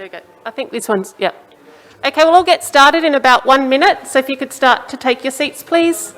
there we go. I think this one's, yeah. Okay, we'll all get started in about 1 minute. So if you could start to take your seats, please.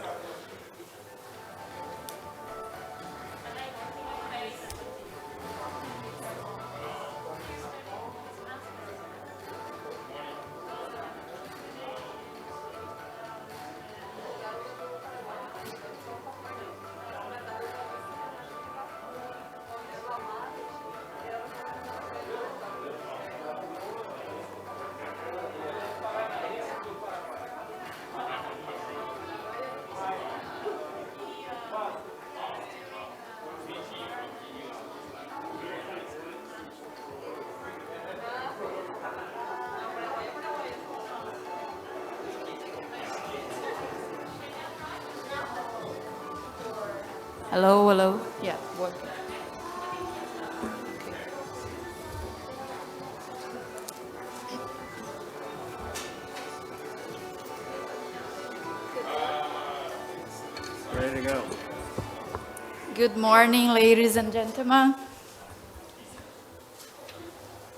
Hello, hello. Yeah, working. Ready to go. Good morning, ladies and gentlemen.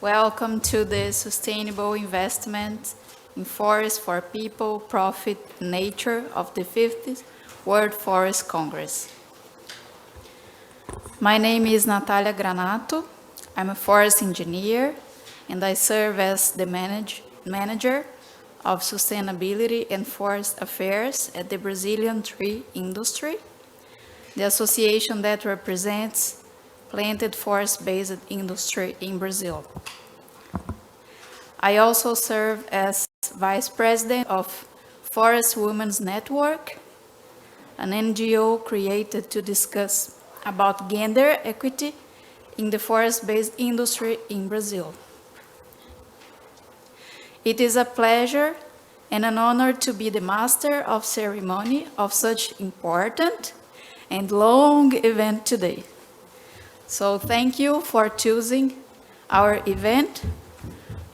Welcome to the Sustainable Investment in Forest for People, Profit, and Nature of the 50th World Forest Congress. My name is Natalia Granato. I'm a forest engineer, and I serve as the manager of Sustainability and Forest Affairs at the Brazilian Tree Industry, the association that represents planted forest-based industry in Brazil. I also serve as Vice President of Forest Women's Network, an NGO created to discuss about gender equity in the forest-based industry in Brazil. It is a pleasure and an honor to be the master of ceremony of such important and long event today. So thank you for choosing our event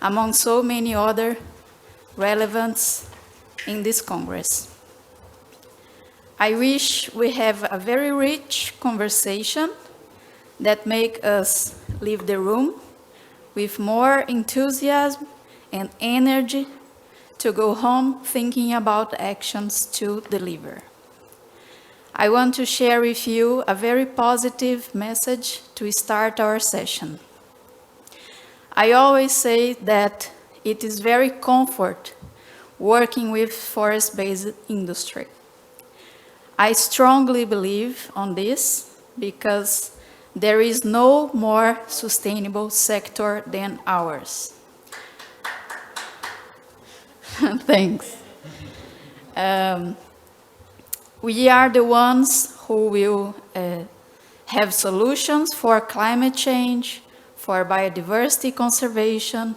among so many other relevance in this Congress. I wish we have a very rich conversation that make us leave the room with more enthusiasm and energy to go home thinking about actions to deliver. I want to share with you a very positive message to start our session. I always say that it is very comfort working with forest-based industry. I strongly believe on this because there is no more sustainable sector than ours. Thanks. We are the ones who will have solutions for climate change, for biodiversity conservation,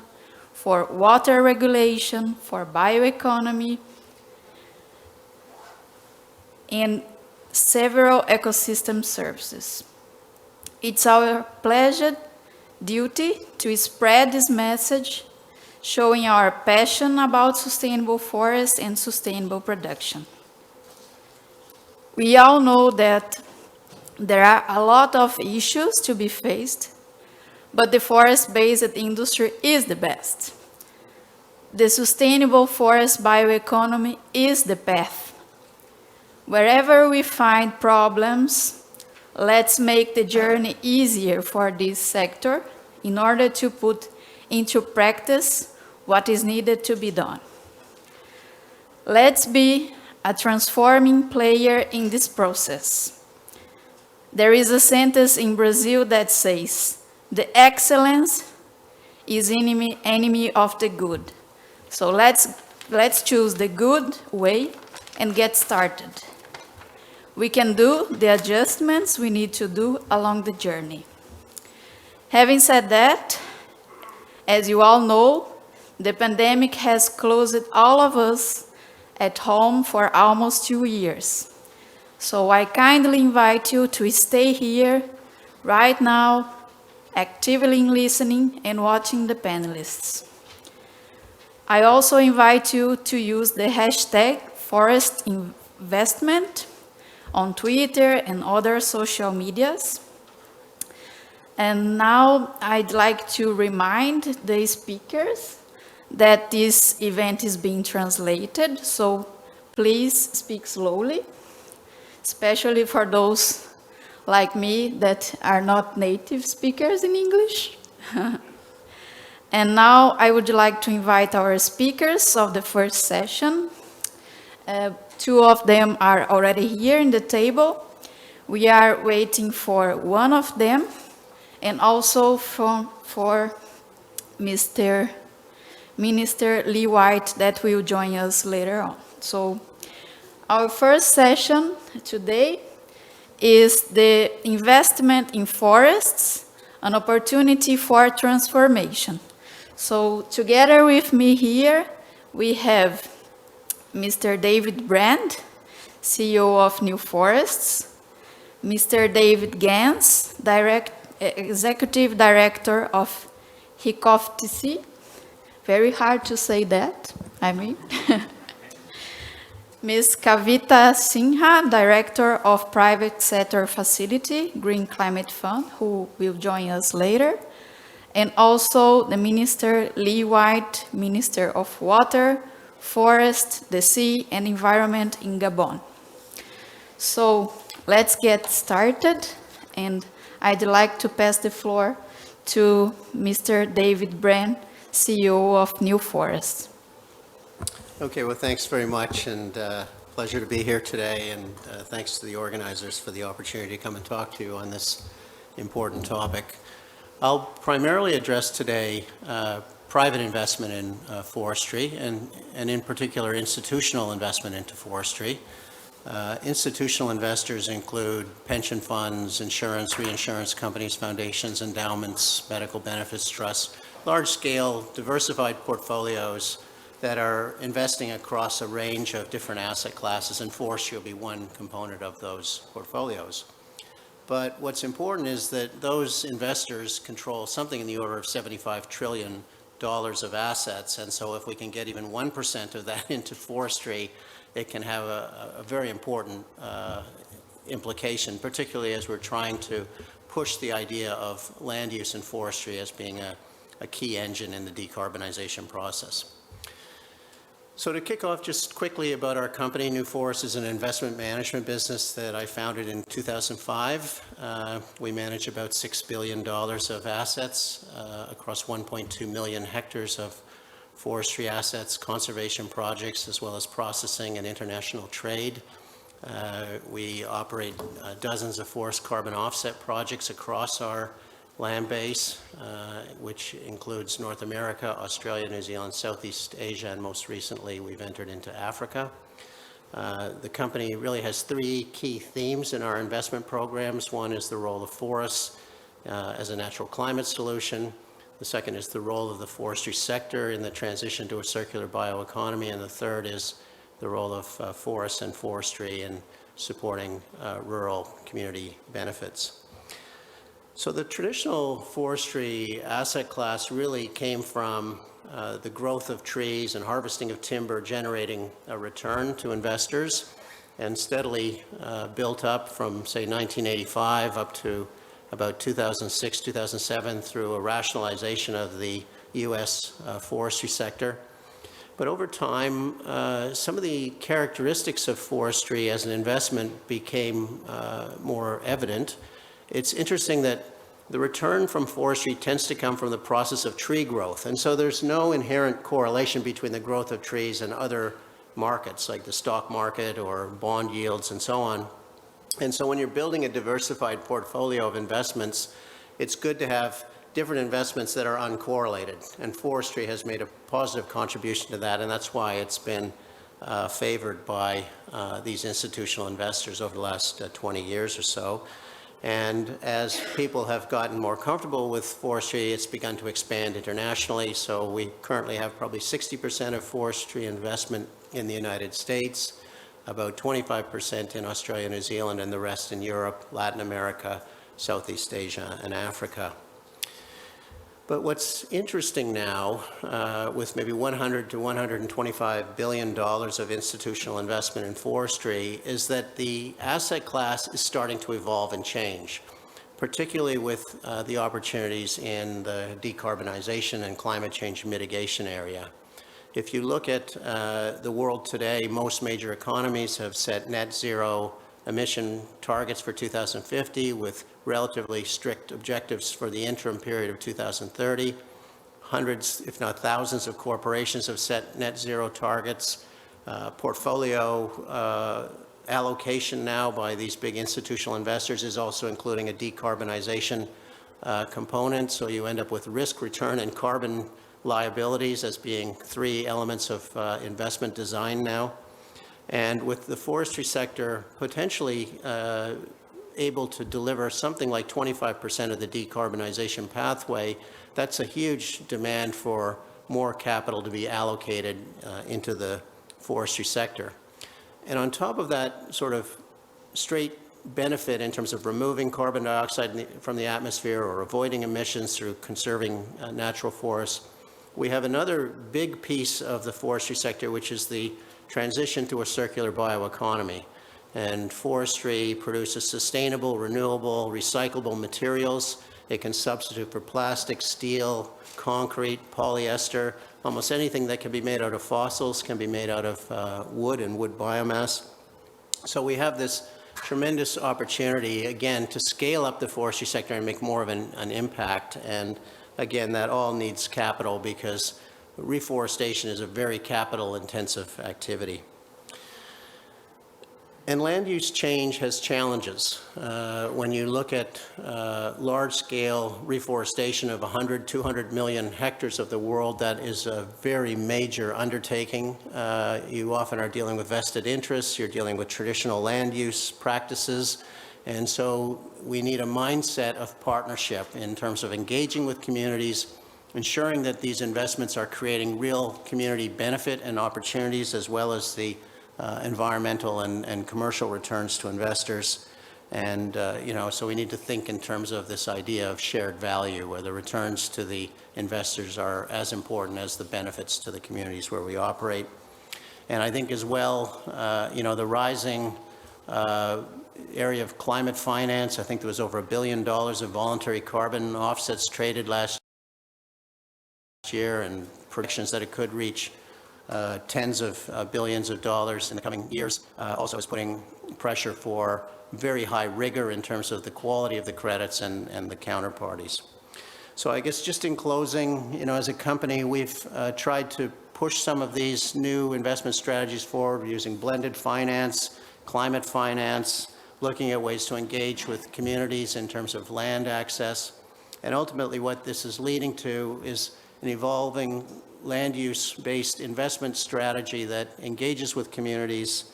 for water regulation, for bioeconomy, and several ecosystem services. It's our pleasure, duty to spread this message, showing our passion about sustainable forests and sustainable production. We all know that there are a lot of issues to be faced, but the forest-based industry is the best. The sustainable forest bioeconomy is the path. Wherever we find problems, let's make the journey easier for this sector in order to put into practice what is needed to be done. Let's be a transforming player in this process. There is a sentence in Brazil that says, "The excellence is enemy of the good." So let's choose the good way and get started. We can do the adjustments we need to do along the journey. Having said that, as you all know, the pandemic has closed all of us at home for almost 2 years. So I kindly invite you to stay here right now, actively listening and watching the panelists. I also invite you to use the hashtag #ForestInvestment on Twitter and other social medias. And now I'd like to remind the speakers that this event is being translated, so please speak slowly, especially for those like me that are not native speakers in English. And now I would like to invite our speakers of the first session. Two of them are already here in the table. We are waiting for one of them, and also for Mr. Minister Lee White that will join us later on. So our first session today is the investment in forests, an opportunity for transformation. So together with me here, we have Mr. David Brand, CEO of New Forests, Mr. David Gans, Executive Director of HICOF-TC. Very hard to say that, I mean. Ms. Kavita Sinha, Director of Private Sector Facility, Green Climate Fund, who will join us later. And also the Minister Lee White, Minister of Water, Forest, the Sea and Environment in Gabon. So let's get started, and I'd like to pass the floor to Mr. David Brand, CEO of New Forests. Okay, well, thanks very much, and pleasure to be here today, and thanks to the organizers for the opportunity to come and talk to you on this important topic. I'll primarily address today private investment in forestry, and in particular institutional investment into forestry. Institutional investors include pension funds, insurance, reinsurance companies, foundations, endowments, medical benefits trusts, large-scale diversified portfolios that are investing across a range of different asset classes, and forestry will be one component of those portfolios. But what's important is that those investors control something in the order of $75 trillion of assets, and so if we can get even 1% of that into forestry, it can have a very important implication, particularly as we're trying to push the idea of land use and forestry as being a key engine in the decarbonization process. So to kick off just quickly about our company, New Forests is an investment management business that I founded in 2005. We manage about $6 billion of assets across 1.2 million hectares of forestry assets, conservation projects, as well as processing and international trade. We operate dozens of forest carbon offset projects across our land base, which includes North America, Australia, New Zealand, Southeast Asia, and most recently we've entered into Africa. The company really has three key themes in our investment programs. One is the role of forests as a natural climate solution. The second is the role of the forestry sector in the transition to a circular bioeconomy, and the third is the role of forests and forestry in supporting rural community benefits. So the traditional forestry asset class really came from the growth of trees and harvesting of timber generating a return to investors, and steadily built up from, say, 1985 up to about 2006, 2007 through a rationalization of the U.S. Forestry sector. But over time, some of the characteristics of forestry as an investment became more evident. It's interesting that the return from forestry tends to come from the process of tree growth. And so there's no inherent correlation between the growth of trees and other markets like the stock market or bond yields and so on. And so when you're building a diversified portfolio of investments, it's good to have different investments that are uncorrelated. And forestry has made a positive contribution to that, and that's why it's been favored by these institutional investors over the last 20 years or so. And as people have gotten more comfortable with forestry, it's begun to expand internationally. So we currently have probably 60% of forestry investment in the United States, about 25% in Australia, New Zealand, and the rest in Europe, Latin America, Southeast Asia, and Africa. But what's interesting now, with maybe $100 to $125 billion of institutional investment in forestry, is that the asset class is starting to evolve and change. particularly with the opportunities in the decarbonization and climate change mitigation area. If you look at the world today, most major economies have set net zero emission targets for 2050 with relatively strict objectives for the interim period of 2030. Hundreds, if not thousands, of corporations have set net zero targets. Portfolio allocation now by these big institutional investors is also including a decarbonization component. So you end up with risk, return, and carbon liabilities as being three elements of investment design now. And with the forestry sector potentially able to deliver something like 25% of the decarbonization pathway, that's a huge demand for more capital to be allocated into the forestry sector. And on top of that sort of straight benefit in terms of removing carbon dioxide from the atmosphere or avoiding emissions through conserving natural forests, we have another big piece of the forestry sector, which is the transition to a circular bioeconomy. And forestry produces sustainable, renewable, recyclable materials. It can substitute for plastic, steel, concrete, polyester. Almost anything that can be made out of fossils can be made out of wood and wood biomass. So we have this tremendous opportunity, again, to scale up the forestry sector and make more of an impact. And again, that all needs capital because reforestation is a very capital-intensive activity. And land use change has challenges. When you look at large-scale reforestation of 100, 200 million hectares of the world, that is a very major undertaking. You often are dealing with vested interests, you're dealing with traditional land use practices, and so we need a mindset of partnership in terms of engaging with communities, ensuring that these investments are creating real community benefit and opportunities, as well as the environmental and commercial returns to investors. And, so we need to think in terms of this idea of shared value, where the returns to the investors are as important as the benefits to the communities where we operate. And I think as well, the rising area of climate finance, I think there was over $1 billion of voluntary carbon offsets traded last year, and predictions that it could reach tens of billions of dollars in the coming years. Also is putting pressure for very high rigor in terms of the quality of the credits and the counterparties. So I guess just in closing, as a company, we've tried to push some of these new investment strategies forward using blended finance, climate finance, looking at ways to engage with communities in terms of land access. And ultimately what this is leading to is an evolving land use-based investment strategy that engages with communities,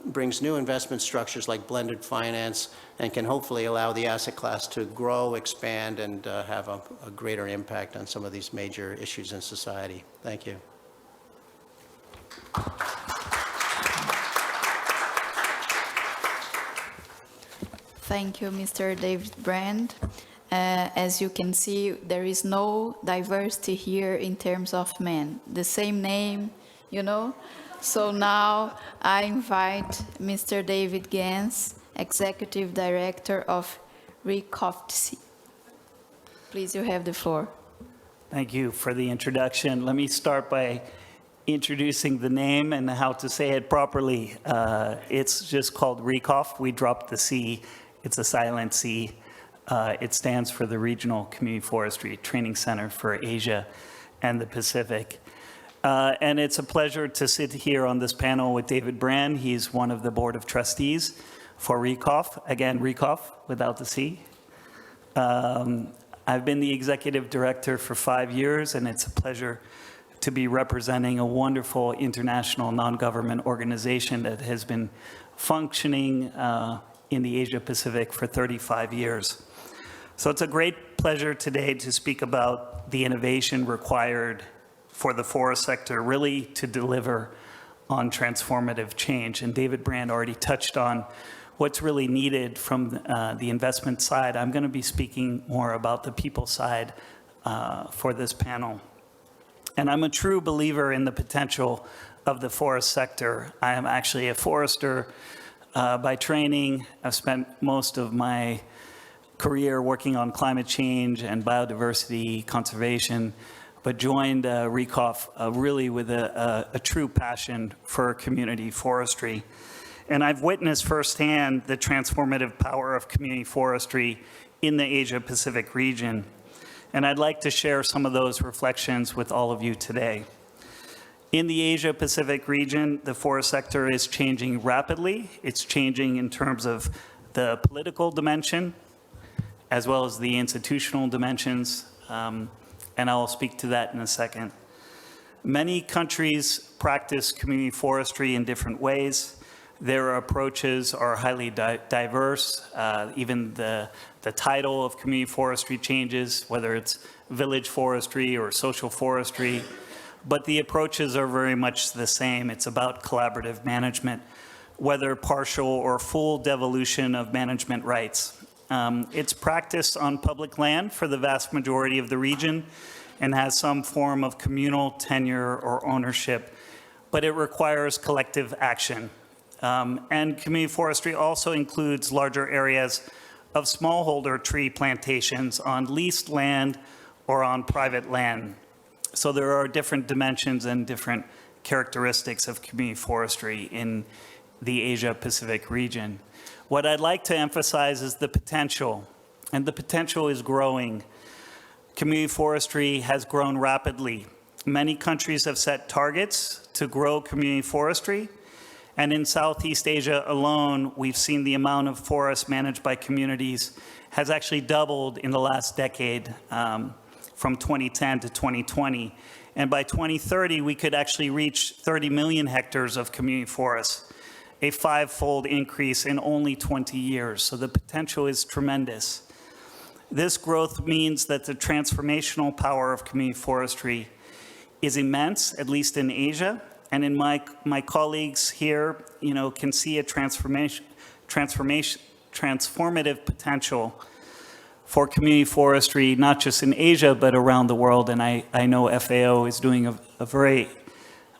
brings new investment structures like blended finance, and can hopefully allow the asset class to grow, expand, and have a greater impact on some of these major issues in society. Thank you. Thank you, Mr. David Brand. As you can see, there is no diversity here in terms of men. The same name, So now I invite Mr. David Gans, Executive Director of Forestry. Please, you have the floor. Thank you for the introduction. Let me start by introducing the name and how to say it properly. It's just called RECOF. We dropped the C. It's a silent C. It stands for the Regional Community Forestry Training Center for Asia and the Pacific. And it's a pleasure to sit here on this panel with David Brand. He's one of the Board of Trustees for RECOF. Again, RECOF without the C. I've been the Executive Director for 5 years, and it's a pleasure to be representing a wonderful international non-government organization that has been functioning in the Asia Pacific for 35 years. So it's a great pleasure today to speak about the innovation required for the forest sector really to deliver on transformative change. And David Brand already touched on what's really needed from the investment side. I'm going to be speaking more about the people side for this panel. And I'm a true believer in the potential of the forest sector. I am actually a forester by training. I've spent most of my career working on climate change and biodiversity conservation, but joined RECOF really with a true passion for community forestry. And I've witnessed firsthand the transformative power of community forestry in the Asia-Pacific region. And I'd like to share some of those reflections with all of you today. In the Asia-Pacific region, the forest sector is changing rapidly. It's changing in terms of the political dimension, as well as the institutional dimensions, and I'll speak to that in a second. Many countries practice community forestry in different ways. Their approaches are highly diverse. Even the title of community forestry changes, whether it's village forestry or social forestry, but the approaches are very much the same. It's about collaborative management, whether partial or full devolution of management rights. It's practiced on public land for the vast majority of the region and has some form of communal tenure or ownership, but it requires collective action. And community forestry also includes larger areas of smallholder tree plantations on leased land or on private land. So there are different dimensions and different characteristics of community forestry in the Asia-Pacific region. What I'd like to emphasize is the potential, and the potential is growing. Community forestry has grown rapidly. Many countries have set targets to grow community forestry, and in Southeast Asia alone, we've seen the amount of forests managed by communities has actually doubled in the last decade, from 2010 to 2020. And by 2030, we could actually reach 30 million hectares of community forests, a 5-fold increase in only 20 years. So the potential is tremendous. This growth means that the transformational power of community forestry is immense, at least in Asia. And in my colleagues here, can see a transformative potential for community forestry, not just in Asia, but around the world. And I know FAO is doing a very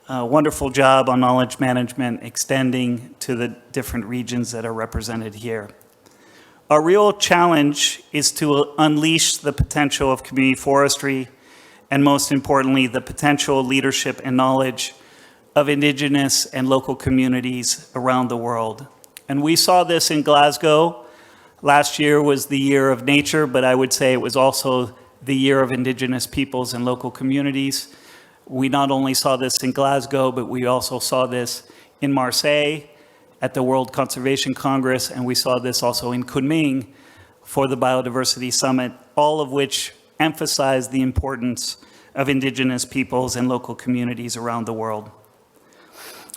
wonderful job on knowledge management, extending to the different regions that are represented here. Our real challenge is to unleash the potential of community forestry, and most importantly, the potential leadership and knowledge of Indigenous and local communities around the world. And we saw this in Glasgow. Last year was the year of nature, but I would say it was also the year of Indigenous peoples and local communities. We not only saw this in Glasgow, but we also saw this in Marseille at the World Conservation Congress, and we saw this also in Kunming for the Biodiversity Summit, all of which emphasize the importance of Indigenous peoples and local communities around the world.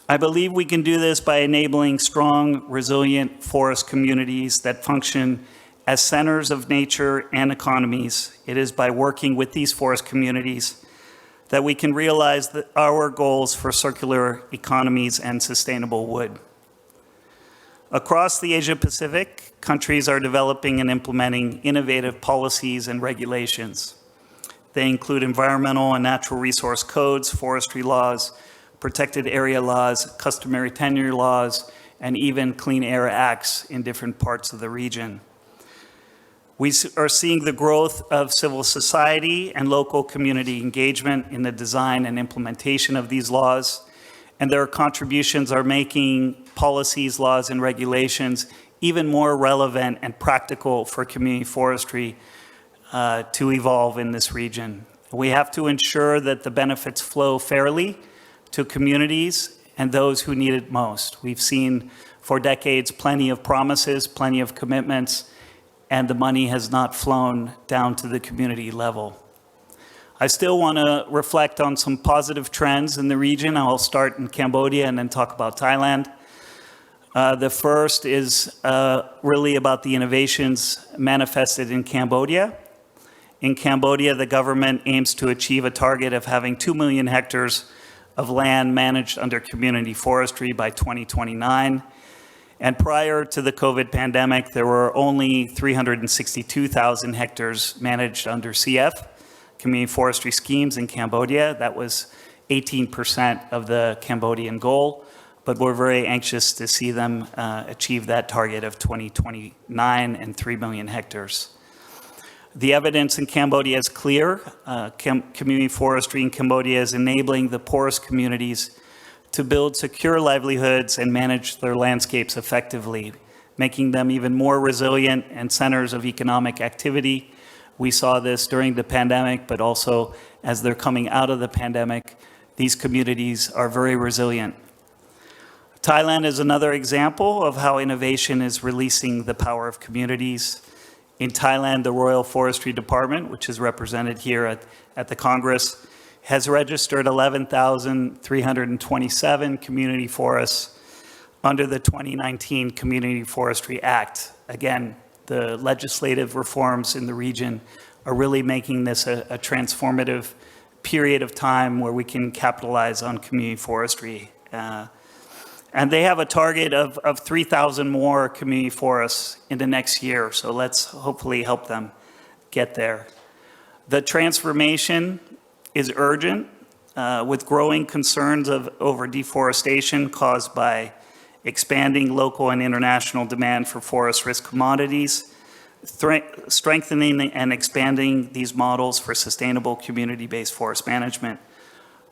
I believe we can do this by enabling strong, resilient forest communities that function as centers of nature and economies. It is by working with these forest communities that we can realize our goals for circular economies and sustainable wood. Across the Asia-Pacific, countries are developing and implementing innovative policies and regulations. They include environmental and natural resource codes, forestry laws, protected area laws, customary tenure laws, and even clean air acts in different parts of the region. We are seeing the growth of civil society and local community engagement in the design and implementation of these laws, and their contributions are making policies, laws, and regulations even more relevant and practical for community forestry to evolve in this region. We have to ensure that the benefits flow fairly to communities and those who need it most. We've seen for decades plenty of promises, plenty of commitments, and the money has not flown down to the community level. I still want to reflect on some positive trends in the region. I'll start in Cambodia and then talk about Thailand. The first is really about the innovations manifested in Cambodia. In Cambodia, the government aims to achieve a target of having 2 million hectares of land managed under community forestry by 2029. And prior to the COVID pandemic, there were only 362,000 hectares managed under CF, community forestry schemes in Cambodia. That was 18% of the Cambodian goal. but we're very anxious to see them achieve that target of 2029 and 3 million hectares. The evidence in Cambodia is clear. Community forestry in Cambodia is enabling the poorest communities to build secure livelihoods and manage their landscapes effectively, making them even more resilient and centers of economic activity. We saw this during the pandemic, but also as they're coming out of the pandemic, these communities are very resilient. Thailand is another example of how innovation is releasing the power of communities. In Thailand, the Royal Forestry Department, which is represented here at the Congress, has registered 11,327 community forests under the 2019 Community Forestry Act. Again, the legislative reforms in the region are really making this a transformative period of time where we can capitalize on community forestry. And they have a target of 3,000 more community forests in the next year, so let's hopefully help them get there. The transformation is urgent, with growing concerns over deforestation caused by expanding local and international demand for forest risk commodities, strengthening and expanding these models for sustainable community-based forest management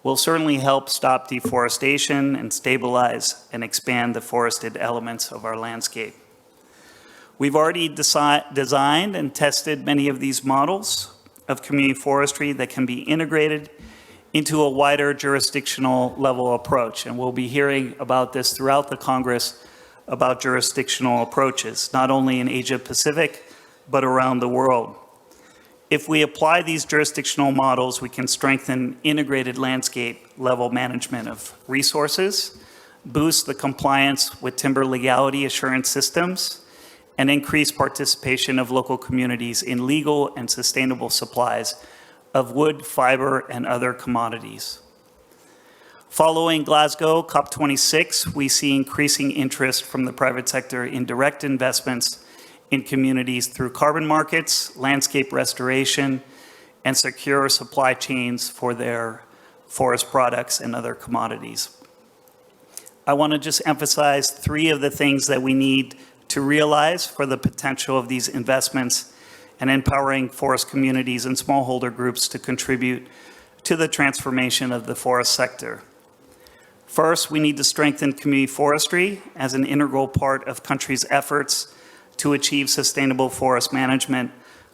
will certainly help stop deforestation and stabilize and expand the forested elements of our landscape. We've already designed and tested many of these models of community forestry that can be integrated into a wider jurisdictional level approach. And we'll be hearing about this throughout the Congress about jurisdictional approaches, not only in Asia Pacific, but around the world. If we apply these jurisdictional models, we can strengthen integrated landscape level management of resources, boost the compliance with timber legality assurance systems, and increase participation of local communities in legal and sustainable supplies of wood, fiber, and other commodities. Following Glasgow COP26, we see increasing interest from the private sector in direct investments in communities through carbon markets, landscape restoration, and secure supply chains for their forest products and other commodities. I want to just emphasize 3 of the things that we need to realize for the potential of these investments and empowering forest communities and smallholder groups to contribute to the transformation of the forest sector. First, we need to strengthen community forestry as an integral part of countries' efforts to achieve sustainable forest management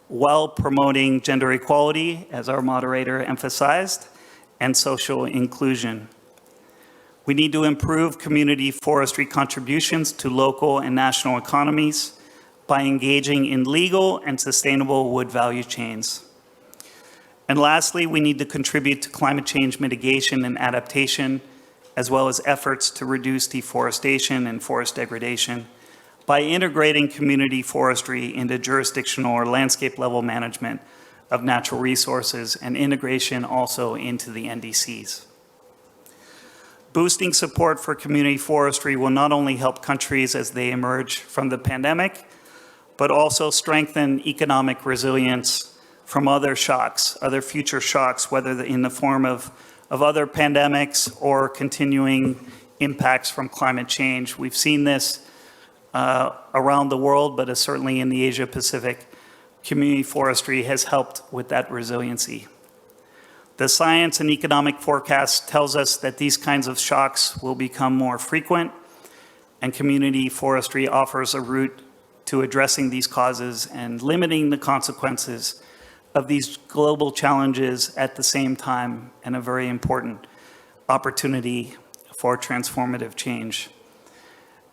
while promoting gender equality, as our moderator emphasized, and social inclusion. We need to improve community forestry contributions to local and national economies by engaging in legal and sustainable wood value chains. And lastly, we need to contribute to climate change mitigation and adaptation, as well as efforts to reduce deforestation and forest degradation by integrating community forestry into jurisdictional or landscape level management of natural resources and integration also into the NDCs. Boosting support for community forestry will not only help countries as they emerge from the pandemic, but also strengthen economic resilience from other shocks, other future shocks, whether in the form of other pandemics or continuing impacts from climate change. We've seen this around the world, but certainly in the Asia Pacific, community forestry has helped with that resiliency. The science and economic forecast tells us that these kinds of shocks will become more frequent, and community forestry offers a route to addressing these causes and limiting the consequences of these global challenges at the same time, and a very important opportunity for transformative change.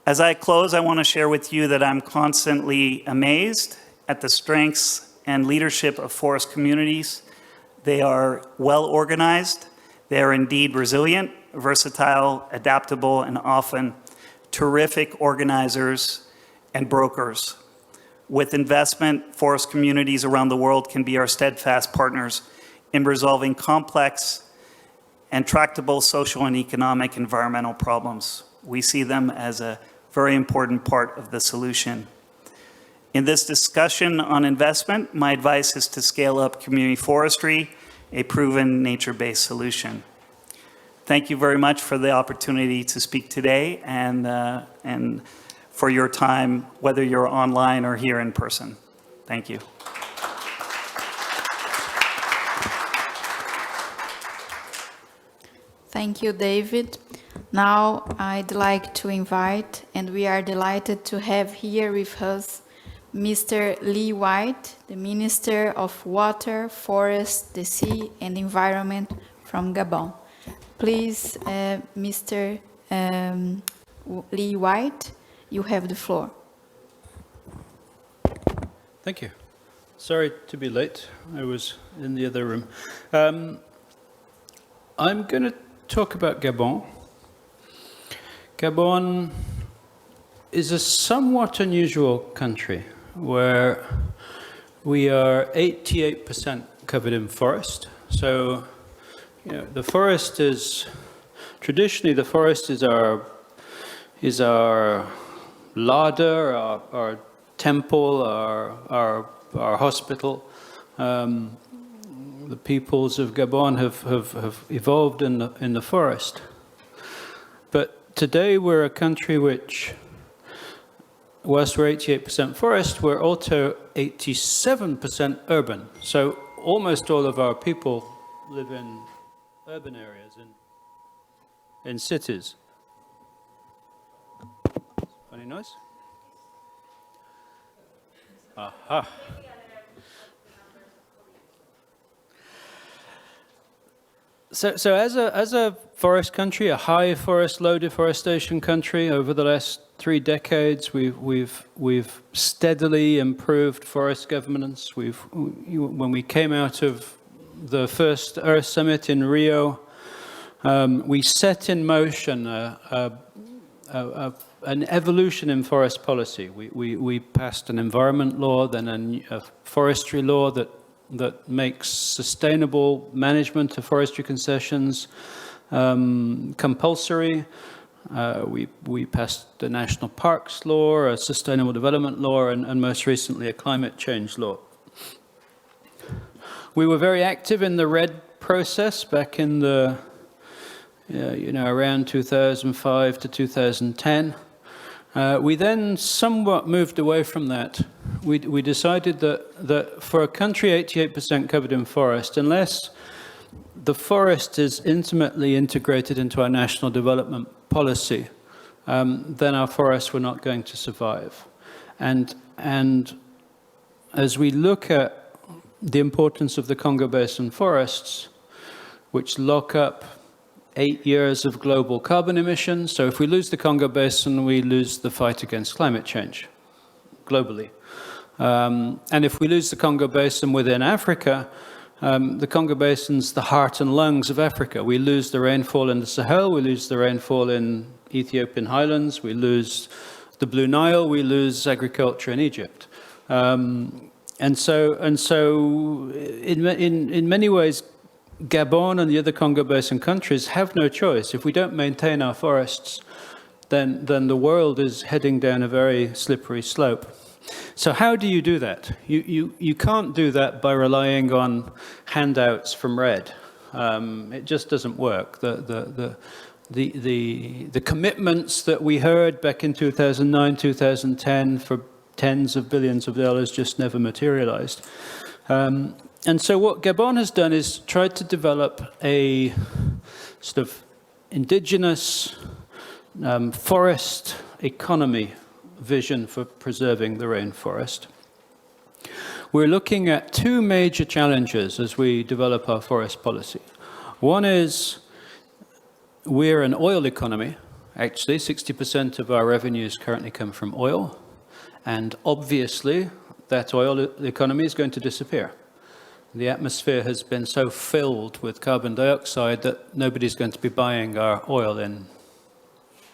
As I close, I want to share with you that I'm constantly amazed at the strengths and leadership of forest communities. They are well organized, they are indeed resilient, versatile, adaptable, and often terrific organizers and brokers. With investment, forest communities around the world can be our steadfast partners in resolving complex and tractable social and economic environmental problems. We see them as a very important part of the solution. In this discussion on investment, my advice is to scale up community forestry, a proven nature-based solution. thank you very much for the opportunity to speak today and for your time, whether you're online or here in person. Thank you. Thank you, David. Now I'd like to invite, and we are delighted to have here with us, Mr. Lee White, the Minister of Water, Forest, the Sea and Environment from Gabon. Please, Mr. Lee White, you have the floor. Thank you. Sorry to be late. I was in the other room. I'm going to talk about Gabon. Gabon is a somewhat unusual country where we are 88% covered in forest. So, you know, the forest is, traditionally the forest is our larder, our temple, our hospital. The peoples of Gabon have evolved in the forest. But today we're a country which, whilst we're 88% forest, we're also 87% urban. So almost all of our people live in urban areas, in cities. Funny noise? Aha. So as a forest country, a high forest, low deforestation country, over the last 3 decades, we've steadily improved forest governance. When we came out of the first Earth Summit in Rio, we set in motion an evolution in forest policy. We passed an environment law, then a forestry law that makes sustainable management of forestry concessions compulsory. We passed the National Parks Law, a Sustainable Development Law, and most recently a Climate Change Law. We were very active in the RED process back in the, around 2005 to 2010. We then somewhat moved away from that. We decided that for a country 88% covered in forest, unless the forest is intimately integrated into our national development policy, then our forests were not going to survive. And as we look at the importance of the Congo Basin forests, which lock up 8 years of global carbon emissions. So if we lose the Congo Basin, we lose the fight against climate change globally. And if we lose the Congo Basin within Africa, the Congo Basin's the heart and lungs of Africa. We lose the rainfall in the Sahel, we lose the rainfall in Ethiopian highlands, we lose the Blue Nile, we lose agriculture in Egypt. And so in many ways, Gabon and the other Congo Basin countries have no choice. If we don't maintain our forests, then the world is heading down a very slippery slope. So how do you do that? You can't do that by relying on handouts from RED. It just doesn't work. The commitments that we heard back in 2009, 2010 for tens of billions of dollars just never materialized. And so what Gabon has done is tried to develop a sort of indigenous forest economy vision for preserving the rainforest. We're looking at 2 major challenges as we develop our forest policy. One is we're an oil economy. Actually, 60% of our revenues currently come from oil. And obviously, that oil economy is going to disappear. The atmosphere has been so filled with carbon dioxide that nobody's going to be buying our oil in.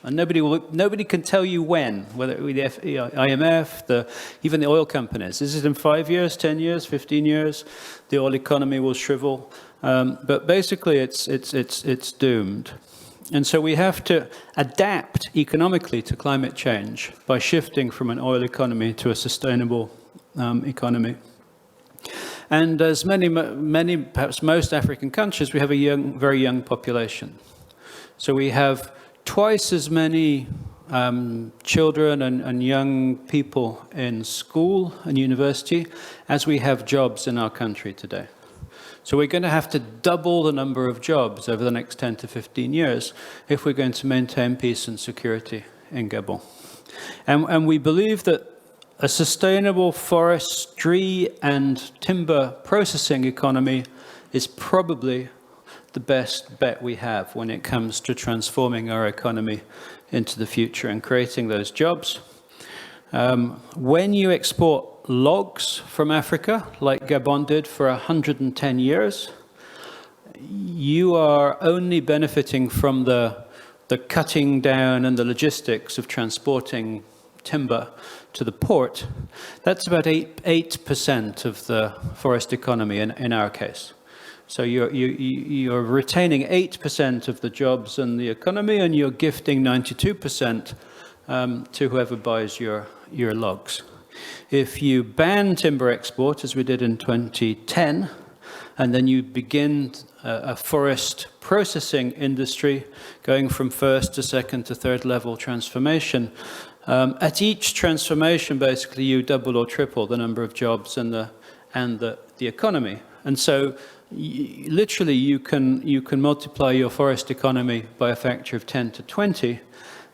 And nobody can tell you when, whether it be the IMF, even the oil companies. Is it in 5 years, 10 years, 15 years? The oil economy will shrivel. But basically, it's doomed. And so we have to adapt economically to climate change by shifting from an oil economy to a sustainable economy. And as many, perhaps most African countries, we have a very young population. So we have twice as many children and young people in school and university as we have jobs in our country today. So we're going to have to double the number of jobs over the next 10 to 15 years if we're going to maintain peace and security in Gabon. And we believe that a sustainable forestry and timber processing economy is probably the best bet we have when it comes to transforming our economy into the future and creating those jobs. When you export logs from Africa, like Gabon did for 110 years, you are only benefiting from the cutting down and the logistics of transporting timber to the port. That's about 8% of the forest economy in our case. So you're retaining 8% of the jobs in the economy, and you're gifting 92% to whoever buys your logs. If you ban timber export, as we did in 2010, and then you begin a forest processing industry going from first to second to third level transformation, at each transformation, basically, you double or triple the number of jobs and the economy. And so literally you can multiply your forest economy by a factor of 10 to 20,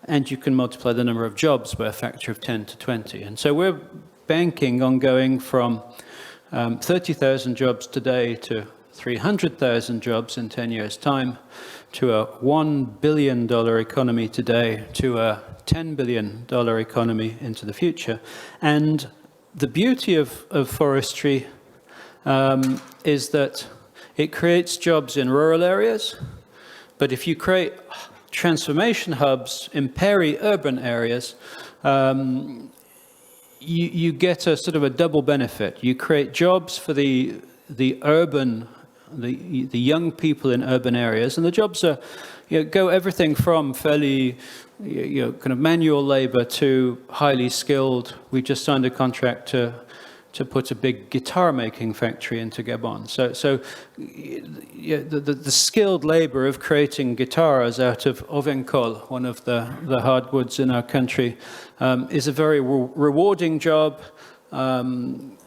and you can multiply the number of jobs by a factor of 10 to 20. And so we're banking on going from 30,000 jobs today to 300,000 jobs in 10 years' time, to a $1 billion economy today, to a $10 billion economy into the future. And the beauty of forestry is that it creates jobs in rural areas, but if you create transformation hubs in peri-urban areas, you get a sort of a double benefit. You create jobs for the young people in urban areas, and the jobs are, go everything from fairly, kind of manual labor to highly skilled. We just signed a contract to put a big guitar making factory into Gabon. So the skilled labor of creating guitars out of ovenkol, one of the hardwoods in our country, is a very rewarding job. And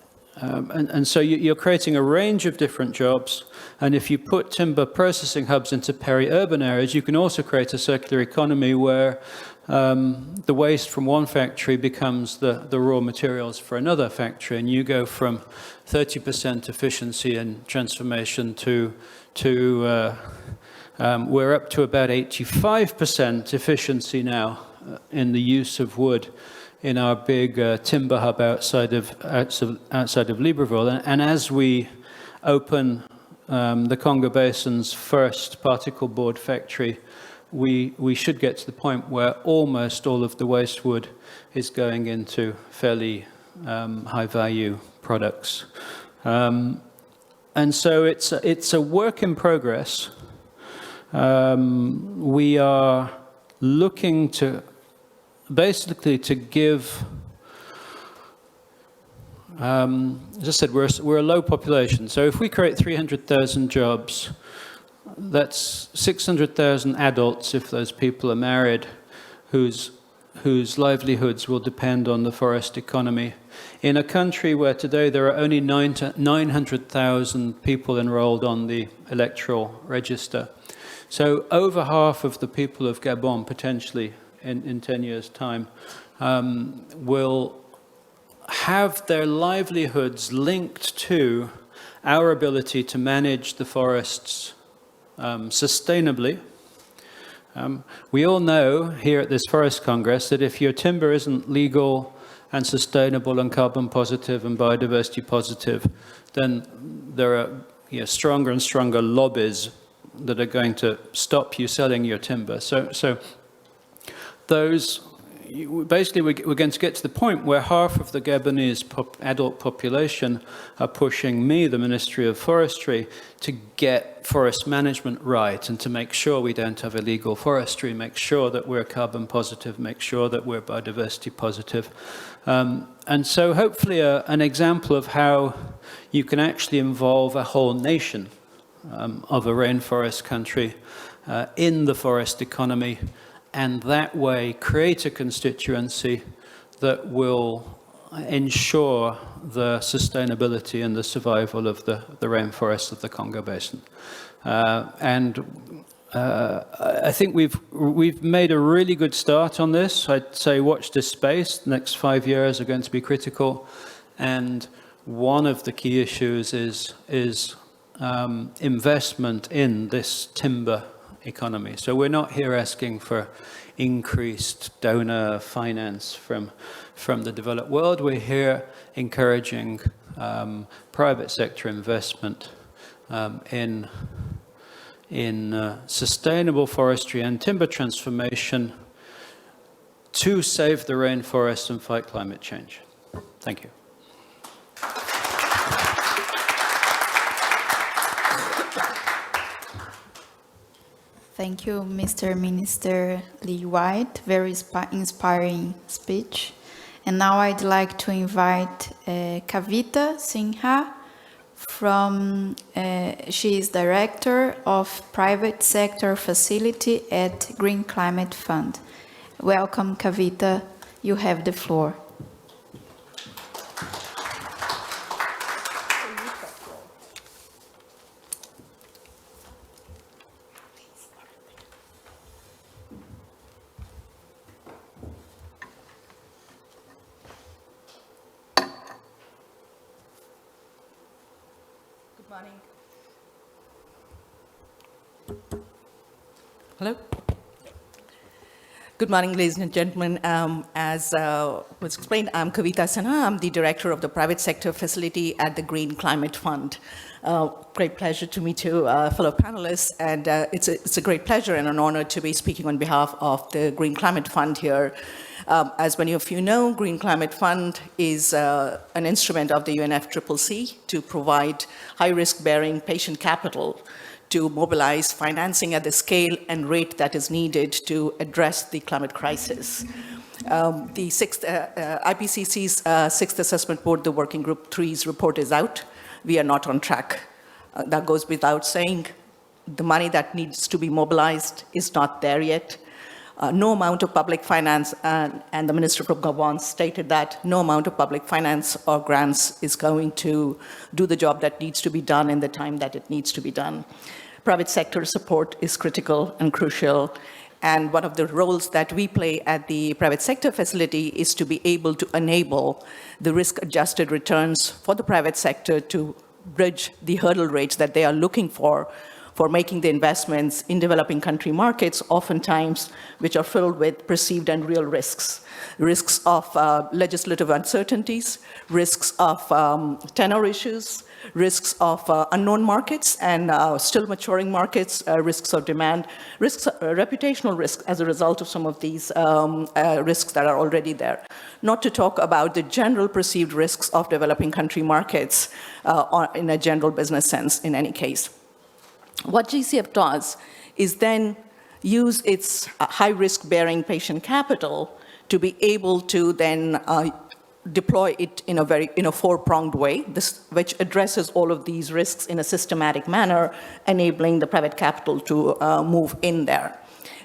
so you're creating a range of different jobs. And if you put timber processing hubs into peri-urban areas, you can also create a circular economy where the waste from one factory becomes the raw materials for another factory. And you go from 30% efficiency and transformation to we're up to about 85% efficiency now in the use of wood in our big timber hub outside of Libreville. And as we open the Congo Basin's first particle board factory, we should get to the point where almost all of the waste wood is going into fairly high-value products. And so it's a work in progress. We are looking to basically to give, as I said, we're a low population. So if we create 300,000 jobs, that's 600,000 adults, if those people are married, whose livelihoods will depend on the forest economy. In a country where today there are only 900,000 people enrolled on the electoral register. So over half of the people of Gabon, potentially, in 10 years' time, will have their livelihoods linked to our ability to manage the forests sustainably. We all know here at this Forest Congress that if your timber isn't legal and sustainable and carbon positive and biodiversity positive, then there are stronger and stronger lobbies that are going to stop you selling your timber. So those, basically we're going to get to the point where half of the Gabonese adult population are pushing me, the Ministry of Forestry, to get forest management right and to make sure we don't have illegal forestry, make sure that we're carbon positive, make sure that we're biodiversity positive. And so hopefully an example of how you can actually involve a whole nation of a rainforest country in the forest economy, and that way create a constituency that will ensure the sustainability and the survival of the rainforests of the Congo Basin. I think we've made a really good start on this. I'd say watch this space. The next 5 years are going to be critical, and one of the key issues is investment in this timber economy. So we're not here asking for increased donor finance from the developed world. We're here encouraging private sector investment in sustainable forestry and timber transformation to save the rainforest and fight climate change. Thank you. Thank you, Mr. Minister Lee White. Very inspiring speech. And now I'd like to invite Kavita Sinha she is Director of Private Sector Facility at Green Climate Fund. Welcome, Kavita. You have the floor. Hello. Good morning, ladies and gentlemen. As was explained, I'm Kavita Sinha. I'm the Director of the Private Sector Facility at the Green Climate Fund. Great pleasure to meet you, fellow panelists, and it's a great pleasure and an honor to be speaking on behalf of the Green Climate Fund here. As many of you know, Green Climate Fund is an instrument of the UNFCCC to provide high-risk-bearing patient capital to mobilize financing at the scale and rate that is needed to address the climate crisis. The IPCC's Sixth Assessment Board, the Working Group 3's report is out. We are not on track. That goes without saying. The money that needs to be mobilized is not there yet. No amount of public finance, and the Minister from Gabon stated that no amount of public finance or grants is going to do the job that needs to be done in the time that it needs to be done. Private sector support is critical and crucial, and one of the roles that we play at the private sector facility is to be able to enable the risk-adjusted returns for the private sector to bridge the hurdle rates that they are looking for making the investments in developing country markets, oftentimes which are filled with perceived and real risks. Risks of legislative uncertainties, risks of tenor issues, risks of unknown markets and still maturing markets, risks of demand, risks, reputational risk as a result of some of these risks that are already there. Not to talk about the general perceived risks of developing country markets in a general business sense in any case. What GCF does is then use its high-risk-bearing patient capital to be able to then deploy it in a four-pronged way, which addresses all of these risks in a systematic manner, enabling the private capital to move in there.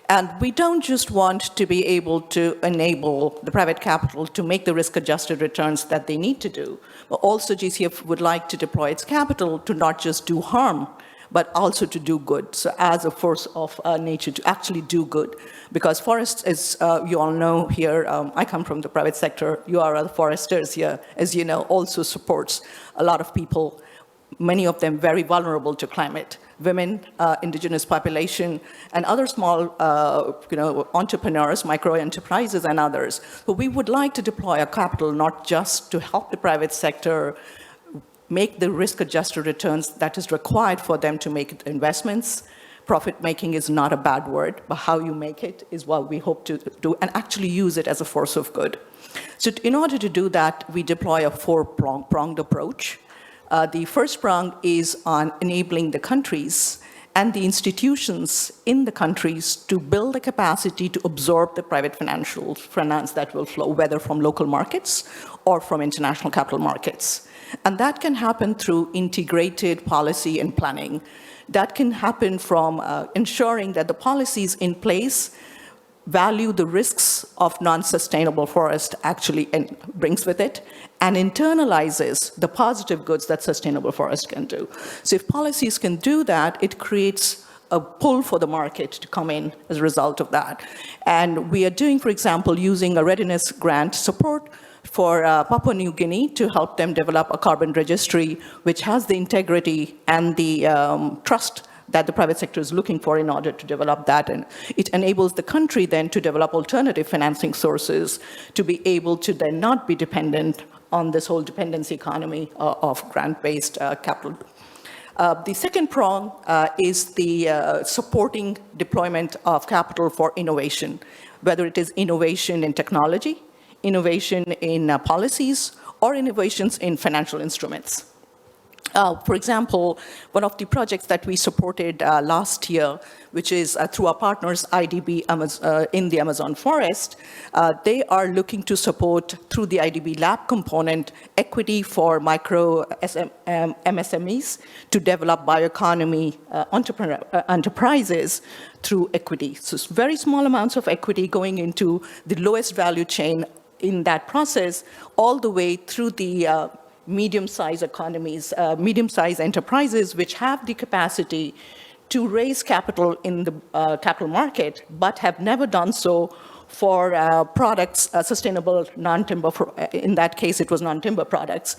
And we don't just want to be able to enable the private capital to make the risk-adjusted returns that they need to do, but also GCF would like to deploy its capital to not just do harm, but also to do good, so as a force of nature to actually do good. Because forests, as you all know here, I come from the private sector, you are the foresters here, as you know, also supports a lot of people, many of them very vulnerable to climate, women, indigenous population, and other small entrepreneurs, micro-enterprises and others. But we would like to deploy our capital not just to help the private sector make the risk-adjusted returns that is required for them to make investments. Profit-making is not a bad word, but how you make it is what we hope to do, and actually use it as a force of good. So in order to do that, we deploy a four-pronged approach. The first prong is on enabling the countries and the institutions in the countries to build the capacity to absorb the private finance that will flow, whether from local markets or from international capital markets. And that can happen through integrated policy and planning. That can happen from ensuring that the policies in place value the risks of non-sustainable forest actually brings with it, and internalizes the positive goods that sustainable forest can do. So if policies can do that, it creates a pull for the market to come in as a result of that. And we are doing, for example, using a readiness grant support for Papua New Guinea to help them develop a carbon registry which has the integrity and the trust that the private sector is looking for in order to develop that. And it enables the country then to develop alternative financing sources to be able to then not be dependent on this whole dependency economy of grant-based capital. The second prong is the supporting deployment of capital for innovation, whether it is innovation in technology, innovation in policies, or innovations in financial instruments. For example, one of the projects that we supported last year, which is through our partners IDB in the Amazon forest, they are looking to support, through the IDB lab component, equity for micro MSMEs to develop bioeconomy enterprises through equity. So it's very small amounts of equity going into the lowest value chain in that process, all the way through the medium-sized economies, medium-sized enterprises which have the capacity to raise capital in the capital market, but have never done so for products, sustainable non-timber, in that case it was non-timber products.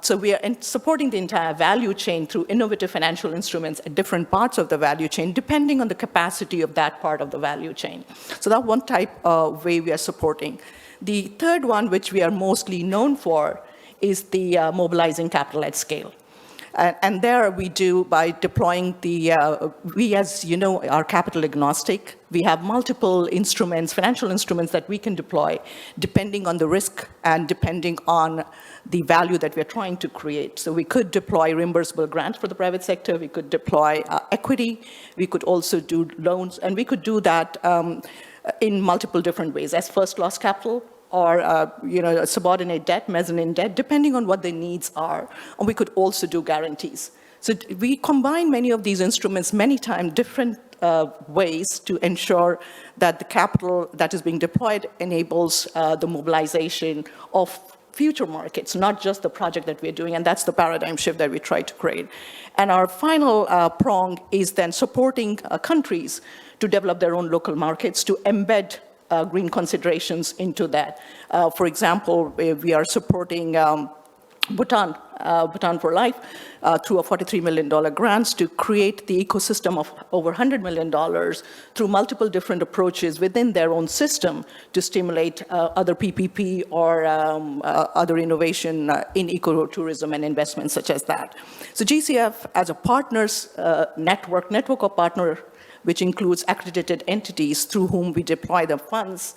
So we are supporting the entire value chain through innovative financial instruments at different parts of the value chain, depending on the capacity of that part of the value chain. So that's one type of way we are supporting. The third one, which we are mostly known for, is the mobilizing capital at scale. And there we do by deploying we, as you know, are capital agnostic. We have multiple instruments, financial instruments that we can deploy depending on the risk and depending on the value that we're trying to create. So we could deploy reimbursable grants for the private sector, we could deploy equity, we could also do loans, and we could do that in multiple different ways, as first loss capital, or subordinate debt, mezzanine debt, depending on what their needs are. And we could also do guarantees. So we combine many of these instruments, many times different ways to ensure that the capital that is being deployed enables the mobilization of future markets, not just the project that we're doing, and that's the paradigm shift that we try to create. And our final prong is then supporting countries to develop their own local markets, to embed green considerations into that. For example, we are supporting Bhutan for Life through a $43 million grants to create the ecosystem of over $100 million through multiple different approaches within their own system to stimulate other PPP or other innovation in ecotourism and investments such as that. So GCF, as a partners network of partners, which includes accredited entities through whom we deploy the funds,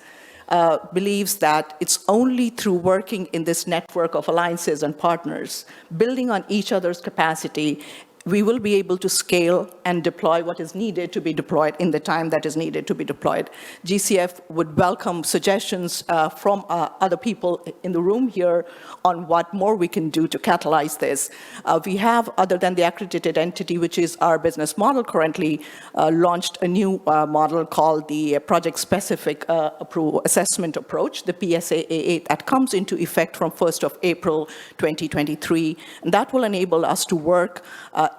believes that it's only through working in this network of alliances and partners, building on each other's capacity, we will be able to scale and deploy what is needed to be deployed in the time that is needed to be deployed. GCF would welcome suggestions from other people in the room here on what more we can do to catalyze this. We have, other than the accredited entity, which is our business model currently, launched a new model called the project-specific assessment approach, the PSAA, that comes into effect from 1st of April 2023. And that will enable us to work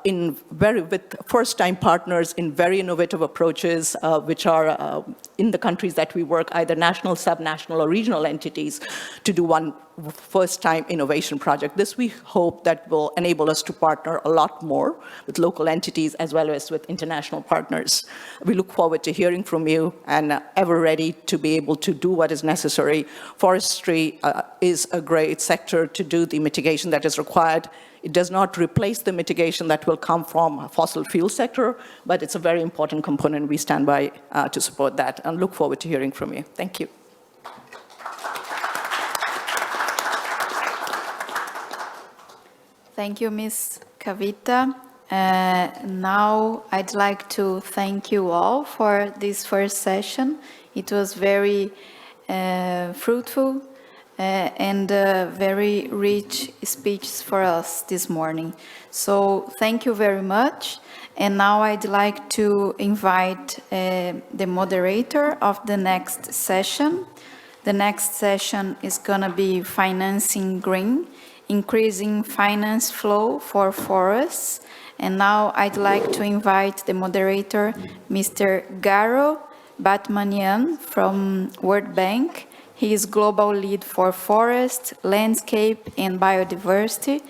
with first-time partners in very innovative approaches, which are in the countries that we work, either national, subnational, or regional entities, to do one first-time innovation project. This we hope that will enable us to partner a lot more with local entities as well as with international partners. We look forward to hearing from you and ever ready to be able to do what is necessary. Forestry is a great sector to do the mitigation that is required. It does not replace the mitigation that will come from a fossil fuel sector, but it's a very important component. We stand by to support that and look forward to hearing from you. Thank you. Thank you, Ms. Kavita. Now I'd like to thank you all for this first session. It was very fruitful, and very rich speeches for us this morning. So thank you very much. And now I'd like to invite the moderator of the next session. The next session is going to be Financing Green, Increasing Finance Flow for Forests. And now I'd like to invite the moderator, Mr. Garo Batmanian from World Bank. He is Global Lead for Forest, Landscape, and Biodiversity.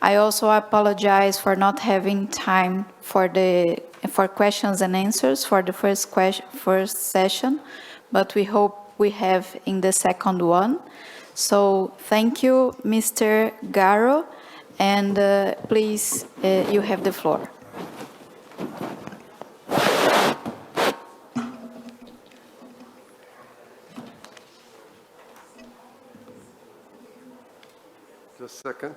I also apologize for not having time for questions and answers for the first session, but we hope we have in the second one. So thank you, Mr. Garo, and please, you have the floor. Just a second.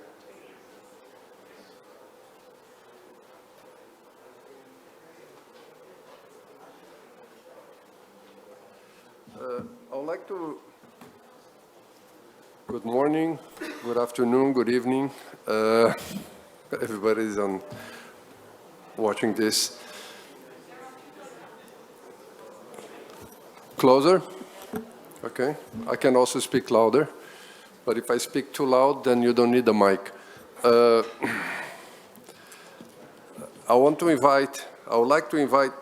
I would like to, good morning, good afternoon, good evening. Everybody's watching this. Closer? Okay. I can also speak louder, but if I speak too loud, then you don't need the mic. I would like to invite,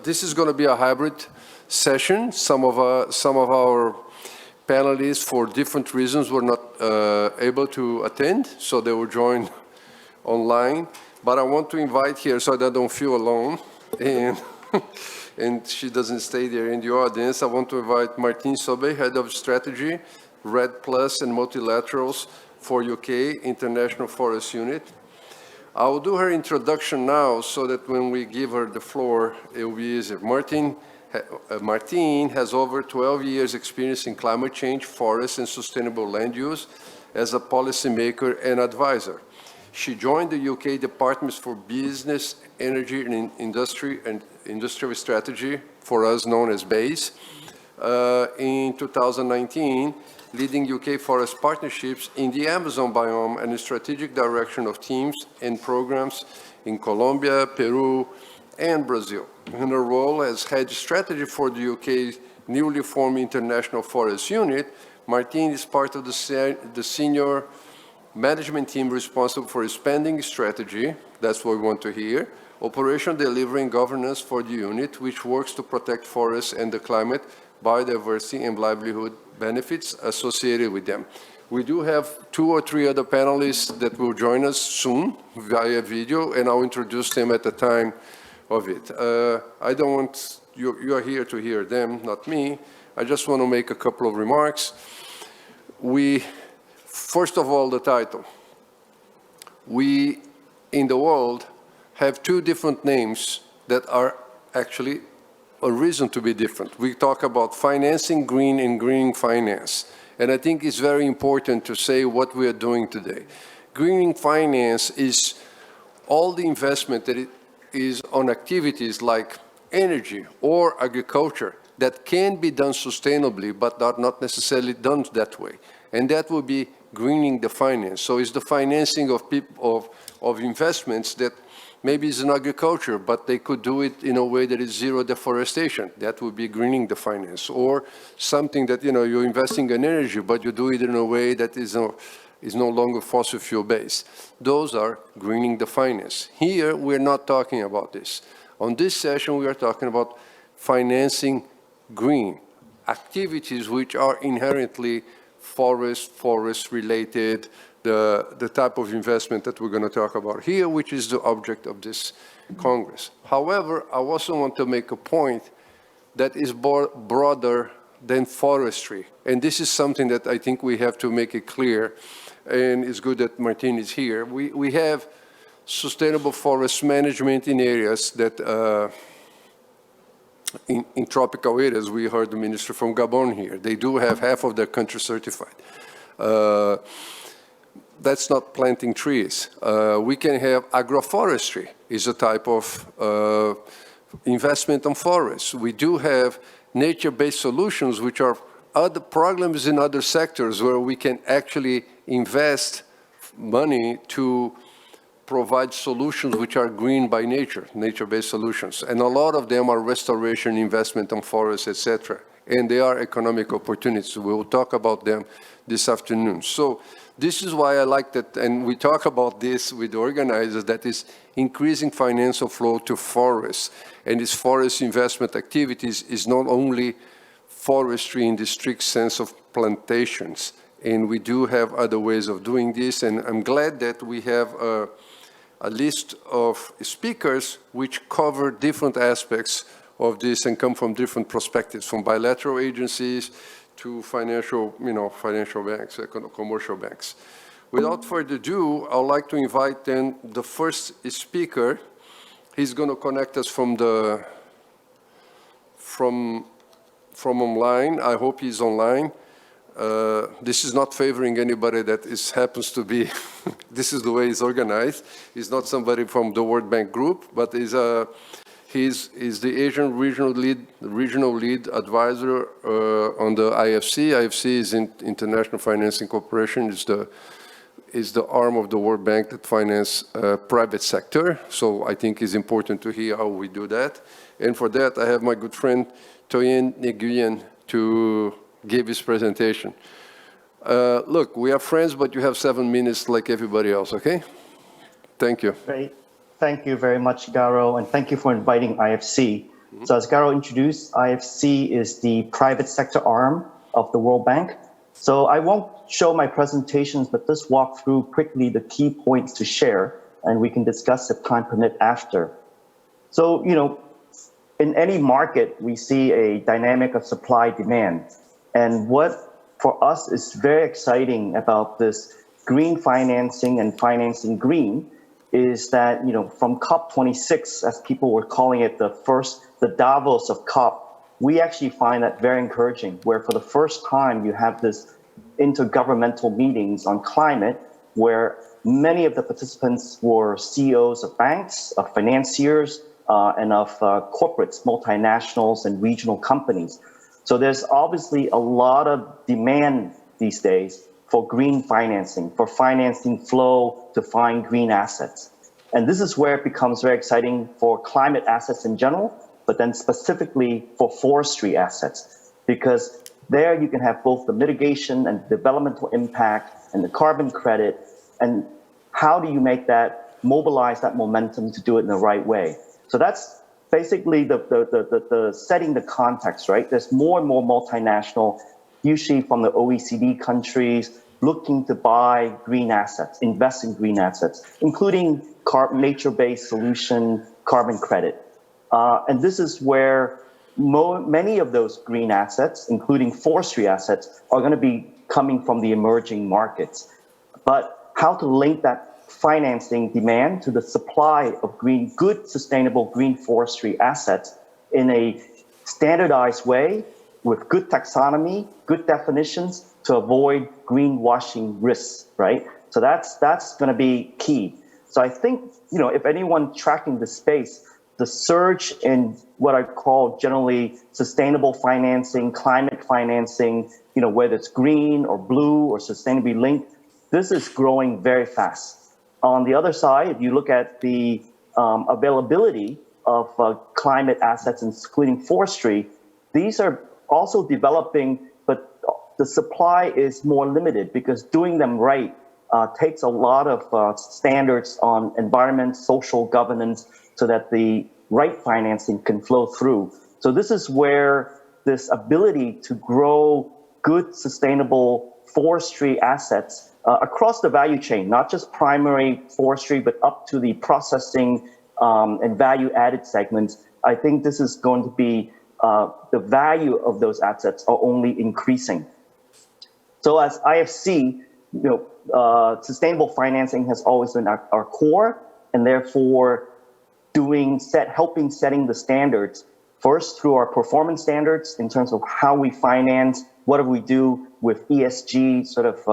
this is going to be a hybrid session. Some of our panelists, for different reasons, were not able to attend, so they will join online. But I want to invite here, so that I don't feel alone, and she doesn't stay there in the audience. I want to invite Martine Sobey, Head of Strategy, REDD+ and Multilaterals for UK International Forest Unit. I will do her introduction now, so that when we give her the floor, it will be easier. Martine has over 12 years experience in climate change, forest, and sustainable land use as a policymaker and advisor. She joined the UK Departments for Business, Energy and Industrial Strategy, for us known as BASE, in 2019, leading UK forest partnerships in the Amazon biome and the strategic direction of teams and programs in Colombia, Peru, and Brazil. In her role as head strategy for the UK's newly formed International Forest Unit, Martine is part of the senior management team responsible for spending strategy, that's what we want to hear, operation, delivery, and governance for the unit, which works to protect forests and the climate, biodiversity, and livelihood benefits associated with them. We do have 2 or 3 other panelists that will join us soon via video, and I'll introduce them at the time of it. I don't want, you are here to hear them, not me. I just want to make a couple of remarks. First of all, the title. We, in the world, have 2 different names that are actually a reason to be different. We talk about financing green and greening finance. And I think it's very important to say what we are doing today. Greening finance is all the investment that it is on activities like energy or agriculture that can be done sustainably, but are not necessarily done that way. And that will be greening the finance. So it's the financing of of investments that maybe is in agriculture, but they could do it in a way that is zero deforestation. That would be greening the finance. Or something that, you're investing in energy, but you do it in a way that is no longer fossil fuel based. Those are greening the finance. Here, we're not talking about this. On this session, we are talking about financing green activities which are inherently forest related, the type of investment that we're going to talk about here, which is the object of this Congress. However, I also want to make a point that is broader than forestry. And this is something that I think we have to make it clear, and it's good that Martine is here. We have sustainable forest management in areas that, in tropical areas, we heard the minister from Gabon here. They do have half of their country certified. That's not planting trees. We can have agroforestry is a type of investment on forests. We do have nature-based solutions which are other problems in other sectors where we can actually invest money to provide solutions which are green by nature, nature-based solutions. And a lot of them are restoration, investment on forests, etc. And they are economic opportunities. We will talk about them this afternoon. So this is why I like that, and we talk about this with the organizers, that is increasing financial flow to forests. And this forest investment activities is not only forestry in the strict sense of plantations. And we do have other ways of doing this. And I'm glad that we have a list of speakers which cover different aspects of this and come from different perspectives, from bilateral agencies to financial, financial banks, commercial banks. Without further ado, I'd like to invite then the first speaker. He's going to connect us from online. I hope he's online. This is not favoring anybody that happens to be, this is the way it's organized. He's not somebody from the World Bank Group, but he's the Asian regional lead advisor on the IFC. IFC is International Financing Corporation. Is the arm of the World Bank that finance private sector. So I think it's important to hear how we do that. And for that, I have my good friend Toyin Nguyen to give his presentation. Look, we are friends, but you have 7 minutes like everybody else, okay? Thank you. Great. Thank you very much, Garo, and thank you for inviting IFC. So as Garo introduced, IFC is the private sector arm of the World Bank. So I won't show my presentations, but just walk through quickly the key points to share, and we can discuss if time permit after. So, in any market, we see a dynamic of supply-demand. And what, for us, is very exciting about this green financing and financing green is that, from COP26, as people were calling it, the Davos of COP, we actually find that very encouraging, where for the first time you have this intergovernmental meetings on climate, where many of the participants were CEOs of banks, of financiers, and of corporates, multinationals, and regional companies. So there's obviously a lot of demand these days for green financing, for financing flow to find green assets. And this is where it becomes very exciting for climate assets in general, but then specifically for forestry assets, because there you can have both the mitigation and developmental impact and the carbon credit. And how do you make that, mobilize that momentum to do it in the right way? So that's basically the setting the context, right? There's more and more multinational, usually from the OECD countries, looking to buy green assets, invest in green assets, including nature-based solution, carbon credit. And this is where many of those green assets, including forestry assets, are going to be coming from the emerging markets. But how to link that financing demand to the supply of good, sustainable green forestry assets in a standardized way with good taxonomy, good definitions to avoid greenwashing risks, right? So that's going to be key. So I think, if anyone tracking the space, the surge in what I call generally sustainable financing, climate financing, whether it's green or blue or sustainably linked, this is growing very fast. On the other side, if you look at the availability of climate assets, including forestry, these are also developing, but the supply is more limited because doing them right takes a lot of standards on environment, social governance, so that the right financing can flow through. So this is where this ability to grow good, sustainable forestry assets across the value chain, not just primary forestry, but up to the processing and value-added segments, I think this is going to be the value of those assets are only increasing. So as IFC, sustainable financing has always been our core, and therefore helping setting the standards first through our performance standards in terms of how we finance, what do we do with ESG sort of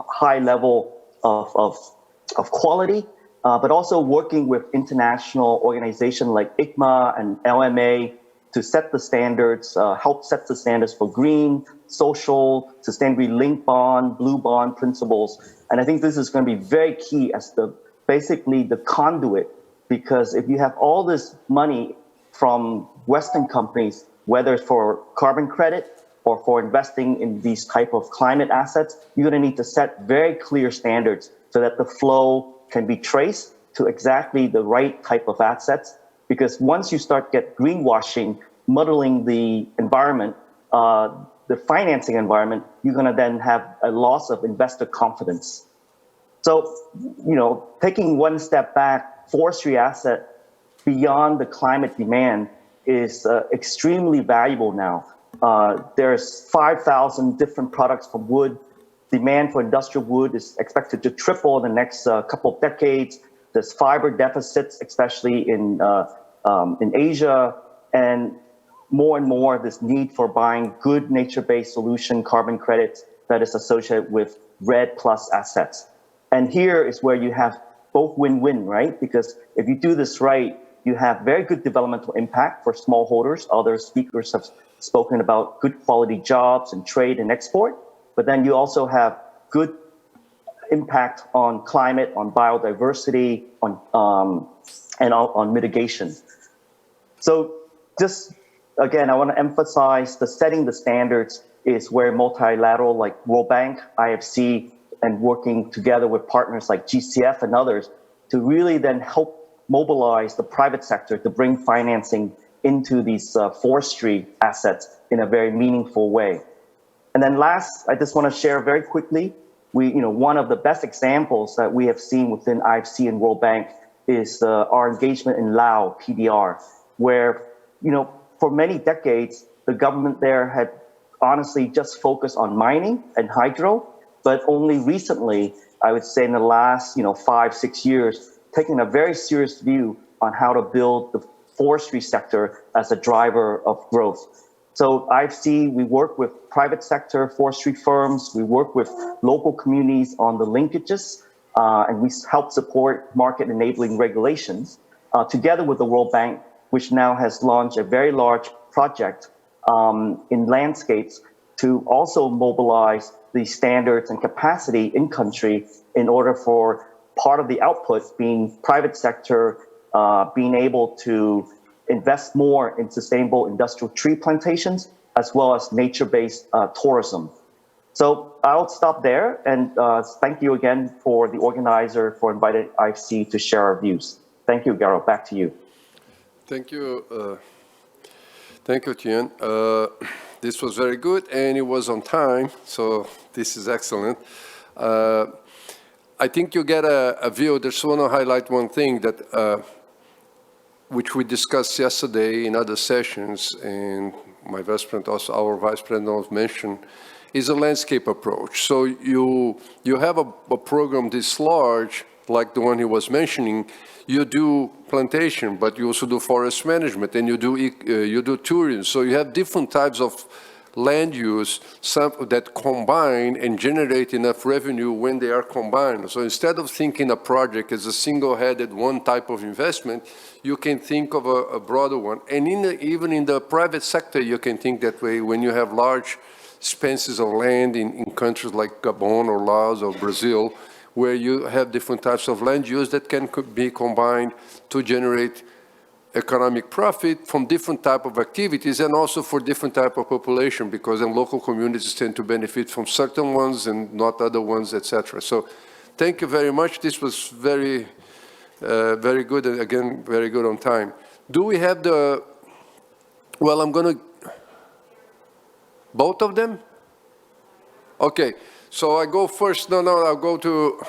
high level of quality, but also working with international organizations like ICMA and LMA to set the standards, help set the standards for green, social, sustainably linked bond, blue bond principles. And I think this is going to be very key as basically the conduit, because if you have all this money from Western companies, whether it's for carbon credit or for investing in these type of climate assets, you're going to need to set very clear standards so that the flow can be traced to exactly the right type of assets. Because once you start get greenwashing, muddling the environment, the financing environment, you're going to then have a loss of investor confidence. So, taking one step back, forestry asset beyond the climate demand is extremely valuable now. There's 5,000 different products from wood. Demand for industrial wood is expected to triple in the next couple of decades. There's fiber deficits, especially in Asia, and more this need for buying good nature-based solution carbon credits that is associated with REDD+ assets. And here is where you have both win-win, right? Because if you do this right, you have very good developmental impact for smallholders. Other speakers have spoken about good quality jobs and trade and export, but then you also have good impact on climate, on biodiversity, on mitigation. So just again, I want to emphasize the setting the standards is where multilateral like World Bank, IFC, and working together with partners like GCF and others to really then help mobilize the private sector to bring financing into these forestry assets in a very meaningful way. And then last, I just want to share very quickly, one of the best examples that we have seen within IFC and World Bank is our engagement in Laos, PDR, where, for many decades, the government there had honestly just focused on mining and hydro, but only recently, I would say in the last, 5-6 years, taking a very serious view on how to build the forestry sector as a driver of growth. So IFC, we work with private sector forestry firms, we work with local communities on the linkages, and we help support market enabling regulations, together with the World Bank, which now has launched a very large project in landscapes to also mobilize the standards and capacity in country in order for part of the output being private sector, being able to invest more in sustainable industrial tree plantations, as well as nature-based tourism. So I'll stop there, and thank you again for the organizer for inviting IFC to share our views. Thank you, Garo. Back to you. Thank you. Thank you, Tien. This was very good, and it was on time, so this is excellent. I think you get a view. I just want to highlight one thing that which we discussed yesterday in other sessions, and my vice president also, our vice president also mentioned, is a landscape approach. So you have a program this large, like the one he was mentioning. You do plantation, but you also do forest management, and you do tourism. So you have different types of land use, some that combine and generate enough revenue when they are combined. So instead of thinking a project as a single-headed one type of investment, you can think of a broader one. And even in the private sector, you can think that way when you have large expanses of land in countries like Gabon or Laos or Brazil, where you have different types of land use that can be combined to generate economic profit from different type of activities and also for different type of population, because then local communities tend to benefit from certain ones and not other ones, etc. So thank you very much. This was very, very good, and again, very good on time. Do we have well, I'm going to, both of them? Okay, so I go first. No, I'll go to,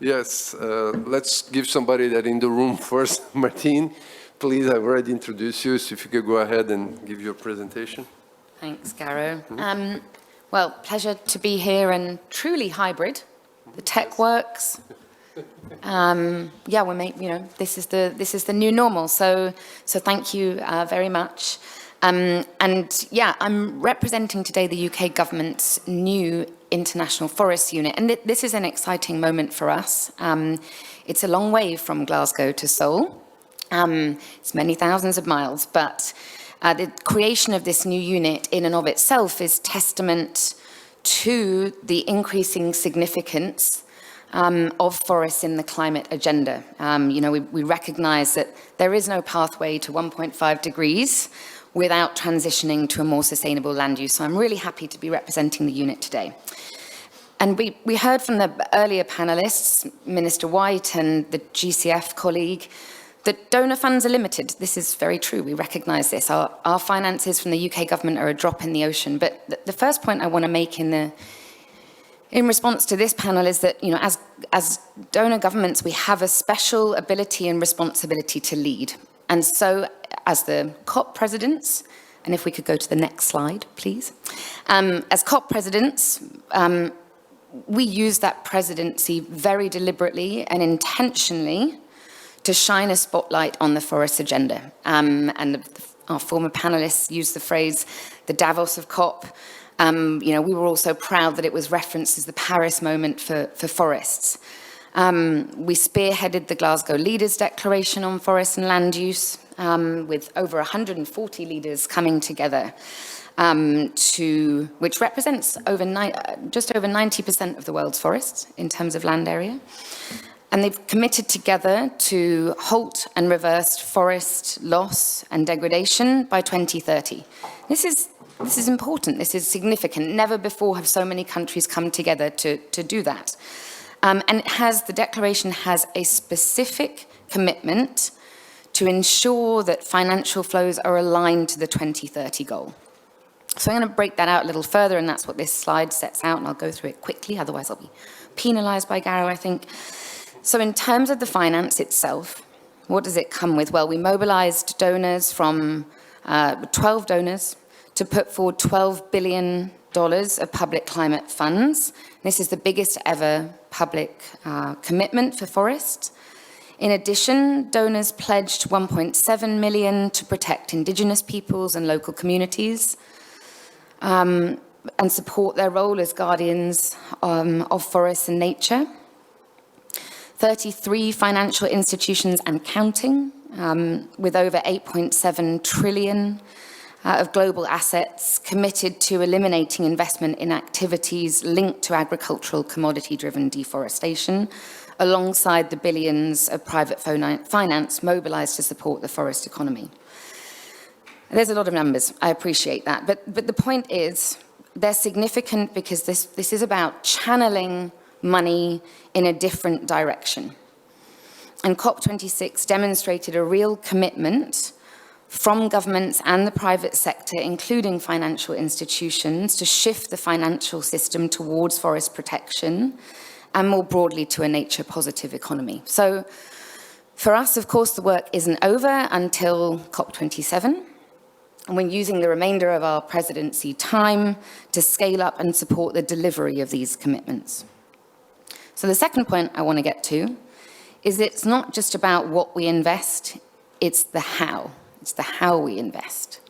yes, let's give somebody that in the room first. Martine. Please, I've already introduced you, so if you could go ahead and give your presentation. Thanks, Garo. Well, pleasure to be here and truly hybrid. The tech works. Yeah, this is the new normal. So thank you very much. And yeah, I'm representing today the UK government's new International Forest Unit, and this is an exciting moment for us. It's a long way from Glasgow to Seoul. It's many thousands of miles, but The creation of this new unit in and of itself is testament to the increasing significance of forests in the climate agenda. We recognize that there is no pathway to 1.5 degrees without transitioning to a more sustainable land use. So I'm really happy to be representing the unit today. And we heard from the earlier panelists, Minister White and the GCF colleague, that donor funds are limited. This is very true. We recognize this. Our finances from the UK government are a drop in the ocean. But the first point I want to make in response to this panel is that, as donor governments, we have a special ability and responsibility to lead. And so, as the COP presidents, and if we could go to the next slide, please. As COP presidents, we use that presidency very deliberately and intentionally to shine a spotlight on the forest agenda. Our former panelists used the phrase, the Davos of COP. We were also proud that it was referenced as the Paris moment for forests. We spearheaded the Glasgow Leaders Declaration on Forest and Land Use, with over 140 leaders coming together, which represents just over 90% of the world's forests in terms of land area. And they've committed together to halt and reverse forest loss and degradation by 2030. This is important, this is significant. Never before have so many countries come together to do that. And the declaration has a specific commitment to ensure that financial flows are aligned to the 2030 goal. So I'm going to break that out a little further, and that's what this slide sets out, and I'll go through it quickly, otherwise I'll be penalised by Garrow, I think. So in terms of the finance itself, what does it come with? Well, we mobilised donors from 12 donors to put forward $12 billion of public climate funds. This is the biggest ever public commitment for forests. In addition, donors pledged $1.7 million to protect Indigenous peoples and local communities and support their role as guardians of forests and nature. 33 financial institutions and counting, with over 8.7 trillion of global assets committed to eliminating investment in activities linked to agricultural commodity-driven deforestation, alongside the billions of private finance mobilized to support the forest economy. There's a lot of numbers, I appreciate that, but the point is, they're significant because this is about channeling money in a different direction. And COP26 demonstrated a real commitment from governments and the private sector, including financial institutions, to shift the financial system towards forest protection and more broadly to a nature-positive economy. So for us, of course, the work isn't over until COP27. And we're using the remainder of our presidency time to scale up and support the delivery of these commitments. So the second point I want to get to is it's not just about what we invest, it's the how. It's the how we invest.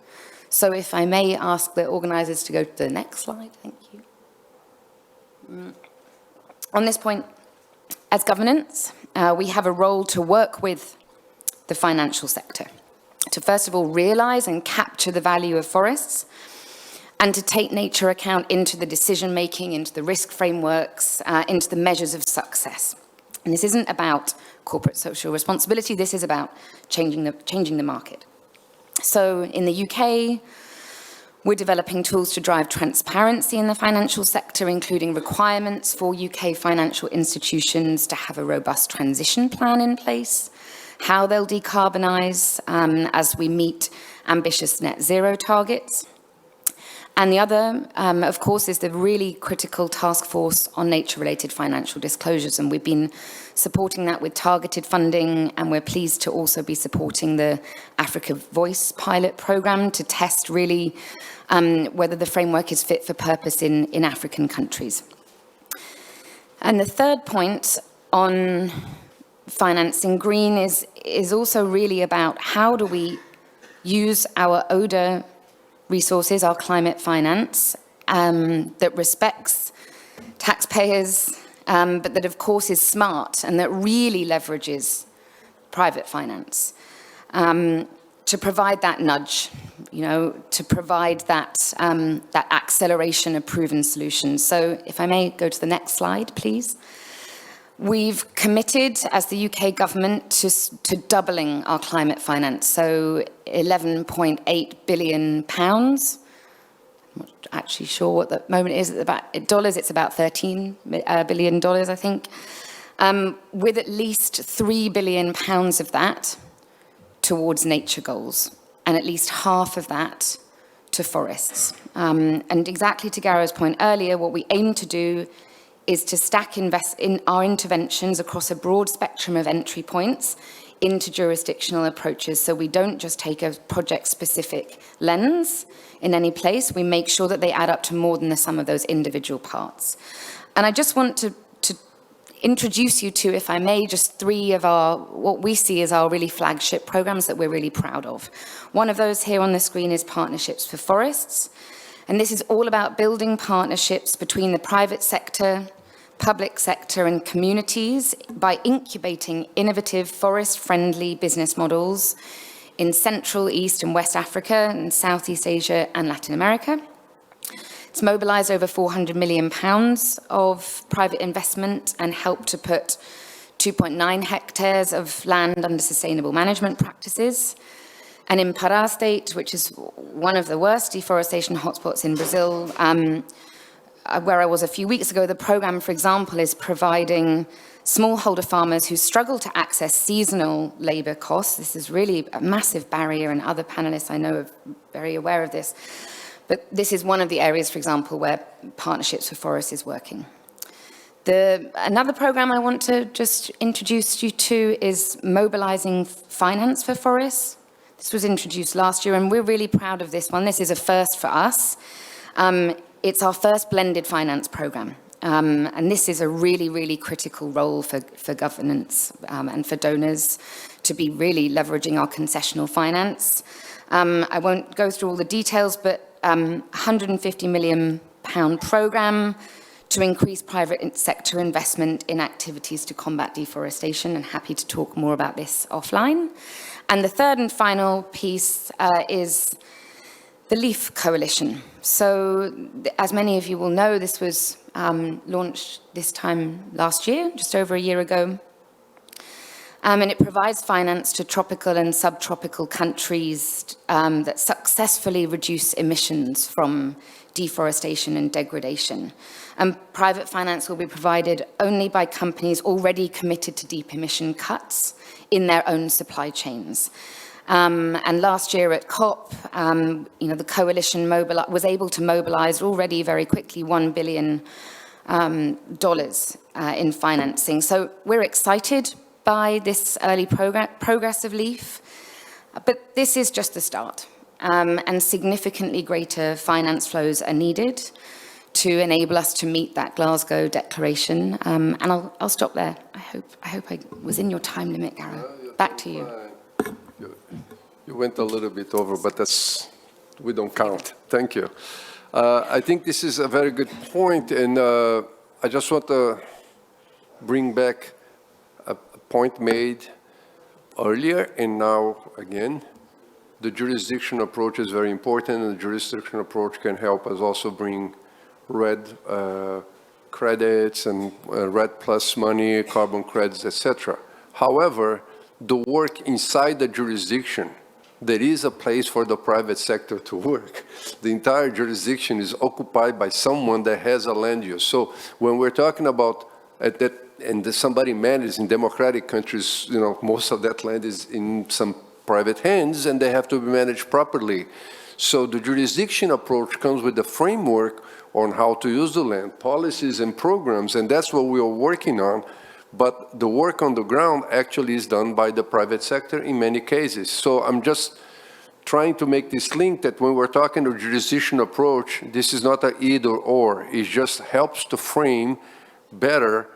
So if I may ask the organisers to go to the next slide, thank you. On this point, as governance, we have a role to work with the financial sector, to first of all realise and capture the value of forests, and to take nature account into the decision-making, into the risk frameworks, into the measures of success. And this isn't about corporate social responsibility, this is about changing the market. So in the UK, we're developing tools to drive transparency in the financial sector, including requirements for UK financial institutions to have a robust transition plan in place, how they'll decarbonise as we meet ambitious net zero targets. And the other, of course, is the really critical task force on nature-related financial disclosures. And we've been supporting that with targeted funding, and we're pleased to also be supporting the Africa Voice pilot program to test really whether the framework is fit for purpose in African countries. And the third point on financing green is also really about how do we use our ODA resources, our climate finance, that respects taxpayers, but that of course is smart and that really leverages private finance to provide that nudge, to provide that, that acceleration of proven solutions. So if I may go to the next slide, please. We've committed as the UK government to doubling our climate finance, so £11.8 billion. I'm not actually sure what the moment is at dollars. It's about $13 billion, I think, with at least £3 billion of that towards nature goals, and at least half of that to forests. And exactly to Garo's point earlier, what we aim to do is to stack invest in our interventions across a broad spectrum of entry points into jurisdictional approaches. So we don't just take a project-specific lens in any place. We make sure that they add up to more than the sum of those individual parts. And I just want to introduce you to, if I may, just three of our, what we see as our really flagship programs that we're really proud of. One of those here on the screen is Partnerships for Forests. And this is all about building partnerships between the private sector, public sector and communities by incubating innovative forest-friendly business models in Central, East and West Africa and Southeast Asia and Latin America. It's mobilised over £400 million of private investment and helped to put 2.9 hectares of land under sustainable management practices. And in Pará state, which is one of the worst deforestation hotspots in Brazil, where I was a few weeks ago, the program, for example, is providing smallholder farmers who struggle to access seasonal labor costs. This is really a massive barrier, and other panelists I know are very aware of this. But this is one of the areas, for example, where Partnerships for Forests is working. Another program I want to just introduce you to is mobilizing finance for forests. This was introduced last year, and we're really proud of this one. This is a first for us. It's our first blended finance program. And this is a really, really critical role for governance and for donors to be really leveraging our concessional finance. I won't go through all the details, but £150 million program to increase private sector investment in activities to combat deforestation, and happy to talk more about this offline. And the third and final piece is the LEAF Coalition. So, as many of you will know, this was launched this time last year, just over a year ago. And it provides finance to tropical and subtropical countries that successfully reduce emissions from deforestation and degradation. And private finance will be provided only by companies already committed to deep emission cuts in their own supply chains. And last year at COP, the coalition was able to mobilize already very quickly $1 billion in financing. So we're excited by this early progress of LEAF, but this is just the start. And significantly greater finance flows are needed to enable us to meet that Glasgow declaration. And I'll stop there. I hope I was in your time limit, Garo. Back to you. You went a little bit over, but we don't count. Thank you. I think this is a very good point, and I just want to bring back a point made earlier and now again. The jurisdiction approach is very important, and the jurisdiction approach can help us also bring REDD credits and REDD plus money, carbon credits, etc. However, the work inside the jurisdiction, there is a place for the private sector to work. The entire jurisdiction is occupied by someone that has a land use. So when we're talking about that, and somebody manages in democratic countries, most of that land is in some private hands, and they have to be managed properly. So the jurisdiction approach comes with the framework on how to use the land, policies and programs, and that's what we are working on. But the work on the ground actually is done by the private sector in many cases. So I'm just trying to make this link that when we're talking a jurisdiction approach, this is not an either or. It just helps to frame better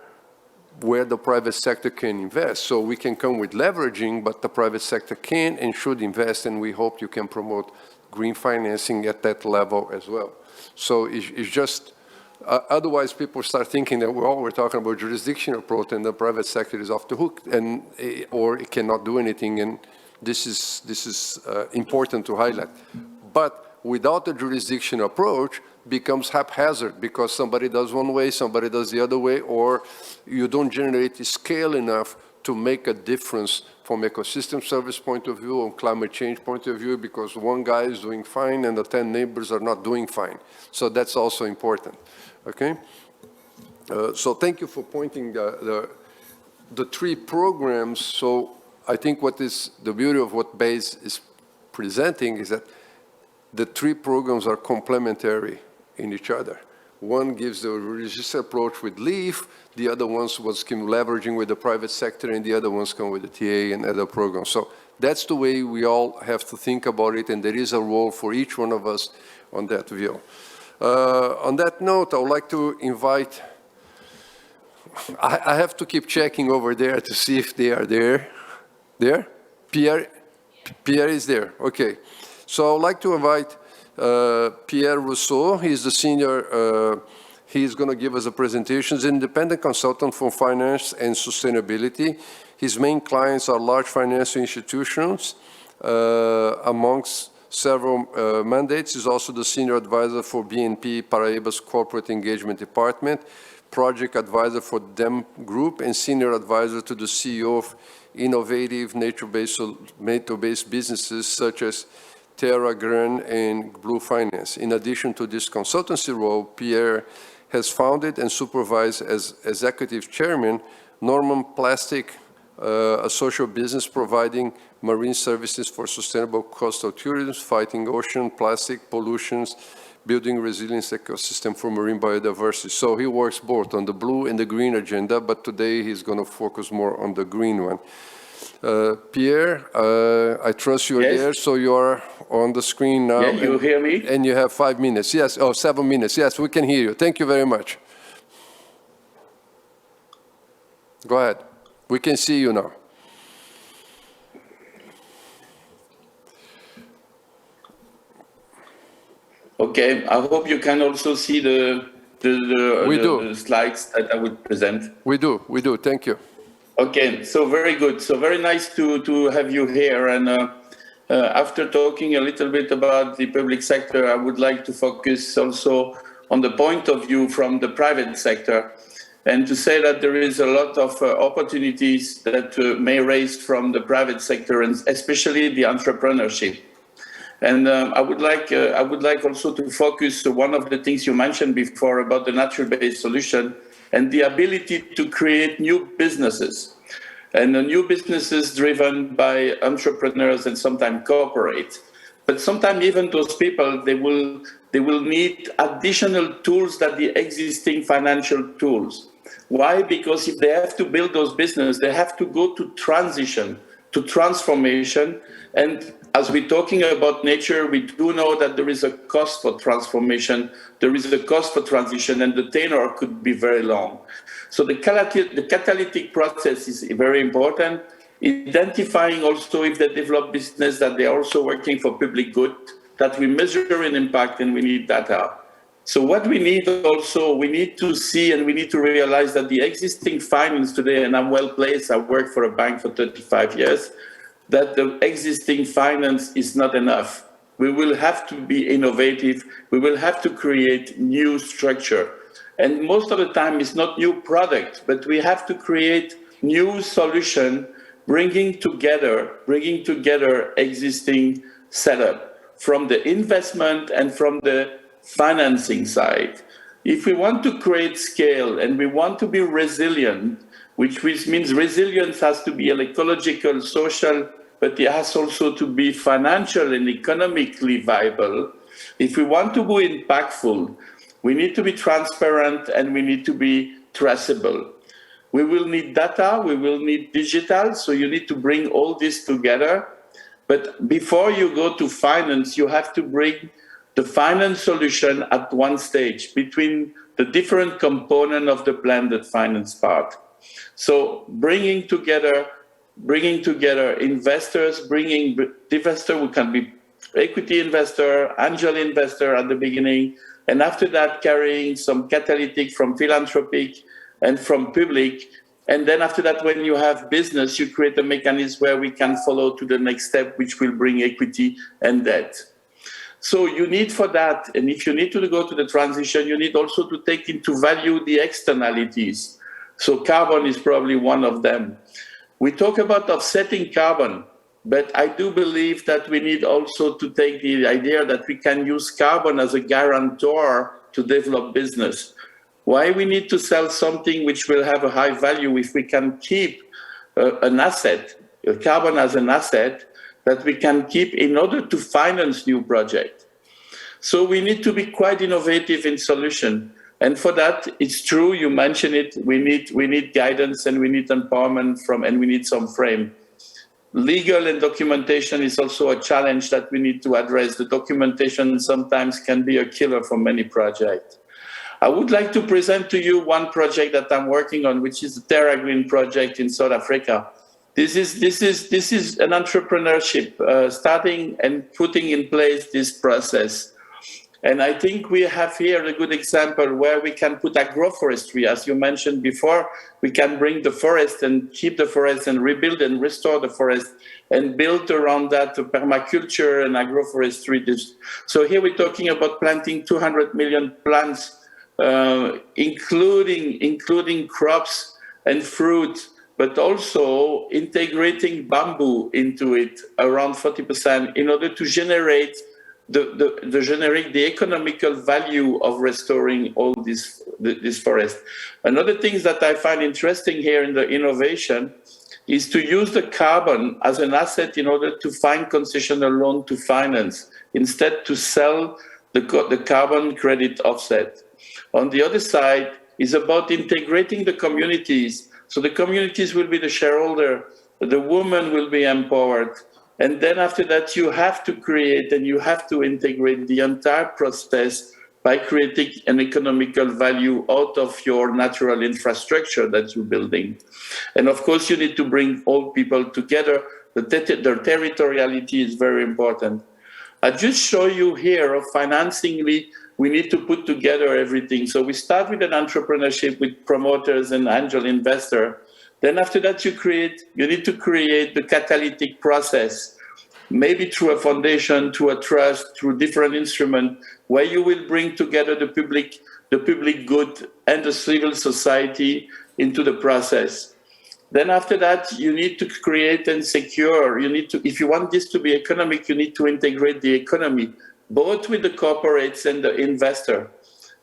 where the private sector can invest. So we can come with leveraging, but the private sector can and should invest, and we hope you can promote green financing at that level as well. So it's just, otherwise people start thinking that, well, we're talking about jurisdiction approach and the private sector is off the hook, and or it cannot do anything, and this is important to highlight. But without a jurisdiction approach, becomes haphazard because somebody does one way, somebody does the other way, or you don't generate scale enough to make a difference from ecosystem service point of view or climate change point of view, because one guy is doing fine and the 10 neighbors are not doing fine. So that's also important, okay? So thank you for pointing the 3 programs. So I think what is the beauty of what BASE is presenting is that the 3 programs are complementary in each other. One gives the register approach with LEAF, the other ones was leveraging with the private sector, and the other ones come with the TA and other programs. So that's the way we all have to think about it, and there is a role for each one of us on that view. On that note, I would like to invite, I have to keep checking over there to see if they are there. There? Pierre is there, okay. So I'd like to invite Pierre Rousseau. He's the senior, he's going to give us a presentation. He's an independent consultant for finance and sustainability. His main clients are large financial institutions. Amongst several mandates, he's also the senior advisor for BNP Paribas Corporate Engagement Department, project advisor for DEM Group, and senior advisor to the CEO of innovative nature-based businesses such as Terra Gran and Blue Finance. In addition to this consultancy role, Pierre has founded and supervised as executive chairman Norman Plastic, a social business providing marine services for sustainable coastal tourism, fighting ocean plastic pollutions, building resilience ecosystem for marine biodiversity. So he works both on the blue and the green agenda, but today he's going to focus more on the green one. Pierre, I trust you're there, so you're on the screen now. Yeah, you hear me? And you have 5 minutes. Yes, 7 minutes. Yes, we can hear you. Thank you very much. Go ahead. We can see you now. Okay, I hope you can also see the slides that I would present. We do. Thank you. Okay, so very good. So very nice to have you here. And after talking a little bit about the public sector, I would like to focus also on the point of view from the private sector, and to say that there is a lot of opportunities that may raise from the private sector, and especially the entrepreneurship. And I would like also to focus on one of the things you mentioned before about the natural-based solution and the ability to create new businesses, and new businesses driven by entrepreneurs and sometimes corporate. But sometimes even those people, they will need additional tools than the existing financial tools. Why? Because if they have to build those businesses, they have to go to transition, to transformation. And as we're talking about nature, we do know that there is a cost for transformation, there is a cost for transition, and the tenor could be very long. So the catalytic process is very important. Identifying also if they develop business that they are also working for public good, that we measure an impact, and we need data. So what we need also, we need to see and we need to realize that the existing finance today, and I'm well placed, I worked for a bank for 35 years, that the existing finance is not enough. We will have to be innovative. We will have to create new structure. And most of the time it's not new product, but we have to create new solution, bringing together existing setup from the investment and from the financing side. If we want to create scale and we want to be resilient, which means resilience has to be ecological, social, but it has also to be financial and economically viable. If we want to be impactful, we need to be transparent and we need to be traceable. We will need data, we will need digital, so you need to bring all this together. But before you go to finance, you have to bring the finance solution at one stage between the different components of the blended finance part. So bringing together investors, bringing investor who can be equity investor, angel investor at the beginning, and after that carrying some catalytic from philanthropic and from public. And then after that, when you have business, you create a mechanism where we can follow to the next step, which will bring equity and debt. So you need for that, and if you need to go to the transition, you need also to take into value the externalities. So carbon is probably one of them. We talk about offsetting carbon, but I do believe that we need also to take the idea that we can use carbon as a guarantor to develop business. Why we need to sell something which will have a high value if we can keep an asset, carbon as an asset, that we can keep in order to finance new projects. So we need to be quite innovative in solution. And for that, it's true, you mentioned it, we need guidance and we need empowerment and we need some frame. Legal and documentation is also a challenge that we need to address. The documentation sometimes can be a killer for many projects. I would like to present to you one project that I'm working on, which is the Terra Green project in South Africa. This is an entrepreneurship, starting and putting in place this process. And I think we have here a good example where we can put agroforestry, as you mentioned before. We can bring the forest and keep the forest and rebuild and restore the forest and build around that permaculture and agroforestry. So here we're talking about planting 200 million plants, including crops and fruit, but also integrating bamboo into it around 40% in order to generate the economical value of restoring all this forest. Another thing that I find interesting here in the innovation is to use the carbon as an asset in order to find concessional loan to finance, instead to sell the carbon credit offset. On the other side is about integrating the communities. So the communities will be the shareholder, the woman will be empowered. And then after that, you have to create and you have to integrate the entire process by creating an economical value out of your natural infrastructure that you're building. And of course, you need to bring all people together. Their territoriality is very important. I just show you here of financingly, we need to put together everything. So we start with an entrepreneurship with promoters and angel investor. Then after that, you need to create the catalytic process, maybe through a foundation, through a trust, through different instruments, where you will bring together the public good and the civil society into the process. Then after that, you need to create and secure. If you want this to be economic, you need to integrate the economy, both with the corporates and the investor.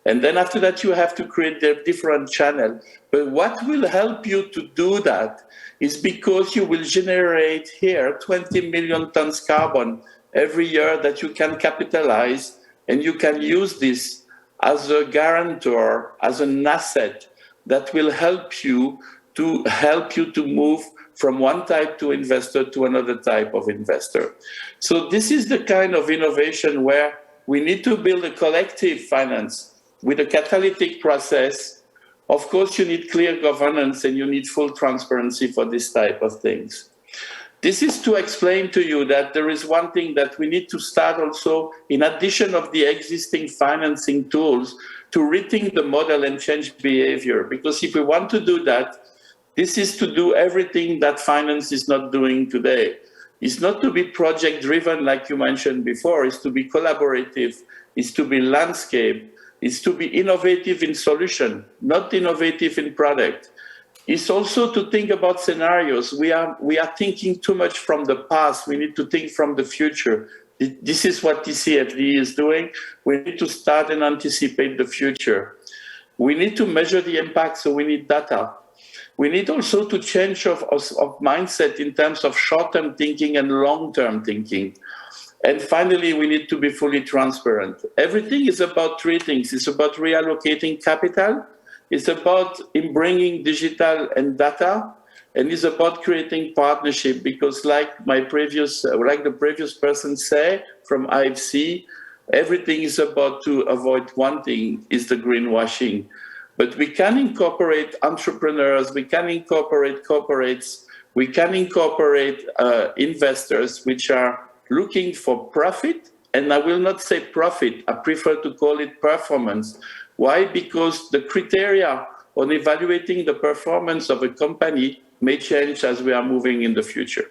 And then after that, you have to create their different channel. But what will help you to do that is because you will generate here 20 million tons carbon every year that you can capitalize, and you can use this as a guarantor, as an asset that will help you to move from one type of investor to another type of investor. So this is the kind of innovation where we need to build a collective finance with a catalytic process. Of course, you need clear governance and you need full transparency for this type of things. This is to explain to you that there is one thing that we need to start also, in addition of the existing financing tools, to rethink the model and change behavior. Because if we want to do that, this is to do everything that finance is not doing today. It's not to be project-driven, like you mentioned before. It's to be collaborative. It's to be landscape. It's to be innovative in solution, not innovative in product. It's also to think about scenarios. We are thinking too much from the past. We need to think from the future. This is what TCFD is doing. We need to start and anticipate the future. We need to measure the impact, so we need data. We need also to change of mindset in terms of short-term thinking and long-term thinking. And finally, we need to be fully transparent. Everything is about three things. It's about reallocating capital. It's about bringing digital and data. And it's about creating partnership, because like the previous person said from IFC, everything is about to avoid one thing, is the greenwashing. But we can incorporate entrepreneurs, we can incorporate corporates, we can incorporate investors which are looking for profit. And I will not say profit, I prefer to call it performance. Why? Because the criteria on evaluating the performance of a company may change as we are moving in the future.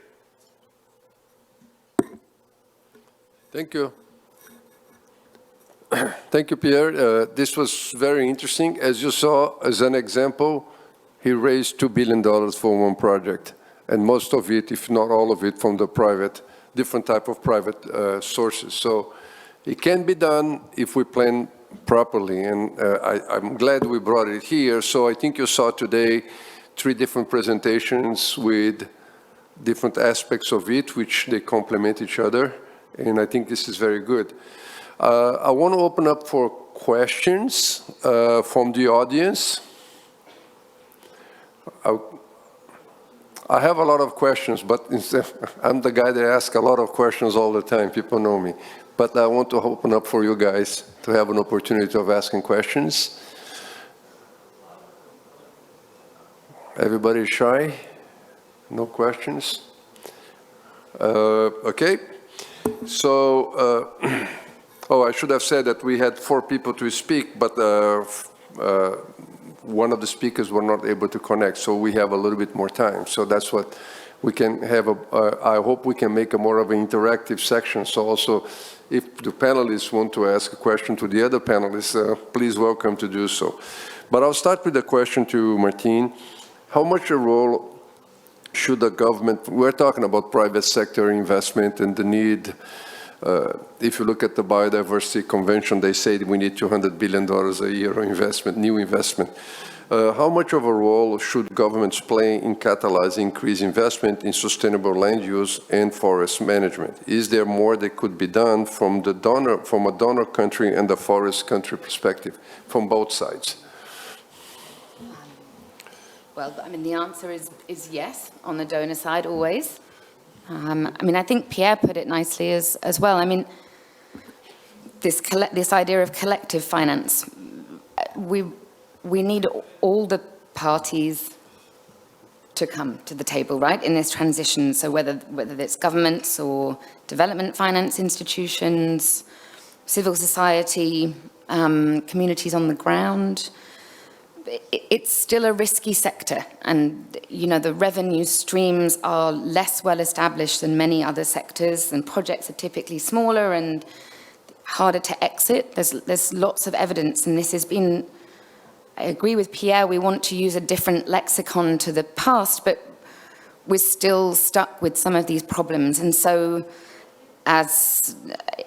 Thank you. Thank you, Pierre. This was very interesting. As you saw, as an example, he raised $2 billion for one project, and most of it, if not all of it, from the private, different type of private sources. So it can be done if we plan properly, and I'm glad we brought it here. So I think you saw today 3 different presentations with different aspects of it, which they complement each other, and I think this is very good. I want to open up for questions from the audience. I have a lot of questions, but I'm the guy that asks a lot of questions all the time. People know me. But I want to open up for you guys to have an opportunity of asking questions. Everybody shy? No questions? Okay. So, oh, I should have said that we had 4 people to speak, but one of the speakers were not able to connect, so we have a little bit more time. So that's what we can have. I hope we can make a more of an interactive section. So also, if the panelists want to ask a question to the other panelists, please welcome to do so. But I'll start with a question to Martin. How much a role should the government, we're talking about private sector investment and the need, if you look at the Biodiversity Convention, they say we need $200 billion a year of investment, new investment. How much of a role should governments play in catalyzing increased investment in sustainable land use and forest management? Is there more that could be done from a donor country and the forest country perspective, from both sides? Well, I mean, the answer is yes, on the donor side, always. I mean, I think Pierre put it nicely as well. I mean, this idea of collective finance, we need all the parties to come to the table, right, in this transition. So whether it's governments or development finance institutions, civil society, communities on the ground, it's still a risky sector, and the revenue streams are less well established than many other sectors, and projects are typically smaller and harder to exit. There's lots of evidence, and this has been, I agree with Pierre, we want to use a different lexicon to the past, but we're still stuck with some of these problems. And so, as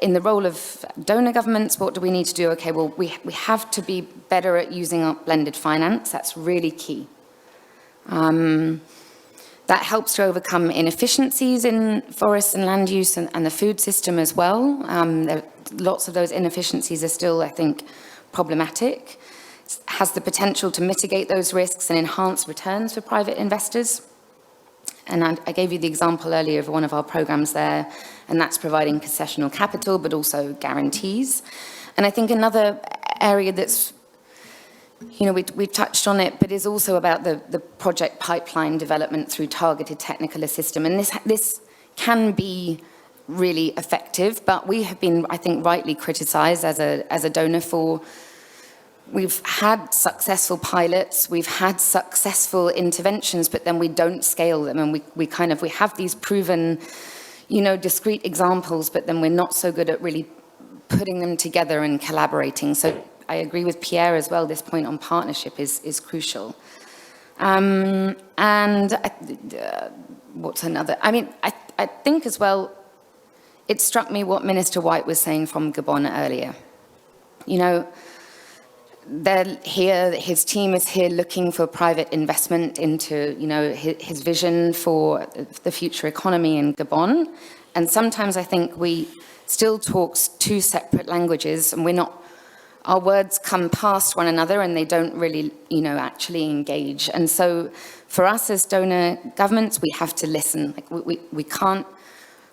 in the role of donor governments, what do we need to do? Okay, well, we have to be better at using our blended finance. That's really key. That helps to overcome inefficiencies in forests and land use and the food system as well. Lots of those inefficiencies are still, I think, problematic. It has the potential to mitigate those risks and enhance returns for private investors. And I gave you the example earlier of one of our programs there, and that's providing concessional capital, but also guarantees. And I think another area that's, we've touched on it, but is also about the project pipeline development through targeted technical assistance. And this can be really effective, but we have been, I think, rightly criticized as a donor for. We've had successful pilots, we've had successful interventions, but then we don't scale them, and we have these proven, discrete examples, but then we're not so good at really putting them together and collaborating. So I agree with Pierre as well, this point on partnership is crucial. And what's another? I mean, I think as well, it struck me what Minister White was saying from Gabon earlier. They're here, his team is here looking for private investment into, his vision for the future economy in Gabon. And sometimes I think we still talk 2 separate languages, and our words come past one another and they don't really, actually engage. And so for us as donor governments, we have to listen. We can't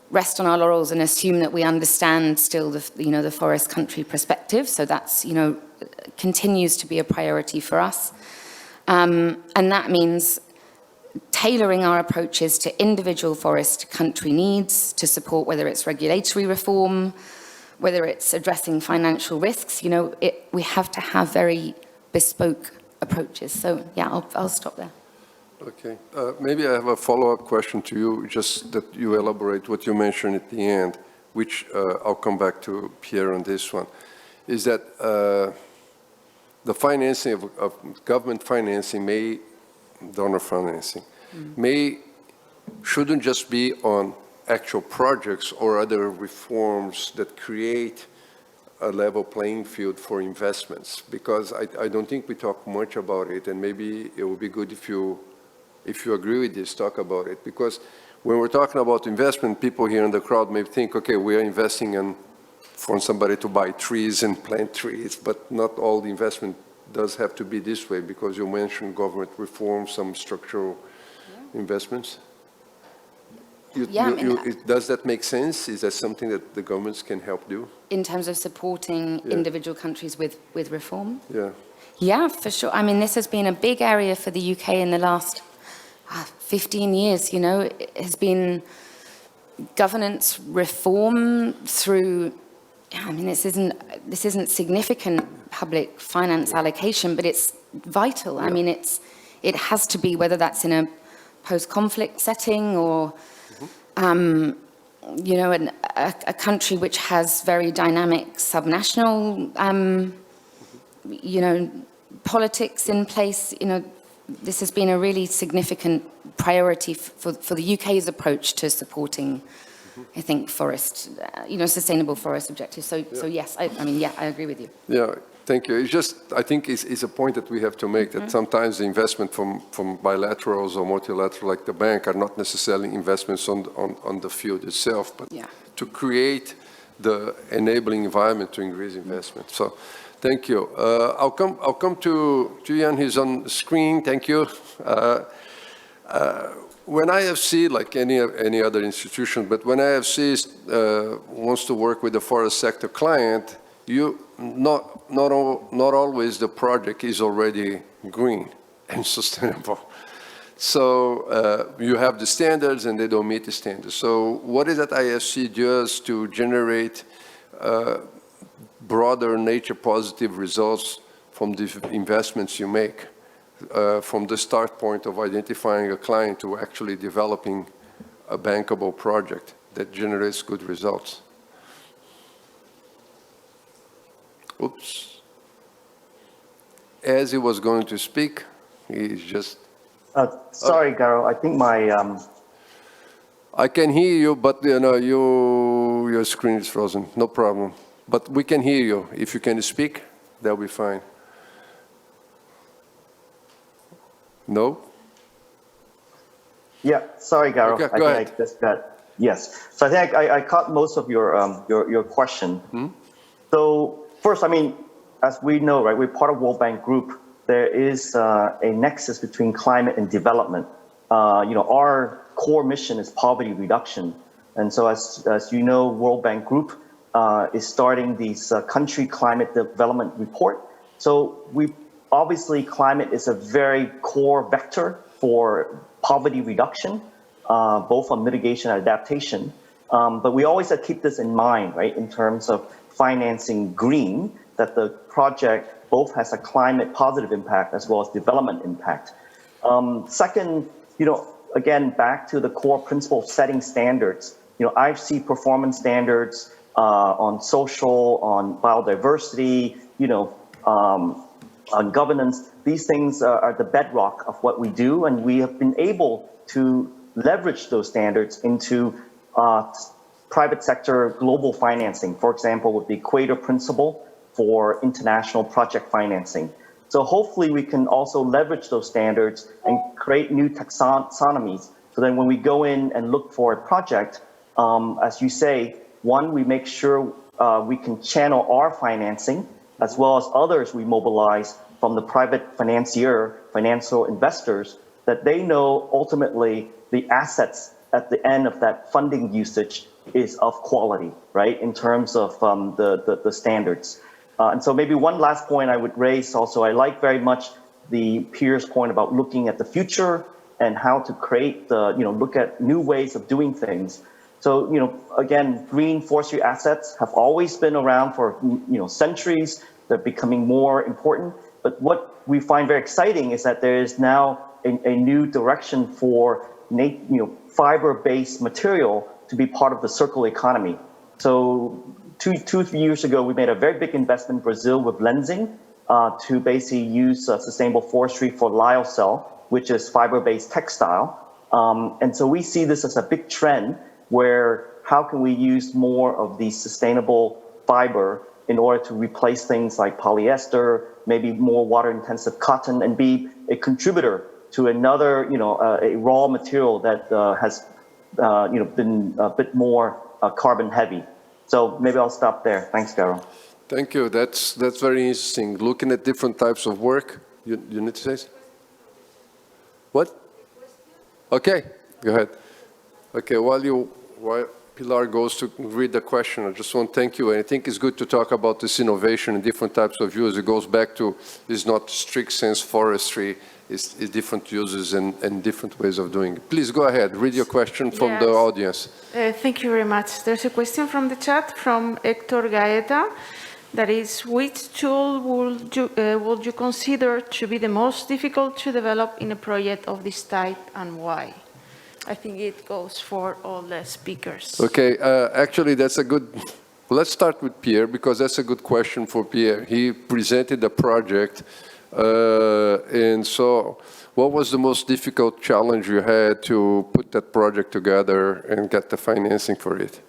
rest on our laurels and assume that we understand still the forest country perspective. So that's, continues to be a priority for us. And that means tailoring our approaches to individual forest country needs to support whether it's regulatory reform, whether it's addressing financial risks. We have to have very bespoke approaches. So yeah, I'll stop there. Okay, maybe I have a follow-up question to you, just that you elaborate what you mentioned at the end, which I'll come back to Pierre on this one. is that the financing of government financing donor financing, shouldn't just be on actual projects or other reforms that create a level playing field for investments, because I don't think we talk much about it, and maybe it would be good if you agree with this, talk about it, because when we're talking about investment, people here in the crowd may think, okay, we are investing in for somebody to buy trees and plant trees, but not all the investment does have to be this way, because you mentioned government reform, some structural investments. Does that make sense? Is that something that the governments can help do? In terms of supporting individual countries with reform? Yeah. Yeah, for sure. I mean, this has been a big area for the UK in the last 15 years, you know. It has been governance reform through, I mean, this isn't significant public finance allocation, but it's vital. Yeah. I mean, it has to be, whether that's in a post-conflict setting or, you know, a country which has very dynamic subnational, you know, politics in place. You know, this has been a really significant priority for the UK's approach to supporting, I think, forest, you know, sustainable forest objectives. So yes, I mean, yeah, I agree with you. Yeah, thank you. It's just, I think it's a point that we have to make, that sometimes the investment from bilaterals or multilateral like the bank are not necessarily investments on the field itself, but to create the enabling environment to increase investment. So thank you. I'll come to Jan. He's on the screen. Thank you. When IFC, like any other institution, but when IFC wants to work with the forest sector client, not always the project is already green and sustainable. So you have the standards and they don't meet the standards. So what is that IFC does to generate broader nature positive results from the investments you make, from the start point of identifying a client to actually developing a bankable project that generates good results? Oops. As he was going to speak, he's just... sorry, Garo, I think my... I can hear you, but you know, your screen is frozen. No problem. But we can hear you. If you can speak, that'll be fine. No? Yeah, sorry, Garo. Okay, go ahead. I just got, yes. So I think I caught most of your question. So first, I mean, as we know, right, we're part of World Bank Group. There is a nexus between climate and development. You know, our core mission is poverty reduction. And so as you know, World Bank Group is starting this country climate development report. So obviously climate is a very core vector for poverty reduction, both on mitigation and adaptation. But we always have to keep this in mind, right, in terms of financing green, that the project both has a climate positive impact as well as development impact. Second, you know, again, back to the core principle of setting standards. You know, IFC performance standards on social, on biodiversity, you know, on governance. These things are the bedrock of what we do, and we have been able to leverage those standards into private sector global financing, for example, with the Equator Principle for international project financing. So hopefully we can also leverage those standards and create new taxonomies. So then when we go in and look for a project, as you say, one, we make sure we can channel our financing as well as others we mobilize from the private financial investors, that they know ultimately the assets at the end of that funding usage is of quality, right, in terms of the standards. And so maybe one last point I would raise also, I like very much the peer's point about looking at the future and how to create you know, look at new ways of doing things. So, you know, again, green forestry assets have always been around for, you know, centuries. They're becoming more important. But what we find very exciting is that there is now a new direction for, you know, fiber-based material to be part of the circular economy. So two years ago, we made a very big investment in Brazil with Lenzing to basically use sustainable forestry for lyocell, which is fiber-based textile. And so we see this as a big trend where how can we use more of the sustainable fiber in order to replace things like polyester, maybe more water-intensive cotton, and be a contributor to another, a raw material that has, been a bit more carbon heavy. So maybe I'll stop there. Thanks, Garo. Thank you. That's very interesting. Looking at different types of work. You need to say something? What? Okay, go ahead. Okay, while Pilar goes to read the question, I just want to thank you. And I think it's good to talk about this innovation and different types of use. It goes back to, it's not strict sense forestry, it's different uses and different ways of doing it. Please go ahead, read your question from the audience. Thank you very much. There's a question from the chat from Hector Gaeta. That is, which tool would you consider to be the most difficult to develop in a project of this type, and why? I think it goes for all the speakers. Okay, actually that's a good, let's start with Pierre, because that's a good question for Pierre. He presented the project, and so what was the most difficult challenge you had to put that project together and get the financing for it?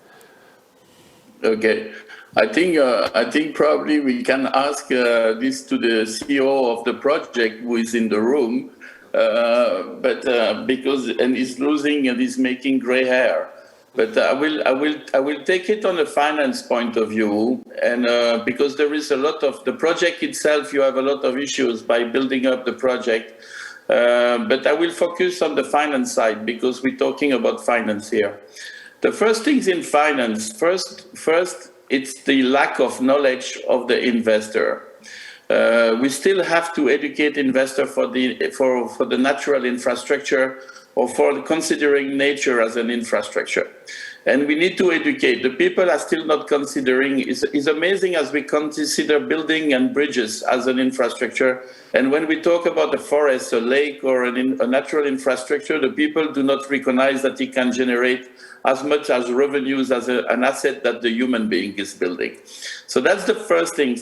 Okay. I think probably we can ask this to the CEO of the project who is in the room, and he's losing and he's making gray hair. But I will take it on a finance point of view, and because there is a lot of the project itself, you have a lot of issues by building up the project. But I will focus on the finance side because we're talking about finance here. The first things in finance, first. It's the lack of knowledge of the investor. We still have to educate investor for the natural infrastructure or for considering nature as an infrastructure. And we need to educate. The people are still not considering. It's amazing as we consider building and bridges as an infrastructure. And when we talk about a forest, a lake, or a natural infrastructure, the people do not recognize that it can generate as much as revenues as an asset that the human being is building. So that's the first thing.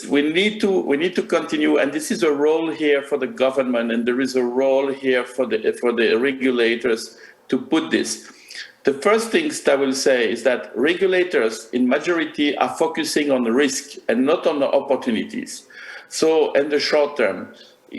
We need to continue, and this is a role here for the government, and there is a role here for the regulators to put this. The first things I will say is that regulators in majority are focusing on the risk and not on the opportunities. So in the short term,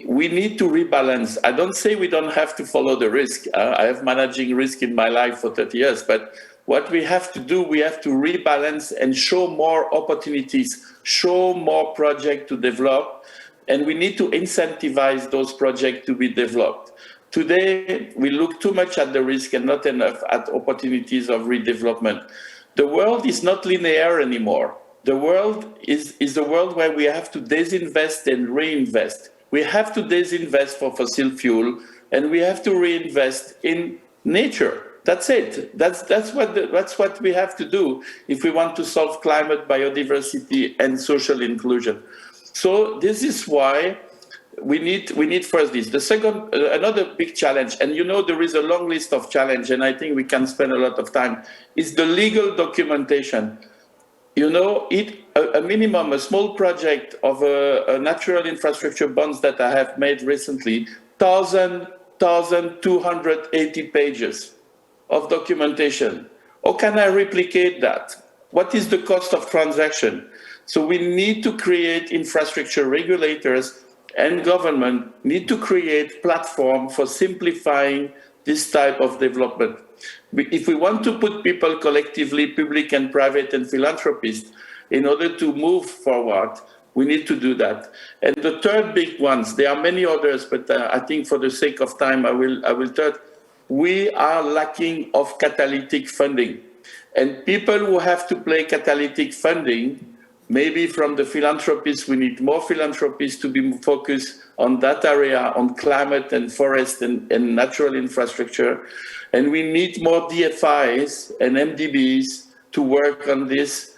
we need to rebalance. I don't say we don't have to follow the risk. I have managing risk in my life for 30 years, but what we have to do, we have to rebalance and show more opportunities, show more projects to develop, and we need to incentivize those projects to be developed. Today, we look too much at the risk and not enough at opportunities of redevelopment. The world is not linear anymore. The world is a world where we have to disinvest and reinvest. We have to disinvest for fossil fuel, and we have to reinvest in nature. That's it. That's what we have to do if we want to solve climate, biodiversity, and social inclusion. So this is why we need first this. The second, another big challenge, and there is a long list of challenges, and I think we can spend a lot of time, is the legal documentation. A minimum, a small project of a natural infrastructure bonds that I have made recently, 1,280 pages of documentation. How can I replicate that? What is the cost of transaction? So we need to create infrastructure regulators, and government need to create platform for simplifying this type of development. If we want to put people collectively, public and private and philanthropists, in order to move forward, we need to do that. And the third big ones, there are many others, but I think for the sake of time, I will third. We are lacking of catalytic funding. And people who have to play catalytic funding, maybe from the philanthropists, we need more philanthropists to be focused on that area, on climate and forest and natural infrastructure. And we need more DFIs and MDBs to work on this.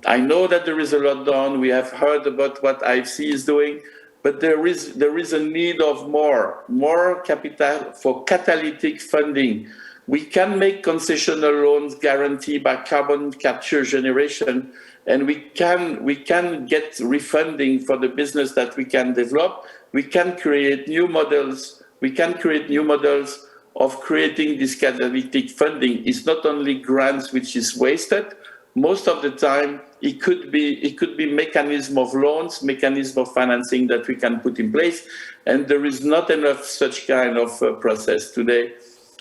I know that there is a lot done. We have heard about what IFC is doing, but there is a need of more capital for catalytic funding We can make concessional loans guaranteed by carbon capture generation, and we can get refunding for the business that we can develop. We can create new models. We can create new models of creating this catalytic funding. It's not only grants which is wasted. Most of the time, it could be mechanism of loans, mechanism of financing that we can put in place, and there is not enough such kind of process today.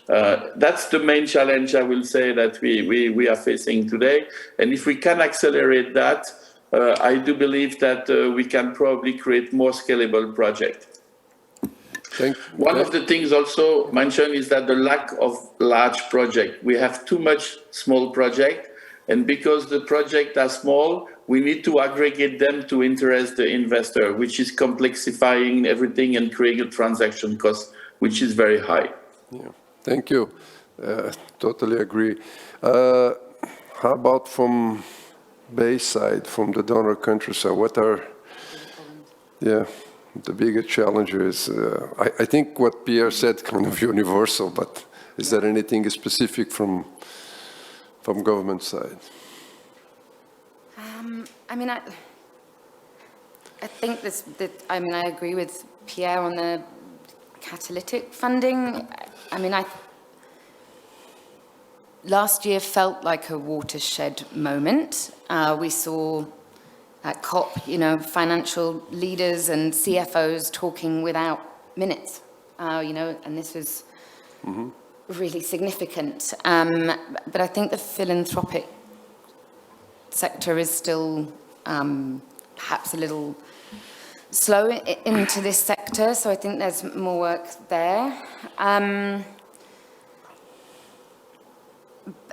That's the main challenge, I will say, that we are facing today. And if we can accelerate that, I do believe that we can probably create more scalable projects. One of the things also mentioned is that the lack of large project. We have too much small project, and because the projects are small, we need to aggregate them to interest the investor, which is complexifying everything and creating a transaction cost, which is very high. Yeah, thank you. Totally agree. How about from Bayside, from the donor country side? What are, the bigger challenges? I think what Pierre said kind of universal, but is there anything specific from government side? I mean, I think I mean, I agree with Pierre on the catalytic funding. I mean, last year felt like a watershed moment. We saw at COP, financial leaders and CFOs talking without minutes, and this was really significant. But I think the philanthropic sector is still perhaps a little slow into this sector, so I think there's more work there. And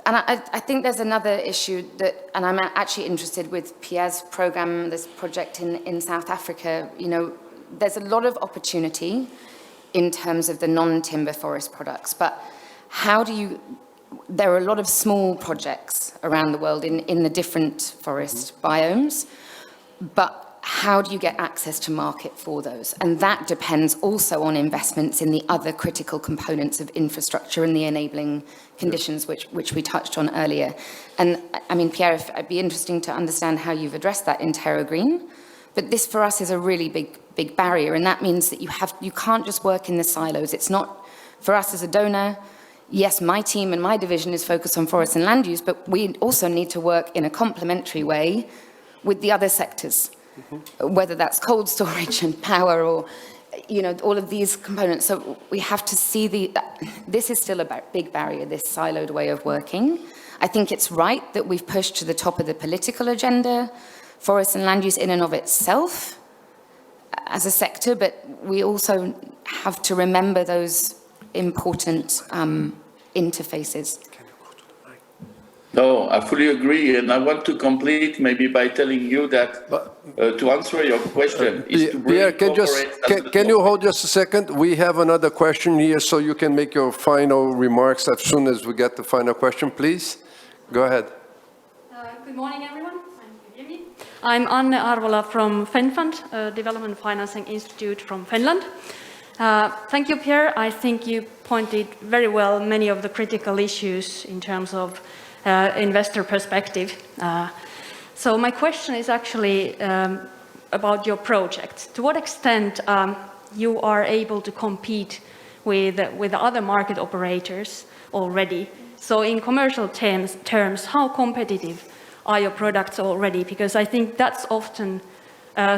I think there's another issue and I'm actually interested with Pierre's program, this project in South Africa. There's a lot of opportunity in terms of the non-timber forest products, but there are a lot of small projects around the world in the different forest biomes, but how do you get access to market for those? And that depends also on investments in the other critical components of infrastructure and the enabling conditions which we touched on earlier. And I mean, Pierre, it'd be interesting to understand how you've addressed that in Terra Green. But this for us is a really big barrier, and that means that you can't just work in the silos. It's not, for us as a donor, yes, my team and my division is focused on forest and land use, but we also need to work in a complementary way with the other sectors. Whether that's cold storage and power or, all of these components. So we have to see this is still a big barrier, this siloed way of working. I think it's right that we've pushed to the top of the political agenda, forest and land use in and of itself as a sector, but we also have to remember those important interfaces. No, I fully agree, and I want to complete maybe by telling you that to answer your question is to bring Pierre, can you hold just a second? We have another question here, so you can make your final remarks as soon as we get the final question, please. Go ahead. Good morning, everyone. I'm Anne Arvola from FenFund, Development Financing Institute from Finland. Thank you, Pierre. I think you pointed very well many of the critical issues in terms of investor perspective. So my question is actually about your project. To what extent you are able to compete with other market operators already? So in commercial terms, how competitive are your products already? Because I think that's often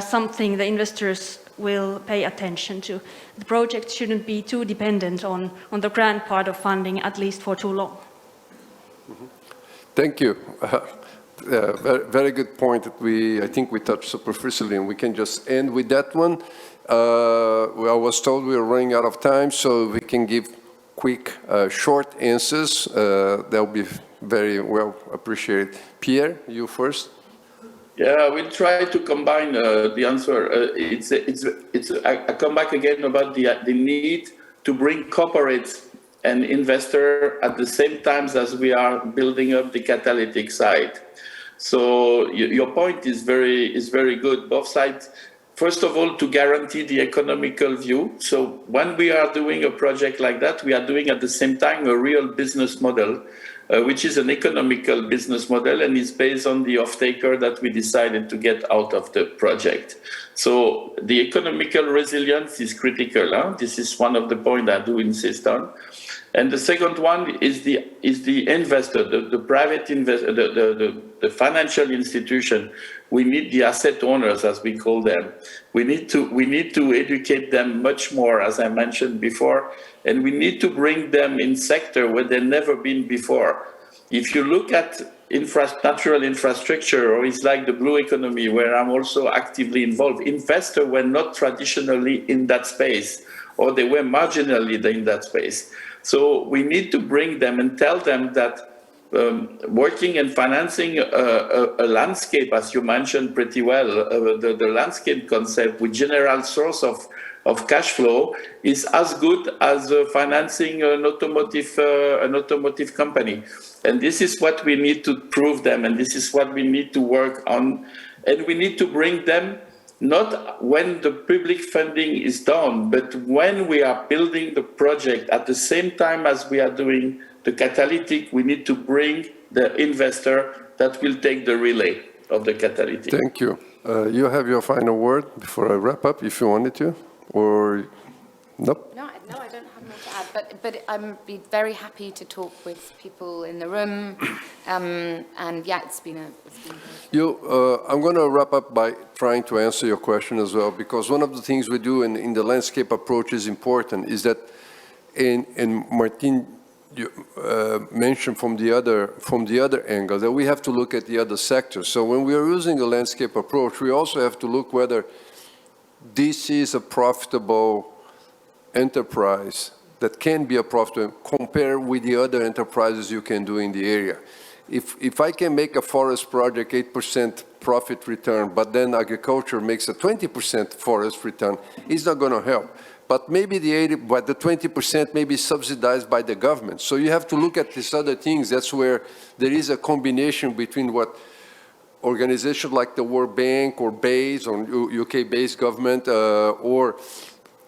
something the investors will pay attention to. The project shouldn't be too dependent on the grant part of funding, at least for too long. Thank you. Very good point that I think we touched superficially, and we can just end with that one. I was told we were running out of time, so we can give quick, short answers. That'll be very well appreciated. Pierre, you first. Yeah, we'll try to combine the answer. I come back again about the need to bring corporates and investor at the same time as we are building up the catalytic side. So your point is very good. Both sides, first of all, to guarantee the economical view. So when we are doing a project like that, we are doing at the same time a real business model, which is an economical business model and is based on the off-taker that we decided to get out of the project. So the economical resilience is critical. This is one of the points I do insist on. And the second one is the investor, the private investor, the financial institution. We need the asset owners, as we call them. We need to educate them much more, as I mentioned before, and we need to bring them in sector where they've never been before. If you look at natural infrastructure, or it's like the blue economy, where I'm also actively involved, investors were not traditionally in that space, or they were marginally in that space. So we need to bring them and tell them that working and financing a landscape, as you mentioned pretty well, the landscape concept with general source of cash flow is as good as financing an automotive company. And this is what we need to prove them, and this is what we need to work on. And we need to bring them not when the public funding is done, but when we are building the project at the same time as we are doing the catalytic, we need to bring the investor that will take the relay of the catalytic. Thank you. You have your final word before I wrap up, if you wanted to, or nope? No, I don't have more to add, but I'd be very happy to talk with people in the room. And yeah, it's been I'm going to wrap up by trying to answer your question as well, because one of the things we do in the landscape approach is important, is that, and Martin mentioned from the other angle, that we have to look at the other sectors. So when we are using a landscape approach, we also have to look whether this is a profitable enterprise that can be a profitable compared with the other enterprises you can do in the area. If I can make a forest project 8% profit return, but then agriculture makes a 20% forest return, it's not going to help. But maybe the 20% may be subsidized by the government. So you have to look at these other things. That's where there is a combination between what organizations like the World Bank or BASE or UK-based government or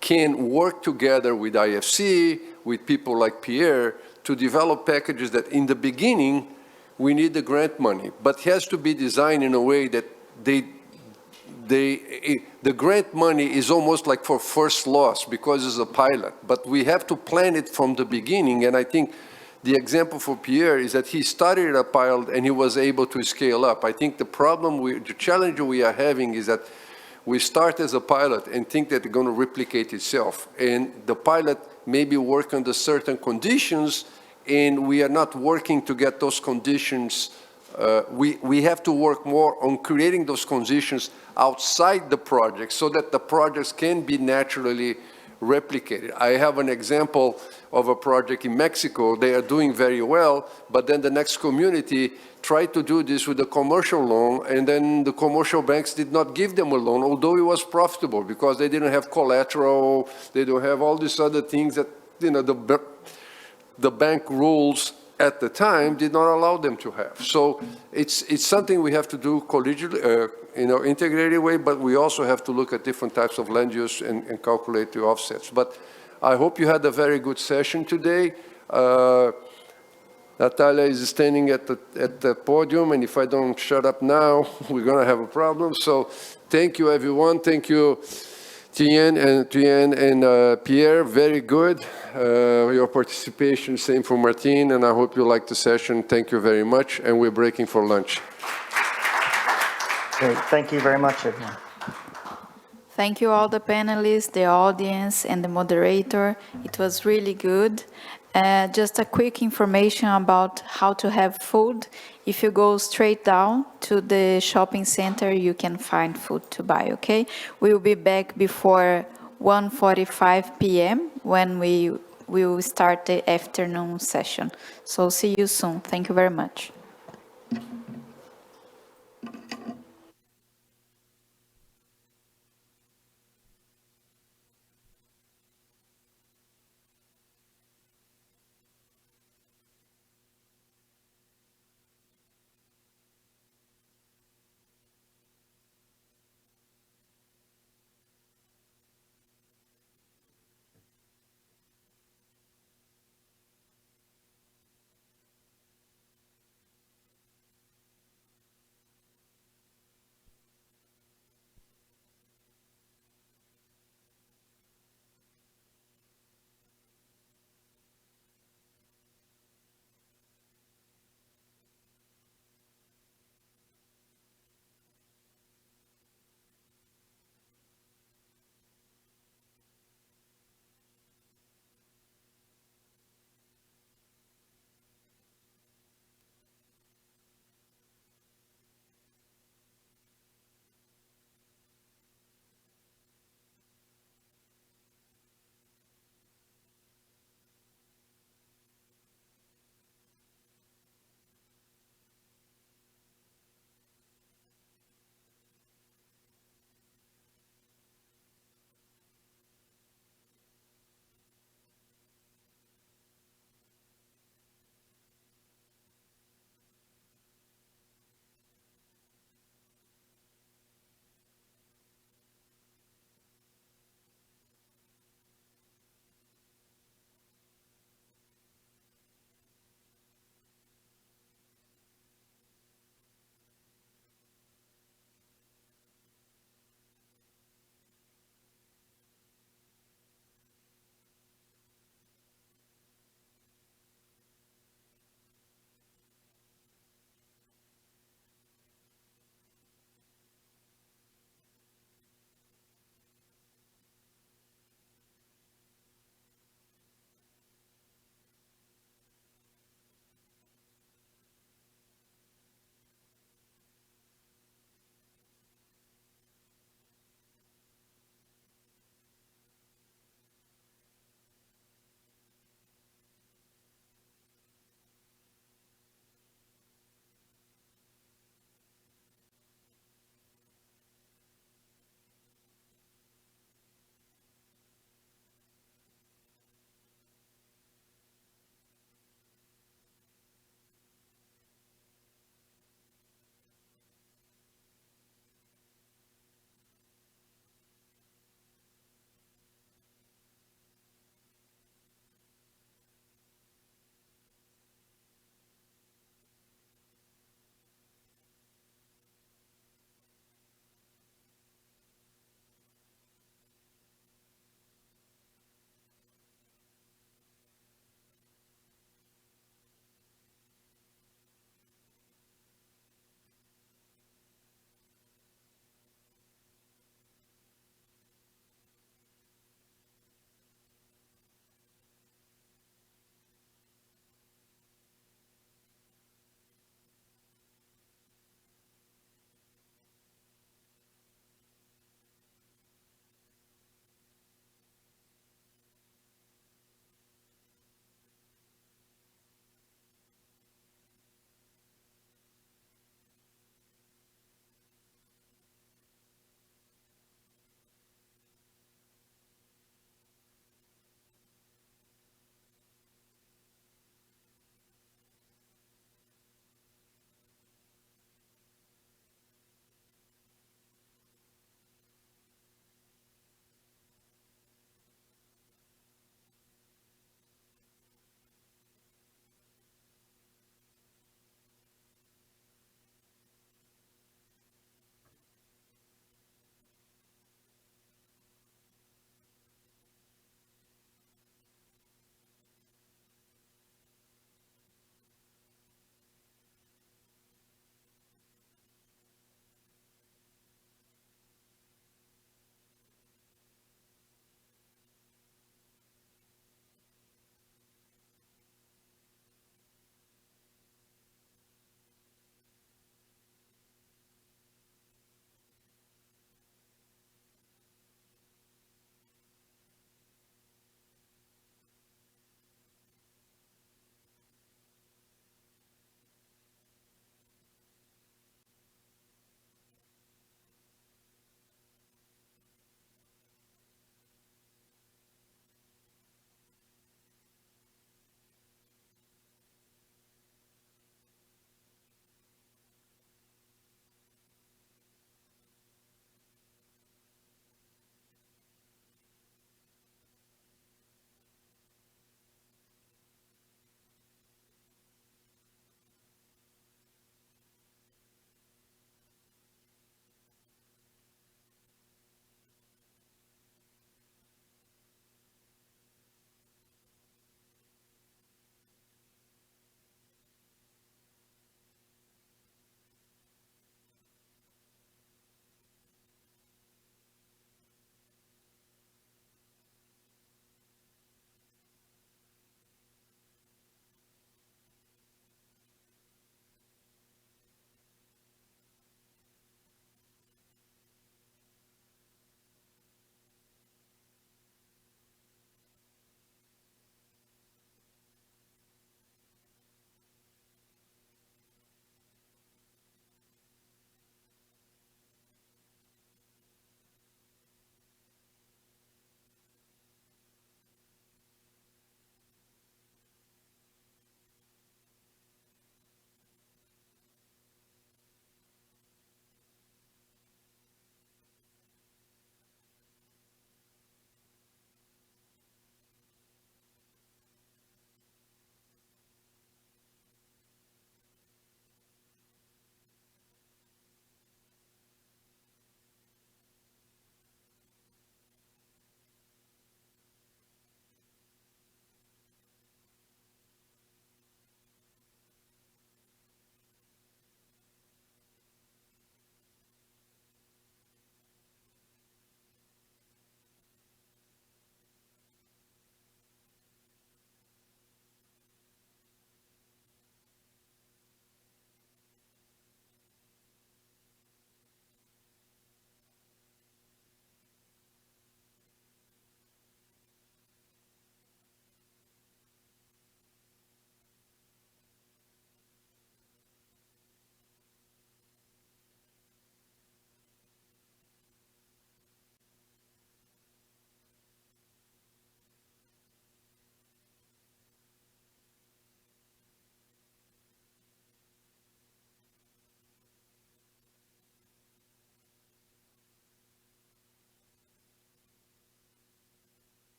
can work together with IFC, with people like Pierre, to develop packages that in the beginning we need the grant money, but it has to be designed in a way that the grant money is almost like for first loss because it's a pilot, but we have to plan it from the beginning. And I think the example for Pierre is that he started a pilot and he was able to scale up. I think the challenge we are having is that we start as a pilot and think that it's going to replicate itself. And the pilot maybe work under certain conditions, and we are not working to get those conditions. We have to work more on creating those conditions outside the project so that the projects can be naturally replicated. I have an example of a project in Mexico. They are doing very well, but then the next community tried to do this with a commercial loan, and then the commercial banks did not give them a loan, although it was profitable, because they didn't have collateral, they don't have all these other things that, you know, the bank rules at the time did not allow them to have. So it's something we have to do collegially, integrated way, but we also have to look at different types of land use and calculate the offsets. But I hope you had a very good session today. Natalia is standing at the podium, and if I don't shut up now, we're going to have a problem. So thank you, everyone. Thank you, Tien and Pierre. Very good. Your participation, same for Martin, and I hope you liked the session. Thank you very much, and we're breaking for lunch. Great. Thank you very much, everyone. Thank you all the panelists, the audience, and the moderator. It was really good. Just a quick information about how to have food. If you go straight down to the shopping center, you can find food to buy, okay? We will be back before 1:45 p.m. when we will start the afternoon session. So see you soon. Thank you very much.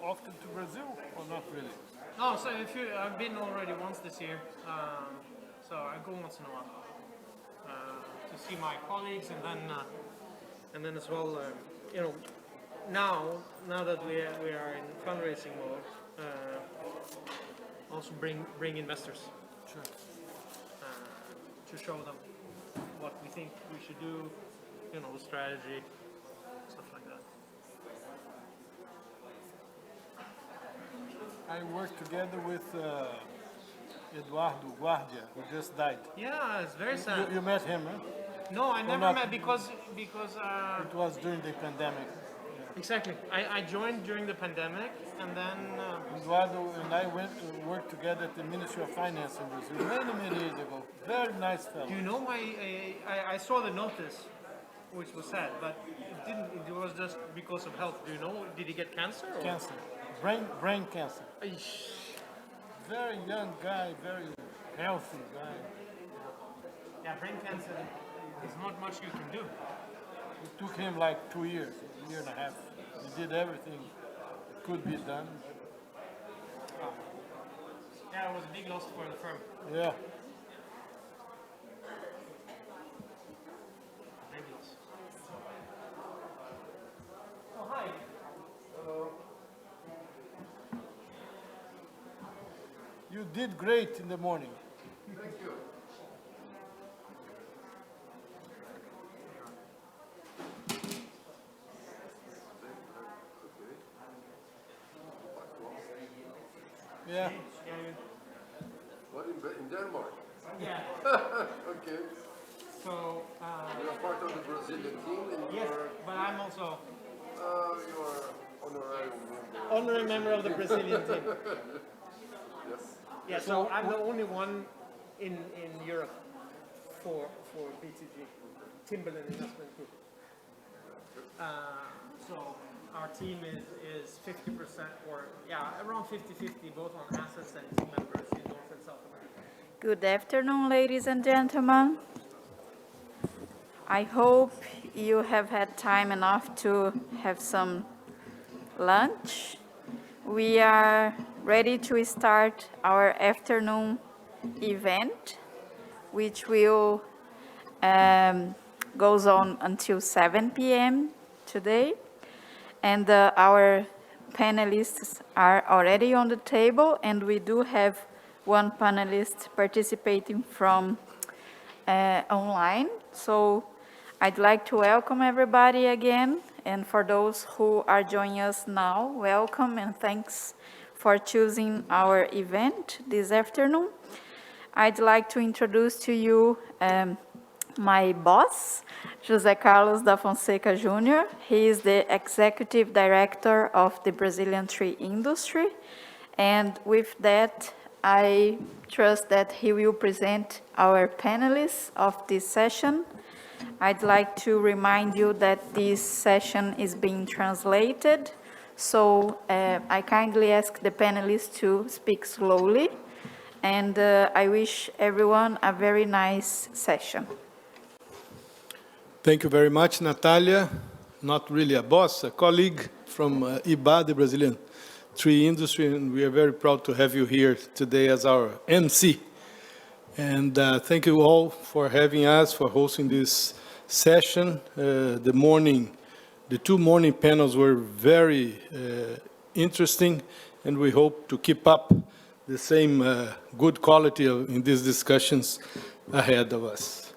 often to Brazil or not really? No, so I've been already once this year, so I go once in a while to see my colleagues, and then as well, you know, now that we are in fundraising mode, also bring investors. Sure. To show them what we think we should do, you know, strategy, stuff like that. I worked together with Eduardo Guardia, who just died. Yeah, it's very sad. You met him, huh? No, I never not? met because It was during the pandemic. exactly. I joined during the pandemic, and then Eduardo and I worked together at the Ministry of Finance in Brazil many years ago. Very nice fellow. do you know I saw the notice, which was sad, but it was just because of health. Do you know? Did he get cancer? Or? Cancer, brain cancer. Very young guy, very healthy guy. Yeah, brain cancer. There's not much you can do. It took him like 2 years, a year and a half. He did everything that could be done. Yeah, it was a big loss for the firm. Yeah. Big loss. Oh, hi. You did great in the morning. Thank you. Yeah. What, in Denmark? Yeah. Okay. So. You're part of the Brazilian team, and Yes, you're, but I'm also you're honorary member. honorary member of the Brazilian team. Yes. Yeah, so I'm the only one in Europe for BTG, Timberland Investment Group. So our team is 50% or, yeah, around 50-50, both on assets and team members in North and South America. Good afternoon, ladies and gentlemen. I hope you have had time enough to have some lunch. We are ready to start our afternoon event, which will goes on until 7 p.m. today. And our panelists are already on the table, and we do have one panelist participating from online. So I'd like to welcome everybody again, and for those who are joining us now, welcome and thanks for choosing our event this afternoon. I'd like to introduce to you my boss, José Carlos da Fonseca Jr. He is the Executive Director of the Brazilian tree industry, and with that, I trust that he will present our panelists of this session. I'd like to remind you that this session is being translated, so I kindly ask the panelists to speak slowly, and I wish everyone a very nice session. Thank you very much, Natalia. Not really a boss, a colleague from IBA, the Brazilian tree industry, and we are very proud to have you here today as our MC. And thank you all for having us, for hosting this session. The two morning panels were very interesting, and we hope to keep up the same good quality in these discussions ahead of us.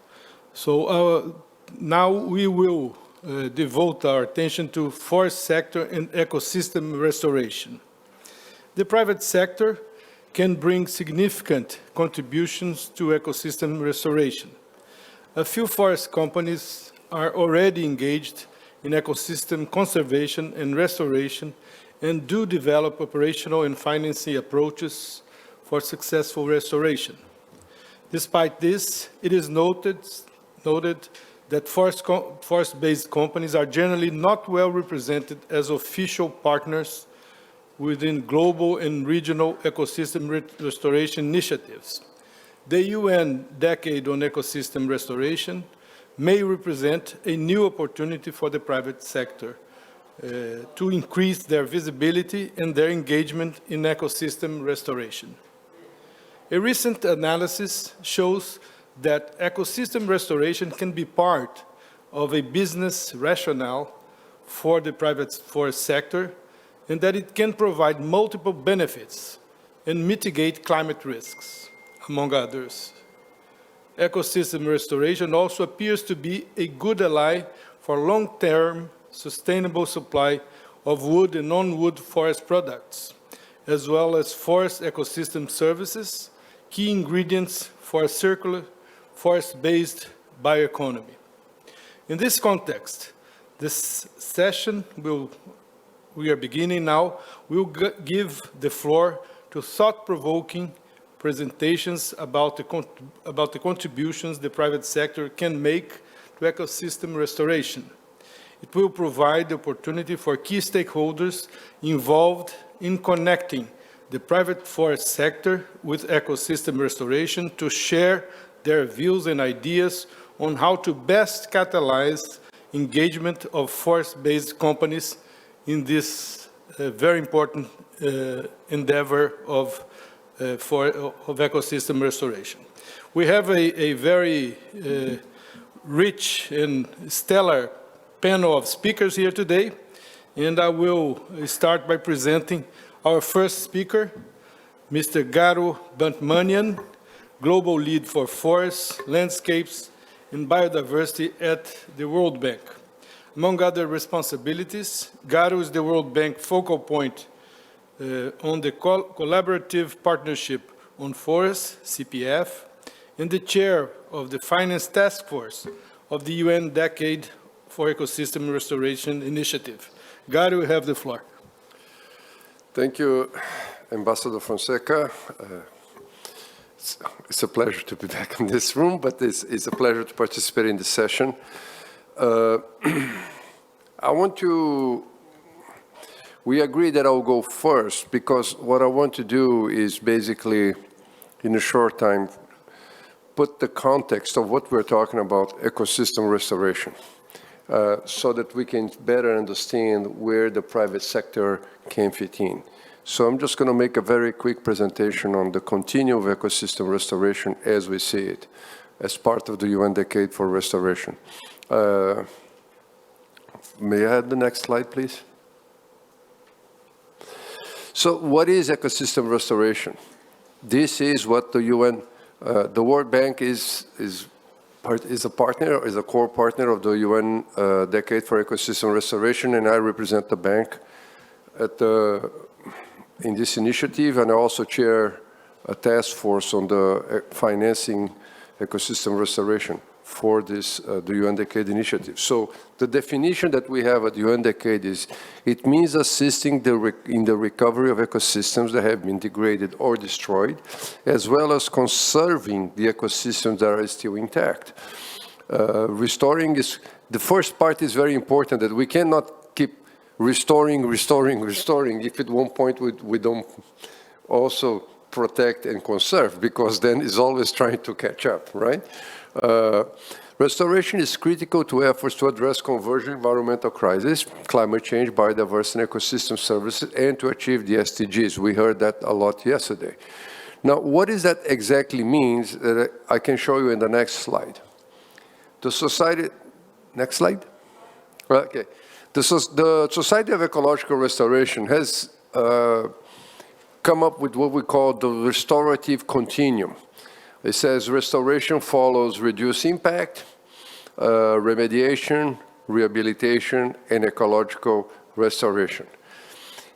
So now we will devote our attention to forest sector and ecosystem restoration. The private sector can bring significant contributions to ecosystem restoration. A few forest companies are already engaged in ecosystem conservation and restoration and do develop operational and financing approaches for successful restoration. Despite this, it is noted that forest-based companies are generally not well represented as official partners within global and regional ecosystem restoration initiatives. The UN Decade on Ecosystem Restoration may represent a new opportunity for the private sector to increase their visibility and their engagement in ecosystem restoration. A recent analysis shows that ecosystem restoration can be part of a business rationale for the private forest sector, and that it can provide multiple benefits and mitigate climate risks, among others. Ecosystem restoration also appears to be a good ally for long-term sustainable supply of wood and non-wood forest products, as well as forest ecosystem services, key ingredients for a circular forest-based bioeconomy. In this context, this session we are beginning now will give the floor to thought-provoking presentations about the contributions the private sector can make to ecosystem restoration. It will provide the opportunity for key stakeholders involved in connecting the private forest sector with ecosystem restoration to share their views and ideas on how to best catalyze engagement of forest-based companies in this very important endeavor of ecosystem restoration. We have a very rich and stellar panel of speakers here today, and I will start by presenting our first speaker, Mr. Garo Bantmanian, Global Lead for Forests, Landscapes, and Biodiversity at the World Bank. Among other responsibilities, Garo is the World Bank focal point on the Collaborative Partnership on Forests, CPF, and the chair of the Finance Task Force of the UN Decade for Ecosystem Restoration Initiative. Garo, you have the floor. Thank you, Ambassador Fonseca. It's a pleasure to be back in this room, but it's a pleasure to participate in this session. We agree that I'll go first because what I want to do is basically, in a short time, put the context of what we're talking about, ecosystem restoration, so that we can better understand where the private sector can fit in. So I'm just going to make a very quick presentation on the continuum of ecosystem restoration as we see it, as part of the UN Decade for Restoration. May I have the next slide, please? So what is ecosystem restoration? This is what the UN, the World Bank is a partner, is a core partner of the UN Decade for Ecosystem Restoration, and I represent the bank in this initiative, and I also chair a task force on the financing ecosystem restoration for this, the UN Decade initiative. So the definition that we have at the UN Decade is, it means assisting in the recovery of ecosystems that have been degraded or destroyed, as well as conserving the ecosystems that are still intact. Restoring is, the first part is very important, that we cannot keep restoring, if at one point we don't also protect and conserve, because then it's always trying to catch up, right? Restoration is critical to efforts to address converging environmental crises, climate change, biodiversity, and ecosystem services, and to achieve the SDGs. We heard that a lot yesterday. Now, what does that exactly means? I can show you in the next slide. The society, next slide? Okay. The Society of Ecological Restoration has come up with what we call the restorative continuum. It says restoration follows reduced impact, remediation, rehabilitation, and ecological restoration.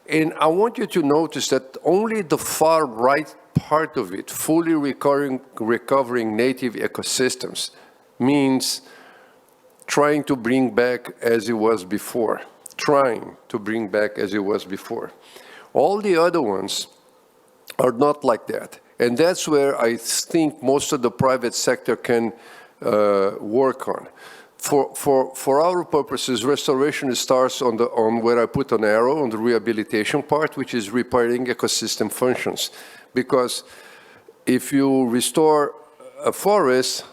And I want you to notice that only the far right part of it, fully recovering native ecosystems, means trying to bring back as it was before, All the other ones are not like that. And that's where I think most of the private sector can work on. For our purposes, restoration starts on where I put an arrow, on the rehabilitation part, which is repairing ecosystem functions. Because if you restore a forest,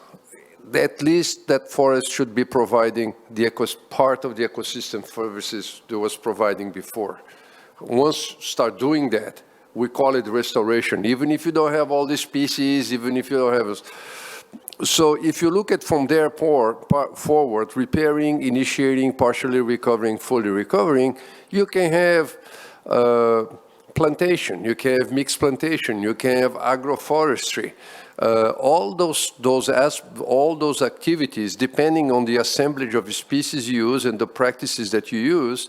at least that forest should be providing the part of the ecosystem services that was providing before. Once start doing that, we call it restoration, even if you don't have all the species, even if you don't have... So if you look at from there forward, repairing, initiating, partially recovering, fully recovering, you can have plantation, you can have mixed plantation, you can have agroforestry. All those activities, depending on the assemblage of species you use and the practices that you use,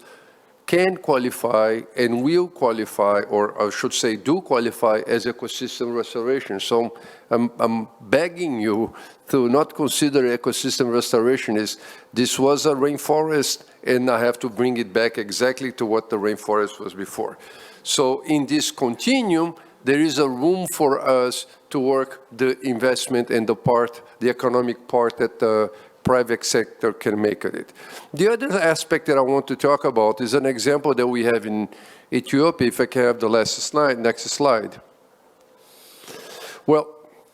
can qualify and will qualify, or I should say do qualify as ecosystem restoration. So I'm begging you to not consider ecosystem restoration as this was a rainforest and I have to bring it back exactly to what the rainforest was before. So in this continuum, there is a room for us to work the investment and the economic part that the private sector can make of it. The other aspect that I want to talk about is an example that we have in Ethiopia, if I can have the next slide. Well,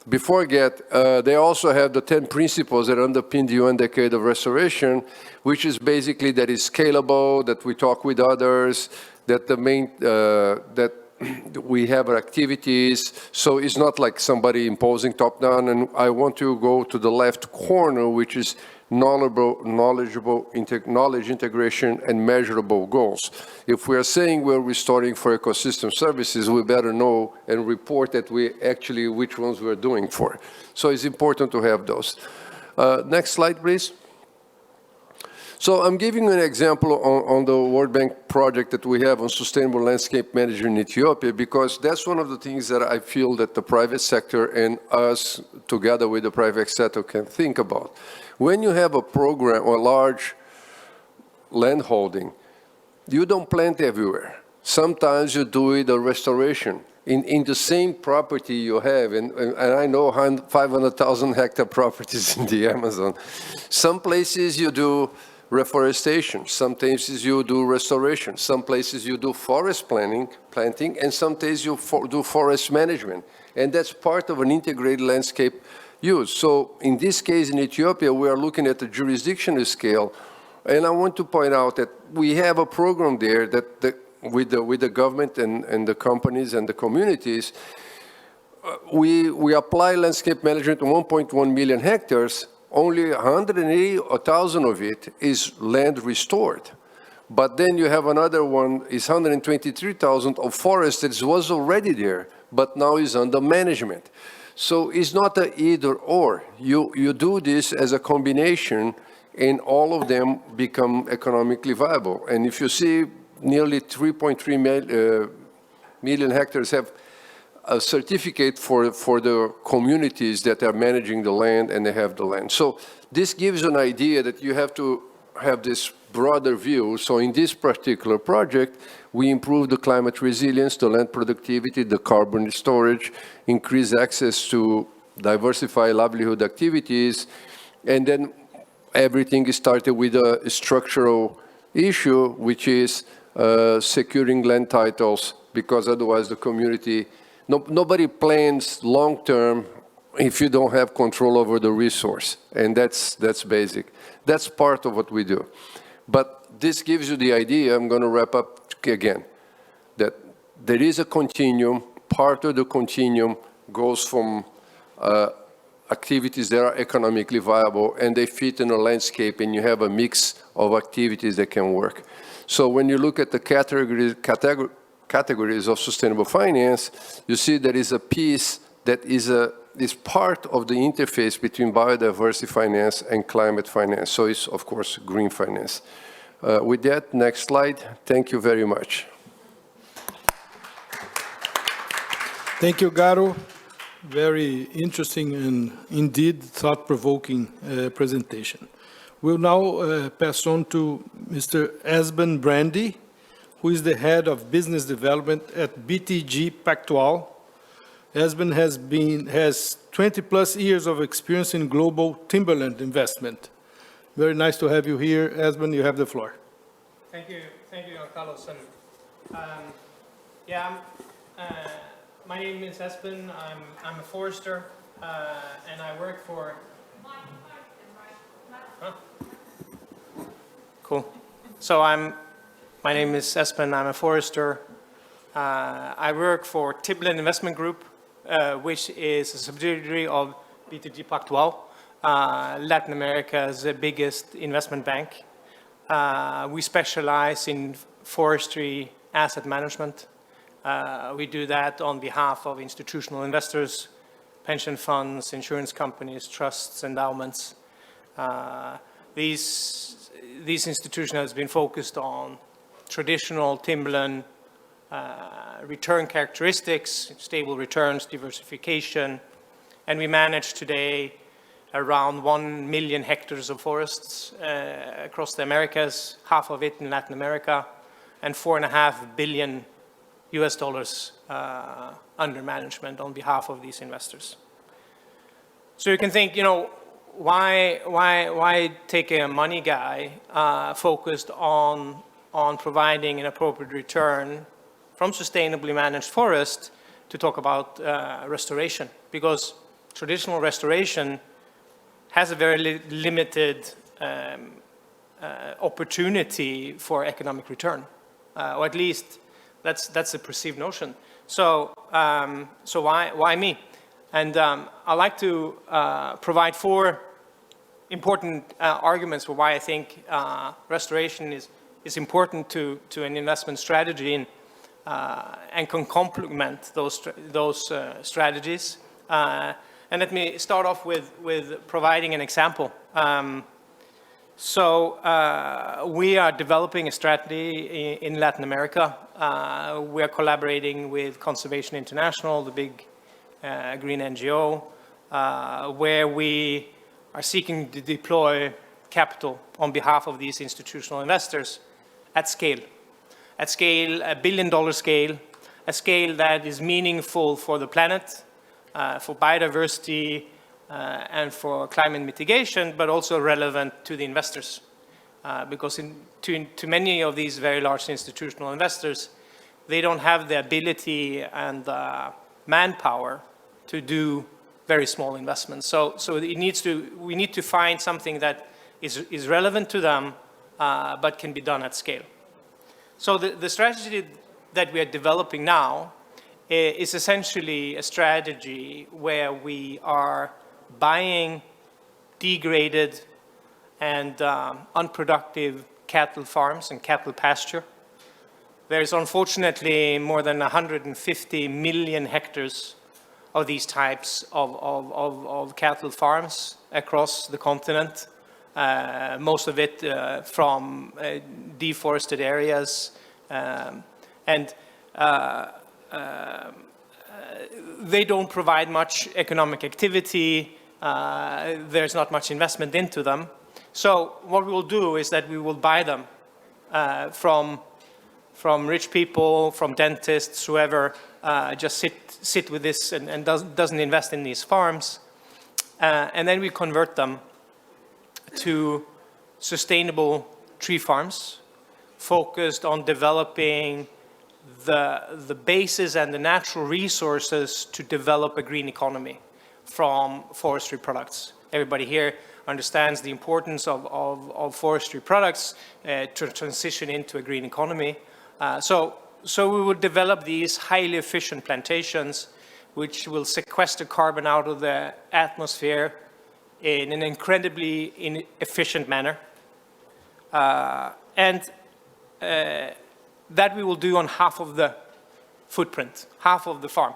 before I get, they also have the 10 principles that underpin the UN Decade of Restoration, which is basically that it's scalable, that we talk with others, that that we have our activities, so it's not like somebody imposing top-down. And I want to go to the left corner, which is knowledge integration and measurable goals. If we are saying we're restoring for ecosystem services, we better know and report that we actually which ones we're doing for. So it's important to have those. Next slide, please. So I'm giving you an example on the World Bank project that we have on sustainable landscape management in Ethiopia, because that's one of the things that I feel that the private sector and us together with the private sector can think about. When you have a program or large land holding, you don't plant everywhere. Sometimes you do it a restoration in the same property you have, and I know 500,000 hectare properties in the Amazon. Some places you do reforestation, some places you do restoration, some places you do forest planting, and some places you do forest management. And that's part of an integrated landscape use. So in this case in Ethiopia, we are looking at the jurisdictional scale, and I want to point out that we have a program there that with the government and the companies and the communities, we apply landscape management to 1.1 million hectares. Only 180,000 of it is land restored. But then you have another one, is 123,000 of forest that was already there, but now is under management. So it's not an either or. You do this as a combination, and all of them become economically viable. And if you see, nearly 3.3 million hectares have a certificate for the communities that are managing the land and they have the land. So this gives an idea that you have to have this broader view. So in this particular project, we improve the climate resilience, the land productivity, the carbon storage, increase access to diversify livelihood activities, and then everything is started with a structural issue, which is securing land titles, because otherwise the community, nobody plans long-term if you don't have control over the resource, and that's basic. That's part of what we do. But this gives you the idea, I'm going to wrap up again, that there is a continuum. Part of the continuum goes from activities that are economically viable, and they fit in a landscape, and you have a mix of activities that can work. So when you look at the categories of sustainable finance, you see there is a piece that is part of the interface between biodiversity finance and climate finance. So it's, of course, green finance. With that, next slide. Thank you very much. Thank you, Garo. Very interesting and indeed thought-provoking presentation. We'll now pass on to Mr. Esben Brandy, who is the head of business development at BTG Pactual. Esben has 20-plus years of experience in global timberland investment. Very nice to have you here. Esben, you have the floor. Thank you, Carlos. My name is Esben. I'm a forester, and I work for Cool. So my name is Espen. I'm a forester. I work for Tiblen Investment Group, which is a subsidiary of BTG Pactual, Latin America's biggest investment bank. We specialize in forestry asset management. We do that on behalf of institutional investors, pension funds, insurance companies, trusts, endowments. These institutions have been focused on traditional timberland return characteristics, stable returns, diversification, and we manage today around 1 million hectares of forests across the Americas, half of it in Latin America, and $4.5 billion under management on behalf of these investors. So you can think, why take a money guy focused on providing an appropriate return from sustainably managed forest to talk about restoration? Because traditional restoration has a very limited opportunity for economic return, or at least that's a perceived notion. So why me? And I'd like to provide 4 important arguments for why I think restoration is important to an investment strategy and can complement those strategies. And let me start off with providing an example. We are developing a strategy in Latin America. We are collaborating with Conservation International, the big green NGO, where we are seeking to deploy capital on behalf of these institutional investors at scale. At scale, $1 billion scale, a scale that is meaningful for the planet, for biodiversity, and for climate mitigation, but also relevant to the investors. Because to many of these very large institutional investors, they don't have the ability and manpower to do very small investments. So we need to find something that is relevant to them, but can be done at scale. So the strategy that we are developing now is essentially a strategy where we are buying degraded and unproductive cattle farms and cattle pasture. There's unfortunately more than 150 million hectares of these types of cattle farms across the continent, most of it from deforested areas, and they don't provide much economic activity. There's not much investment into them. So what we will do is that we will buy them from rich people, from dentists, whoever just sit with this and doesn't invest in these farms. And then we convert them to sustainable tree farms focused on developing the basis and the natural resources to develop a green economy from forestry products. Everybody here understands the importance of forestry products to transition into a green economy. So we would develop these highly efficient plantations which will sequester carbon out of the atmosphere in an incredibly efficient manner. That we will do on half of the footprint, half of the farm.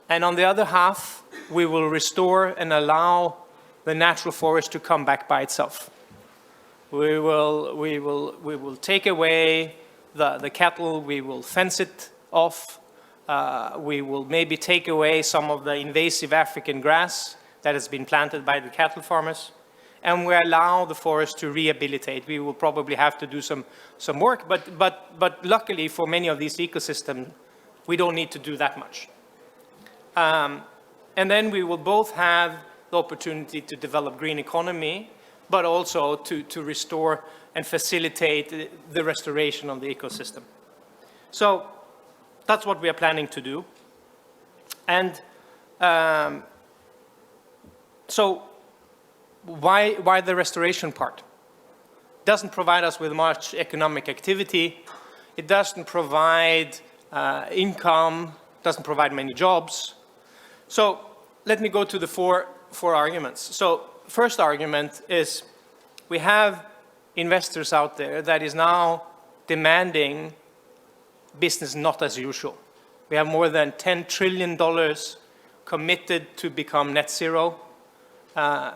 And on the other half, we will restore and allow the natural forest to come back by itself. We will take away the cattle, we will fence it off, we will maybe take away some of the invasive African grass that has been planted by the cattle farmers, and we allow the forest to rehabilitate. We will probably have to do some work, but luckily for many of these ecosystems, we don't need to do that much. And then we will both have the opportunity to develop green economy, but also to restore and facilitate the restoration of the ecosystem. So that's what we are planning to do. And so why the restoration part? Doesn't provide us with much economic activity. It doesn't provide income, doesn't provide many jobs. So let me go to the four arguments. So first argument is we have investors out there that is now demanding business not as usual. We have more than $10 trillion committed to become net zero.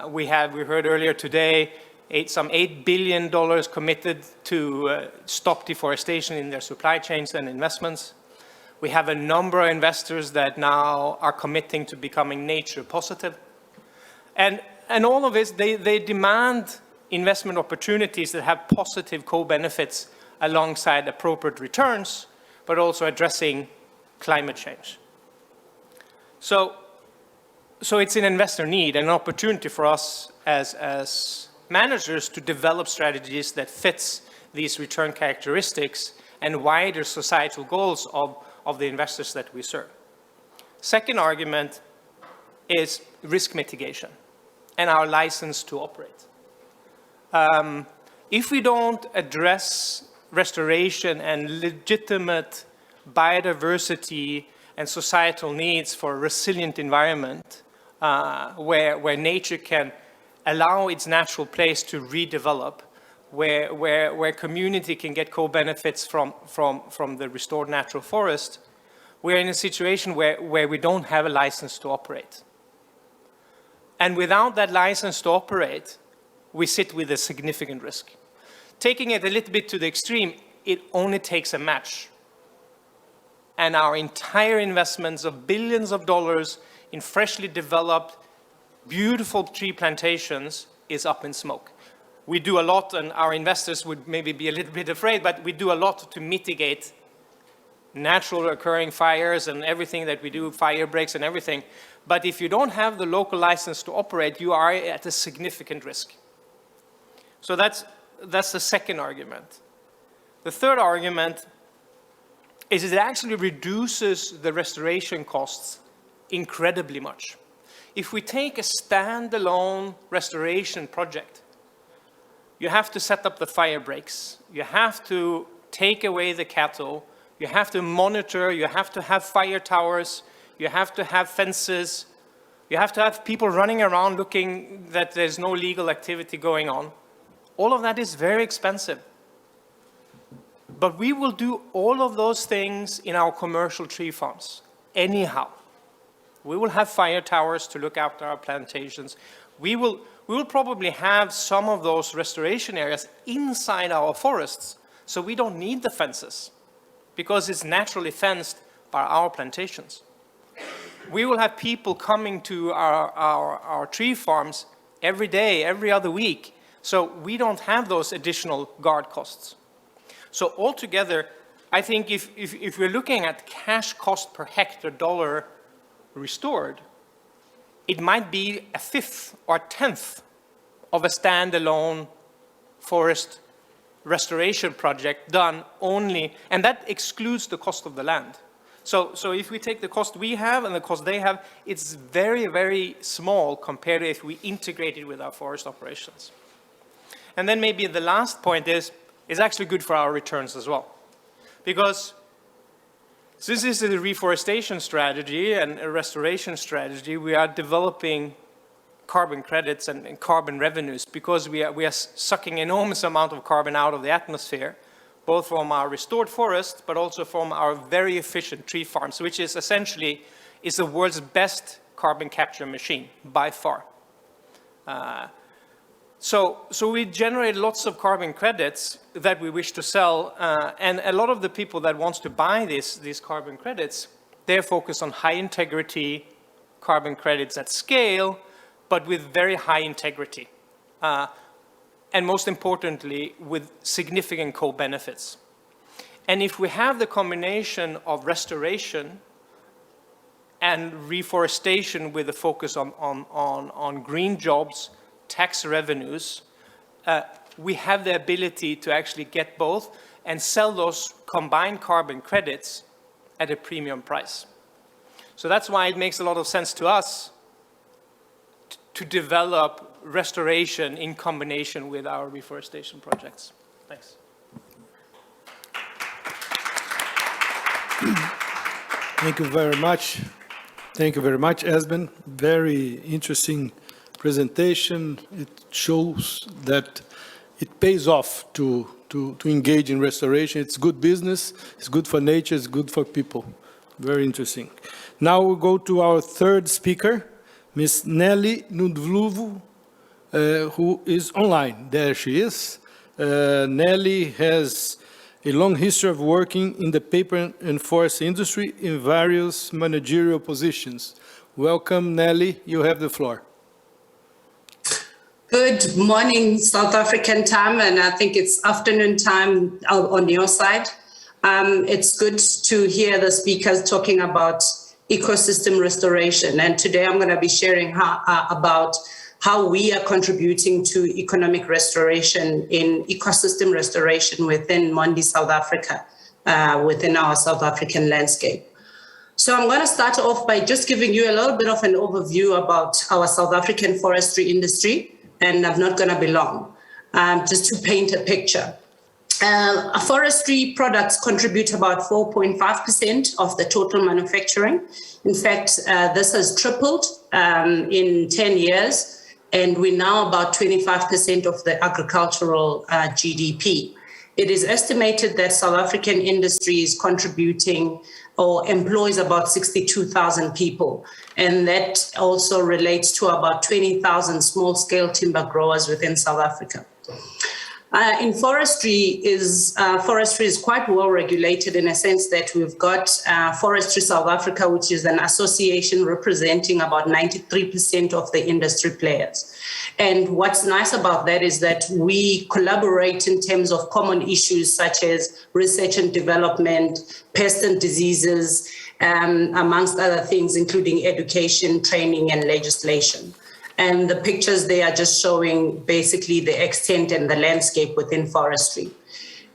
We heard earlier today, some $8 billion committed to stop deforestation in their supply chains and investments. We have a number of investors that now are committing to becoming nature positive. And all of this, they demand investment opportunities that have positive co-benefits alongside appropriate returns, but also addressing climate change. So it's an investor need, an opportunity for us as managers to develop strategies that fits these return characteristics and wider societal goals of the investors that we serve. Second argument is risk mitigation and our license to operate. If we don't address restoration and legitimate biodiversity and societal needs for a resilient environment where nature can allow its natural place to redevelop, where community can get co-benefits from the restored natural forest, we're in a situation where we don't have a license to operate. And without that license to operate, we sit with a significant risk. Taking it a little bit to the extreme, it only takes a match. And our entire investments of billions of dollars in freshly developed, beautiful tree plantations is up in smoke. We do a lot, and our investors would maybe be a little bit afraid, but we do a lot to mitigate natural occurring fires and everything that we do, fire breaks and everything. But if you don't have the local license to operate, you are at a significant risk. So that's the second argument. The third argument is it actually reduces the restoration costs incredibly much. If we take a standalone restoration project, you have to set up the fire breaks, you have to take away the cattle, you have to monitor, you have to have fire towers, you have to have fences, you have to have people running around looking that there's no legal activity going on. All of that is very expensive. But we will do all of those things in our commercial tree farms, anyhow. We will have fire towers to look after our plantations. We will probably have some of those restoration areas inside our forests, so we don't need the fences, because it's naturally fenced by our plantations. We will have people coming to our tree farms every day, every other week, so we don't have those additional guard costs. So altogether, I think if we're looking at cash cost per hectare dollar restored, it might be a fifth or a tenth of a standalone forest restoration project done only, and that excludes the cost of the land. So if we take the cost we have and the cost they have, it's very, very small compared to if we integrate it with our forest operations. And then maybe the last point is actually good for our returns as well. Because since this is a reforestation strategy and a restoration strategy, we are developing carbon credits and carbon revenues because we are sucking enormous amount of carbon out of the atmosphere, both from our restored forest, but also from our very efficient tree farms, which is essentially the world's best carbon capture machine by far. So we generate lots of carbon credits that we wish to sell, and a lot of the people that wants to buy these carbon credits, they're focused on high integrity carbon credits at scale, but with very high integrity. And most importantly, with significant co-benefits. And if we have the combination of restoration and reforestation with a focus on green jobs, tax revenues, we have the ability to actually get both and sell those combined carbon credits at a premium price. So that's why it makes a lot of sense to us to develop restoration in combination with our reforestation projects. Thanks. Thank you very much. Thank you very much, Esben. Very interesting presentation. It shows that it pays off to engage in restoration. It's good business, it's good for nature, it's good for people. Very interesting. Now we'll go to our third speaker, Ms. Nelly Nudvluvu, who is online. There she is. Nelly has a long history of working in the paper and forest industry in various managerial positions. Welcome, Nelly. You have the floor. Good morning, South African time, and I think it's afternoon time on your side. It's good to hear the speakers talking about ecosystem restoration, and today I'm going to be sharing about how we are contributing to economic restoration in ecosystem restoration within Mondi, South Africa, within our South African landscape. So I'm going to start off by just giving you a little bit of an overview about our South African forestry industry, and I'm not going to be long, just to paint a picture. Forestry products contribute about 4.5% of the total manufacturing. In fact, this has tripled in 10 years. And we're now about 25% of the agricultural GDP. It is estimated that South African industry is contributing or employs about 62,000 people. And that also relates to about 20,000 small-scale timber growers within South Africa. In forestry is quite well regulated in a sense that we've got Forestry South Africa, which is an association representing about 93% of the industry players. And what's nice about that is that we collaborate in terms of common issues such as research and development, pests and diseases, amongst other things, including education, training, and legislation. And the pictures they are just showing basically the extent and the landscape within forestry.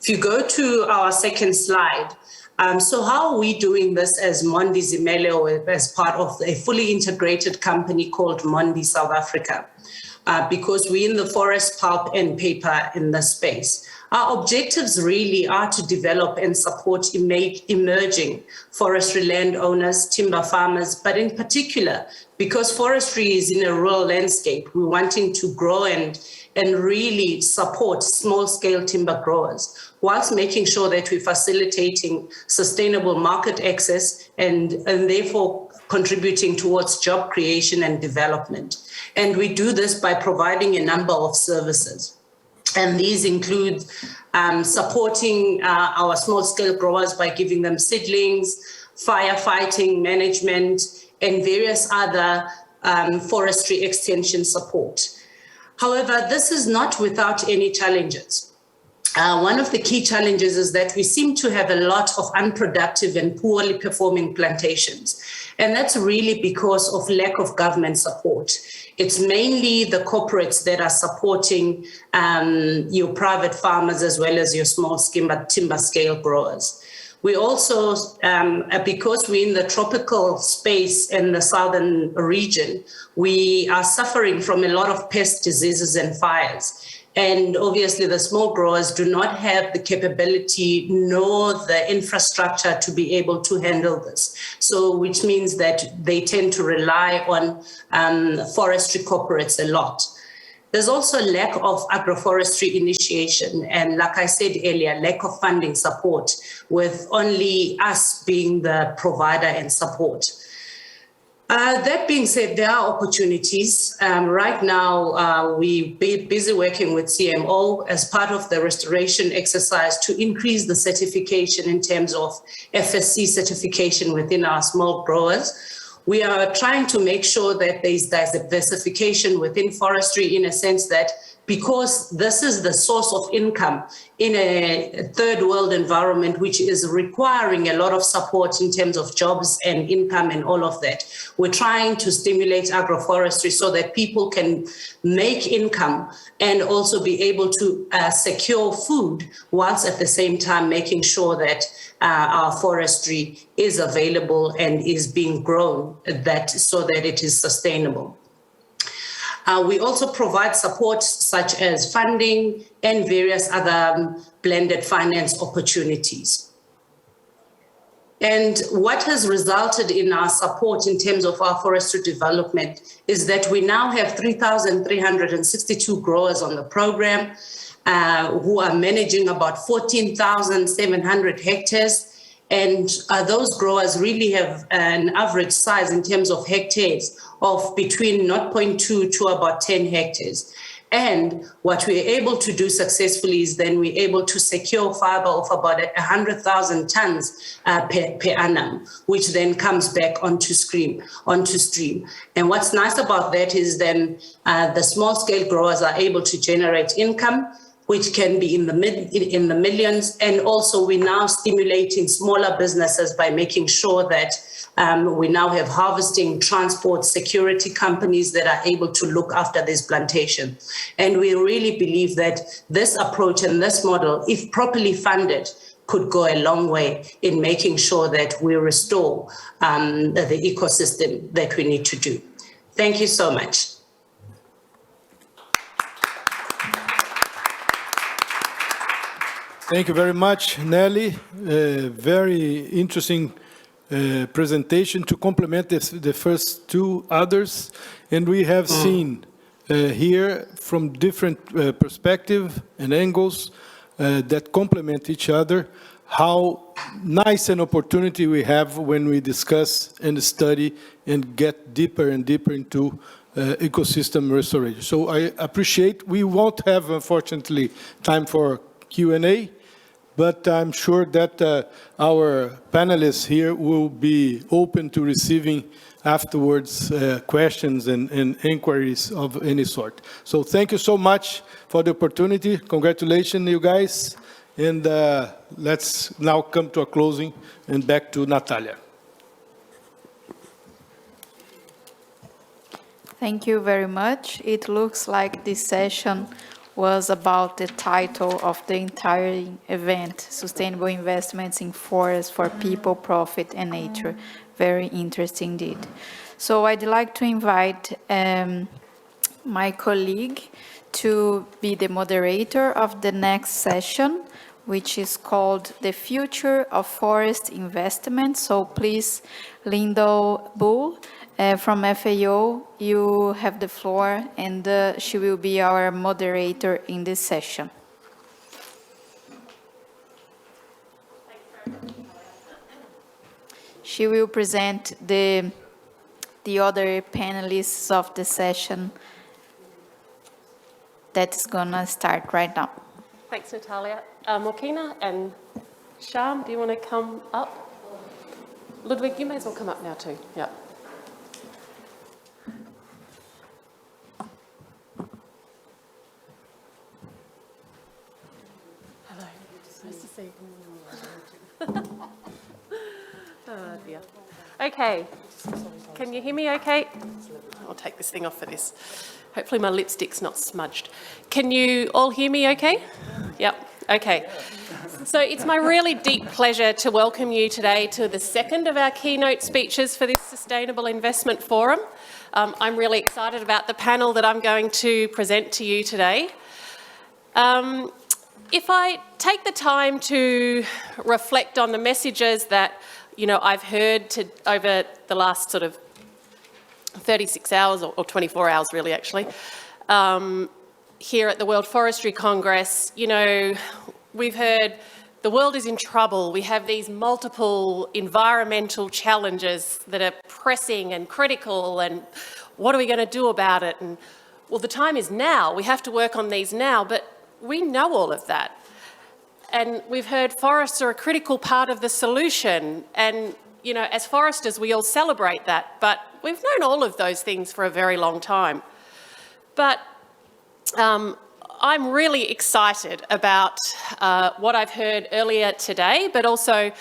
If you go to our second slide, so how are we doing this as Mondi Zimele, or as part of a fully integrated company called Mondi South Africa? Because we're in the forest, pulp, and paper in this space. Our objectives really are to develop and support emerging forestry landowners, timber farmers, but in particular, because forestry is in a rural landscape, we're wanting to grow and really support small-scale timber growers, whilst making sure that we're facilitating sustainable market access and therefore contributing towards job creation and development. And we do this by providing a number of services. And these include supporting our small-scale growers by giving them seedlings, firefighting management, and various other forestry extension support. However, this is not without any challenges. One of the key challenges is that we seem to have a lot of unproductive and poorly performing plantations. And that's really because of lack of government support. It's mainly the corporates that are supporting your private farmers as well as your small timber scale growers. We also, because we're in the tropical space in the southern region, we are suffering from a lot of pest diseases and fires. And obviously the small growers do not have the capability nor the infrastructure to be able to handle this. So which means that they tend to rely on forestry corporates a lot. There's also a lack of agroforestry initiation. And like I said earlier, lack of funding support, with only us being the provider and support. That being said, there are opportunities. Right now, we're busy working with CMO as part of the restoration exercise to increase the certification in terms of FSC certification within our small growers. We are trying to make sure that there's diversification within forestry, in a sense that because this is the source of income in a third world environment, which is requiring a lot of support in terms of jobs and income and all of that. We're trying to stimulate agroforestry so that people can make income and also be able to secure food, whilst at the same time making sure that our forestry is available and is being grown so that it is sustainable. We also provide support such as funding and various other blended finance opportunities. And what has resulted in our support in terms of our forestry development is that we now have 3,362 growers on the program who are managing about 14,700 hectares. And those growers really have an average size in terms of hectares of between 0.2 to about 10 hectares. And what we're able to do successfully is then we're able to secure fiber of about 100,000 tons per annum, which then comes back onto stream. And what's nice about that is then the small scale growers are able to generate income, which can be in the millions. And also we're now stimulating smaller businesses by making sure that we now have harvesting, transport, security companies that are able to look after this plantation. And we really believe that this approach and this model, if properly funded, could go a long way in making sure that we restore the ecosystem that we need to do. Thank you so much. Thank you very much, Nelly. Very interesting presentation to complement the first two others. And we have seen here from different perspectives and angles that complement each other, how nice an opportunity we have when we discuss and study and get deeper and deeper into ecosystem restoration. So I appreciate, we won't have, unfortunately, time for Q&A, but I'm sure that our panelists here will be open to receiving afterwards questions and inquiries of any sort. So thank you so much for the opportunity. Congratulations, you guys. And let's now come to a closing and back to Natalia. Thank you very much. It looks like this session was about the title of the entire event, Sustainable Investments in Forests for People, Profit and Nature. Very interesting indeed. So I'd like to invite my colleague to be the moderator of the next session, which is called The Future of Forest Investment. So please, Lindo Bull, from FAO, you have the floor, and she will be our moderator in this session. She will present the other panelists of the session that's gonna start right now. Thanks, Natalia. Mokina and Sham, do you want to come up? Ludwig, you may as well come up now too. Yeah. Hello. Nice to see you. Oh dear. Okay. Can you hear me okay? I'll take this thing off for this. Hopefully my lipstick's not smudged. Can you all hear me okay? Yep. Okay. So it's my really deep pleasure to welcome you today to the second of our keynote speeches for this Sustainable Investment Forum. I'm really excited about the panel that I'm going to present to you today. If I take the time to reflect on the messages that, you know, I've heard over the last sort of 36 hours or 24 hours really actually, here at the World Forestry Congress, you know, we've heard the world is in trouble. We have these multiple environmental challenges that are pressing and critical, and what are we going to do about it? And well, the time is now. We have to work on these now, but we know all of that. And we've heard forests are a critical part of the solution. And, you know, as foresters, we all celebrate that, but we've known all of those things for a very long time. But I'm really excited about what I've heard earlier today, but also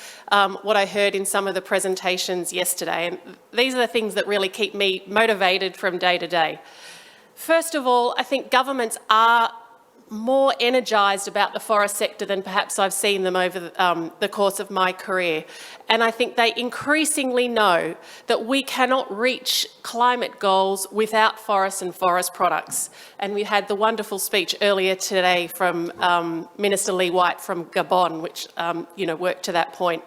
what I heard in some of the presentations yesterday. And these are the things that really keep me motivated from day to day. First of all, I think governments are more energised about the forest sector than perhaps I've seen them over the course of my career. And I think they increasingly know that we cannot reach climate goals without forests and forest products. And we had the wonderful speech earlier today from Minister Lee White from Gabon, which worked to that point.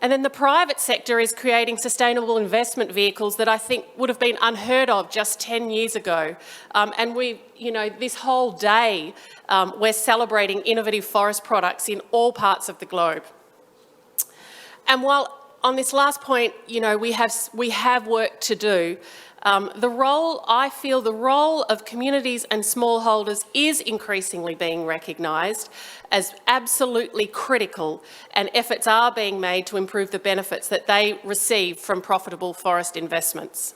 And then the private sector is creating sustainable investment vehicles that I think would have been unheard of just 10 years ago. And this whole day, we're celebrating innovative forest products in all parts of the globe. And while on this last point, we have work to do, I feel the role of communities and smallholders is increasingly being recognised as absolutely critical, and efforts are being made to improve the benefits that they receive from profitable forest investments.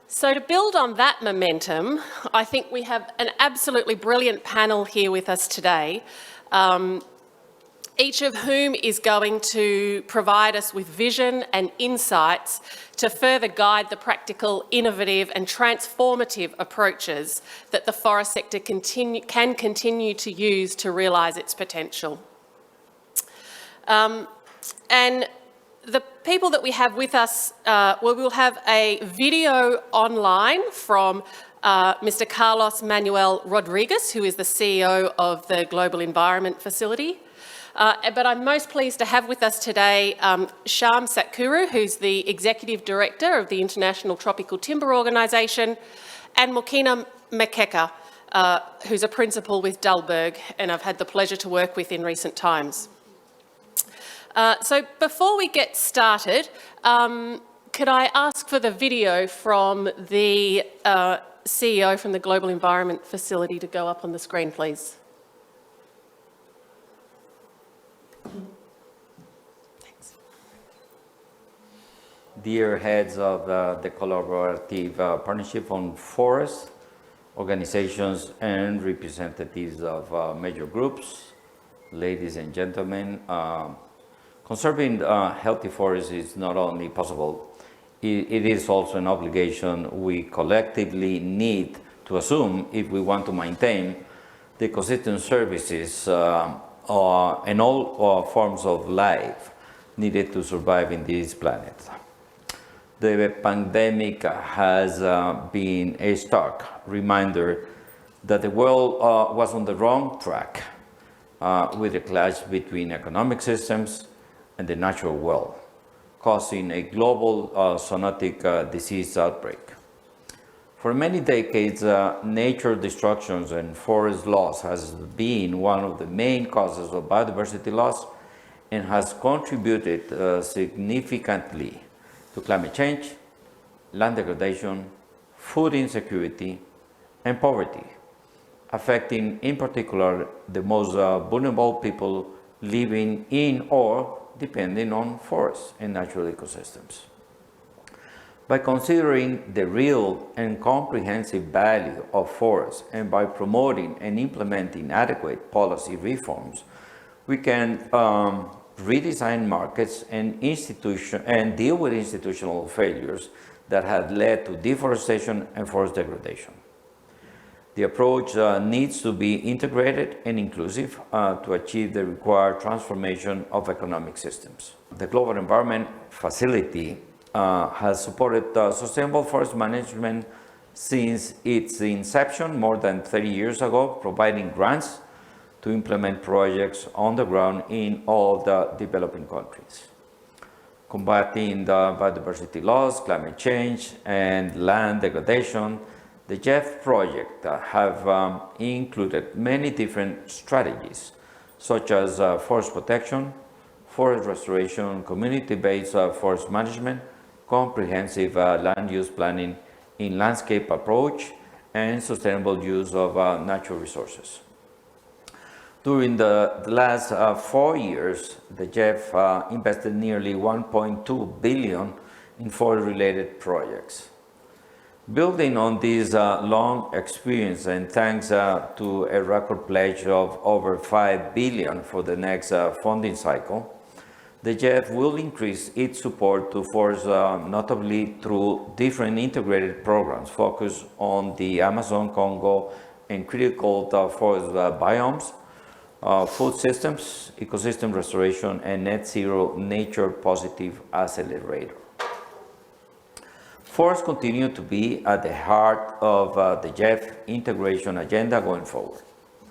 So to build on that momentum, I think we have an absolutely brilliant panel here with us today, each of whom is going to provide us with vision and insights to further guide the practical, innovative and transformative approaches that the forest sector can continue to use to realise its potential. And the people that we have with us, we'll have a video online from Mr. Carlos Manuel Rodriguez, who is the CEO of the Global Environment Facility. But I'm most pleased to have with us today Shyam Satkuru, who's the Executive Director of the International Tropical Timber Organisation, and Mokina Mekeka, who's a principal with Dalberg, and I've had the pleasure to work with in recent times. So before we get started, could I ask for the video from the CEO from the Global Environment Facility to go up on the screen, please? Dear heads of the Collaborative Partnership on Forests, organizations and representatives of major groups, ladies and gentlemen, conserving healthy forests is not only possible, it is also an obligation we collectively need to assume if we want to maintain the ecosystem services and all forms of life needed to survive in this planet. The pandemic has been a stark reminder that the world was on the wrong track with a clash between economic systems and the natural world, causing a global zoonotic disease outbreak. For many decades, nature destructions and forest loss has been one of the main causes of biodiversity loss and has contributed significantly to climate change, land degradation, food insecurity, and poverty, affecting in particular the most vulnerable people living in or depending on forests and natural ecosystems. By considering the real and comprehensive value of forests and by promoting and implementing adequate policy reforms, we can redesign markets and deal with institutional failures that have led to deforestation and forest degradation. The approach needs to be integrated and inclusive to achieve the required transformation of economic systems. The Global Environment Facility has supported sustainable forest management since its inception more than 30 years ago, providing grants to implement projects on the ground in all the developing countries. Combating the biodiversity loss, climate change, and land degradation, the GEF project have included many different strategies, such as forest protection, forest restoration, community-based forest management, comprehensive land use planning in landscape approach, and sustainable use of natural resources. During the last 4 years, the GEF invested nearly 1.2 billion in forest-related projects. Building on this long experience and thanks to a record pledge of over 5 billion for the next funding cycle, the GEF will increase its support to forests notably through different integrated programs focused on the Amazon, Congo, and critical forest biomes, food systems, ecosystem restoration, and net zero nature positive accelerator. Forests continue to be at the heart of the JEF integration agenda going forward.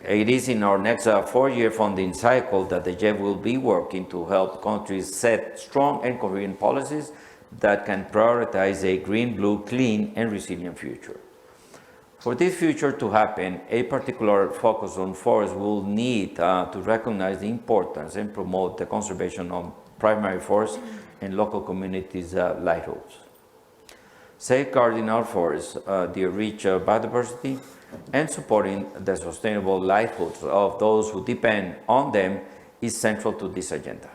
It is in our next 4-year funding cycle that the JEF will be working to help countries set strong and coherent policies that can prioritize a green, blue, clean, and resilient future. For this future to happen, a particular focus on forests will need to recognize the importance and promote the conservation of primary forests and local communities' livelihoods. Safeguarding our forests, the rich biodiversity, and supporting the sustainable livelihoods of those who depend on them is central to this agenda.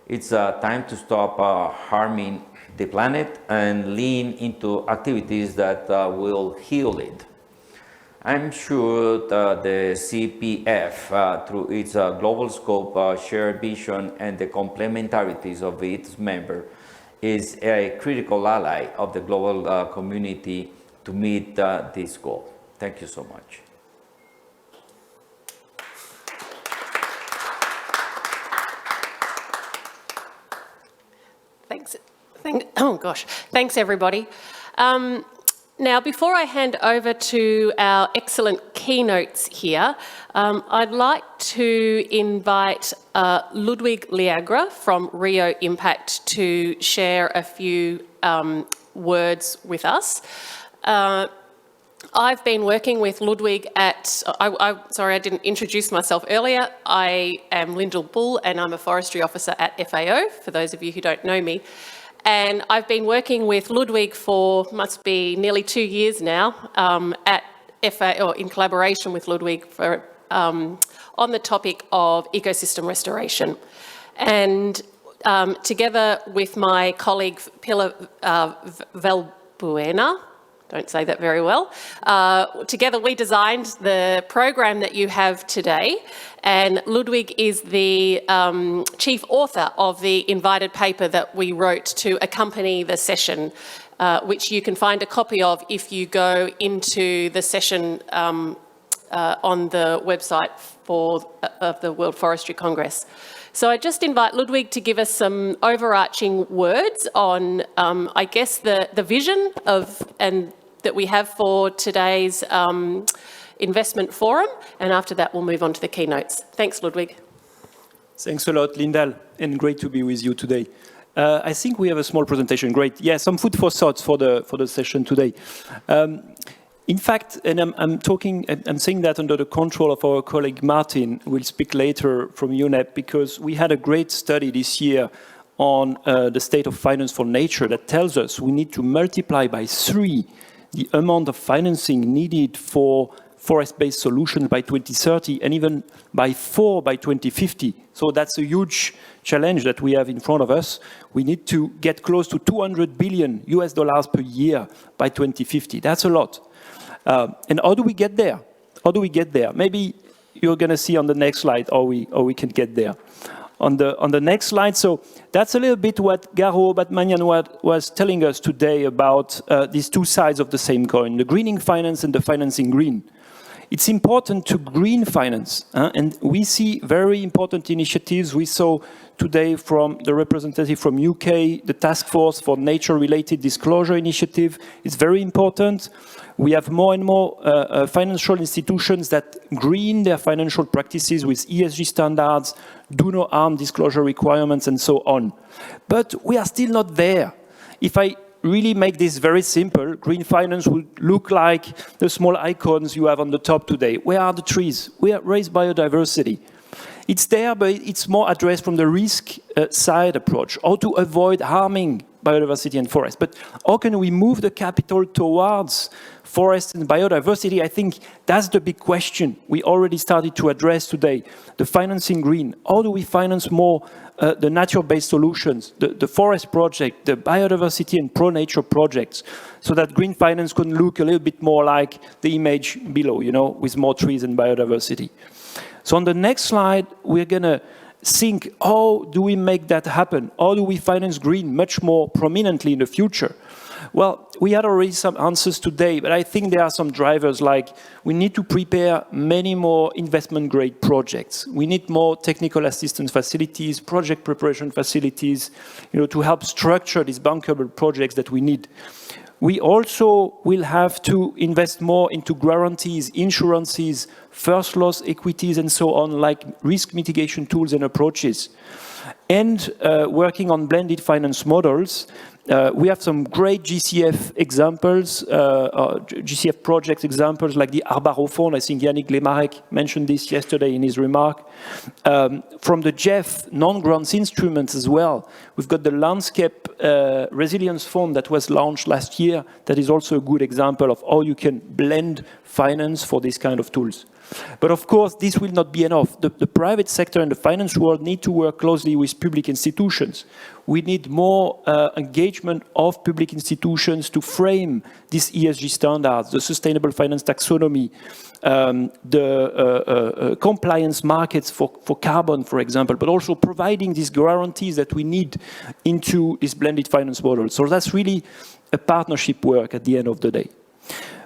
It's time to stop harming the planet and lean into activities that will heal it. I'm sure the CPF, through its global scope, shared vision, and the complementarities of its members, is a critical ally of the global community to meet this goal. Thank you so much. Thanks. Oh gosh, thanks everybody. Now, before I hand over to our excellent keynotes here, I'd like to invite Ludwig Liagra from Rio Impact to share a few words with us. I've been working with Ludwig at, sorry, I didn't introduce myself earlier. I am Lyndall Bull and I'm a forestry officer at FAO, for those of you who don't know me. And I've been working with Ludwig for, must be nearly 2 years now, at FAO, or in collaboration with Ludwig for, on the topic of ecosystem restoration. And together with my colleague Pilar Valbuena, don't say that very well. Together we designed the program that you have today, and Ludwig is the chief author of the invited paper that we wrote to accompany the session, which you can find a copy of if you go into the session on the website of the World Forestry Congress. So I just invite Ludwig to give us some overarching words on, I guess, the vision of that we have for today's investment forum, and after that we'll move on to the keynotes. Thanks, Ludwig. Thanks a lot, Lyndall, and great to be with you today. I think we have a small presentation. Great. Yeah, some food for thought for the session today. In fact, and I'm saying that under the control of our colleague Martin, who will speak later from UNEP, because we had a great study this year on the state of finance for nature that tells us we need to multiply by 3 the amount of financing needed for forest-based solutions by 2030, and even by 4 by 2050. So that's a huge challenge that we have in front of us. We need to get close to $200 billion per year by 2050. That's a lot. And how do we get there? How do we get there? Maybe you're going to see on the next slide how we can get there. On the next slide, so that's a little bit what Garo Batmanian was telling us today about these 2 sides of the same coin, the greening finance and the financing green. It's important to green finance, and we see very important initiatives. We saw today from the representative from UK, the Task Force for Nature-Related Disclosure Initiative is very important. We have more and more financial institutions that green their financial practices with ESG standards, do no harm disclosure requirements, and so on. But we are still not there. If I really make this very simple, green finance would look like the small icons you have on the top today. Where are the trees? Where is biodiversity? It's there, but it's more addressed from the risk side approach, how to avoid harming biodiversity and forests. But how can we move the capital towards forests and biodiversity? I think that's the big question we already started to address today. The financing green. How do we finance more the nature-based solutions, the forest project, the biodiversity and pro-nature projects, so that green finance can look a little bit more like the image below, you know, with more trees and biodiversity. So on the next slide, we're going to think, how do we make that happen? How do we finance green much more prominently in the future? Well, we had already some answers today, but I think there are some drivers like we need to prepare many more investment-grade projects. We need more technical assistance facilities, project preparation facilities, to help structure these bankable projects that we need. We also will have to invest more into guarantees, insurances, first loss equities, and so on, like risk mitigation tools and approaches. And working on blended finance models. We have some great GCF examples, GCF project examples like the Arbaro Fund. I think Yannick Lemarek mentioned this yesterday in his remark. From the GEF non-grants instruments as well, we've got the Landscape Resilience Fund that was launched last year. That is also a good example of how you can blend finance for these kind of tools. But of course, this will not be enough. The private sector and the finance world need to work closely with public institutions. We need more engagement of public institutions to frame these ESG standards, the sustainable finance taxonomy, the compliance markets for carbon, for example, but also providing these guarantees that we need into this blended finance model. So that's really a partnership work at the end of the day.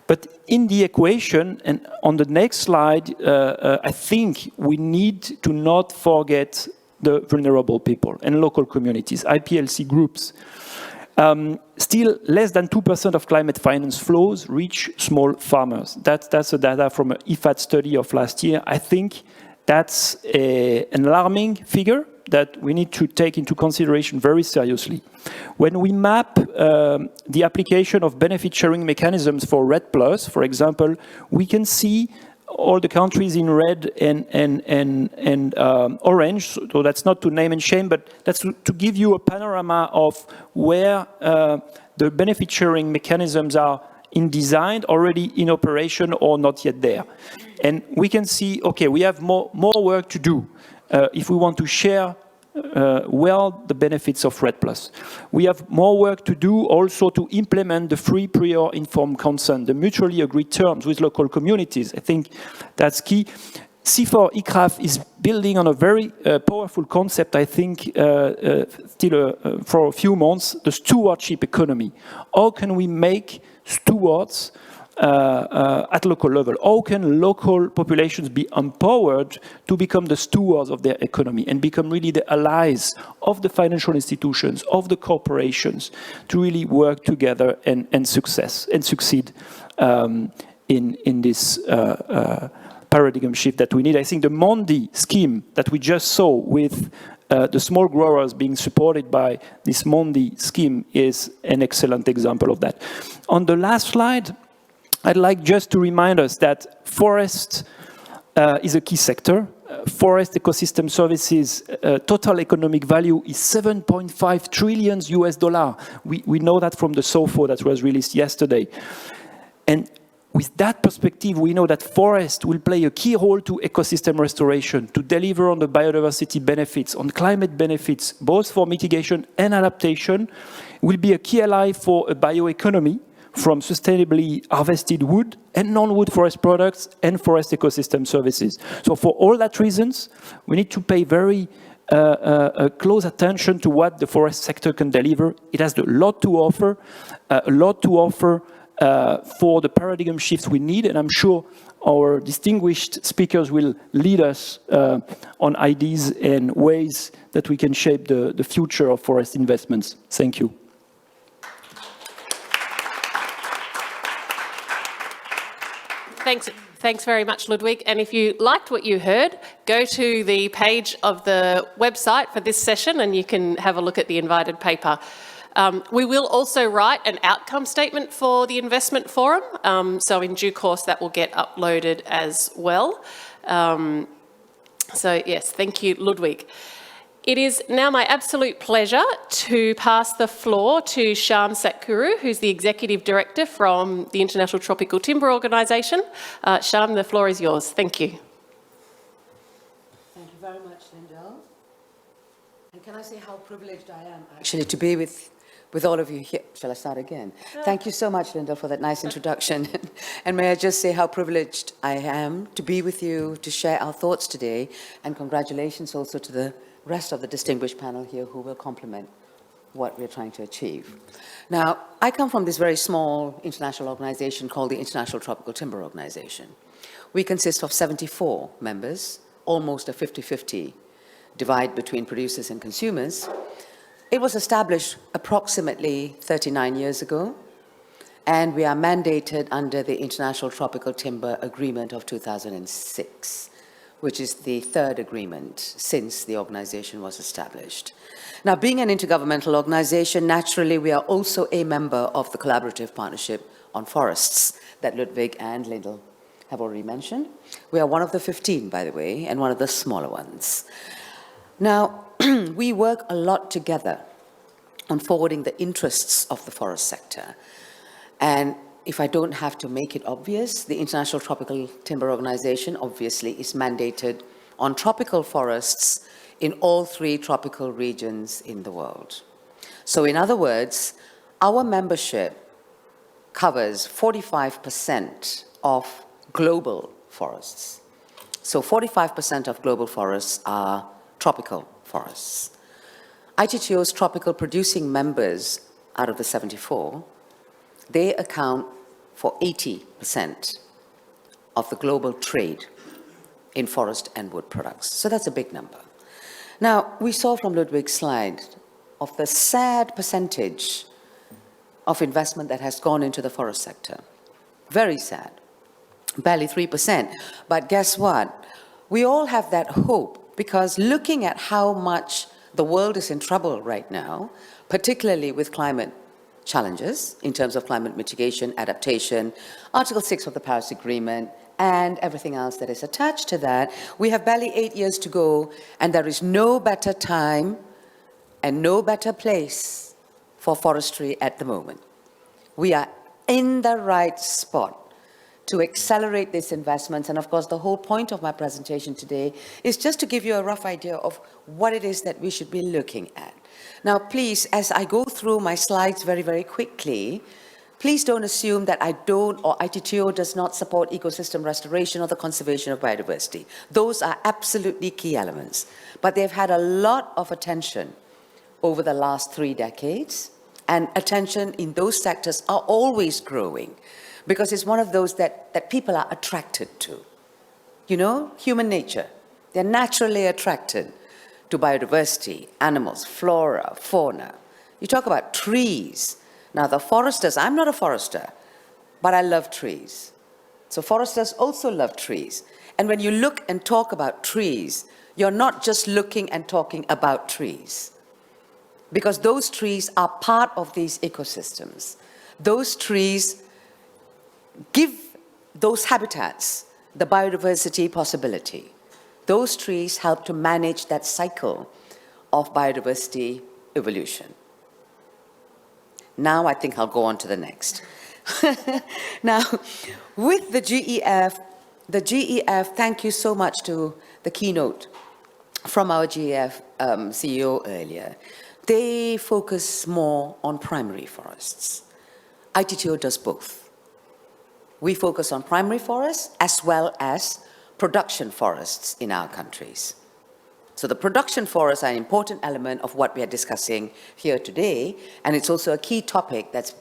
But in the equation, and on the next slide, I think we need to not forget the vulnerable people and local communities, IPLC groups. Still, less than 2% of climate finance flows reach small farmers. That's the data from an IFAD study of last year. I think that's an alarming figure that we need to take into consideration very seriously. When we map the application of benefit sharing mechanisms for RED+, for example, we can see all the countries in red and orange, so that's not to name and shame, but that's to give you a panorama of where the benefit sharing mechanisms are in design, already in operation, or not yet there. And we can see, okay, we have more work to do if we want to share well the benefits of RED+. We have more work to do also to implement the free prior informed consent, the mutually agreed terms with local communities. I think that's key. C4ICRAF is building on a very powerful concept, I think, still for a few months, the stewardship economy. How can we make stewards at local level? How can local populations be empowered to become the stewards of their economy and become really the allies of the financial institutions, of the corporations, to really work together and succeed in this paradigm shift that we need? I think the Mondi scheme that we just saw with the small growers being supported by this Mondi scheme is an excellent example of that. On the last slide, I'd like just to remind us that forest is a key sector. Forest ecosystem services total economic value is $7.5 trillion US. We know that from the SOFO that was released yesterday. And with that perspective, we know that forest will play a key role to ecosystem restoration, to deliver on the biodiversity benefits, on climate benefits, both for mitigation and adaptation, will be a key ally for a bioeconomy from sustainably harvested wood and non-wood forest products and forest ecosystem services. So for all that reasons, we need to pay very close attention to what the forest sector can deliver. It has a lot to offer, for the paradigm shift we need, and I'm sure our distinguished speakers will lead us on ideas and ways that we can shape the future of forest investments. Thank you. Thanks very much, Ludwig. And if you liked what you heard, go to the page of the website for this session and you can have a look at the invited paper. We will also write an outcome statement for the investment forum. So in due course, that will get uploaded as well. So yes, thank you, Ludwig. It is now my absolute pleasure to pass the floor to Shyam Satkuru, who's the Executive Director from the International Tropical Timber Organisation. Shyam, the floor is yours. Thank you. Thank you very much, Lindell. And can I say how privileged I am actually to be with all of you here. Shall I start again? Thank you so much, Lindell, for that nice introduction. And may I just say how privileged I am to be with you, to share our thoughts today, and congratulations also to the rest of the distinguished panel here who will complement what we're trying to achieve. Now, I come from this very small international organization called the International Tropical Timber Organization. We consist of 74 members, almost a 50-50 divide between producers and consumers. It was established approximately 39 years ago, and we are mandated under the International Tropical Timber Agreement of 2006, which is the third agreement since the organization was established. Now, being an intergovernmental organization, naturally, we are also a member of the Collaborative Partnership on Forests that Ludwig and Lyndall have already mentioned. We are one of the 15, by the way, and one of the smaller ones. Now, we work a lot together on forwarding the interests of the forest sector. And if I don't have to make it obvious, the International Tropical Timber Organization obviously is mandated on tropical forests in all 3 tropical regions in the world. So in other words, our membership covers 45% of global forests. So 45% of global forests are tropical forests. ITTO's tropical producing members out of the 74, they account for 80% of the global trade in forest and wood products. So that's a big number. Now, we saw from Ludwig's slide of the sad percentage of investment that has gone into the forest sector. Very sad. Barely 3%. But guess what? We all have that hope, because looking at how much the world is in trouble right now, particularly with climate challenges in terms of climate mitigation, adaptation, Article 6 of the Paris Agreement, and everything else that is attached to that, we have barely 8 years to go, and there is no better time and no better place for forestry at the moment. We are in the right spot to accelerate these investments. And of course, the whole point of my presentation today is just to give you a rough idea of what it is that we should be looking at. Now, please, as I go through my slides very, very quickly, please don't assume that I don't, or ITTO does not support ecosystem restoration or the conservation of biodiversity. Those are absolutely key elements. But they've had a lot of attention over the last 3 decades, and attention in those sectors are always growing, because it's one of those that people are attracted to. You know, human nature. They're naturally attracted to biodiversity, animals, flora, fauna. You talk about trees. Now, the foresters, I'm not a forester, but I love trees. So foresters also love trees. And when you look and talk about trees, you're not just looking and talking about trees, because those trees are part of these ecosystems. Those trees give those habitats the biodiversity possibility. Those trees help to manage that cycle of biodiversity evolution. Now I think I'll go on to the next. Now, with the GEF, thank you so much to the keynote from our GEF CEO earlier. They focus more on primary forests. ITTO does both. We focus on primary forests as well as production forests in our countries. So the production forests are an important element of what we are discussing here today, and it's also a key topic that's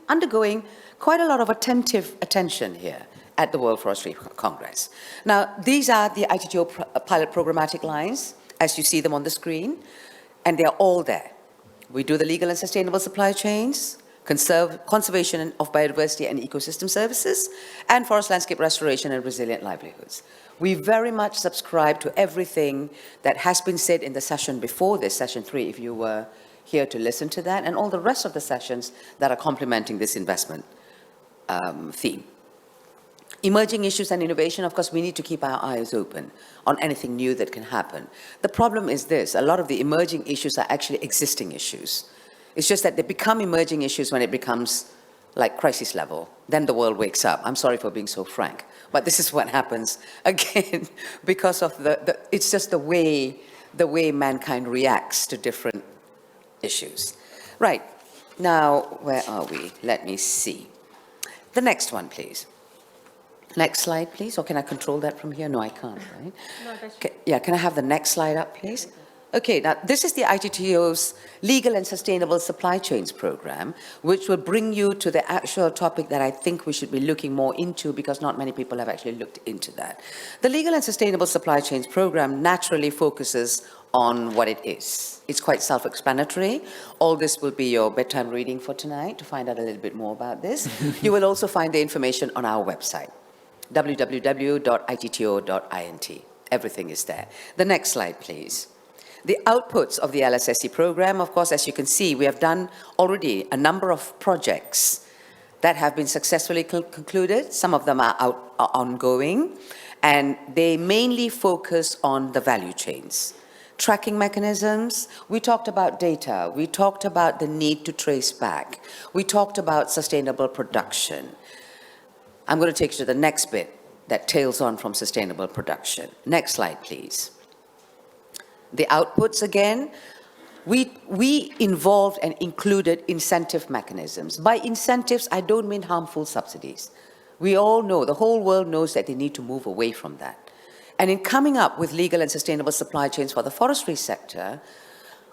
undergoing quite a lot of attention here at the World Forestry Congress. Now, these are the ITTO pilot programmatic lines, as you see them on the screen, and they're all there. We do the legal and sustainable supply chains, conservation of biodiversity and ecosystem services, and forest landscape restoration and resilient livelihoods. We very much subscribe to everything that has been said in the session before this, session 3, if you were here to listen to that, and all the rest of the sessions that are complementing this investment theme. Emerging issues and innovation, of course, we need to keep our eyes open on anything new that can happen. The problem is this: a lot of the emerging issues are actually existing issues. It's just that they become emerging issues when it becomes like crisis level. Then the world wakes up. I'm sorry for being so frank, but this is what happens again because of it's just the way mankind reacts to different issues. Right, now where are we? Let me see. The next one, please. Next slide, please. Or can I control that from here? No, I can't, right? No, that's Yeah, can I have the next slide up, please? Okay, now this is the ITTO's Legal and Sustainable Supply Chains program, which will bring you to the actual topic that I think we should be looking more into because not many people have actually looked into that. The Legal and Sustainable Supply Chains program naturally focuses on what it is. It's quite self-explanatory. All this will be your bedtime reading for tonight to find out a little bit more about this. You will also find the information on our website, www.itto.int. Everything is there. The next slide, please. The outputs of the LSSE program, of course, as you can see, we have done already a number of projects that have been successfully concluded. Some of them are ongoing, and they mainly focus on the value chains. Tracking mechanisms, we talked about data, we talked about the need to trace back, we talked about sustainable production. I'm going to take you to the next bit that tails on from sustainable production. Next slide, please. The outputs again, we involved and included incentive mechanisms. By incentives, I don't mean harmful subsidies. We all know, the whole world knows that they need to move away from that. And in coming up with legal and sustainable supply chains for the forestry sector,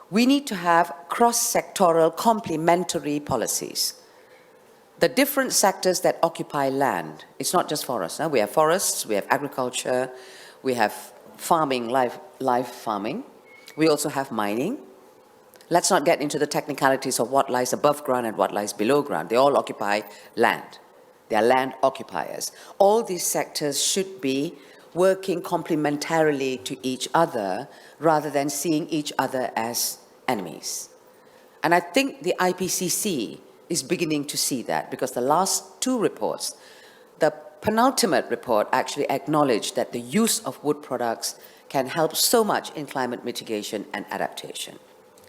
we need to have cross-sectoral complementary policies. The different sectors that occupy land, it's not just forests. We have forests, we have agriculture, we have farming, live farming. We also have mining. Let's not get into the technicalities of what lies above ground and what lies below ground. They all occupy land. They are land occupiers. All these sectors should be working complementarily to each other rather than seeing each other as enemies. And I think the IPCC is beginning to see that because the last two reports, the penultimate report actually acknowledged that the use of wood products can help so much in climate mitigation and adaptation.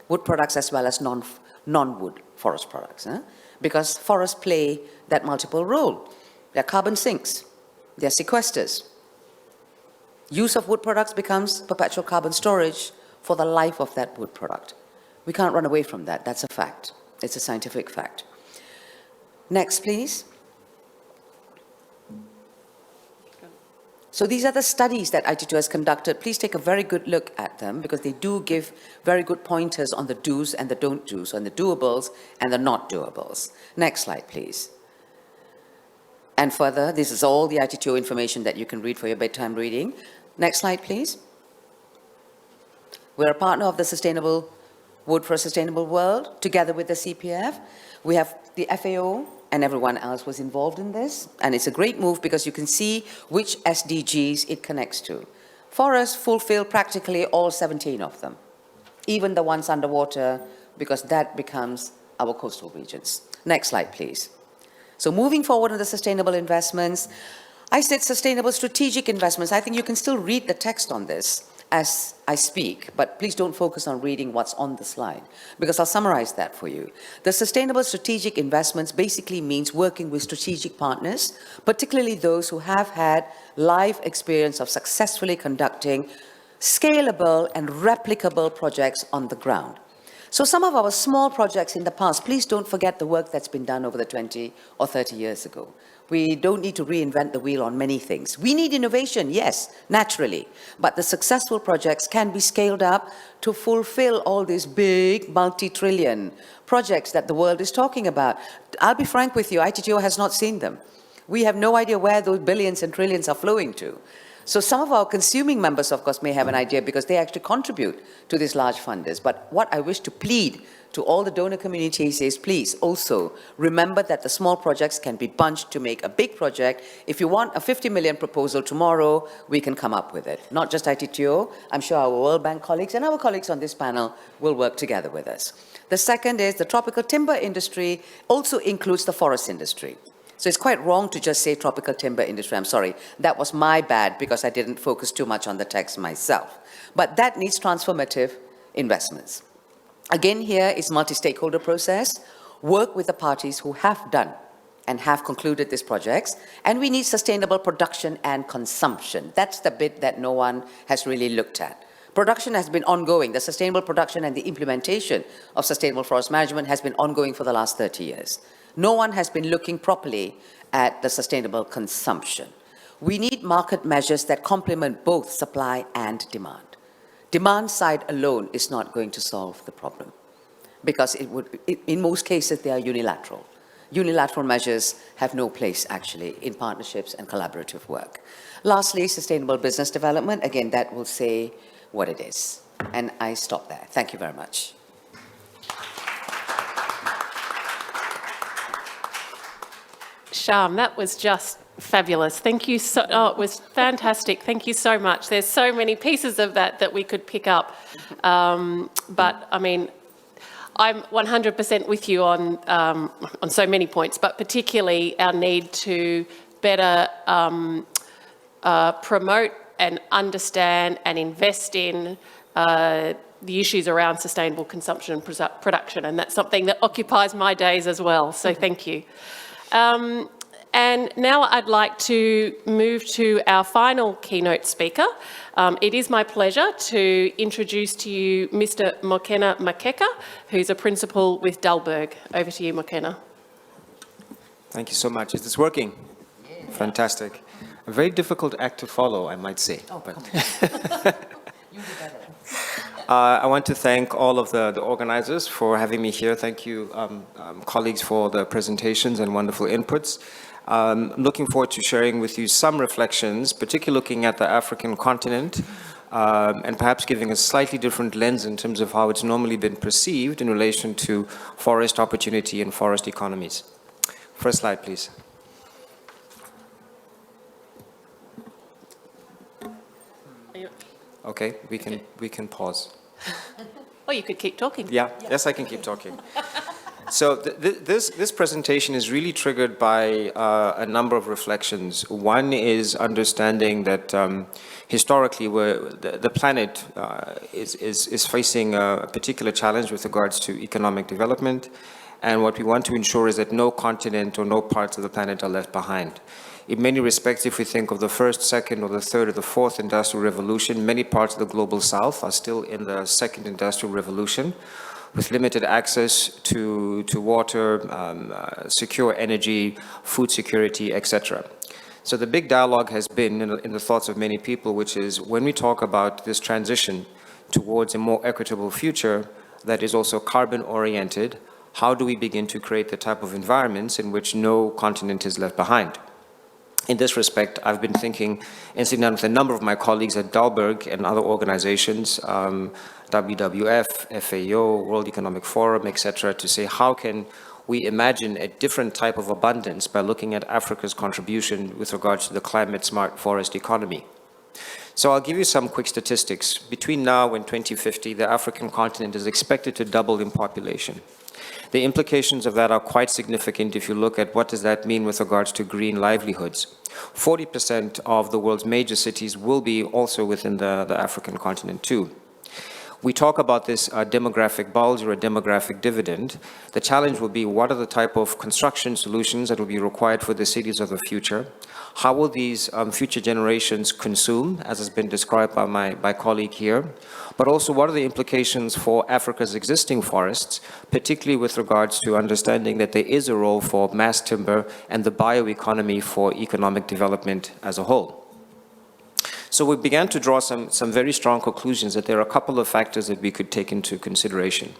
Wood products as well as non-wood forest products, because forests play that multiple role. They're carbon sinks, they're sequesters. Use of wood products becomes perpetual carbon storage for the life of that wood product. We can't run away from that, that's a fact. It's a scientific fact. Next, please. So these are the studies that ITTO has conducted. Please take a very good look at them because they do give very good pointers on the do's and the don't do's, on the doables and the not doables. Next slide, please. And further, this is all the ITTO information that you can read for your bedtime reading. Next slide, please. We're a partner of the Sustainable Wood for a Sustainable World, together with the CPF. We have the FAO, and everyone else was involved in this. And it's a great move because you can see which SDGs it connects to. Forests fulfill practically all 17 of them, even the ones underwater, because that becomes our coastal regions. Next slide, please. So moving forward on the sustainable investments, I said sustainable strategic investments. I think you can still read the text on this as I speak, but please don't focus on reading what's on the slide, because I'll summarize that for you. The sustainable strategic investments basically means working with strategic partners, particularly those who have had live experience of successfully conducting scalable and replicable projects on the ground. So some of our small projects in the past, please don't forget the work that's been done over the 20 or 30 years ago. We don't need to reinvent the wheel on many things. We need innovation, yes, naturally, but the successful projects can be scaled up to fulfill all these big multi-trillion projects that the world is talking about. I'll be frank with you, ITTO has not seen them. We have no idea where those billions and trillions are flowing to. So some of our consuming members, of course, may have an idea because they actually contribute to these large funders. But what I wish to plead to all the donor communities is please also remember that the small projects can be bunched to make a big project. If you want a 50 million proposal tomorrow, we can come up with it. Not just ITTO, I'm sure our World Bank colleagues and our colleagues on this panel will work together with us. The second is the tropical timber industry also includes the forest industry. So it's quite wrong to just say tropical timber industry. I'm sorry, that was my bad because I didn't focus too much on the text myself. But that needs transformative investments. Again, here is multi-stakeholder process. Work with the parties who have done and have concluded these projects. And we need sustainable production and consumption. That's the bit that no one has really looked at. Production has been ongoing. The sustainable production and the implementation of sustainable forest management has been ongoing for the last 30 years. No one has been looking properly at the sustainable consumption. We need market measures that complement both supply and demand. Demand side alone is not going to solve the problem because in most cases, they are unilateral. Unilateral measures have no place, actually, in partnerships and collaborative work. Lastly, sustainable business development. Again, that will say what it is. And I stop there. Thank you very much. Sham, that was just fabulous. Thank you so, oh, it was fantastic. Thank you so much. There's so many pieces of that we could pick up. But I mean, I'm 100% with you on so many points, but particularly our need to better promote and understand and invest in the issues around sustainable consumption and production. And that's something that occupies my days as well. So thank you. And now I'd like to move to our final keynote speaker. It is my pleasure to introduce to you Mr. Mokena Makeka, who's a principal with Dalberg. Over to you, Mokena. Thank you so much. Is this working? Yeah. Fantastic. A very difficult act to follow, I might say. Oh, but you do better. I want to thank all of the organizers for having me here. Thank you, colleagues, for the presentations and wonderful inputs. I'm looking forward to sharing with you some reflections, particularly looking at the African continent, and perhaps giving a slightly different lens in terms of how it's normally been perceived in relation to forest opportunity and forest economies. First slide, please. Okay, we can pause. Or you could keep talking. Yeah, yes, I can keep talking. So this presentation is really triggered by a number of reflections. One is understanding that historically the planet is facing a particular challenge with regards to economic development, and what we want to ensure is that no continent or no parts of the planet are left behind. In many respects, if we think of the first, second, or the third, or the fourth industrial revolution, many parts of the global south are still in the second industrial revolution, with limited access to water, secure energy, food security, etc. So the big dialogue has been in the thoughts of many people, which is when we talk about this transition towards a more equitable future that is also carbon-oriented, how do we begin to create the type of environments in which no continent is left behind? In this respect, I've been thinking and sitting down with a number of my colleagues at Dalberg and other organizations, WWF, FAO, World Economic Forum, etc., to say how can we imagine a different type of abundance by looking at Africa's contribution with regards to the climate-smart forest economy. So I'll give you some quick statistics. Between now and 2050, the African continent is expected to double in population. The implications of that are quite significant if you look at what does that mean with regards to green livelihoods. 40% of the world's major cities will be also within the African continent too. We talk about this demographic bulge or a demographic dividend. The challenge will be what are the type of construction solutions that will be required for the cities of the future? How will these future generations consume, as has been described by my colleague here? But also, what are the implications for Africa's existing forests, particularly with regards to understanding that there is a role for mass timber and the bioeconomy for economic development as a whole? So we began to draw some very strong conclusions that there are a couple of factors that we could take into consideration.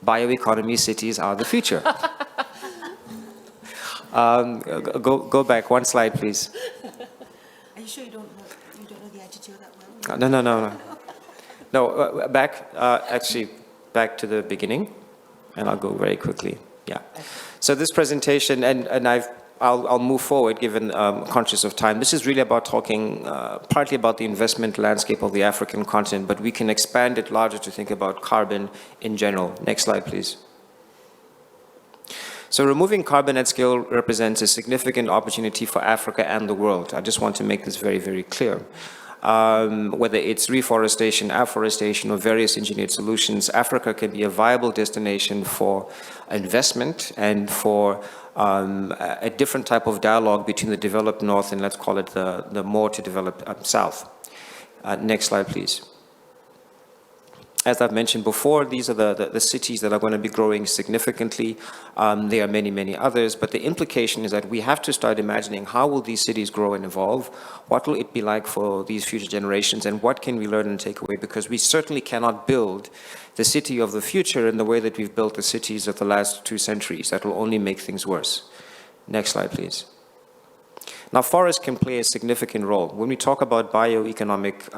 Bioeconomy cities are the future. Go back one slide, please. Are you sure you don't know the attitude that well? No. No, actually, back to the beginning, and I'll go very quickly. Yeah. So this presentation, and I'll move forward given conscious of time. This is really about talking partly about the investment landscape of the African continent, but we can expand it larger to think about carbon in general. Next slide, please. So removing carbon at scale represents a significant opportunity for Africa and the world. I just want to make this very, very clear. Whether it's reforestation, afforestation, or various engineered solutions, Africa can be a viable destination for investment and for a different type of dialogue between the developed north and let's call it the more to developed south. Next slide, please. As I've mentioned before, these are the cities that are going to be growing significantly. There are many, many others, but the implication is that we have to start imagining how will these cities grow and evolve, what will it be like for these future generations, and what can we learn and take away, because we certainly cannot build the city of the future in the way that we've built the cities of the last 2 centuries. That will only make things worse. Next slide, please. Now, forests can play a significant role. When we talk about bioeconomic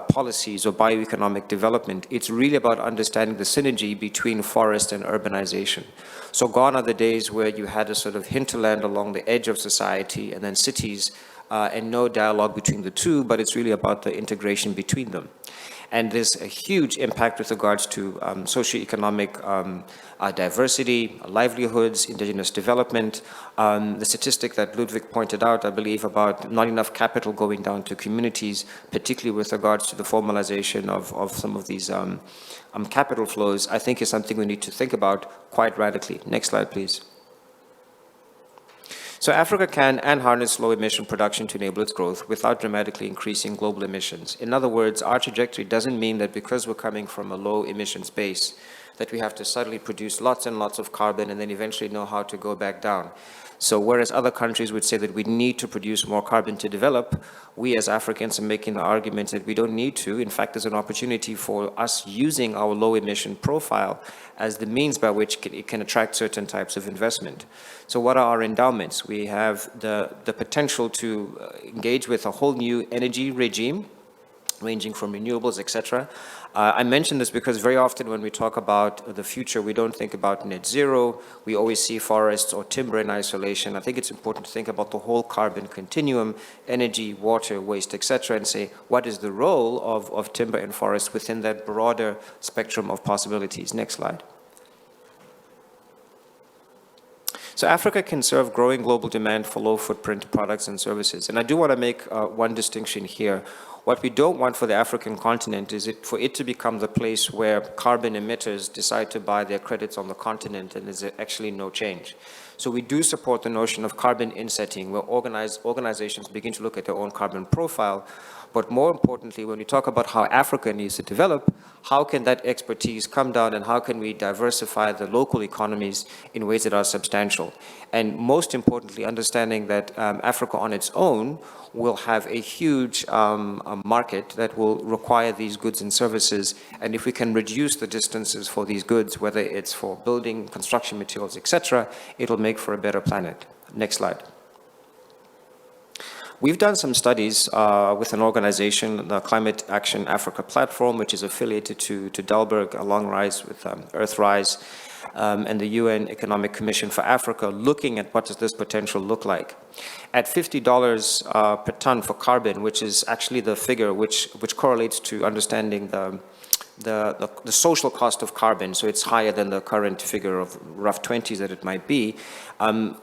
policies or bioeconomic development, it's really about understanding the synergy between forest and urbanization. So gone are the days where you had a sort of hinterland along the edge of society and then cities and no dialogue between the two, but it's really about the integration between them. And there's a huge impact with regards to socioeconomic diversity, livelihoods, indigenous development. The statistic that Ludwig pointed out, I believe, about not enough capital going down to communities, particularly with regards to the formalization of some of these capital flows, I think is something we need to think about quite radically. Next slide, please. So Africa can and harness low emission production to enable its growth without dramatically increasing global emissions. In other words, our trajectory doesn't mean that because we're coming from a low emissions base, that we have to suddenly produce lots and lots of carbon and then eventually know how to go back down. So whereas other countries would say that we need to produce more carbon to develop, we as Africans are making the argument that we don't need to. In fact, there's an opportunity for us using our low emission profile as the means by which it can attract certain types of investment. So what are our endowments? We have the potential to engage with a whole new energy regime, ranging from renewables, etc. I mention this because very often when we talk about the future, we don't think about net zero. We always see forests or timber in isolation. I think it's important to think about the whole carbon continuum, energy, water, waste, etc., and say, what is the role of timber and forest within that broader spectrum of possibilities? Next slide. So Africa can serve growing global demand for low footprint products and services. And I do want to make one distinction here. What we don't want for the African continent is for it to become the place where carbon emitters decide to buy their credits on the continent and there's actually no change. So we do support the notion of carbon insetting, where organizations begin to look at their own carbon profile. But more importantly, when we talk about how Africa needs to develop, how can that expertise come down and how can we diversify the local economies in ways that are substantial? And most importantly, understanding that Africa on its own will have a huge market that will require these goods and services. And if we can reduce the distances for these goods, whether it's for building, construction materials, etc., it'll make for a better planet. Next slide. We've done some studies with an organization, the Climate Action Africa Platform, which is affiliated to Dalberg, Alongrise with Earthrise, and the UN Economic Commission for Africa, looking at what does this potential look like. At $50 per ton for carbon, which is actually the figure which correlates to understanding the social cost of carbon, so it's higher than the current figure of rough 20s that it might be,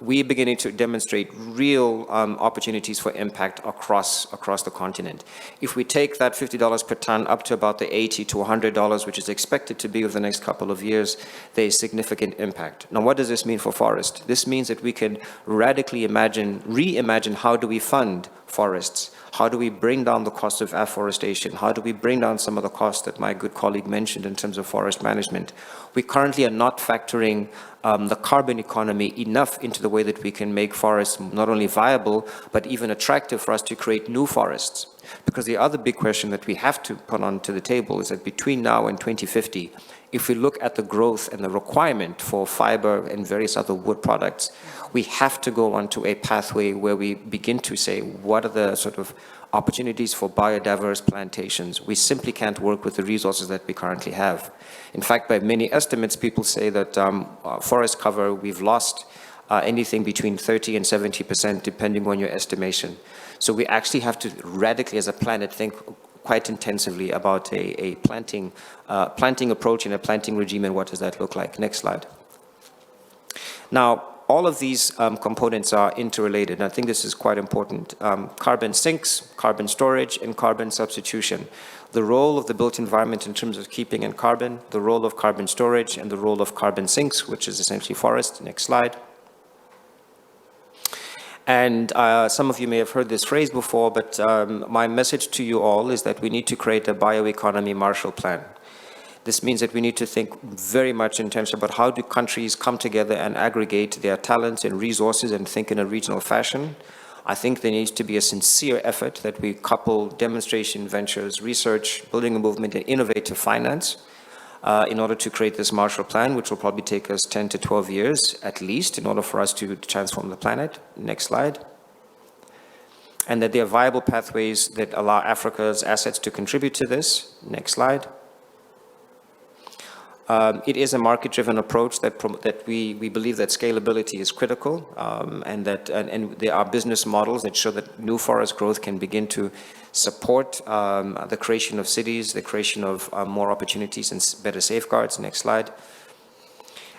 we're beginning to demonstrate real opportunities for impact across the continent. If we take that $50 per ton up to about the $80 to $100, which is expected to be over the next couple of years, there's significant impact. Now, what does this mean for forest? This means that we can radically reimagine how do we fund forests? How do we bring down the cost of afforestation? How do we bring down some of the costs that my good colleague mentioned in terms of forest management? We currently are not factoring the carbon economy enough into the way that we can make forests not only viable, but even attractive for us to create new forests. Because the other big question that we have to put onto the table is that between now and 2050, if we look at the growth and the requirement for fiber and various other wood products, we have to go onto a pathway where we begin to say, what are the sort of opportunities for biodiverse plantations? We simply can't work with the resources that we currently have. In fact, by many estimates, people say that forest cover, we've lost anything between 30 and 70%, depending on your estimation. So we actually have to radically, as a planet, think quite intensively about a planting approach and a planting regime, and what does that look like? Next slide. Now, all of these components are interrelated, and I think this is quite important. Carbon sinks, carbon storage, and carbon substitution. The role of the built environment in terms of keeping in carbon, the role of carbon storage, and the role of carbon sinks, which is essentially forest. Next slide. And some of you may have heard this phrase before, but my message to you all is that we need to create a bioeconomy Marshall Plan. This means that we need to think very much in terms about how do countries come together and aggregate their talents and resources and think in a regional fashion. I think there needs to be a sincere effort that we couple demonstration ventures, research, building a movement, and innovative finance in order to create this Marshall Plan, which will probably take us 10 to 12 years at least in order for us to transform the planet. Next slide. And that there are viable pathways that allow Africa's assets to contribute to this. Next slide. It is a market-driven approach that we believe that scalability is critical, and there are business models that show that new forest growth can begin to support the creation of cities, the creation of more opportunities and better safeguards. Next slide.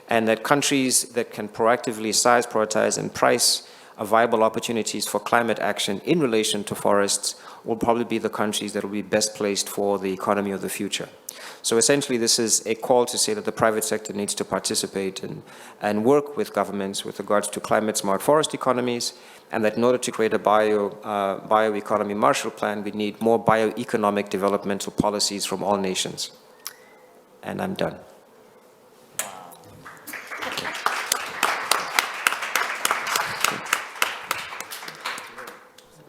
And that countries that can proactively size, prioritize, and price viable opportunities for climate action in relation to forests will probably be the countries that will be best placed for the economy of the future. So essentially, this is a call to say that the private sector needs to participate and work with governments with regards to climate-smart forest economies, and that in order to create a bioeconomy Marshall Plan, we need more bioeconomic developmental policies from all nations. And I'm done.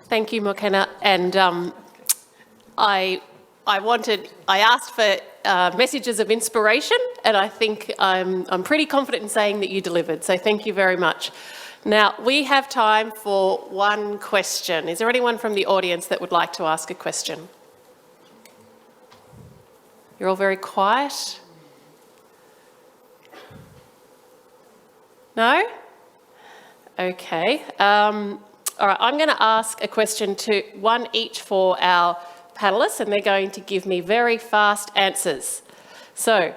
Thank you, Mokena. And I asked for messages of inspiration, and I think I'm pretty confident in saying that you delivered. So thank you very much. Now, we have time for one question. Is there anyone from the audience that would like to ask a question? You're all very quiet. No? Okay. All right, I'm going to ask a question one each for our panellists, and they're going to give me very fast answers. So,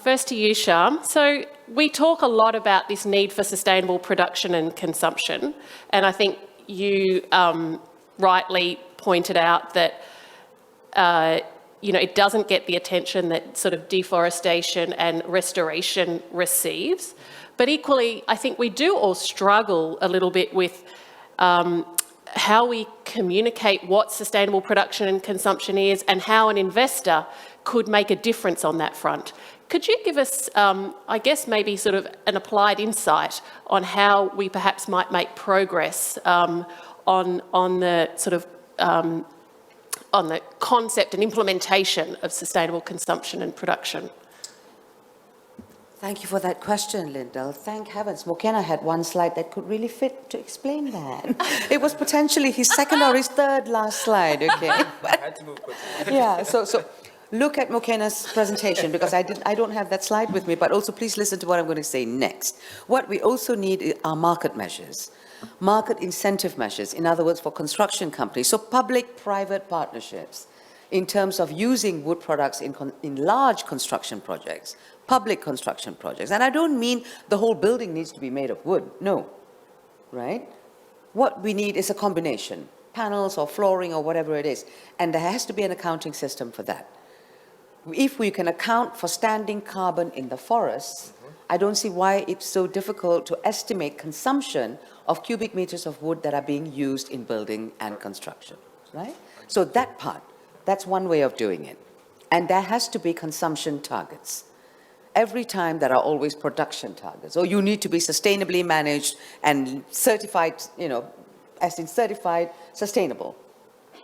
first to you, Shyam. So, we talk a lot about this need for sustainable production and consumption, and I think you rightly pointed out that it doesn't get the attention that sort of deforestation and restoration receives. But equally, I think we do all struggle a little bit with how we communicate what sustainable production and consumption is and how an investor could make a difference on that front. Could you give us, I guess, maybe sort of an applied insight on how we perhaps might make progress on the sort of on the concept and implementation of sustainable consumption and production? Thank you for that question, Lyndall. Thank heavens, Mokena had one slide that could really fit to explain that. It was potentially his second or his third last slide, okay? I had to move quickly. Yeah, so look at Mokena's presentation, because I don't have that slide with me, but also please listen to what I'm going to say next. What we also need are market measures, market incentive measures, in other words, for construction companies, so public-private partnerships in terms of using wood products in large construction projects, public construction projects. And I don't mean the whole building needs to be made of wood, no, right? What we need is a combination, panels or flooring or whatever it is, and there has to be an accounting system for that. If we can account for standing carbon in the forests, I don't see why it's so difficult to estimate consumption of cubic meters of wood that are being used in building and construction, right? So that part, that's one way of doing it. And there has to be consumption targets. Every time there are always production targets, or you need to be sustainably managed and certified, as in certified sustainable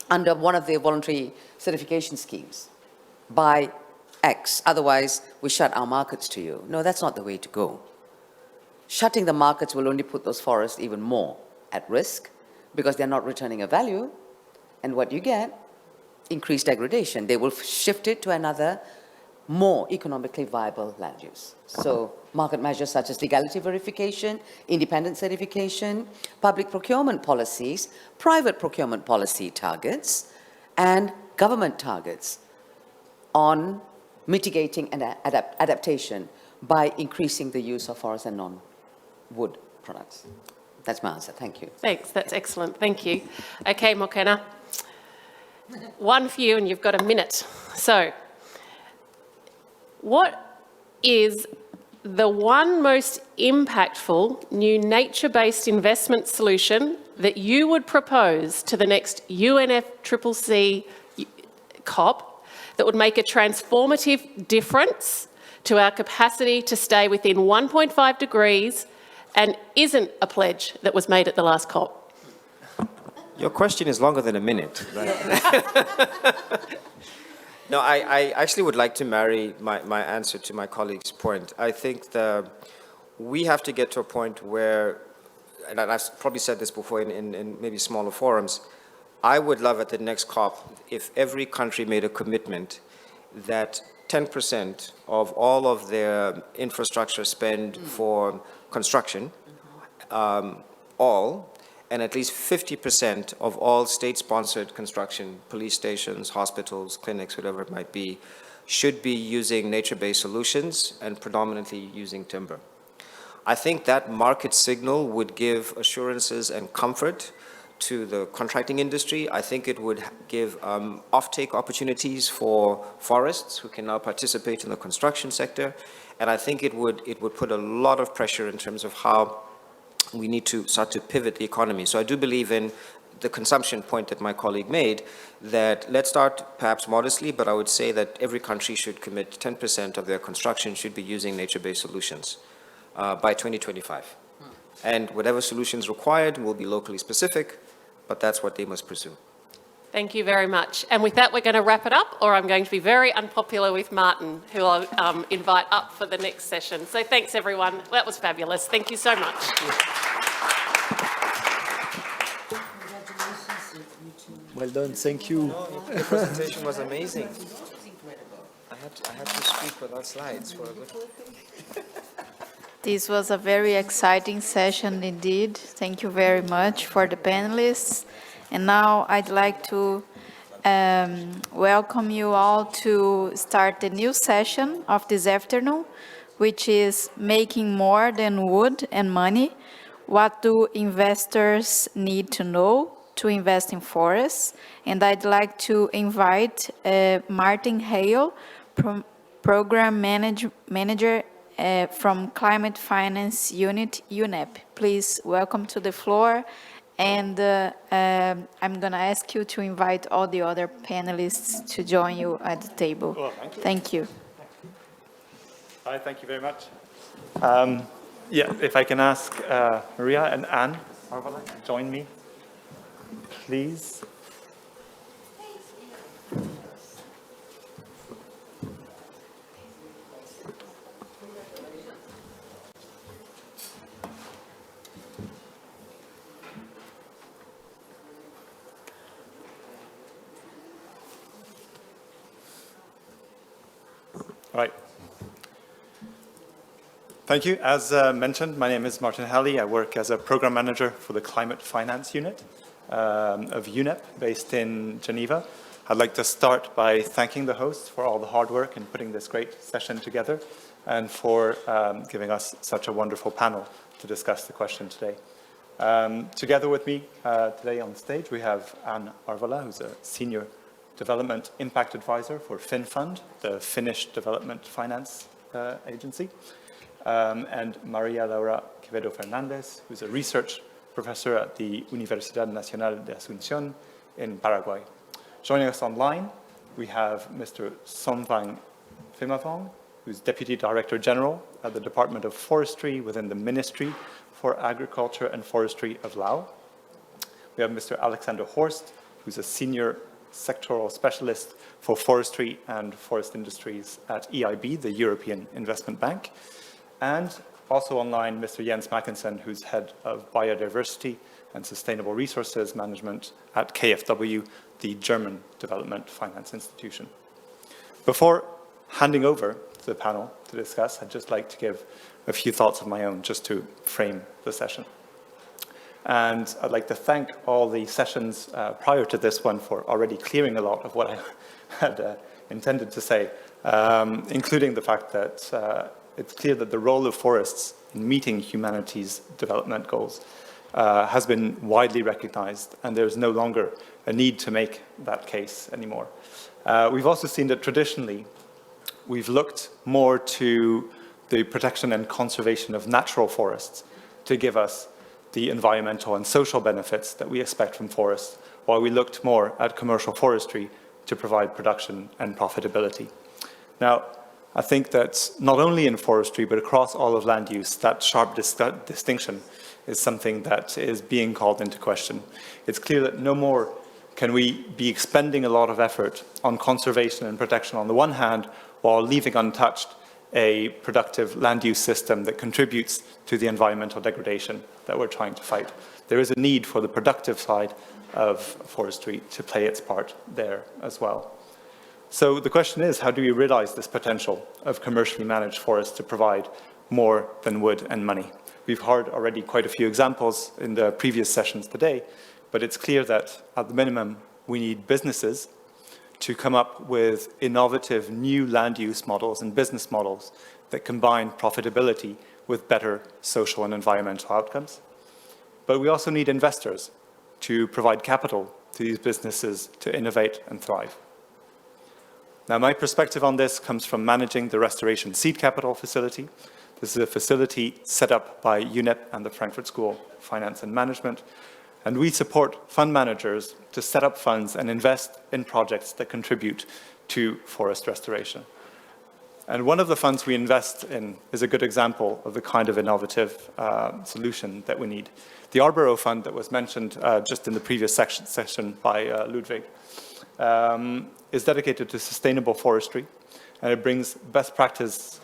under one of the voluntary certification schemes by X. Otherwise, we shut our markets to you. No, that's not the way to go. Shutting the markets will only put those forests even more at risk because they're not returning a value. And what you get? Increased degradation. They will shift it to another more economically viable land use. So market measures such as legality verification, independent certification, public procurement policies, private procurement policy targets, and government targets on mitigating and adaptation by increasing the use of forest and non-wood products. That's my answer. Thank you. Thanks. That's excellent. Thank you. Okay, Mokena. One for you, and you've got a minute. So, what is the one most impactful new nature-based investment solution that you would propose to the next UNFCCC COP that would make a transformative difference to our capacity to stay within 1.5 degrees and isn't a pledge that was made at the last COP? Your question is longer than a minute. No, I actually would like to marry my answer to my colleague's point. I think we have to get to a point where, and I've probably said this before in maybe smaller forums, I would love at the next COP if every country made a commitment that 10% of all of their infrastructure spend for construction, and at least 50% of all state-sponsored construction, police stations, hospitals, clinics, whatever it might be, should be using nature-based solutions and predominantly using timber. I think that market signal would give assurances and comfort to the contracting industry. I think it would give off-take opportunities for forests who can now participate in the construction sector. And I think it would put a lot of pressure in terms of how we need to start to pivot the economy. So I do believe in the consumption point that my colleague made, that let's start perhaps modestly, but I would say that every country should commit 10% of their construction should be using nature-based solutions by 2025. And whatever solutions required will be locally specific, but that's what they must pursue. Thank you very much. And with that, we're going to wrap it up, or I'm going to be very unpopular with Martin, who I'll invite up for the next session. So thanks, everyone. That was fabulous. Thank you so much. Well done, thank you. The presentation was amazing. I had to speak without slides for a good... This was a very exciting session indeed. Thank you very much for the panelists. And now I'd like to welcome you all to start the new session of this afternoon, which is Making More Than Wood and Money. What do investors need to know to invest in forests? And I'd like to invite Martin Hale, Program Manager from Climate Finance Unit, UNEP. Please welcome to the floor. And I'm going to ask you to invite all the other panelists to join you at the table. Well, thank you. Hi, thank you very much. Yeah, if I can ask Maria and Anne Arvala to join me, please. All right. Thank you. As mentioned, my name is Martin Halley. I work as a program manager for the Climate Finance Unit of UNEP, based in Geneva. I'd like to start by thanking the hosts for all the hard work in putting this great session together and for giving us such a wonderful panel to discuss the question today. Together with me today on stage, we have Anne Arvala, who's a senior Development Impact Advisor for FinFund, the Finnish Development Finance Agency, and Maria Laura Quevedo Fernandez, who's a research professor at the Universidad Nacional de Asunción in Paraguay. Joining us online, we have Mr. Somvang Phimavong, who's Deputy Director General at the Department of Forestry within the Ministry for Agriculture and Forestry of Laos. We have Mr. Alexander Horst, who's a Senior Sectoral Specialist for Forestry and Forest Industries at EIB, the European Investment Bank. And also online, Mr. Jens Mackensen, who's Head of Biodiversity and Sustainable Resources Management at KfW, the German Development Finance Institution. Before handing over to the panel to discuss, I'd just like to give a few thoughts of my own just to frame the session. And I'd like to thank all the sessions prior to this one for already clearing a lot of what I had intended to say, including the fact that it's clear that the role of forests in meeting humanity's development goals has been widely recognized, and there's no longer a need to make that case anymore. We've also seen that traditionally we've looked more to the protection and conservation of natural forests to give us the environmental and social benefits that we expect from forests, while we looked more at commercial forestry to provide production and profitability. Now, I think that not only in forestry, but across all of land use, that sharp distinction is something that is being called into question. It's clear that no more can we be expending a lot of effort on conservation and protection on the one hand, while leaving untouched a productive land use system that contributes to the environmental degradation that we're trying to fight. There is a need for the productive side of forestry to play its part there as well. So the question is, how do we realize this potential of commercially managed forests to provide more than wood and money? We've heard already quite a few examples in the previous sessions today, but it's clear that at the minimum, we need businesses to come up with innovative new land use models and business models that combine profitability with better social and environmental outcomes. But we also need investors to provide capital to these businesses to innovate and thrive. Now, my perspective on this comes from managing the Restoration Seed Capital Facility. This is a facility set up by UNEP and the Frankfurt School of Finance and Management. And we support fund managers to set up funds and invest in projects that contribute to forest restoration. And one of the funds we invest in is a good example of the kind of innovative solution that we need. The Arboro Fund that was mentioned just in the previous session by Ludwig is dedicated to sustainable forestry, and it brings best practices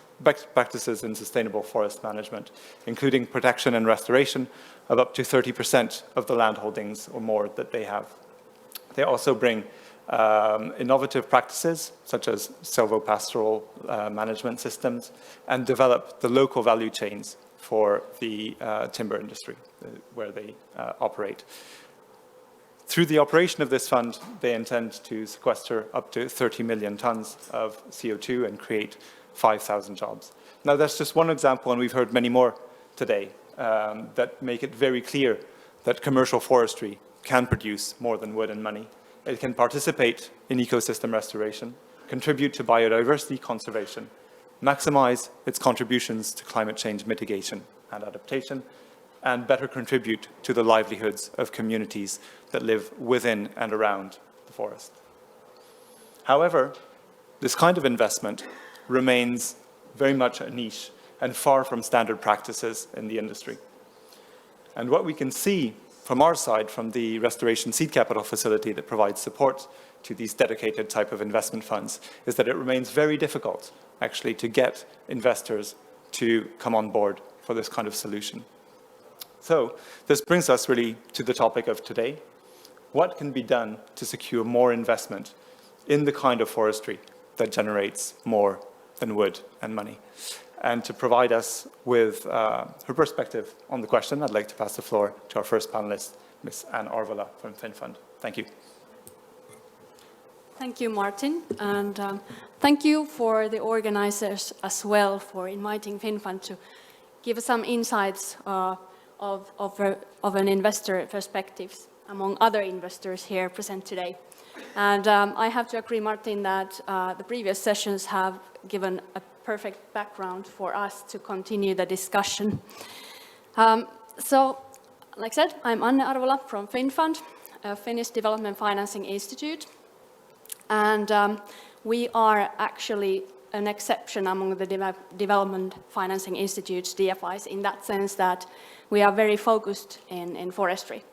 in sustainable forest management, including protection and restoration of up to 30% of the land holdings or more that they have. They also bring innovative practices, such as silvopastoral management systems, and develop the local value chains for the timber industry where they operate. Through the operation of this fund, they intend to sequester up to 30 million tons of CO2 and create 5,000 jobs. Now, that's just one example, and we've heard many more today that make it very clear that commercial forestry can produce more than wood and money. It can participate in ecosystem restoration, contribute to biodiversity conservation, maximize its contributions to climate change mitigation and adaptation, and better contribute to the livelihoods of communities that live within and around the forest. However, this kind of investment remains very much a niche and far from standard practices in the industry. And what we can see from our side, from the Restoration Seed Capital Facility that provides support to these dedicated type of investment funds, is that it remains very difficult, actually, to get investors to come on board for this kind of solution. So this brings us really to the topic of today. What can be done to secure more investment in the kind of forestry that generates more than wood and money? And to provide us with her perspective on the question, I'd like to pass the floor to our first panelist, Ms. Anne Arvola from FinFund. Thank you. Thank you, Martin, and thank you for the organizers as well for inviting FinFund to give us some insights of an investor perspective among other investors here present today. And I have to agree, Martin, that the previous sessions have given a perfect background for us to continue the discussion. So, like I said, I'm Anne Arvola from FinFund, a Finnish Development Financing Institute. And we are actually an exception among the development financing institutes, DFIs, in that sense that we are very focused in forestry.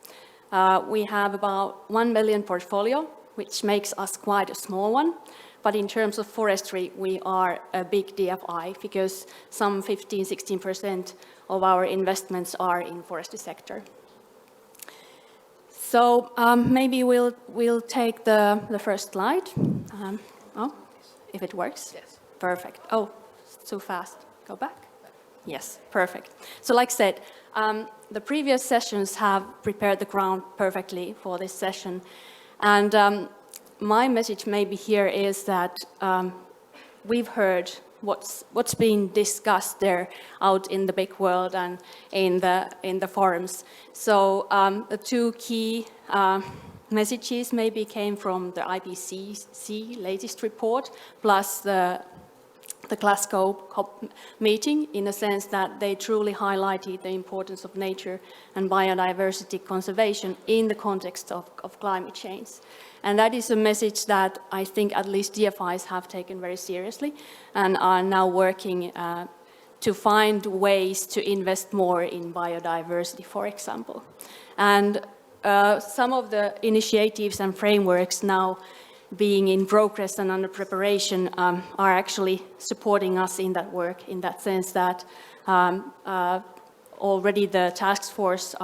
We have about 1 billion portfolio, which makes us quite a small one. But in terms of forestry, we are a big DFI because some 15–16% of our investments are in forestry sector. So maybe we'll take the first slide. Oh, if it works. Yes. Perfect. Oh, too fast. Go back. Yes, perfect. So like I said, the previous sessions have prepared the ground perfectly for this session. And my message maybe here is that we've heard what's being discussed there out in the big world and in the forums. So the two key messages maybe came from the IPCC latest report, plus the the Glasgow COP meeting, in a sense that they truly highlighted the importance of nature and biodiversity conservation in the context of climate change. And that is a message that I think at least DFIs have taken very seriously and are now working to find ways to invest more in biodiversity, for example. And some of the initiatives and frameworks now being in progress and under preparation are actually supporting us in that work, in that sense that already the task force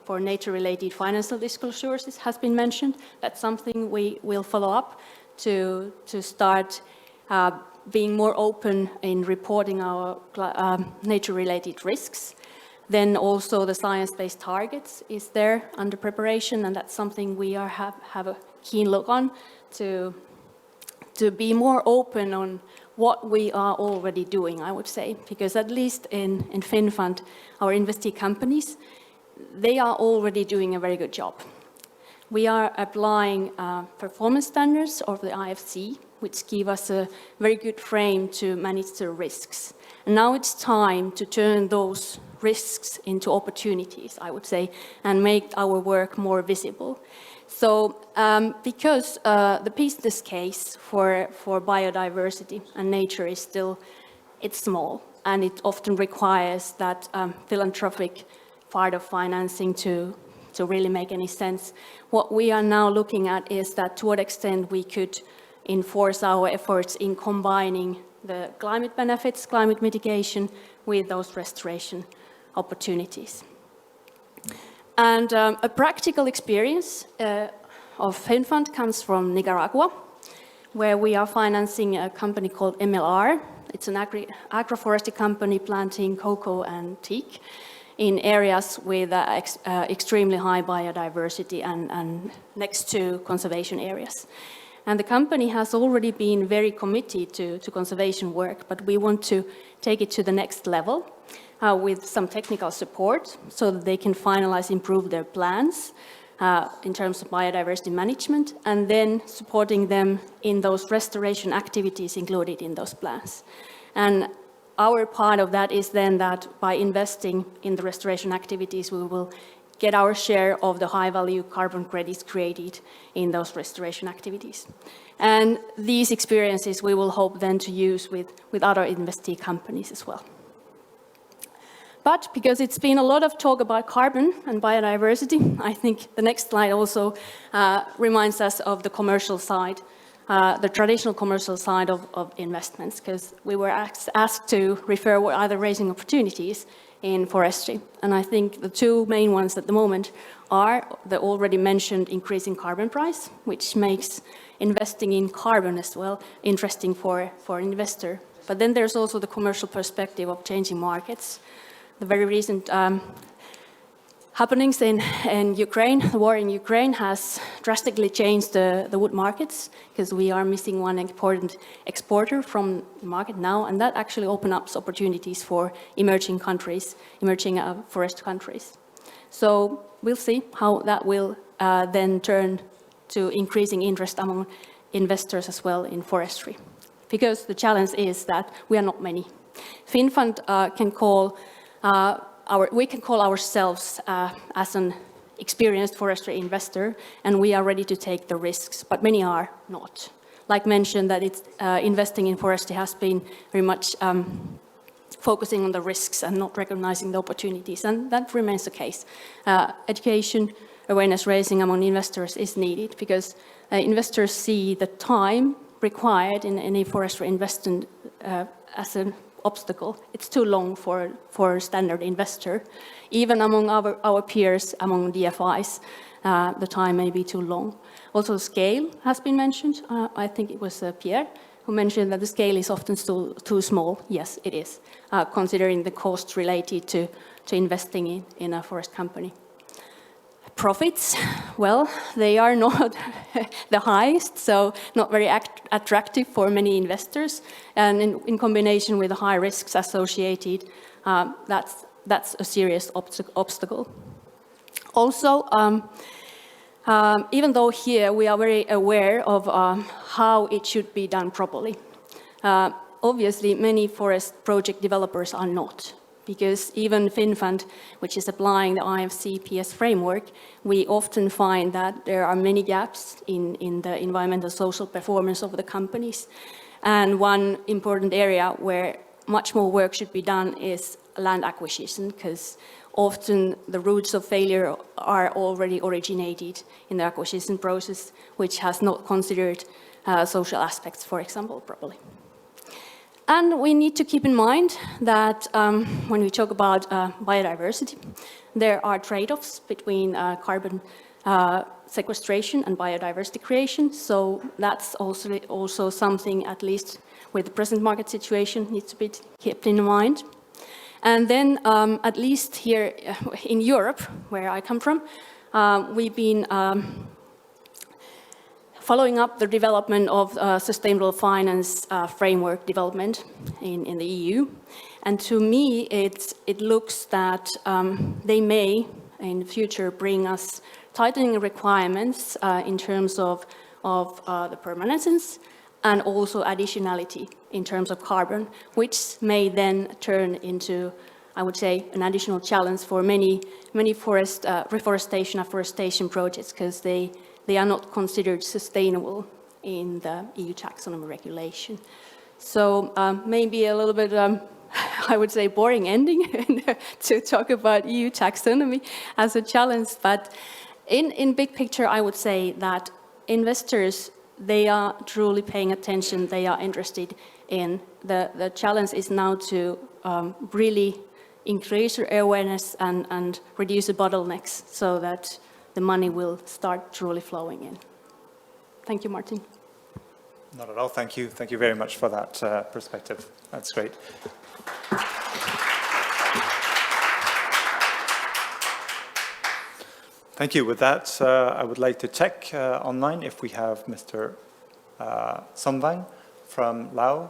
for nature-related financial disclosures has been mentioned. That's something we will follow up to start being more open in reporting our nature-related risks. Then also the science-based targets is there under preparation, and that's something we have a keen look on to be more open on what we are already doing, I would say, because at least in FinFund, our investee companies, they are already doing a very good job. We are applying performance standards of the IFC, which give us a very good frame to manage the risks. And now it's time to turn those risks into opportunities, I would say, and make our work more visible. So because the business case for biodiversity and nature is still, it's small, and it often requires that philanthropic part of financing to really make any sense. What we are now looking at is that to what extent we could enforce our efforts in combining the climate benefits, climate mitigation, with those restoration opportunities. And a practical experience of FinFund comes from Nicaragua, where we are financing a company called MLR. It's an agroforestry company planting cocoa and teak in areas with extremely high biodiversity and next to conservation areas. And the company has already been very committed to conservation work, but we want to take it to the next level with some technical support so that they can finalize, improve their plans in terms of biodiversity management, and then supporting them in those restoration activities included in those plans. And our part of that is then that by investing in the restoration activities, we will get our share of the high-value carbon credits created in those restoration activities. And these experiences we will hope then to use with other investee companies as well. But because it's been a lot of talk about carbon and biodiversity, I think the next slide also reminds us of the commercial side, the traditional commercial side of investments, because we were asked to refer what are the raising opportunities in forestry. And I think the two main ones at the moment are the already mentioned increasing carbon price, which makes investing in carbon as well interesting for an investor. But then there's also the commercial perspective of changing markets. The very recent happenings in Ukraine, the war in Ukraine has drastically changed the wood markets, because we are missing one important exporter from the market now, and that actually opens up opportunities for emerging countries, emerging forest countries. So we'll see how that will then turn to increasing interest among investors as well in forestry. Because the challenge is that we are not many. FinFund can call we can call ourselves as an experienced forestry investor, and we are ready to take the risks, but many are not. Like mentioned, that it's investing in forestry has been very much focusing on the risks and not recognizing the opportunities, and that remains the case. Education, awareness raising among investors is needed, because investors see the time required in any forestry investment as an obstacle. It's too long for a standard investor. Even among our peers, among DFIs, the time may be too long. Also, scale has been mentioned. I think it was Pierre who mentioned that the scale is often still too small. Yes, it is, considering the costs related to investing in a forest company. Profits, well, they are not the highest, so not very attractive for many investors. And in combination with the high risks associated, that's a serious obstacle. Also, even though here we are very aware of how it should be done properly, obviously, many forest project developers are not, because even FinFund, which is applying the IFC-PS framework, we often find that there are many gaps in the environmental social performance of the companies. And one important area where much more work should be done is land acquisition, because often the roots of failure are already originated in the acquisition process, which has not considered social aspects, for example, properly. And we need to keep in mind that when we talk about biodiversity, there are trade-offs between carbon sequestration and biodiversity creation. So that's also something, at least with the present market situation, needs to be kept in mind. And then, at least here in Europe, where I come from, we've been following up the development of sustainable finance framework development in the EU. And to me, it looks that they may, in the future, bring us tightening requirements in terms of the permanence and also additionality in terms of carbon, which may then turn into, I would say, an additional challenge for many forest reforestation, afforestation projects, because they are not considered sustainable in the EU taxonomy regulation. So maybe a little bit, I would say, boring ending to talk about EU taxonomy as a challenge. But in big picture, I would say that investors, they are truly paying attention. They are interested in the challenge is now to really increase your awareness and reduce the bottlenecks so that the money will start truly flowing in. Thank you, Martin. Not at all. Thank you. Thank you very much for that perspective. That's great. Thank you. With that, I would like to check online if we have Mr. Somvang from Laos,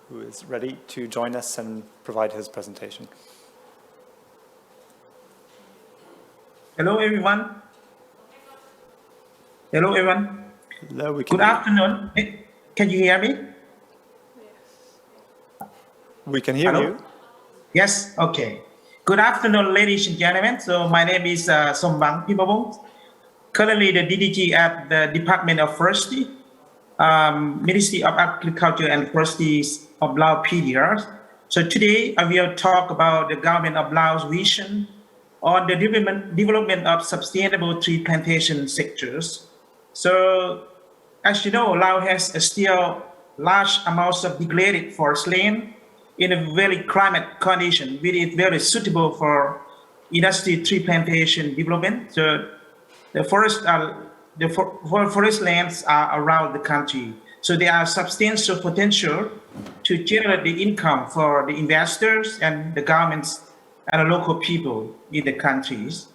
who is ready to join us and provide his presentation. Hello, everyone. Hello, everyone. Hello, we can Good afternoon. Can you hear me? We can hear you. Yes, okay. Good afternoon, ladies and gentlemen. So my name is Somvang Pimabong, currently the DDG at the Department of Forestry, Ministry of Agriculture and Forestry of Laos PDR. So today I will talk about the government of Laos vision on the development of sustainable tree plantation sectors. So as you know, Laos has still large amounts of degraded forest land in a very climate condition, which is very suitable for industry tree plantation development. So the forest lands are around the country. So there are substantial potential to generate the income for the investors and the governments and the local people in the countries.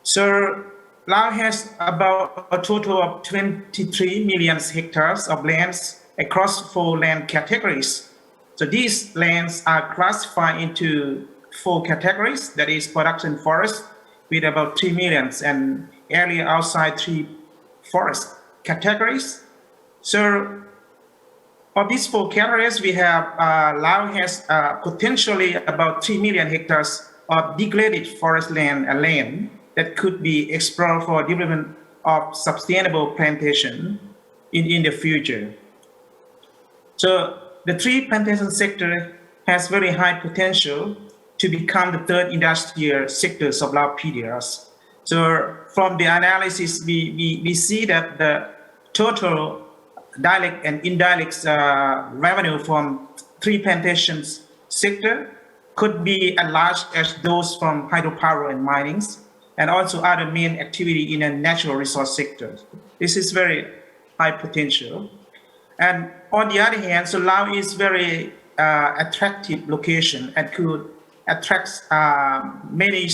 So Laos has about a total of 23 million hectares of lands across 4 land categories. So these lands are classified into 4 categories, that is production forest with about 3 million and area outside 3 forest categories. So of these 4 categories, we have Laos has potentially about 3 million hectares of degraded forest land and land that could be explored for development of sustainable plantation in the future. So the tree plantation sector has very high potential to become the 3rd industrial sectors of Laos PDRs. So from the analysis, we see that the total direct and indirect revenue from tree plantations sector could be as large as those from hydropower and minings, and also other main activity in a natural resource sector. This is very high potential. And on the other hand, so Laos is very attractive location and could attract many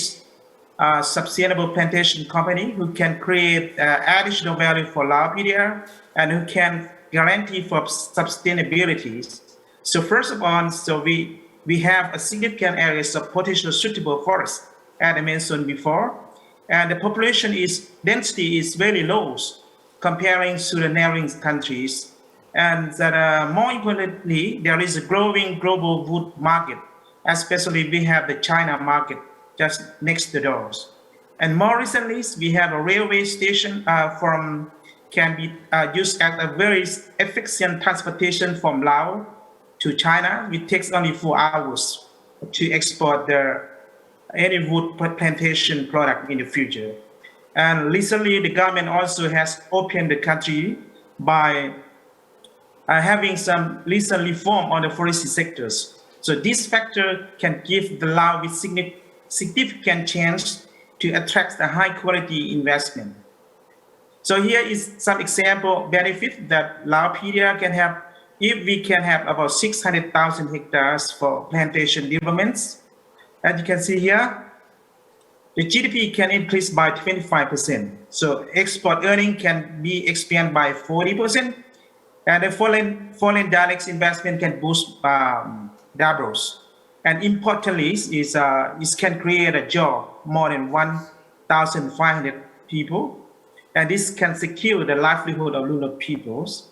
sustainable plantation company who can create additional value for Laos PDR and who can guarantee for sustainability. So first of all, so we have a significant areas of potential suitable forest, as I mentioned before, and the population density is very low comparing to the neighboring countries. And that more importantly, there is a growing global wood market, especially we have the China market just next to doors. And more recently, we have a railway station can be used as a very efficient transportation from Laos to China. It takes only 4 hours to export any wood plantation product in the future. And recently, the government also has opened the country by having some recent reform on the forestry sectors. So this factor can give the Laos with significant chance to attract a high quality investment. So here is some example benefit that Laopedia can have if we can have about 600,000 hectares for plantation developments. As you can see here, the GDP can increase by 25%. So export earning can be expanded by 40%. And the foreign direct investment can boost doubles. And importantly, it can create a job more than 1,500 people. And this can secure the livelihood of rural peoples.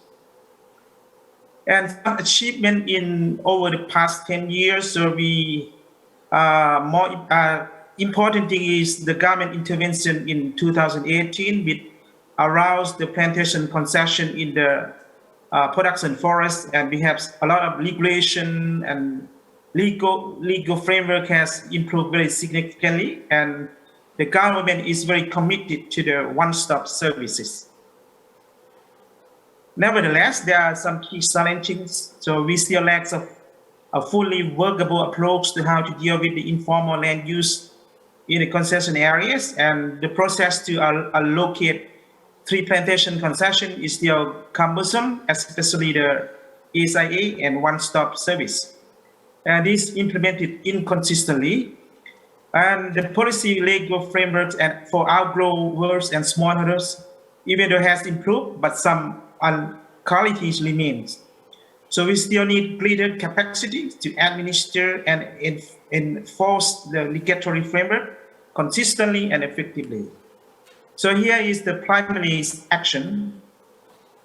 And some achievement in over the past 10 years, so important thing is the government intervention in 2018 with aroused the plantation concession in the production forest, and we have a lot of regulation and legal framework has improved very significantly, and the government is very committed to the one-stop services. Nevertheless, there are some key challenges. So we still lack a fully workable approach to how to deal with the informal land use in the concession areas, and the process to allocate tree plantation concession is still cumbersome, especially the ASIA and one-stop service. And this implemented inconsistently. And the policy legal frameworks for outgrowers and smallholders, even though it has improved, but some qualities remains. So we still need greater capacity to administer and enforce the regulatory framework consistently and effectively. So here is the primary action.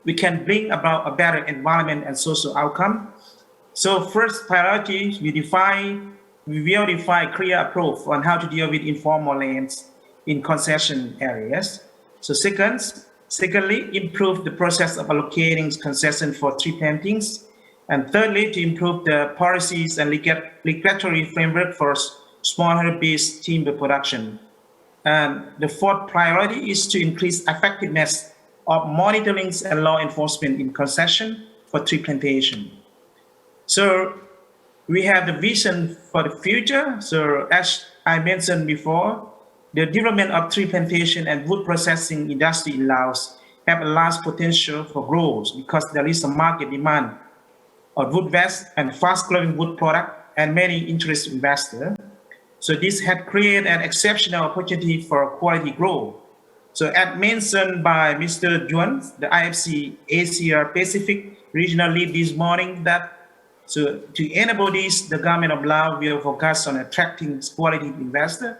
We can bring about a better environment and social outcome. So first priority, we will define a clear approach on how to deal with informal lands in concession areas. So secondly, improve the process of allocating concession for tree plantings. And thirdly, to improve the policies and regulatory framework for smallholder-based timber production. And the fourth priority is to increase effectiveness of monitoring and law enforcement in concession for tree plantation. So we have the vision for the future. So as I mentioned before, the development of tree plantation and wood processing industry in Laos have a large potential for growth because there is a market demand of wood waste and fast-growing wood product and many interested investors. So this had created an exceptional opportunity for quality growth. So as mentioned by Mr. Juan, the IFC Asia Pacific regional lead this morning, that so to enable this, the government of Laos will focus on attracting quality investors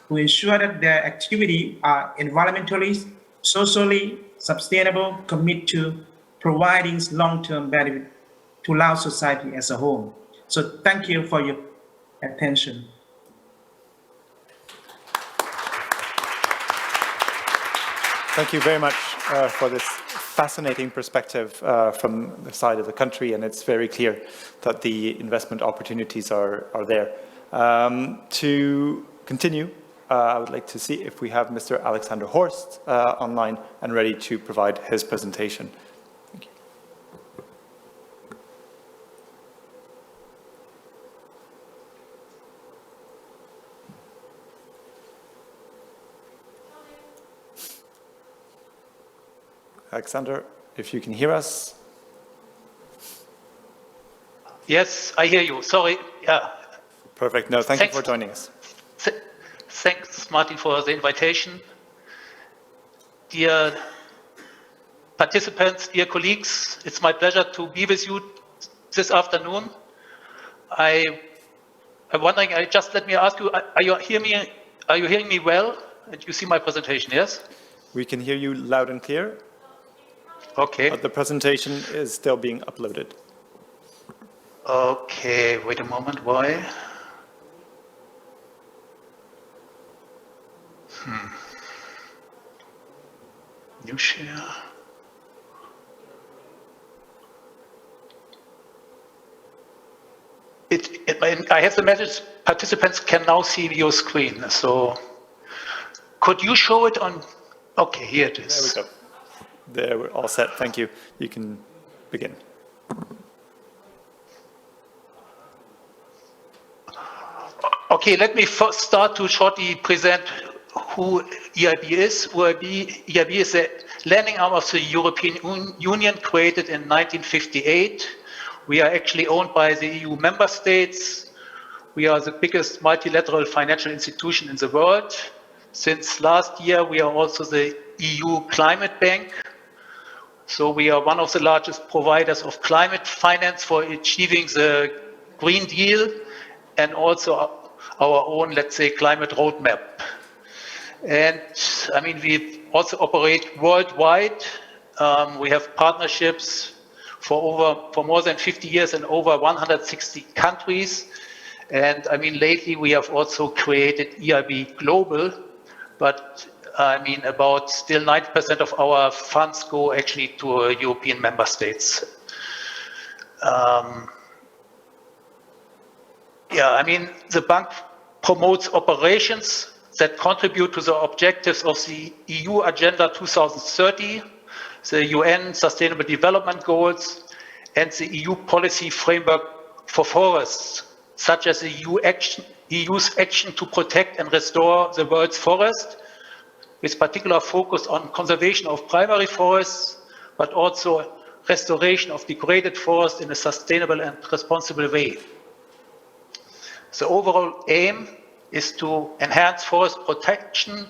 to ensure that their activity are environmentally, socially sustainable, commit to providing long-term benefit to Laos society as a whole. So thank you for your attention. Thank you very much for this fascinating perspective from the side of the country, and it's very clear that the investment opportunities are there. To continue, I would like to see if we have Mr. Alexander Horst online and ready to provide his presentation. Thank you. Alexander, if you can hear us. Yes, I hear you. Sorry. Yeah. Perfect. No, thank you for joining us. Thanks, Martin, for the invitation. Dear participants, dear colleagues, it's my pleasure to be with you this afternoon. I'm wondering, let me ask you, are you hearing me well? And you see my presentation, yes? We can hear you loud and clear. Okay. But the presentation is still being uploaded. Okay, wait a moment, why? New share. I have the message, participants can now see your screen, so could you show it on, okay, here it is. There we go. There, we're all set, thank you. You can begin. Okay, let me first start to shortly present who EIB is. EIB is a lending arm of the European Union created in 1958. We are actually owned by the EU member states. We are the biggest multilateral financial institution in the world. Since last year, we are also the EU Climate Bank. So we are one of the largest providers of climate finance for achieving the Green Deal and also our own, let's say, climate roadmap. And I mean, we also operate worldwide. We have partnerships for more than 50 years in over 160 countries. And I mean, lately we have also created EIB Global, but I mean, about still 90% of our funds go actually to European member states. Yeah, I mean, the bank promotes operations that contribute to the objectives of the EU Agenda 2030, the UN Sustainable Development Goals, and the EU policy framework for forests, such as the EU's action to protect and restore the world's forest, with particular focus on conservation of primary forests, but also restoration of degraded forests in a sustainable and responsible way. The overall aim is to enhance forest protection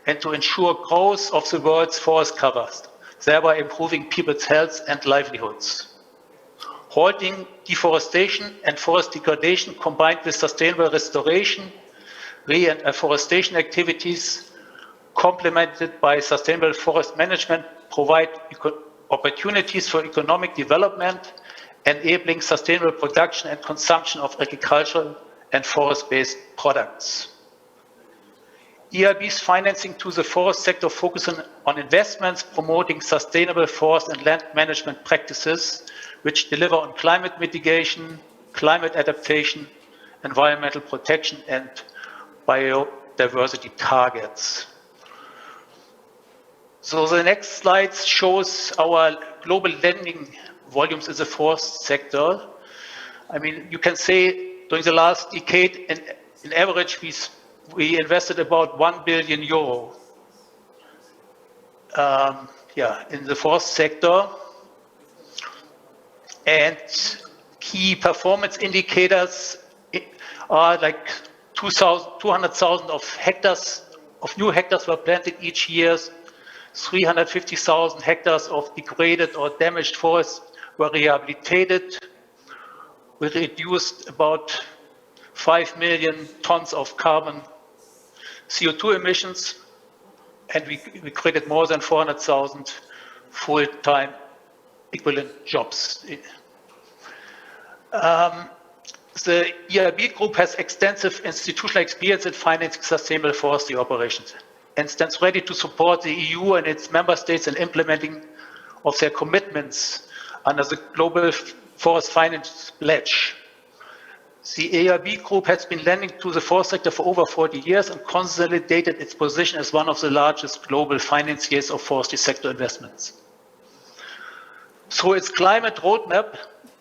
and to ensure growth of the world's forest covers, thereby improving people's health and livelihoods. Halting deforestation and forest degradation combined with sustainable restoration, and afforestation activities complemented by sustainable forest management provide opportunities for economic development, enabling sustainable production and consumption of agricultural and forest-based products. EIB's financing to the forest sector focuses on investments promoting sustainable forest and land management practices which deliver on climate mitigation, climate adaptation, environmental protection, and biodiversity targets. So the next slide shows our global lending volumes in the forest sector. I mean, you can say during the last decade, in average, we invested about €1 billion in the forest sector. And key performance indicators are like 200,000 of hectares, of new hectares were planted each year. 350,000 hectares of degraded or damaged forests were rehabilitated. We reduced about 5 million tons of carbon CO2 emissions, and we created more than 400,000 full-time equivalent jobs. The EIB Group has extensive institutional experience in financing sustainable forestry operations and stands ready to support the EU and its member states in implementing of their commitments under the Global Forest Finance Pledge. The EIB Group has been lending to the forest sector for over 40 years and consolidated its position as one of the largest global financiers of forestry sector investments. Through its climate roadmap,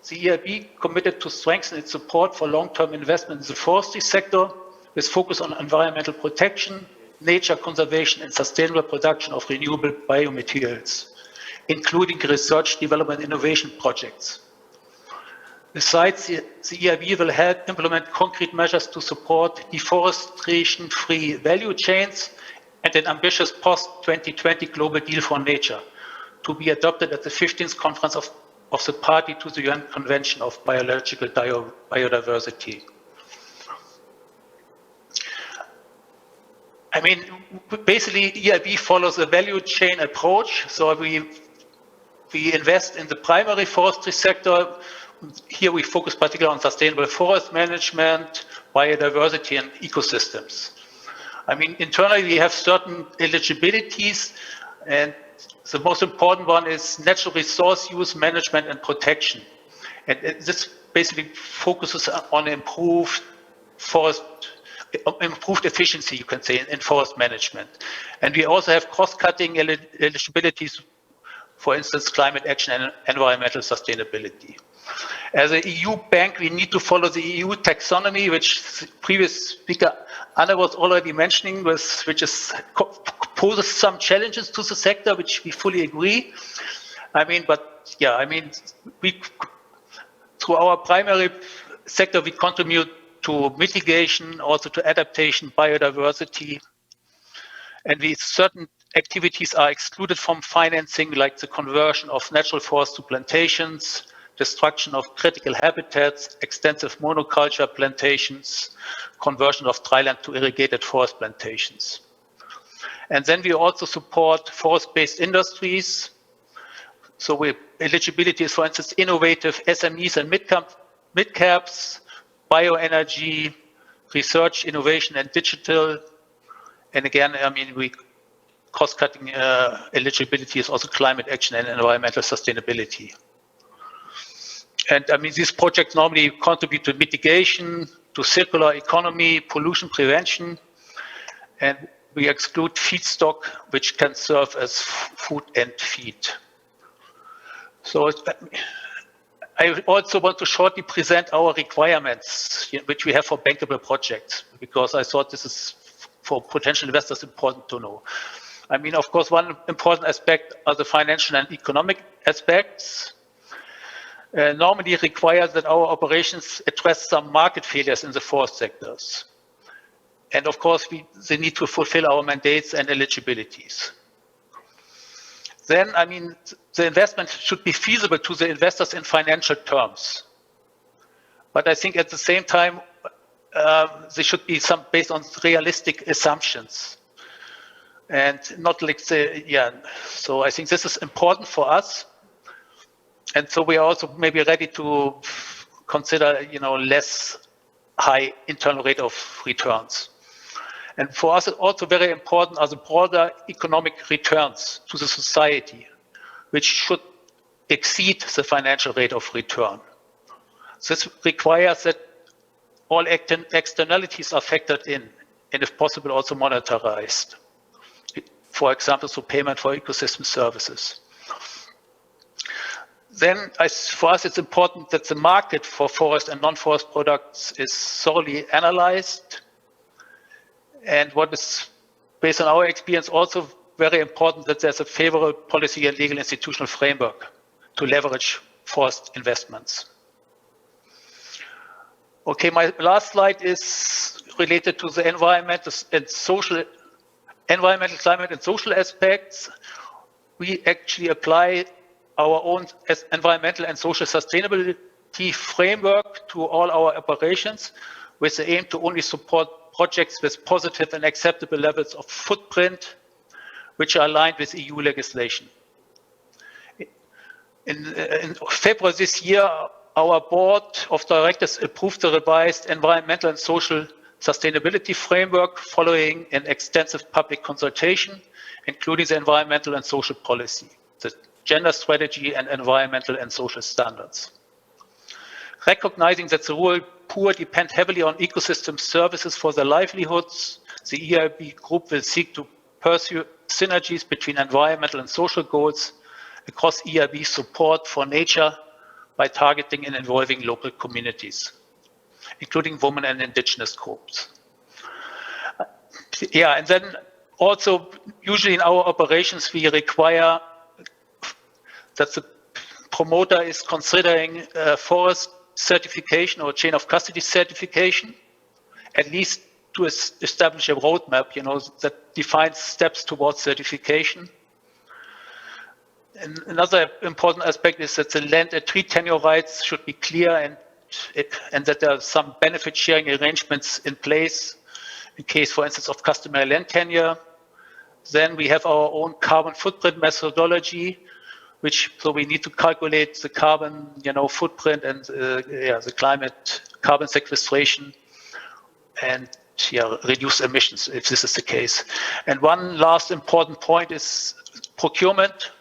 the EIB committed to strengthen its support for long-term investment in the forestry sector with focus on environmental protection, nature conservation, and sustainable production of renewable biomaterials, including research, development, innovation projects. Besides, the EIB will help implement concrete measures to support deforestation-free value chains and an ambitious post-2020 global deal for nature to be adopted at the 15th conference of the party to the UN Convention of Biological Biodiversity. I mean, basically, EIB follows a value chain approach. So we we invest in the primary forestry sector. Here we focus particularly on sustainable forest management, biodiversity, and ecosystems. I mean, internally we have certain eligibilities, and the most important one is natural resource use, management, and protection. And this basically focuses on improved efficiency, you can say, in forest management. And we also have cross-cutting eligibilities, for instance, climate action and environmental sustainability. As an EU bank, we need to follow the EU taxonomy, which the previous speaker Anna was already mentioning, which poses some challenges to the sector, which we fully agree. I mean, but yeah, I mean, through our primary sector, we contribute to mitigation, also to adaptation, biodiversity, and certain activities are excluded from financing, like the conversion of natural forests to plantations, destruction of critical habitats, extensive monoculture plantations, conversion of dryland to irrigated forest plantations. And then we also support forest-based industries. So eligibility is, for instance, innovative SMEs and mid-caps, bioenergy, research, innovation, and digital. And again, I mean, cost-cutting eligibility is also climate action and environmental sustainability. And I mean, these projects normally contribute to mitigation, to circular economy, pollution prevention, and we exclude feedstock, which can serve as food and feed. So I also want to shortly present our requirements, which we have for bankable projects, because I thought this is for potential investors important to know. I mean, of course, one important aspect are the financial and economic aspects. Normally requires that our operations address some market failures in the forest sectors. And of course, they need to fulfill our mandates and eligibilities. Then, I mean, the investment should be feasible to the investors in financial terms. But I think at the same time, they should be based on realistic assumptions. And not like so I think this is important for us. And so we are also maybe ready to consider, less high internal rate of returns. And for us, also very important are the broader economic returns to the society, which should exceed the financial rate of return. This requires that all externalities are factored in, and if possible, also monetarized. For example, through payment for ecosystem services. Then, for us, it's important that the market for forest and non-forest products is thoroughly analyzed. And what is, based on our experience, also very important that there's a favorable policy and legal institutional framework to leverage forest investments. Okay, my last slide is related to the environmental, climate, and social aspects. We actually apply our own environmental and social sustainability framework to all our operations with the aim to only support projects with positive and acceptable levels of footprint, which are aligned with EU legislation. In February this year, our board of directors approved the revised environmental and social sustainability framework following an extensive public consultation, including the environmental and social policy, the gender strategy, and environmental and social standards. Recognizing that the rural poor depend heavily on ecosystem services for their livelihoods, the EIB group will seek to pursue synergies between environmental and social goals across EIB support for nature by targeting and involving local communities, including women and indigenous groups. Yeah, and then also, usually in our operations, we require that the promoter is considering forest certification or chain of custody certification, at least to establish a roadmap, that defines steps towards certification. And another important aspect is that the land and tree tenure rights should be clear and that there are some benefit sharing arrangements in place in case, for instance, of customary land tenure. Then we have our own carbon footprint methodology, so we need to calculate the carbon, footprint and the climate carbon sequestration and reduce emissions if this is the case. And one last important point is procurement.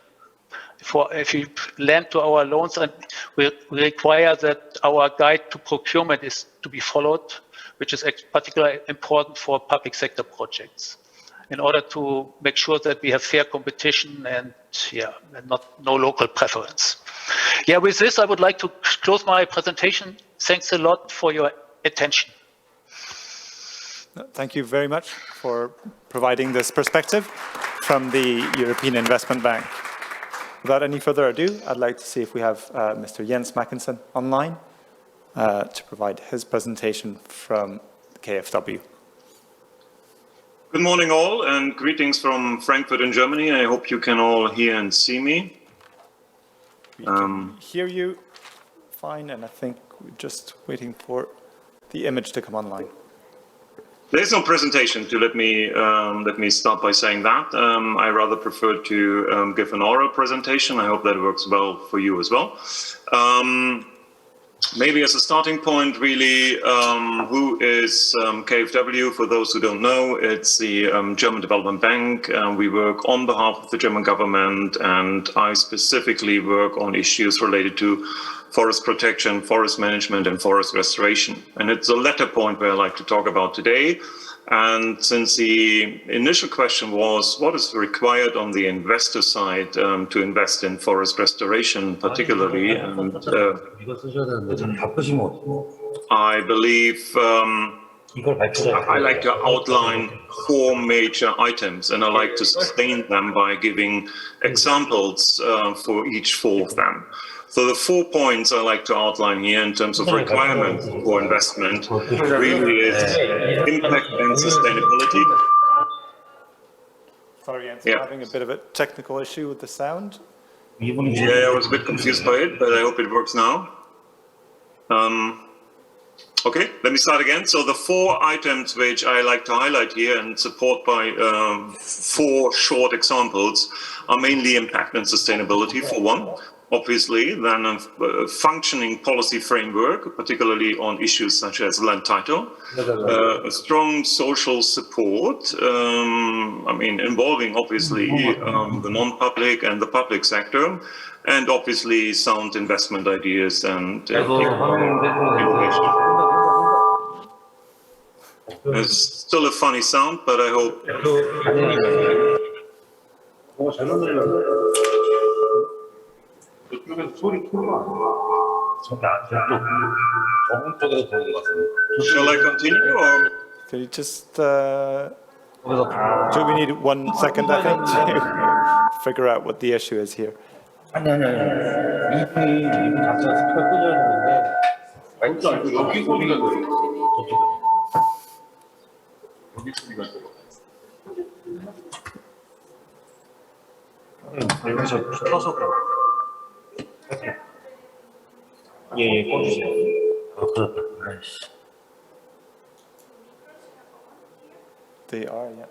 If you lend to our loans, and we require that our guide to procurement is to be followed, which is particularly important for public sector projects, in order to make sure that we have fair competition and no local preference. With this, I would like to close my presentation. Thanks a lot for your attention. Thank you very much for providing this perspective from the European Investment Bank. Without any further ado, I'd like to see if we have Mr. Jens Mackensen online to provide his presentation from KfW. Good morning all, and greetings from Frankfurt in Germany. I hope you can all hear and see me. We can hear you fine, and I think we're just waiting for the image to come online. There's no presentation to let me start by saying that. I rather prefer to give an oral presentation. I hope that works well for you as well. Maybe as a starting point, really, who is KfW? For those who don't know, it's the German Development Bank. We work on behalf of the German government, and I specifically work on issues related to forest protection, forest management, and forest restoration. And it's the latter point where I like to talk about today. And since the initial question was, what is required on the investor side to invest in forest restoration, particularly, and I believe I like to outline 4 major items, and I like to sustain them by giving examples for each 4 of them. So the 4 points I like to outline here in terms of requirements for investment really is impact and sustainability. Sorry, I'm having a bit of a technical issue with the sound. Yeah, I was a bit confused by it, but I hope it works now. Okay, let me start again. So the 4 items which I like to highlight here and support by 4 short examples are mainly impact and sustainability for one. Obviously, then a functioning policy framework, particularly on issues such as land title, a strong social support, involving obviously the non-public and the public sector, and obviously sound investment ideas and innovation. It's still a funny sound, but I hope. Shall I continue, or can you just do we need 1 second, I think, to figure out what the issue is here? They are, yeah.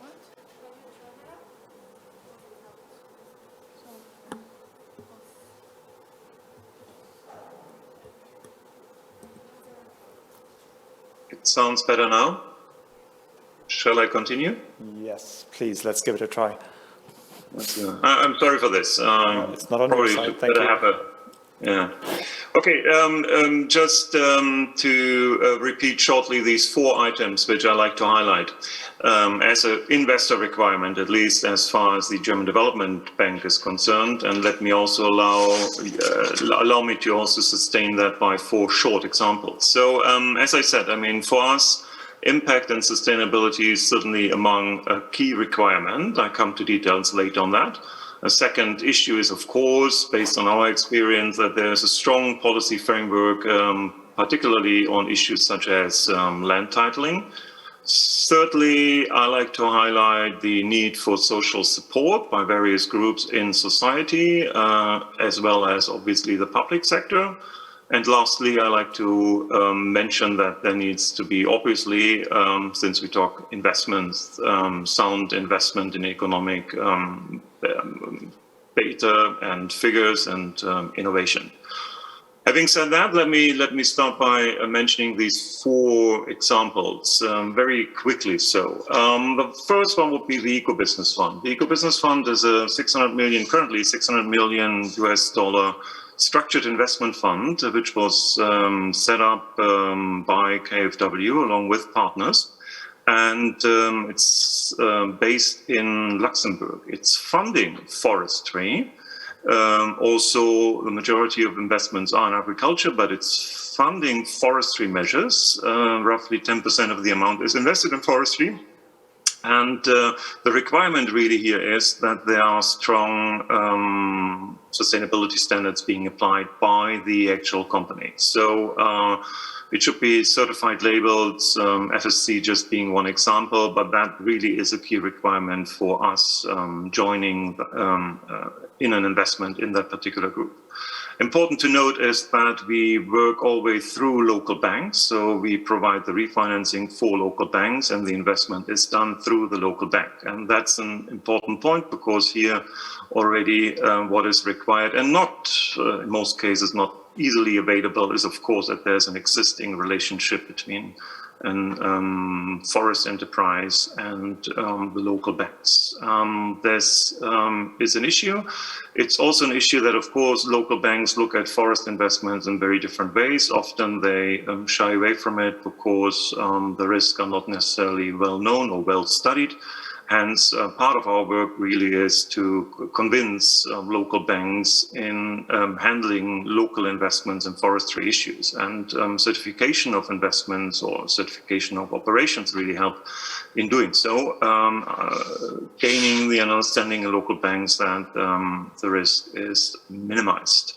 It sounds better now. Shall I continue? Yes, please, let's give it a try. I'm sorry for this. It's not on your side, thank you. Yeah. Okay, just to repeat shortly these 4 items which I like to highlight as an investor requirement, at least as far as the German Development Bank is concerned, and let me also allow me to also sustain that by 4 short examples. So as I said, for us, impact and sustainability is certainly among a key requirement. I come to details later on that. A second issue is, of course, based on our experience, that there's a strong policy framework, particularly on issues such as land titling. Thirdly, I like to highlight the need for social support by various groups in society, as well as obviously the public sector. And lastly, I like to mention that there needs to be, obviously, since we talk investments, sound investment in economic data and figures and innovation. Having said that, let me start by mentioning these 4 examples very quickly. So the first one would be the Eco-Business Fund. The Eco-Business Fund is a currently $600 million US structured investment fund, which was set up by KfW along with partners. And it's based in Luxembourg. It's funding forestry. Also, the majority of investments are in agriculture, but it's funding forestry measures. Roughly 10% of the amount is invested in forestry. And the requirement really here is that there are strong sustainability standards being applied by the actual company. So it should be certified labeled, FSC just being one example, but that really is a key requirement for us joining in an investment in that particular group. Important to note is that we work all the way through local banks. So we provide the refinancing for local banks and the investment is done through the local bank. And that's an important point because here already what is required and not, in most cases, not easily available is, of course, that there's an existing relationship between a forest enterprise and the local banks. This is an issue. It's also an issue that, of course, local banks look at forest investments in very different ways. Often they shy away from it because the risks are not necessarily well known or well studied. Hence, part of our work really is to convince local banks in handling local investments in forestry issues. And certification of investments or certification of operations really help in doing so, gaining the understanding in local banks that the risk is minimized.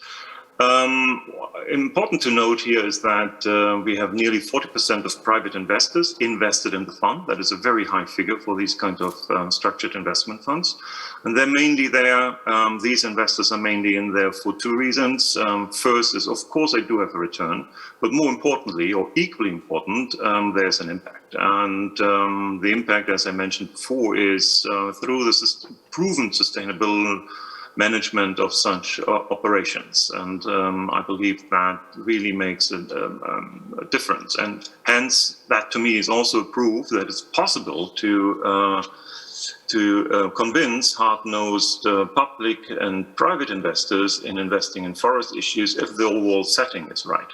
Important to note here is that we have nearly 40% of private investors invested in the fund. That is a very high figure for these kinds of structured investment funds. And they're mainly there, these investors are mainly in there for 2 reasons. First is, of course, they do have a return, but more importantly, or equally important, there's an impact. And the impact, as I mentioned before, is through the proven sustainable management of such operations. And I believe that really makes a difference. And hence, that to me is also a proof that it's possible to convince hard-nosed public and private investors in investing in forest issues if the overall setting is right.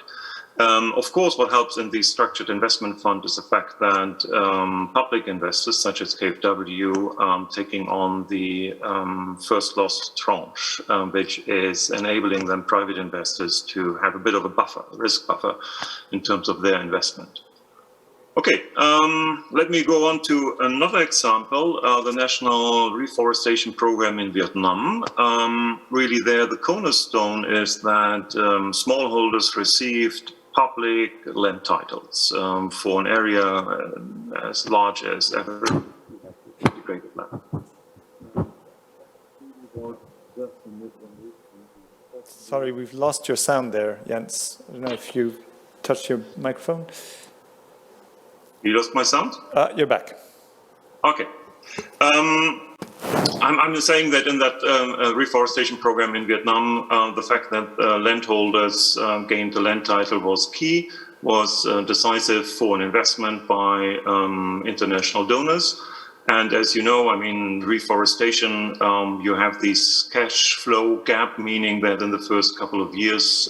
Of course, what helps in these structured investment funds is the fact that public investors, such as KfW, taking on the first loss tranche, which is enabling them, private investors, to have a bit of a buffer, a risk buffer, in terms of their investment. Okay, let me go on to another example, the National Reforestation Program in Vietnam. Really there, the cornerstone is that smallholders received public land titles for an area as large as ever integrated land. Sorry, we've lost your sound there, Jens. I don't know if you touched your microphone. You lost my sound? You're back. Okay. I'm just saying that in that reforestation program in Vietnam, the fact that landholders gained the land title was key, was decisive for an investment by international donors. And as you know, I mean, reforestation, you have this cash flow gap, meaning that in the first couple of years,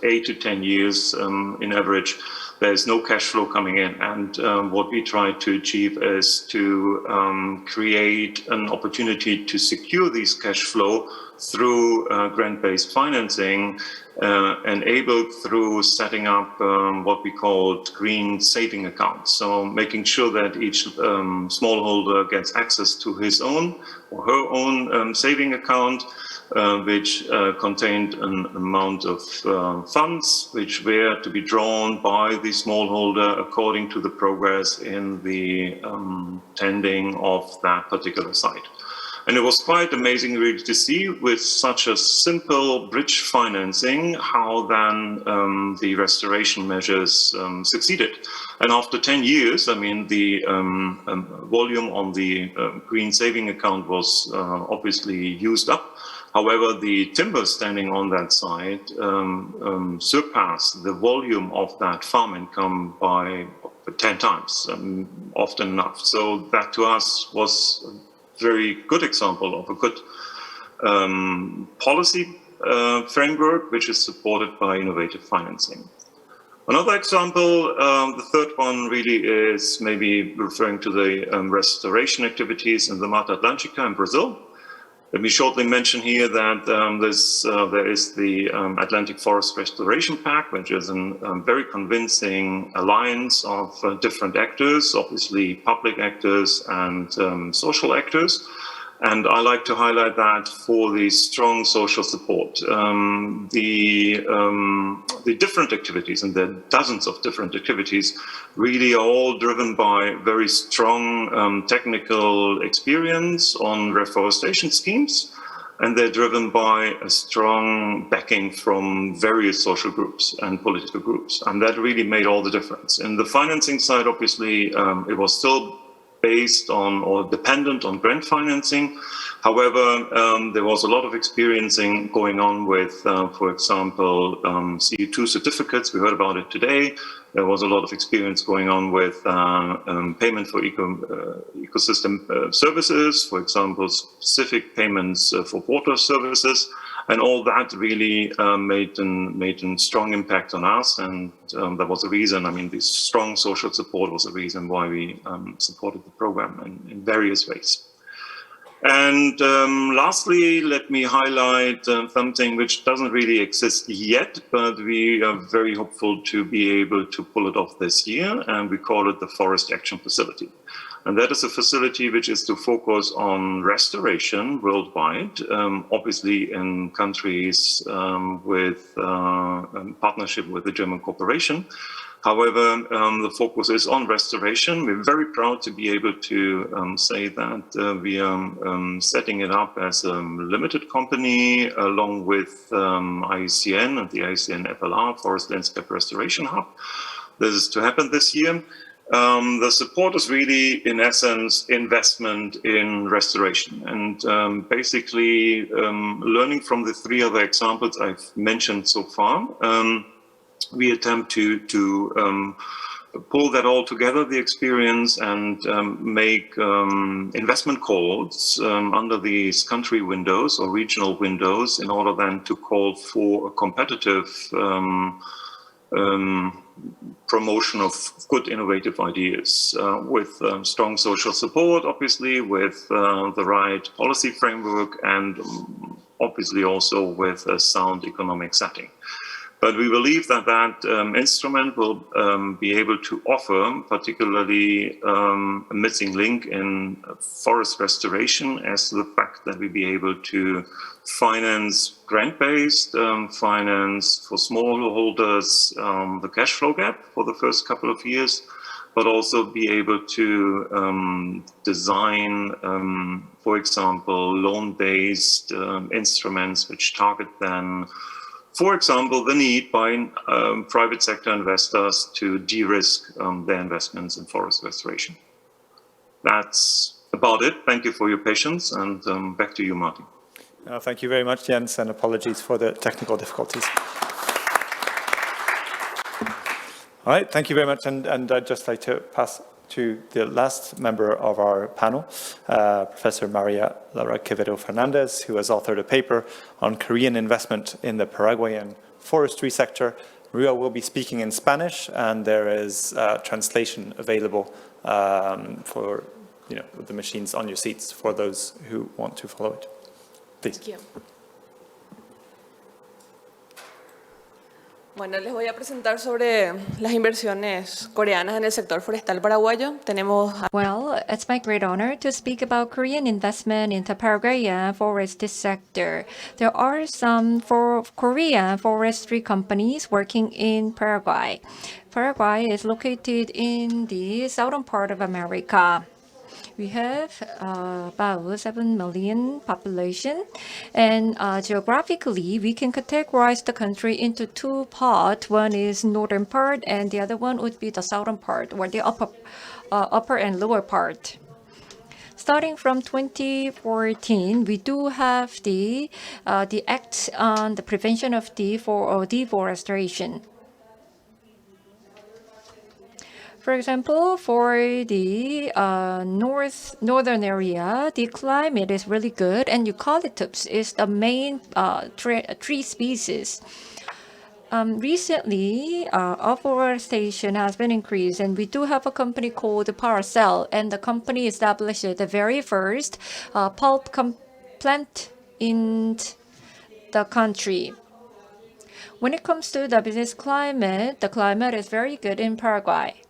8 to 10 years in average, there's no cash flow coming in. And what we try to achieve is to create an opportunity to secure these cash flow through grant-based financing, enabled through setting up what we call green saving accounts. So making sure that each smallholder gets access to his own or her own saving account, which contained an amount of funds which were to be drawn by the smallholder according to the progress in the tending of that particular site. And it was quite amazing really to see with such a simple bridge financing how then the restoration measures succeeded. And after 10 years, I mean, the volume on the green saving account was obviously used up. However, the timber standing on that side surpassed the volume of that farm income by 10 times, often enough. So that to us was a very good example of a good policy framework, which is supported by innovative financing. Another example, the third one really is maybe referring to the restoration activities in the Mata Atlântica in Brazil. Let me shortly mention here that there is the Atlantic Forest Restoration Pact, which is a very convincing alliance of different actors, obviously public actors and social actors. And I like to highlight that for the strong social support. The different activities, and there are dozens of different activities, really are all driven by very strong technical experience on reforestation schemes, and they're driven by a strong backing from various social groups and political groups. And that really made all the difference. In the financing side, obviously, it was still based on or dependent on grant financing. However, there was a lot of experiencing going on with, for example, CO2 certificates. We heard about it today. There was a lot of experience going on with payment for ecosystem services, for example, specific payments for water services. And all that really made a strong impact on us, and that was the reason. I mean, this strong social support was the reason why we supported the program in various ways. And lastly, let me highlight something which doesn't really exist yet, but we are very hopeful to be able to pull it off this year, and we call it the Forest Action Facility. And that is a facility which is to focus on restoration worldwide, obviously in countries with partnership with the German corporation. However, the focus is on restoration. We're very proud to be able to say that we are setting it up as a limited company along with IUCN and the IUCN FLR, Forest Landscape Restoration Hub. This is to happen this year. The support is really, in essence, investment in restoration. And basically, learning from the three other examples I've mentioned so far, we attempt to pull that all together, the experience, and make investment calls under these country windows or regional windows in order then to call for a competitive promotion of good innovative ideas with strong social support, obviously, with the right policy framework, and obviously also with a sound economic setting. But we believe that that instrument will be able to offer particularly a missing link in forest restoration, as to the fact that we be able to finance grant-based, finance for smallholders the cash flow gap for the first couple of years, but also be able to design, for example, loan-based instruments which target then, for example, the need by private sector investors to de-risk their investments in forest restoration. That's about it. Thank you for your patience, and back to you, Martin. Thank you very much, Jens, and apologies for the technical difficulties. All right, thank you very much, and I'd just like to pass to the last member of our panel, Professor Maria Lara Quevedo Fernandez, who has authored a paper on Korean investment in the Paraguayan forestry sector. Maria will be speaking in Spanish, and there is translation available for with the machines on your seats for those who want to follow it. Please. Thank you. Bueno, les voy a presentar sobre las inversiones coreanas en el sector forestal paraguayo. Well, it's my great honor to speak about Korean investment in the Paraguayan forest sector. There are some Korean forestry companies working in Paraguay. Paraguay is located in the southern part of America. We have about 7 million population, and geographically we can categorize the country into two parts. One is northern part, and the other one would be the southern part, or the upper and lower part. Starting from 2014, we do have the Act on the Prevention of Deforestation. For example, for the northern area, the climate is really good, and eucalyptus is the main tree species. Recently, afforestation has been increased, and we do have a company called Paracel, and the company established the very first pulp plant in the country. When it comes to the business climate, the climate is very good in Paraguay.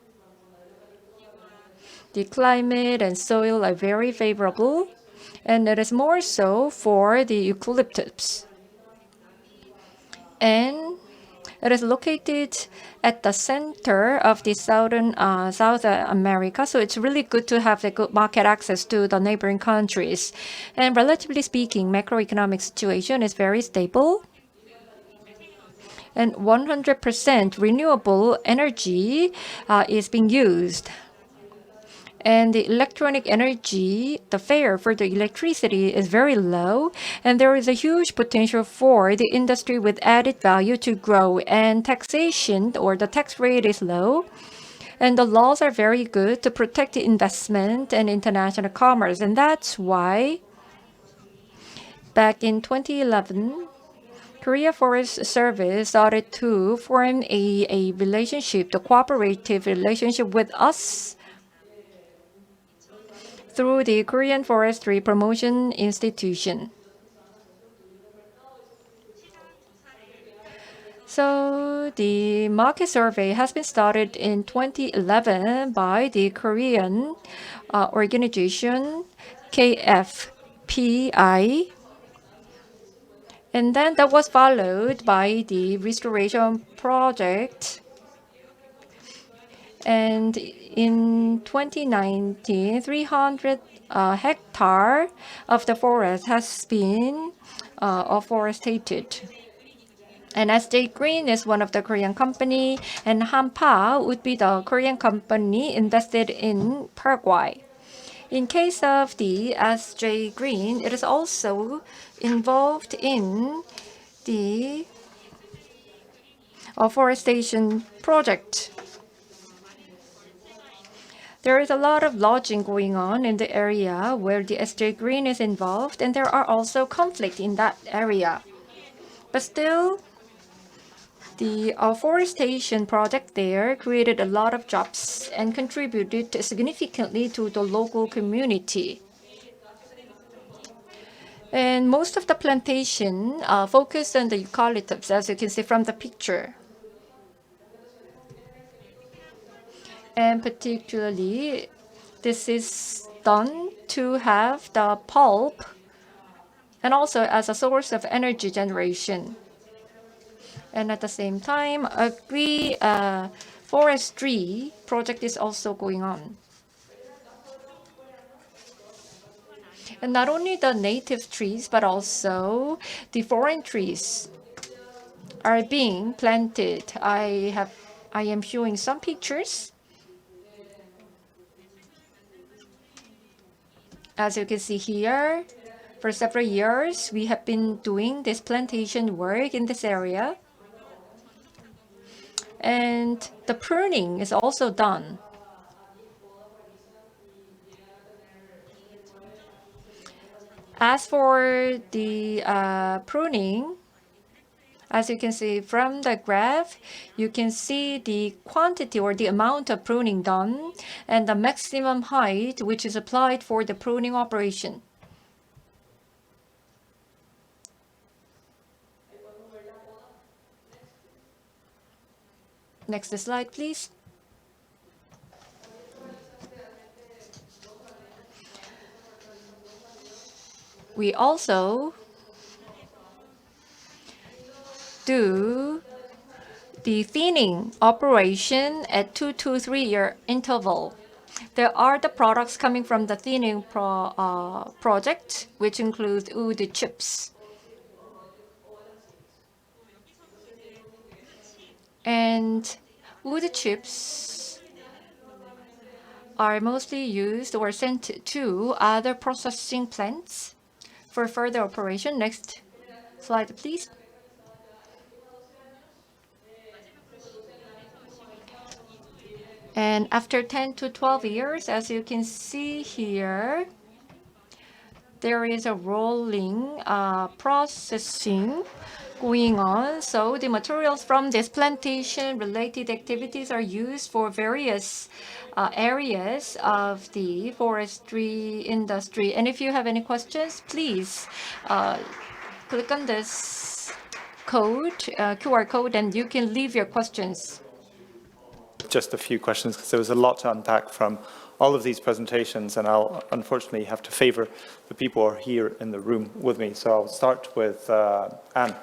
The climate and soil are very favorable, and it is more so for the eucalyptus. And it is located at the center of the South America, so it's really good to have the good market access to the neighboring countries. And relatively speaking, macroeconomic situation is very stable. And 100% renewable energy is being used. And the electronic energy, the fare for the electricity is very low, and there is a huge potential for the industry with added value to grow. And taxation, or the tax rate, is low, and the laws are very good to protect the investment and international commerce. And that's why back in 2011, Korea Forest Service started to form a relationship, the cooperative relationship with us, through the Korean Forestry Promotion Institution. So the market survey has been started in 2011 by the Korean organization KFPI. And then that was followed by the restoration project. And in 2019, 300 hectares of the forest has been afforested. And SJ Green is one of the Korean company, and Hanpa would be the Korean company invested in Paraguay. In case of the SJ Green, it is also involved in the afforestation project. There is a lot of lodging going on in the area where the SJ Green is involved, and there are also conflicts in that area. But still, the afforestation project there created a lot of jobs and contributed significantly to the local community. And most of the plantation focused on the eucalyptus, as you can see from the picture. And particularly, this is done to have the pulp and also as a source of energy generation. And at the same time, forestry project is also going on. And not only the native trees, but also the foreign trees are being planted. I am showing some pictures. As you can see here, for several years, we have been doing this plantation work in this area. And the pruning is also done. As for the pruning, as you can see from the graph, you can see the quantity or the amount of pruning done and the maximum height which is applied for the pruning operation. Next slide, please. We also do the thinning operation at 2 to 3 year interval. There are the products coming from the thinning project, which includes wood chips. And wood chips are mostly used or sent to other processing plants for further operation. Next slide, please. And after 10 to 12 years, as you can see here, there is a rolling processing going on. So the materials from this plantation-related activities are used for various areas of the forestry industry. And if you have any questions, please click on this code, QR code, and you can leave your questions. Just a few questions, because there was a lot to unpack from all of these presentations, and I'll unfortunately have to favor the people who are here in the room with me. So I'll start with Anne.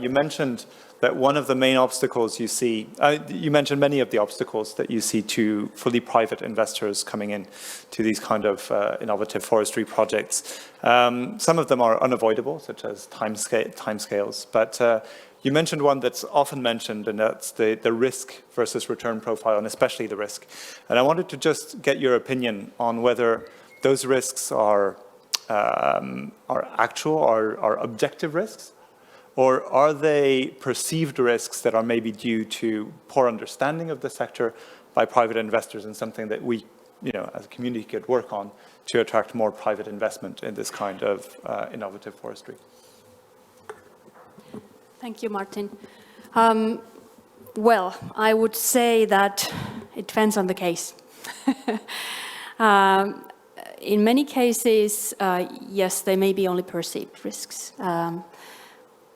You mentioned that one of the main obstacles you see, you mentioned many of the obstacles that you see to fully private investors coming in to these kind of innovative forestry projects. Some of them are unavoidable, such as timescales, but you mentioned one that's often mentioned, and that's the risk versus return profile, and especially the risk. And I wanted to just get your opinion on whether those risks are actual or are objective risks, or are they perceived risks that are maybe due to poor understanding of the sector by private investors, and something that we, as a community could work on to attract more private investment in this kind of innovative forestry? Thank you, Martin. Well, I would say that it depends on the case. In many cases, yes, they may be only perceived risks.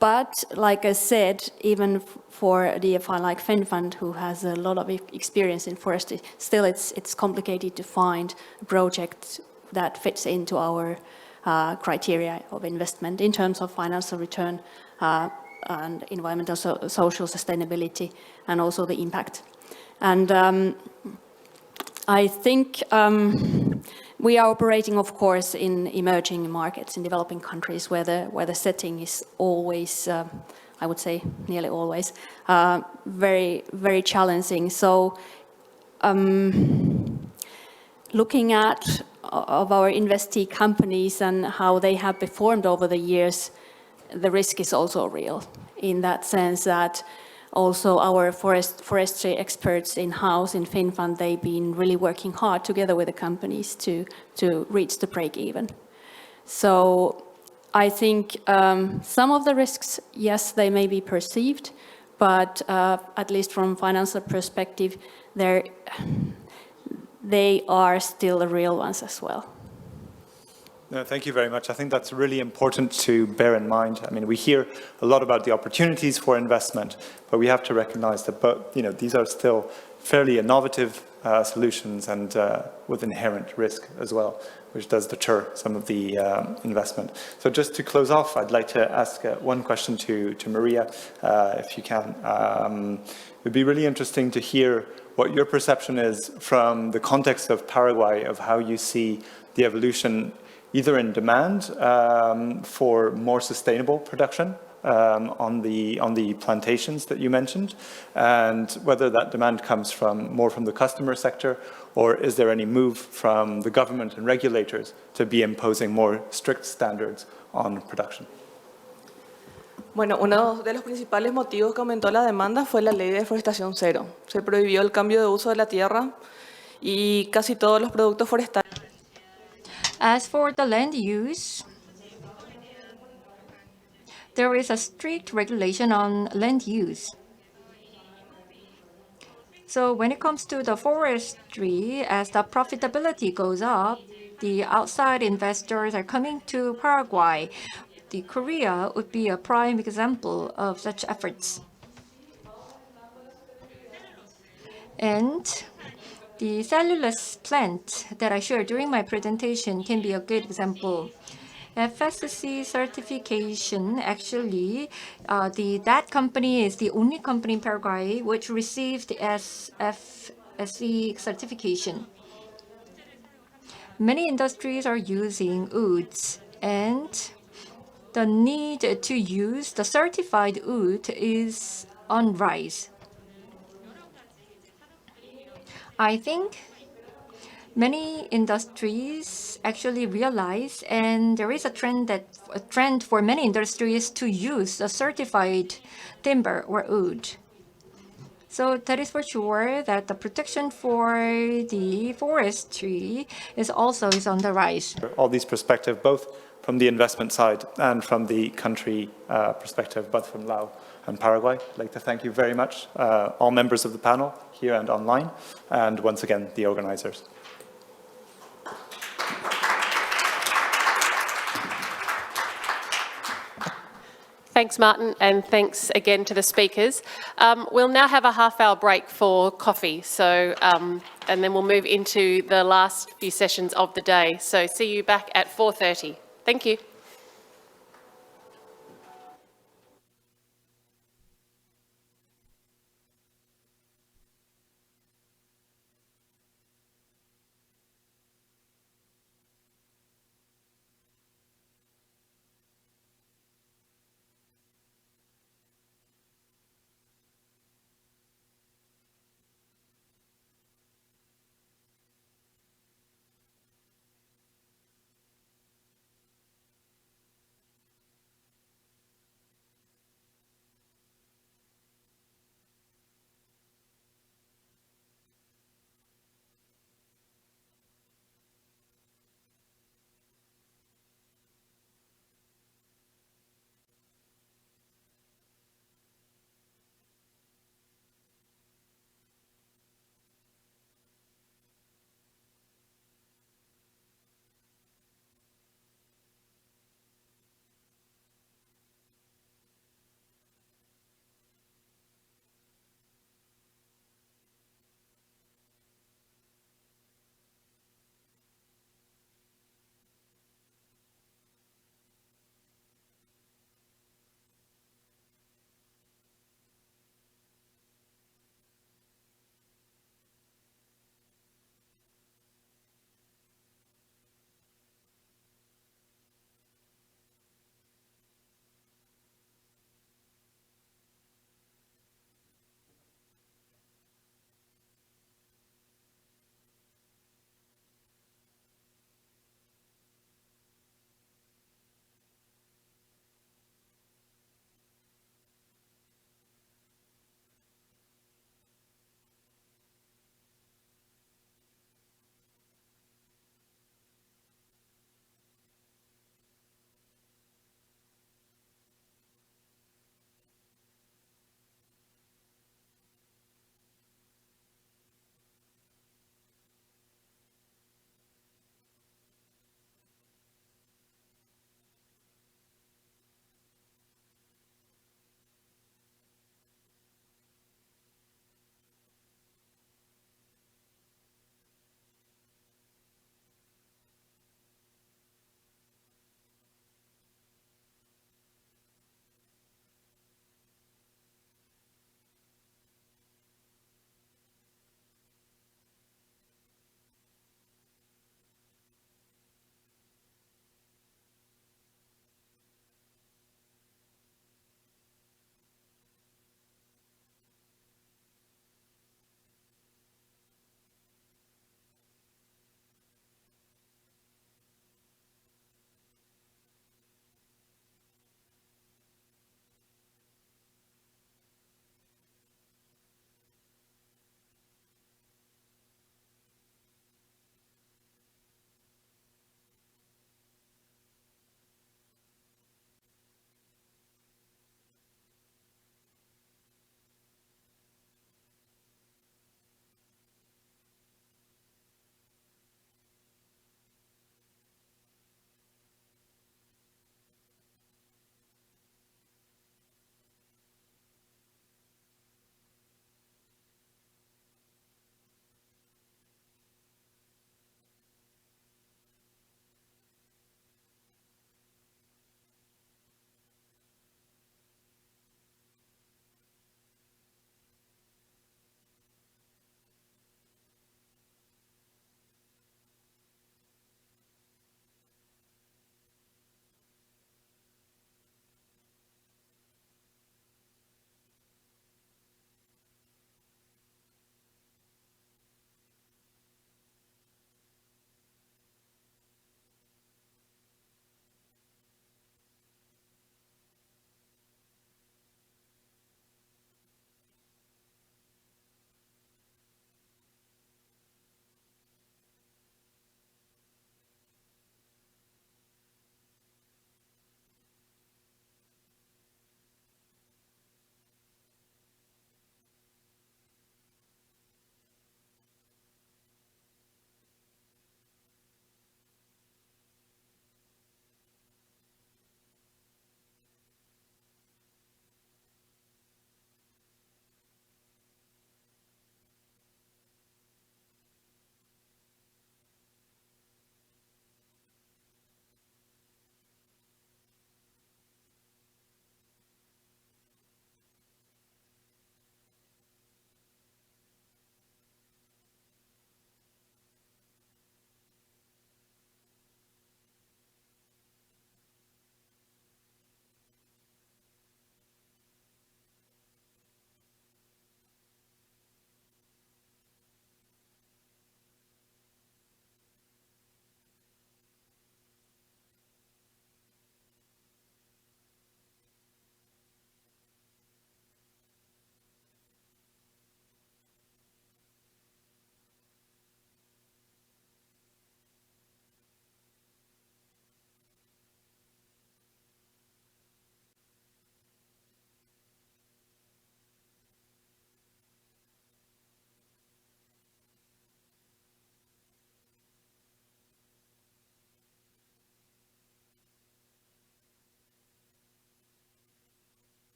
But like I said, even for a DFI like FinFund, who has a lot of experience in forestry, still it's complicated to find a project that fits into our criteria of investment in terms of financial return and environmental, social sustainability, and also the impact. And I think we are operating, of course, in emerging markets, in developing countries, where the setting is always, I would say nearly always, very, very challenging. So looking at of our investee companies and how they have performed over the years, the risk is also real, in that sense that also our forestry experts in-house in FinFund, they've been really working hard together with the companies to reach the break-even. So I think some of the risks, yes, they may be perceived, but at least from financial perspective, they are still the real ones as well. No, thank you very much. I think that's really important to bear in mind. I mean, we hear a lot about the opportunities for investment, but we have to recognize that these are still fairly innovative solutions, and with inherent risk as well, which does deter some of the investment. So just to close off, I'd like to ask one question to Maria, if you can. It would be really interesting to hear what your perception is from the context of Paraguay, of how you see the evolution either in demand for more sustainable production on the plantations that you mentioned, and whether that demand comes more from the customer sector, or is there any move from the government and regulators to be imposing more strict standards on production? Bueno, uno de los principales motivos que aumentó la demanda fue la ley de deforestación cero. Se prohibió el cambio de uso de la tierra y casi todos los productos forestales. As for the land use, there is a strict regulation on land use. So when it comes to the forestry, as the profitability goes up, the outside investors are coming to Paraguay. The Korea would be a prime example of such efforts. And the cellulose plant that I showed during my presentation can be a good example. FSC certification, actually, that company is the only company in Paraguay which received FSC certification. Many industries are using woods, and the need to use the certified wood is on rise. I think many industries actually realize, and there is a trend for many industries to use a certified timber or wood. So that is for sure that the protection for the forestry is on the rise. All these perspectives, both from the investment side and from the country perspective, both from Laos and Paraguay. I'd like to thank you very much, all members of the panel here and online, and once again, the organizers. Thanks, Martin, and thanks again to the speakers. We'll now have a half-hour break for coffee, so and then we'll move into the last few sessions of the day. So see you back at 4:30. Thank you.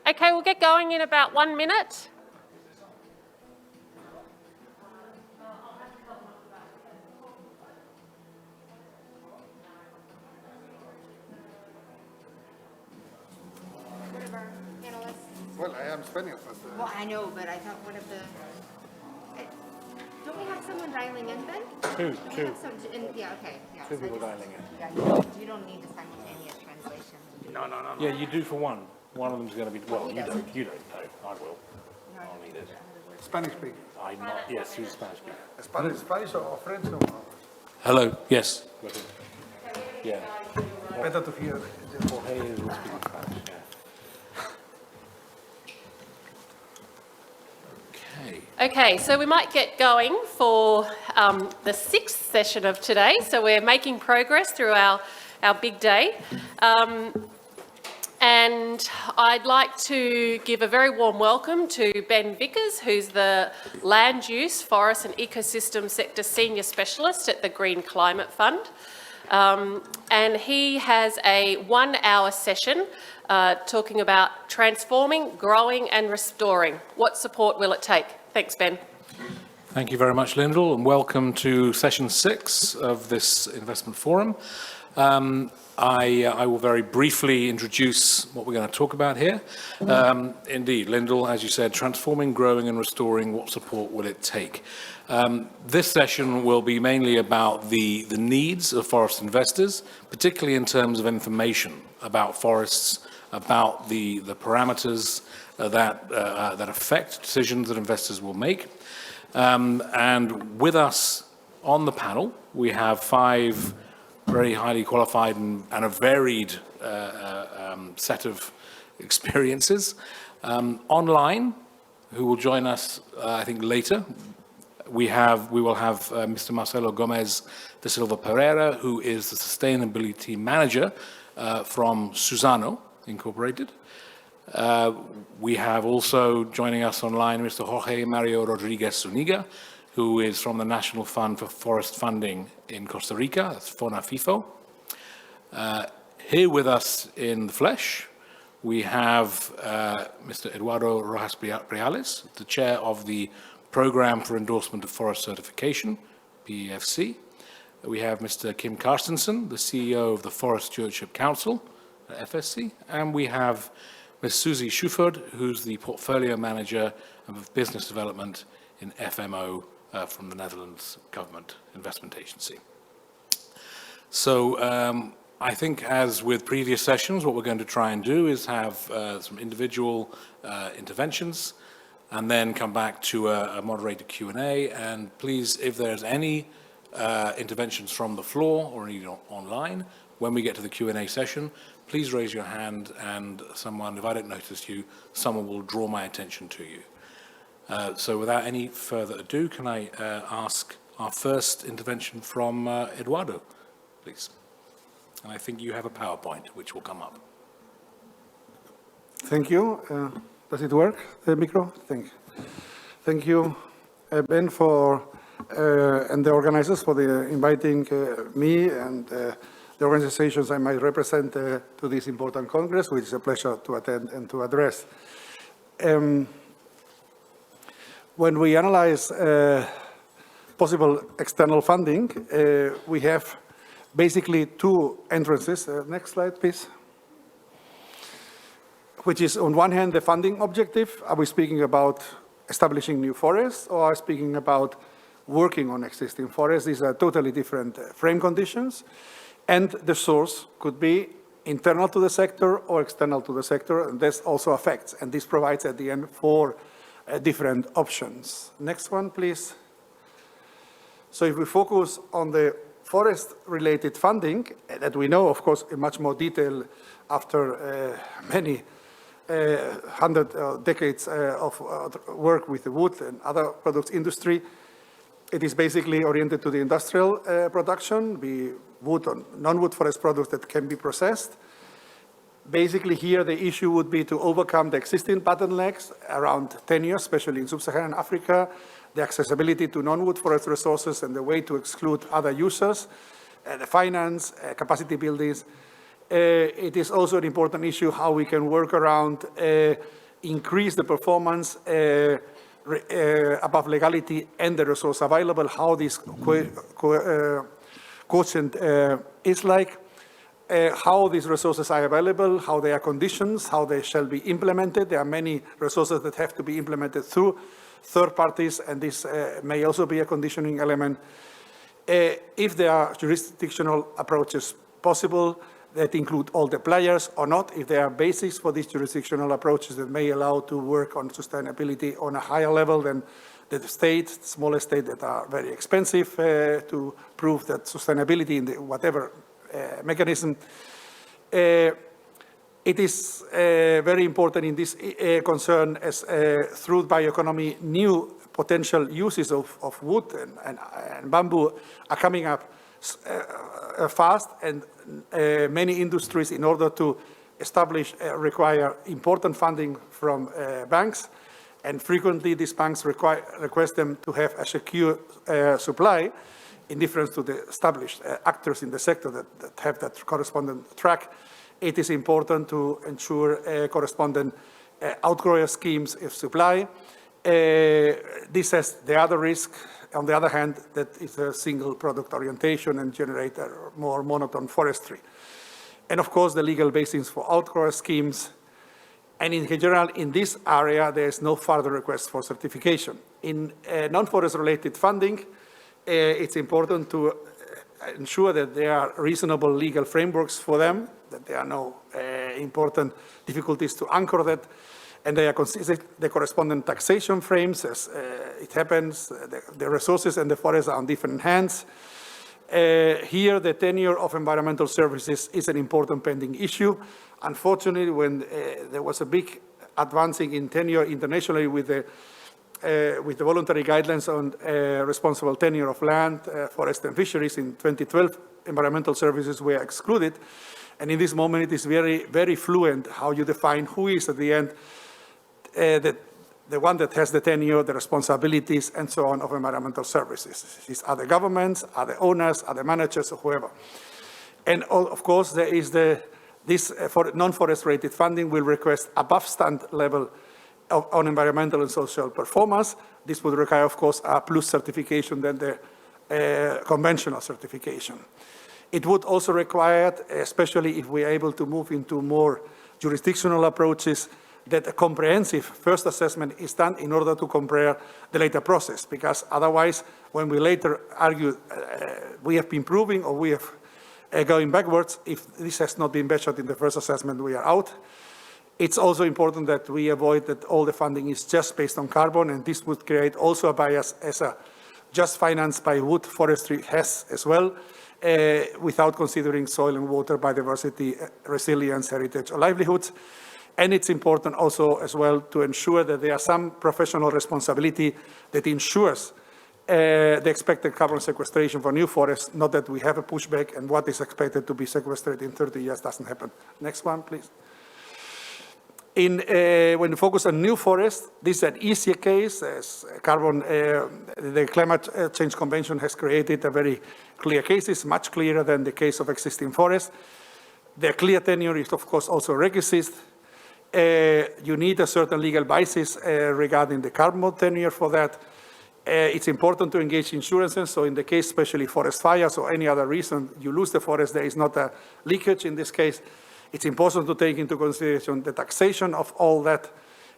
Okay, we'll get going in about 1 minute. Well, I am Spanish, but... Well, I know, but I thought one of the... Don't we have someone dialing in then? Two. Yeah, okay. Yeah, Two people dialing in. Yeah, you don't need the simultaneous translation. No. Yeah, you do for one. One of them's going to be, well, He you doesn't. don't. You don't know. I will. I'll need it. Spanish speaking. I'm not. Yes, who's Spanish speaking? Spanish or French or... Hello. Yes. Yeah. Better to hear. Jorge is speaking Spanish. Yeah. Okay, so we might get going for the 6th session of today. So we're making progress through our big day. And I'd like to give a very warm welcome to Ben Vickers, who's the Land Use, Forest and Ecosystem Sector Senior Specialist at the Green Climate Fund. And he has a 1-hour session talking about transforming, growing and restoring. What support will it take? Thanks, Ben. Thank you very much, Lyndall, and welcome to session 6 of this investment forum. I will very briefly introduce what we're going to talk about here. Indeed, Lyndall, as you said, transforming, growing and restoring, what support will it take? This session will be mainly about the needs of forest investors, particularly in terms of information about forests, about the parameters that affect decisions that investors will make. And with us on the panel, we have 5 very highly qualified and a varied set of experiences. Online, who will join us, I think, later, we will have Mr. Marcelo Gomez de Silva Pereira, who is the Sustainability Manager from Suzano Incorporated. We have also joining us online Mr. Jorge Mario Rodriguez Zuniga, who is from the National Fund for Forest Funding in Costa Rica, that's FONAFIFO. Here with us in the flesh, we have Mr. Eduardo Rojas Briales, the chair of the Program for Endorsement of Forest Certification, PEFC. We have Mr. Kim Carstensen, the CEO of the Forest Stewardship Council, FSC. And we have Ms. Susie Schuford, who's the Portfolio Manager of Business Development in FMO from the Netherlands Government Investment Agency. So I think, as with previous sessions, what we're going to try and do is have some individual interventions and then come back to a moderated Q&A. And please, if there's any interventions from the floor or any online, when we get to the Q&A session, please raise your hand and someone, if I don't notice you, someone will draw my attention to you. So without any further ado, can I ask our first intervention from Eduardo, please? And I think you have a PowerPoint, which will come up. Thank you. Does it work, the micro? Thank you, Ben, and the organizers for inviting me and the organizations I might represent to this important Congress, which is a pleasure to attend and to address. When we analyze possible external funding, we have basically 2 entrances. Next slide, please. Which is, on one hand, the funding objective. Are we speaking about establishing new forests, or are we speaking about working on existing forests? These are totally different frame conditions. And the source could be internal to the sector or external to the sector, and this also affects. And this provides, at the end, 4 different options. Next one, please. So if we focus on the forest-related funding, that we know, of course, in much more detail after many decades of work with the wood and other products industry, it is basically oriented to the industrial production, be wood or non-wood forest products that can be processed. Basically here the issue would be to overcome the existing bottlenecks around tenure, especially in sub-Saharan Africa, the accessibility to non-wood forest resources and the way to exclude other users, the finance, capacity buildings, It is also an important issue how we can work around increase the performance above legality and the resource available, how this quotient is like, how these resources are available, how they are conditions, how they shall be implemented. There are many resources that have to be implemented through third parties, and this may also be a conditioning element. If there are jurisdictional approaches possible that include all the players or not, if there are bases for these jurisdictional approaches that may allow to work on sustainability on a higher level than the smaller states that are very expensive to prove that sustainability in the whatever mechanism. It is very important in this concern as through bioeconomy, new potential uses of wood and bamboo are coming up fast, and many industries, in order to establish, require important funding from banks, and frequently these banks request them to have a secure supply, in difference to the established actors in the sector that have that correspondent track. It is important to ensure correspondent outgrower schemes of supply. This has the other risk, on the other hand, that is a single product orientation and generate a more monotone forestry. And of course, the legal basis for outgrower schemes. And in general, in this area, there is no further request for certification. In non-forest related funding, it's important to ensure that there are reasonable legal frameworks for them, that there are no important difficulties to anchor that, and they are consistent, the corresponding taxation frames, as it happens, the resources and the forests are on different hands. Here, the tenure of environmental services is an important pending issue. Unfortunately, when there was a big advancing in tenure internationally with the voluntary guidelines on responsible tenure of land, forest and fisheries in 2012, environmental services were excluded. And in this moment, it is very, very fluent how you define who is at the end the one that has the tenure, the responsibilities, and so on of environmental services. These are the governments, are the owners, are the managers, or whoever. And of course, there is this for non-forest related funding will request above standard level on environmental and social performance. This would require, of course, a plus certification than the conventional certification. It would also require, especially if we are able to move into more jurisdictional approaches, that a comprehensive first assessment is done in order to compare the later process, because otherwise, when we later argue we have been improving or we have going backwards, if this has not been measured in the first assessment, we are out. It's also important that we avoid that all the funding is just based on carbon, and this would create also a bias as a just financed by wood forestry has as well, without considering soil and water biodiversity, resilience, heritage, or livelihoods. And it's important also as well to ensure that there are some professional responsibility that ensures the expected carbon sequestration for new forests, not that we have a pushback and what is expected to be sequestered in 30 years doesn't happen. Next one, please. When you focus on new forests, this is an easier case as carbon, the Climate Change Convention has created a very clear case. It's much clearer than the case of existing forests. The clear tenure is, of course, also a requisite. You need a certain legal basis regarding the carbon tenure for that. It's important to engage insurances. So in the case, especially forest fires or any other reason, you lose the forest, there is not a leakage in this case. It's important to take into consideration the taxation of all that,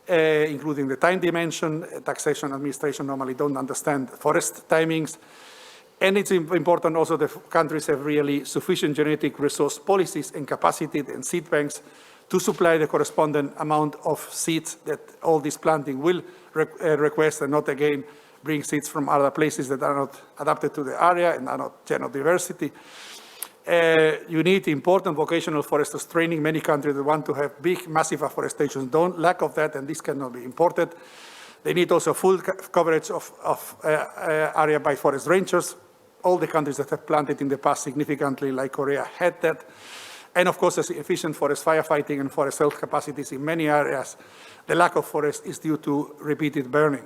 including the time dimension. Taxation administration normally don't understand forest timings. And it's important also that countries have really sufficient genetic resource policies and capacity and seed banks to supply the corresponding amount of seeds that all this planting will request, and not again bring seeds from other places that are not adapted to the area and are not general diversity. You need important vocational foresters training. Many countries that want to have big, massive afforestation don't lack of that, and this cannot be imported. They need also full coverage of area by forest rangers. All the countries that have planted in the past significantly, like Korea, had that. And of course, as efficient forest firefighting and forest health capacities in many areas, the lack of forest is due to repeated burning.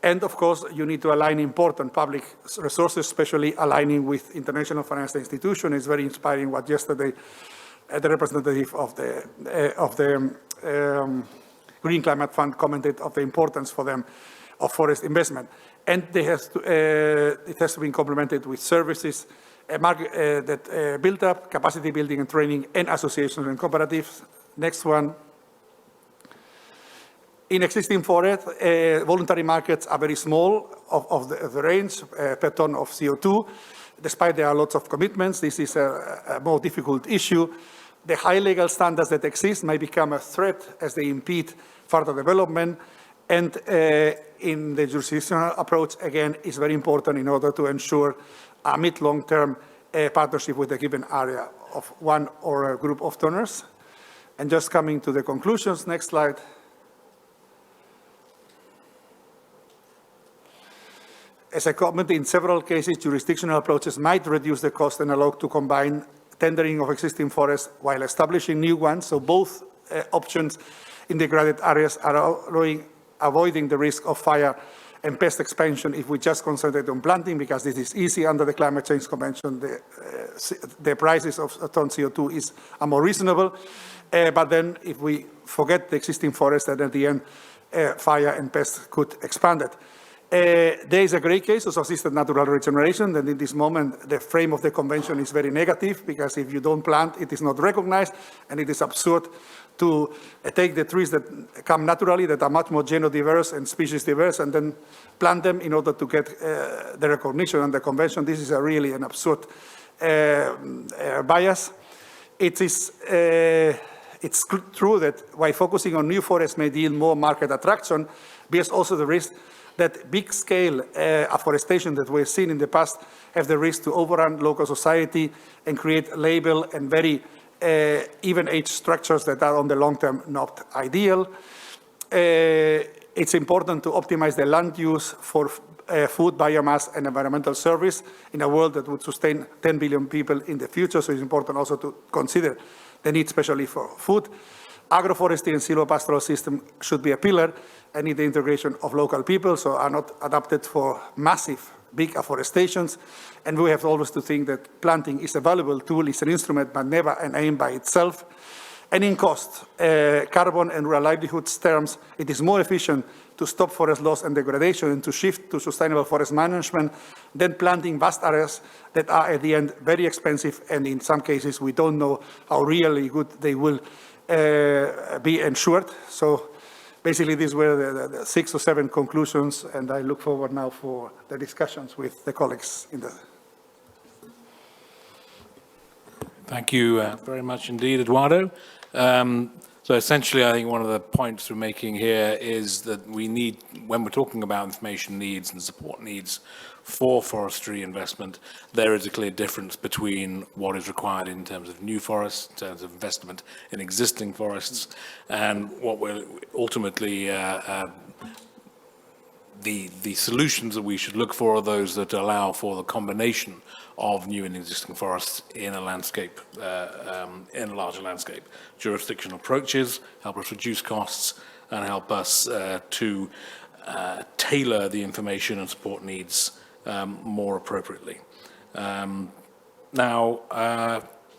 And of course, you need to align important public resources, especially aligning with international financial institutions. It's very inspiring what yesterday the representative of the Green Climate Fund commented of the importance for them of forest investment. And it has to be complemented with services that build up capacity building and training and associations and cooperatives. Next one. In existing forests, voluntary markets are very small of the range per ton of CO2. Despite there are lots of commitments, this is a more difficult issue. The high legal standards that exist may become a threat as they impede further development. And in the jurisdictional approach, again, is very important in order to ensure a mid-long-term partnership with a given area of one or a group of donors. And just coming to the conclusions, next slide. As I commented, in several cases, jurisdictional approaches might reduce the cost and allow to combine tendering of existing forests while establishing new ones. So both options in degraded areas are avoiding the risk of fire and pest expansion if we just concentrate on planting, because this is easy under the Climate Change Convention. The prices of a ton CO2 are more reasonable. But then if we forget the existing forest, then at the end, fire and pests could expand it. There is a great case of assisted natural regeneration, and in this moment, the frame of the convention is very negative, because if you don't plant, it is not recognized, and it is absurd to take the trees that come naturally, that are much more genodiverse and species diverse, and then plant them in order to get the recognition and the convention. This is really an absurd bias. It's true that while focusing on new forests may deal more market attraction, there's also the risk that big-scale afforestation that we've seen in the past have the risk to overrun local society and create label and very even-age structures that are on the long term not ideal. It's important to optimize the land use for food, biomass, and environmental service in a world that would sustain 10 billion people in the future. So it's important also to consider the need, especially for food. Agroforestry and silvopastoral system should be a pillar, and need the integration of local people, so are not adapted for massive, big afforestations. And we have always to think that planting is a valuable tool, it's an instrument, but never an aim by itself. And in cost, carbon and rural livelihoods terms, it is more efficient to stop forest loss and degradation and to shift to sustainable forest management than planting vast areas that are at the end very expensive, and in some cases we don't know how really good they will be ensured. So basically, these were the 6 or 7 conclusions, and I look forward now for the discussions with the colleagues in the... Thank you very much indeed, Eduardo. So essentially, I think one of the points we're making here is that we need, when we're talking about information needs and support needs for forestry investment, there is a clear difference between what is required in terms of new forests, in terms of investment in existing forests, and what we're ultimately the solutions that we should look for are those that allow for the combination of new and existing forests in a landscape, in a larger landscape. Jurisdictional approaches help us reduce costs and help us to tailor the information and support needs more appropriately. Now,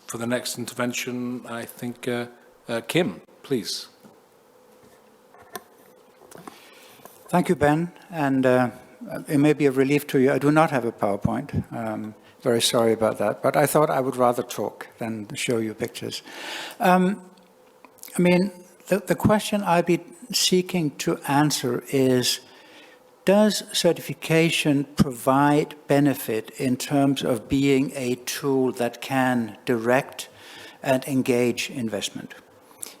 for the next intervention, I think Kim, please. Thank you, Ben. And it may be a relief to you. I do not have a PowerPoint. Very sorry about that. But I thought I would rather talk than show you pictures. I mean, the question I'd be seeking to answer is, does certification provide benefit in terms of being a tool that can direct and engage investment?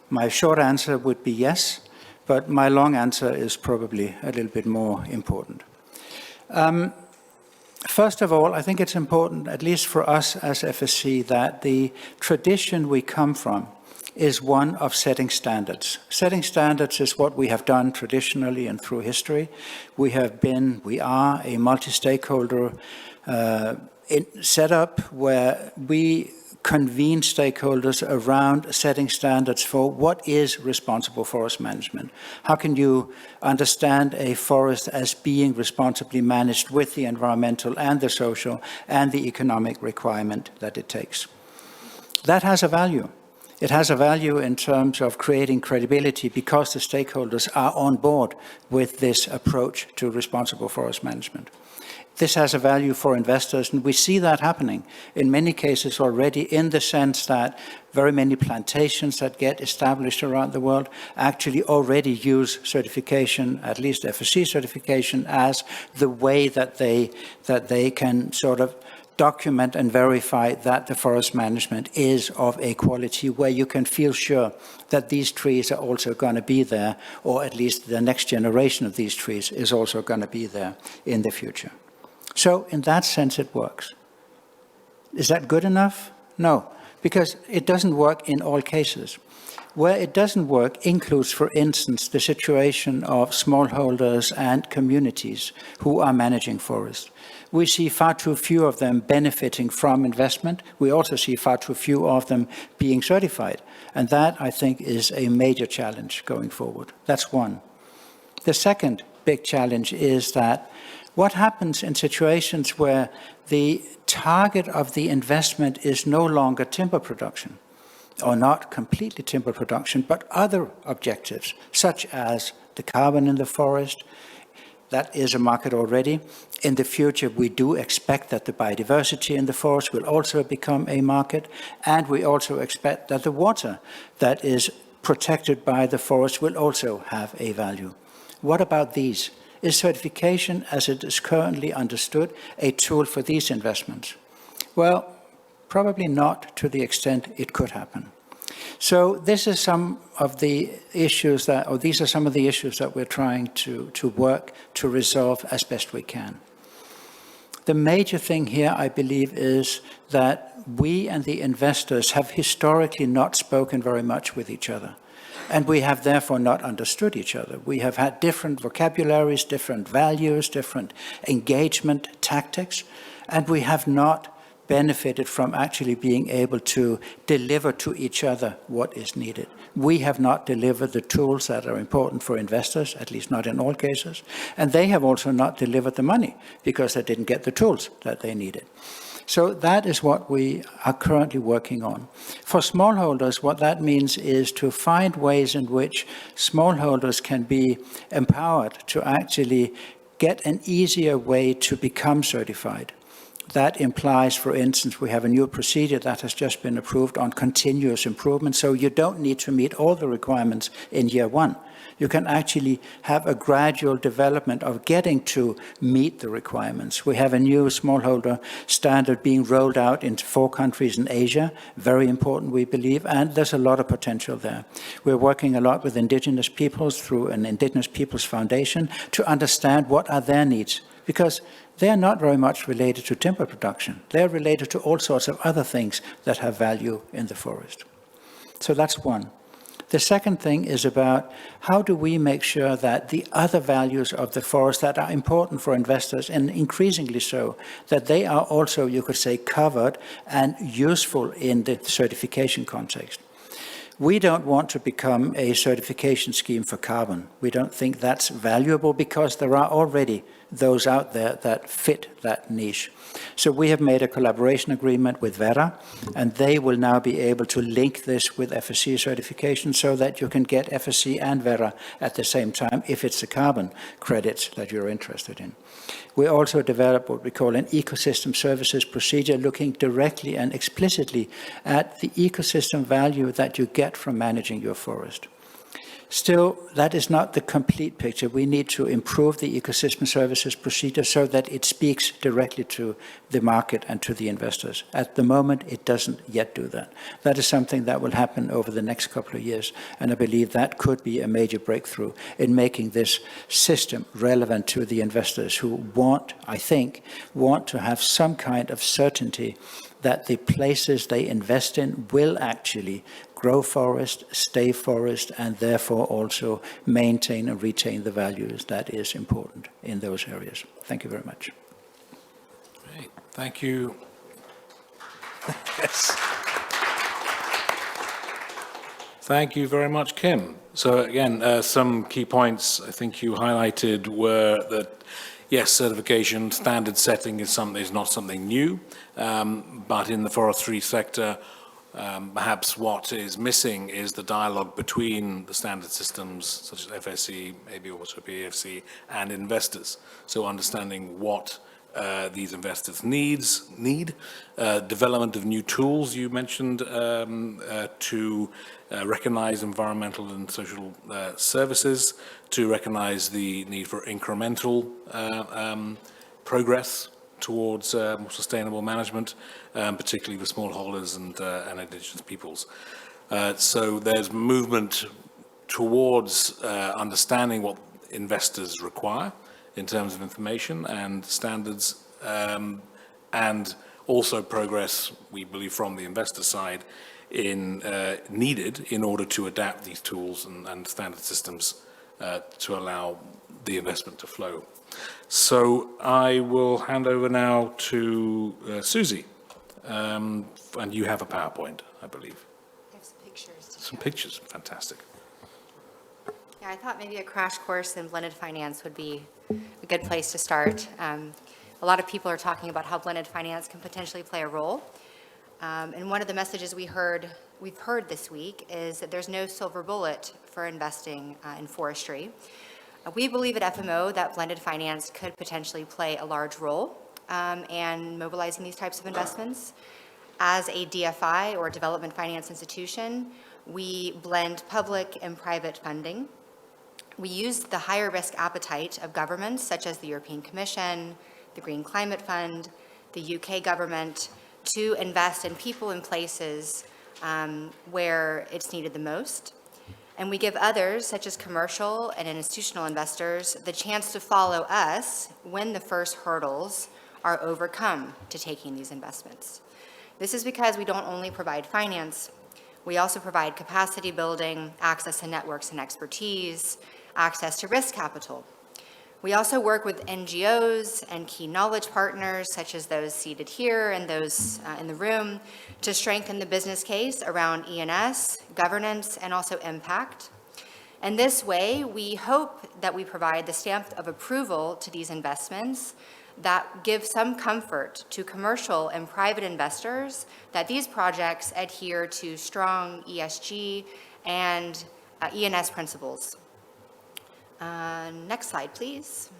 My short answer would be yes, but my long answer is probably a little bit more important. First of all, I think it's important, at least for us as FSC, that the tradition we come from is one of setting standards. Setting standards is what we have done traditionally and through history. We are a multi-stakeholder setup where we convene stakeholders around setting standards for what is responsible forest management. How can you understand a forest as being responsibly managed with the environmental and the social and the economic requirement that it takes? That has a value. It has a value in terms of creating credibility because the stakeholders are on board with this approach to responsible forest management. This has a value for investors, and we see that happening in many cases already, in the sense that very many plantations that get established around the world actually already use certification, at least FSC certification, as the way that they can sort of document and verify that the forest management is of a quality where you can feel sure that these trees are also going to be there, or at least the next generation of these trees is also going to be there in the future. So in that sense, it works. Is that good enough? No, because it doesn't work in all cases. Where it doesn't work includes, for instance, the situation of smallholders and communities who are managing forests. We see far too few of them benefiting from investment. We also see far too few of them being certified. And that, I think, is a major challenge going forward. That's one. The second big challenge is that what happens in situations where the target of the investment is no longer timber production, or not completely timber production, but other objectives, such as the carbon in the forest? That is a market already. In the future, we do expect that the biodiversity in the forest will also become a market, and we also expect that the water that is protected by the forest will also have a value. What about these? Is certification, as it is currently understood, a tool for these investments? Well, probably not to the extent it could happen. So this is some of the issues that, or these are some of the issues that we're trying to work to resolve as best we can. The major thing here, I believe, is that we and the investors have historically not spoken very much with each other. And we have therefore not understood each other. We have had different vocabularies, different values, different engagement tactics, and we have not benefited from actually being able to deliver to each other what is needed. We have not delivered the tools that are important for investors, at least not in all cases, and they have also not delivered the money because they didn't get the tools that they needed. So that is what we are currently working on. For smallholders, what that means is to find ways in which smallholders can be empowered to actually get an easier way to become certified. That implies, for instance, we have a new procedure that has just been approved on continuous improvement, so you don't need to meet all the requirements in year one. You can actually have a gradual development of getting to meet the requirements. We have a new smallholder standard being rolled out into 4 countries in Asia, very important, we believe, and there's a lot of potential there. We're working a lot with indigenous peoples through an Indigenous Peoples Foundation to understand what are their needs, because they're not very much related to timber production. They're related to all sorts of other things that have value in the forest. So that's one. The second thing is about how do we make sure that the other values of the forest that are important for investors, and increasingly so, that they are also, you could say, covered and useful in the certification context. We don't want to become a certification scheme for carbon. We don't think that's valuable because there are already those out there that fit that niche. So we have made a collaboration agreement with Verra, and they will now be able to link this with FSC certification so that you can get FSC and Verra at the same time if it's the carbon credits that you're interested in. We also developed what we call an ecosystem services procedure, looking directly and explicitly at the ecosystem value that you get from managing your forest. Still, that is not the complete picture. We need to improve the ecosystem services procedure so that it speaks directly to the market and to the investors. At the moment, it doesn't yet do that. That is something that will happen over the next couple of years, and I believe that could be a major breakthrough in making this system relevant to the investors who want to have some kind of certainty that the places they invest in will actually grow forest, stay forest, and therefore also maintain and retain the values that is important in those areas. Thank you very much. Great. Thank you. Yes. Thank you very much, Kim. So again, some key points I think you highlighted were that, yes, certification, standard setting is not something new, but in the forestry sector, Perhaps what is missing is the dialogue between the standard systems such as FSC, maybe also PFC, and investors. So understanding what these investors need, development of new tools you mentioned to recognize environmental and social services, to recognize the need for incremental progress towards more sustainable management, particularly the smallholders and indigenous peoples. So there's movement towards understanding what investors require in terms of information and standards, and also progress, we believe, from the investor side needed in order to adapt these tools and standard systems to allow the investment to flow. So I will hand over now to Susie, and you have a PowerPoint, I believe. I have some pictures. Some pictures, fantastic. Yeah, I thought maybe a crash course in blended finance would be a good place to start. A lot of people are talking about how blended finance can potentially play a role. And one of the messages we've heard this week is that there's no silver bullet for investing in forestry. We believe at FMO that blended finance could potentially play a large role in mobilizing these types of investments. As a DFI, or development finance institution, we blend public and private funding. We use the higher risk appetite of governments such as the European Commission, the Green Climate Fund, the UK government, to invest in people and places where it's needed the most. And we give others, such as commercial and institutional investors, the chance to follow us when the first hurdles are overcome to taking these investments. This is because we don't only provide finance, we also provide capacity building, access to networks and expertise, access to risk capital. We also work with NGOs and key knowledge partners, such as those seated here and those in the room, to strengthen the business case around E&S, governance, and also impact. And this way, we hope that we provide the stamp of approval to these investments that give some comfort to commercial and private investors that these projects adhere to strong ESG and E&S principles. Next slide, please.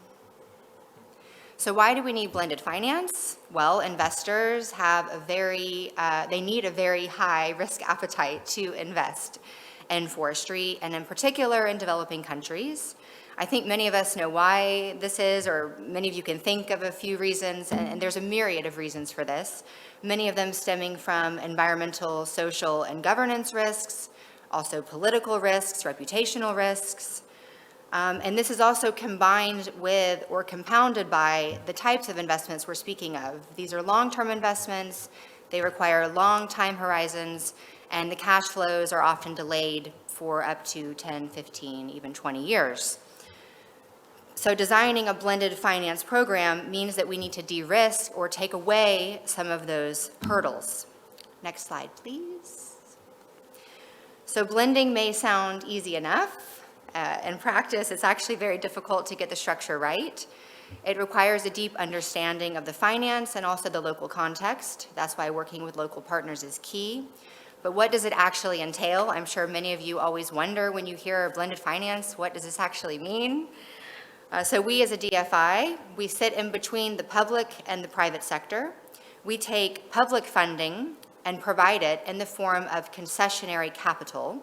So why do we need blended finance? Well, investors have they need a very high risk appetite to invest in forestry, and in particular in developing countries. I think many of us know why this is, or many of you can think of a few reasons, and there's a myriad of reasons for this, many of them stemming from environmental, social, and governance risks, also political risks, reputational risks. And this is also combined with or compounded by the types of investments we're speaking of. These are long-term investments, they require long time horizons, and the cash flows are often delayed for up to 10, 15, even 20 years. So designing a blended finance program means that we need to de-risk or take away some of those hurdles. Next slide, please. So blending may sound easy enough. In practice, it's actually very difficult to get the structure right. It requires a deep understanding of the finance and also the local context. That's why working with local partners is key. But what does it actually entail? I'm sure many of you always wonder when you hear blended finance, what does this actually mean? So we as a DFI, we sit in between the public and the private sector. We take public funding and provide it in the form of concessionary capital.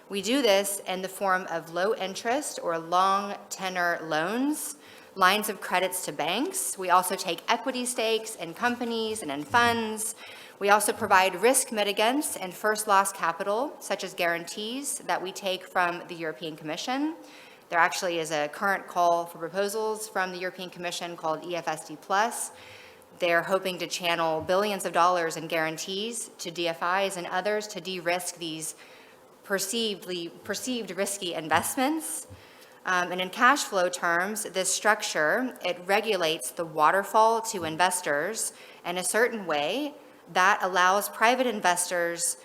We do this in the form of low interest or long tenor loans, lines of credits to banks. We also take equity stakes in companies and in funds. We also provide risk mitigants and first loss capital, such as guarantees that we take from the European Commission. There actually is a current call for proposals from the European Commission called EFSD+. They're hoping to channel billions of dollars in guarantees to DFIs and others to de-risk these perceived risky investments. And in cash flow terms, this structure, it regulates the waterfall to investors in a certain way that allows private investors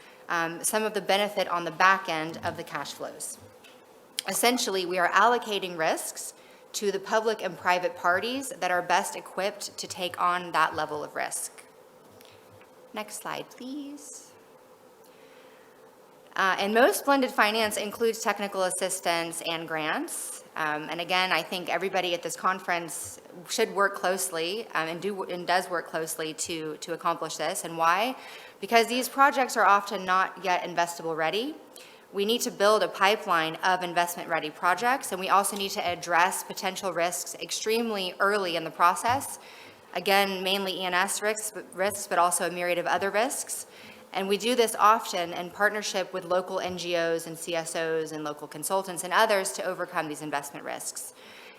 some of the benefit on the back end of the cash flows. Essentially, we are allocating risks to the public and private parties that are best equipped to take on that level of risk. Next slide, please. And most blended finance includes technical assistance and grants. And again, I think everybody at this conference should work closely and does work closely to accomplish this. And why? Because these projects are often not yet investable ready. We need to build a pipeline of investment-ready projects, and we also need to address potential risks extremely early in the process. Again, mainly E&S risks, but also a myriad of other risks. And we do this often in partnership with local NGOs and CSOs and local consultants and others to overcome these investment risks.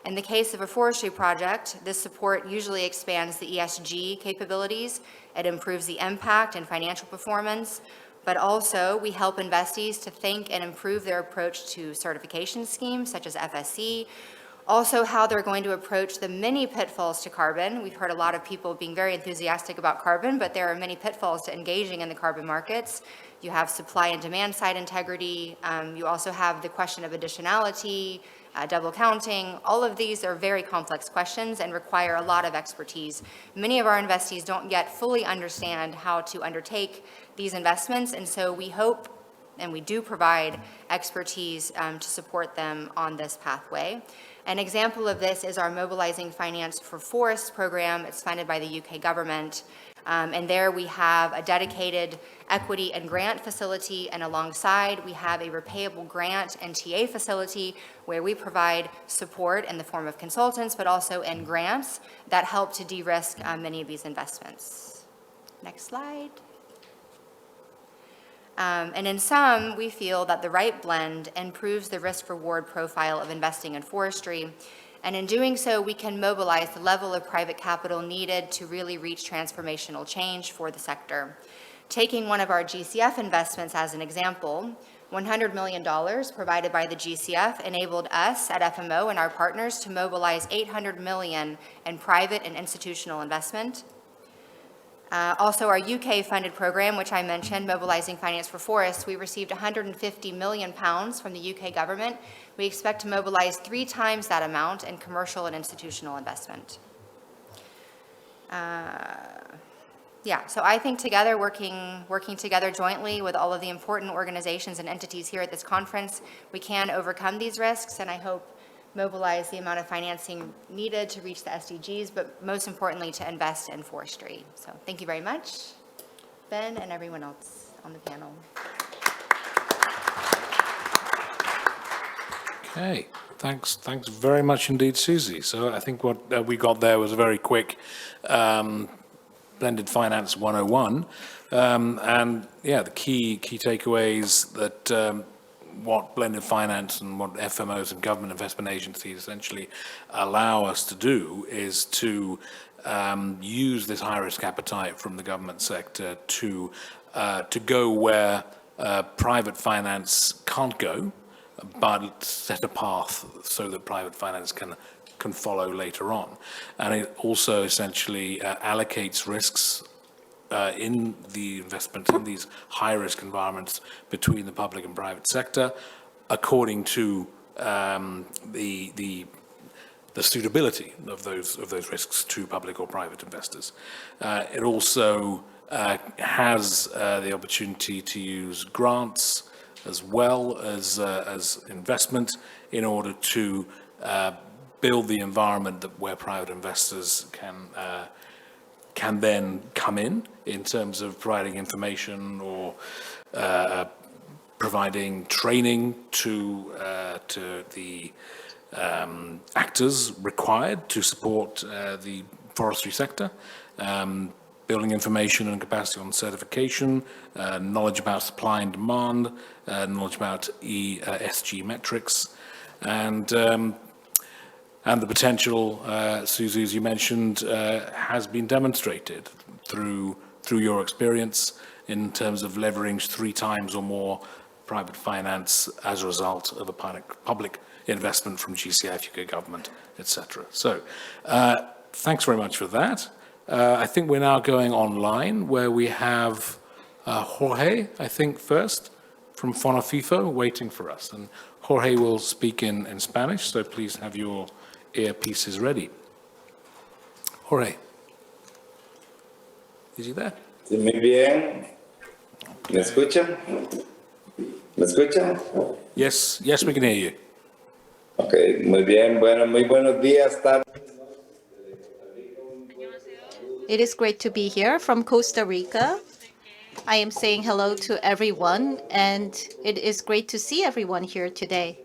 In the case of a forestry project, this support usually expands the ESG capabilities. It improves the impact and financial performance, but also we help investees to think and improve their approach to certification schemes such as FSC, also how they're going to approach the many pitfalls to carbon. We've heard a lot of people being very enthusiastic about carbon, but there are many pitfalls to engaging in the carbon markets. You have supply and demand side integrity. You also have the question of additionality, double counting. All of these are very complex questions and require a lot of expertise. Many of our investees don't yet fully understand how to undertake these investments, and so we hope and we do provide expertise to support them on this pathway. An example of this is our Mobilizing Finance for Forests program. It's funded by the UK government. And there we have a dedicated equity and grant facility, and alongside we have a repayable grant and TA facility where we provide support in the form of consultants, but also in grants that help to de-risk many of these investments. Next slide. And in sum, we feel that the right blend improves the risk-reward profile of investing in forestry. And in doing so, we can mobilize the level of private capital needed to really reach transformational change for the sector. Taking one of our GCF investments as an example, $100 million provided by the GCF enabled us at FMO and our partners to mobilize $800 million in private and institutional investment. Also, our UK-funded program, which I mentioned, Mobilizing Finance for Forests, we received £150 million from the UK government. We expect to mobilize 3 times that amount in commercial and institutional investment. So I think together, working together jointly with all of the important organizations and entities here at this conference, we can overcome these risks, and I hope mobilize the amount of financing needed to reach the SDGs, but most importantly, to invest in forestry. So thank you very much, Ben and everyone else on the panel. Okay, thanks very much indeed, Susie. So I think what we got there was a very quick blended finance 101. And yeah, the key takeaways that what blended finance and what FMOs and government investment agencies essentially allow us to do is to use this high-risk appetite from the government sector to go where private finance can't go, but set a path so that private finance can follow later on. And it also essentially allocates risks in the investments in these high-risk environments between the public and private sector, according to the suitability of those risks to public or private investors. It also has the opportunity to use grants as well as investment in order to build the environment where private investors can then come in terms of providing information or providing training to the actors required to support the forestry sector, building information and capacity on certification, knowledge about supply and demand, knowledge about ESG metrics, and the potential, Susie, as you mentioned, has been demonstrated through your experience in terms of leveraging 3 times or more private finance as a result of a public investment from GCF, UK government, etc. So thanks very much for that. I think we're now going online where we have Jorge, I think, first from FONAFIFO waiting for us. And Jorge will speak in Spanish, so please have your earpieces ready. Jorge. Is he there? Sí, muy bien. ¿Me escuchan? ¿Me escuchan? Yes, yes, we can hear you. Ok, muy bien. Bueno, muy buenos días, tardes. It is great to be here from Costa Rica. I am saying hello to everyone, and it is great to see everyone here today.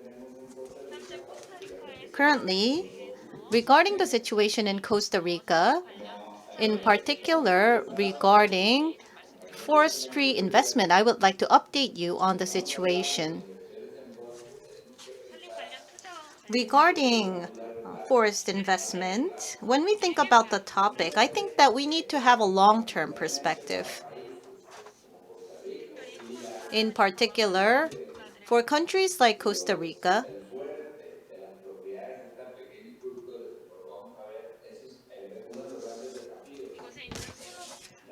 Currently, regarding the situation in Costa Rica, in particular regarding forestry investment, I would like to update you on the situation. Regarding forest investment, when we think about the topic, I think that we need to have a long-term perspective. In particular, for countries like Costa Rica,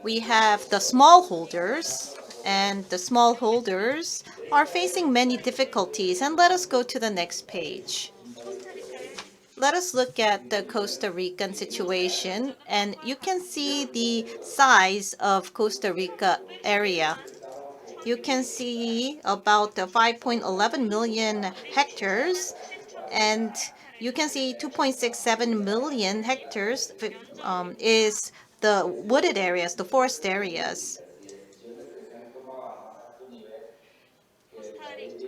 we have the smallholders, and the smallholders are facing many difficulties. And let us go to the next page. Let us look at the Costa Rican situation, and you can see the size of Costa Rica area. You can see about 5.11 million hectares, and you can see 2.67 million hectares is the wooded areas, the forest areas.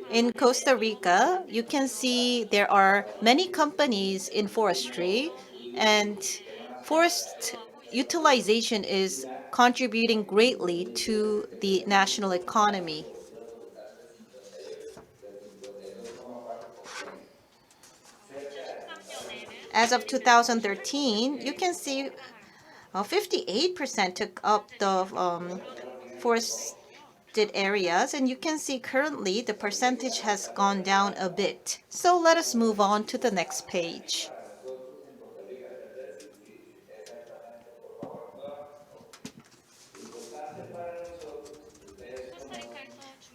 In Costa Rica, you can see there are many companies in forestry, and forest utilization is contributing greatly to the national economy. As of 2013, you can see 58% took up the forested areas, and you can see currently the percentage has gone down a bit. So let us move on to the next page.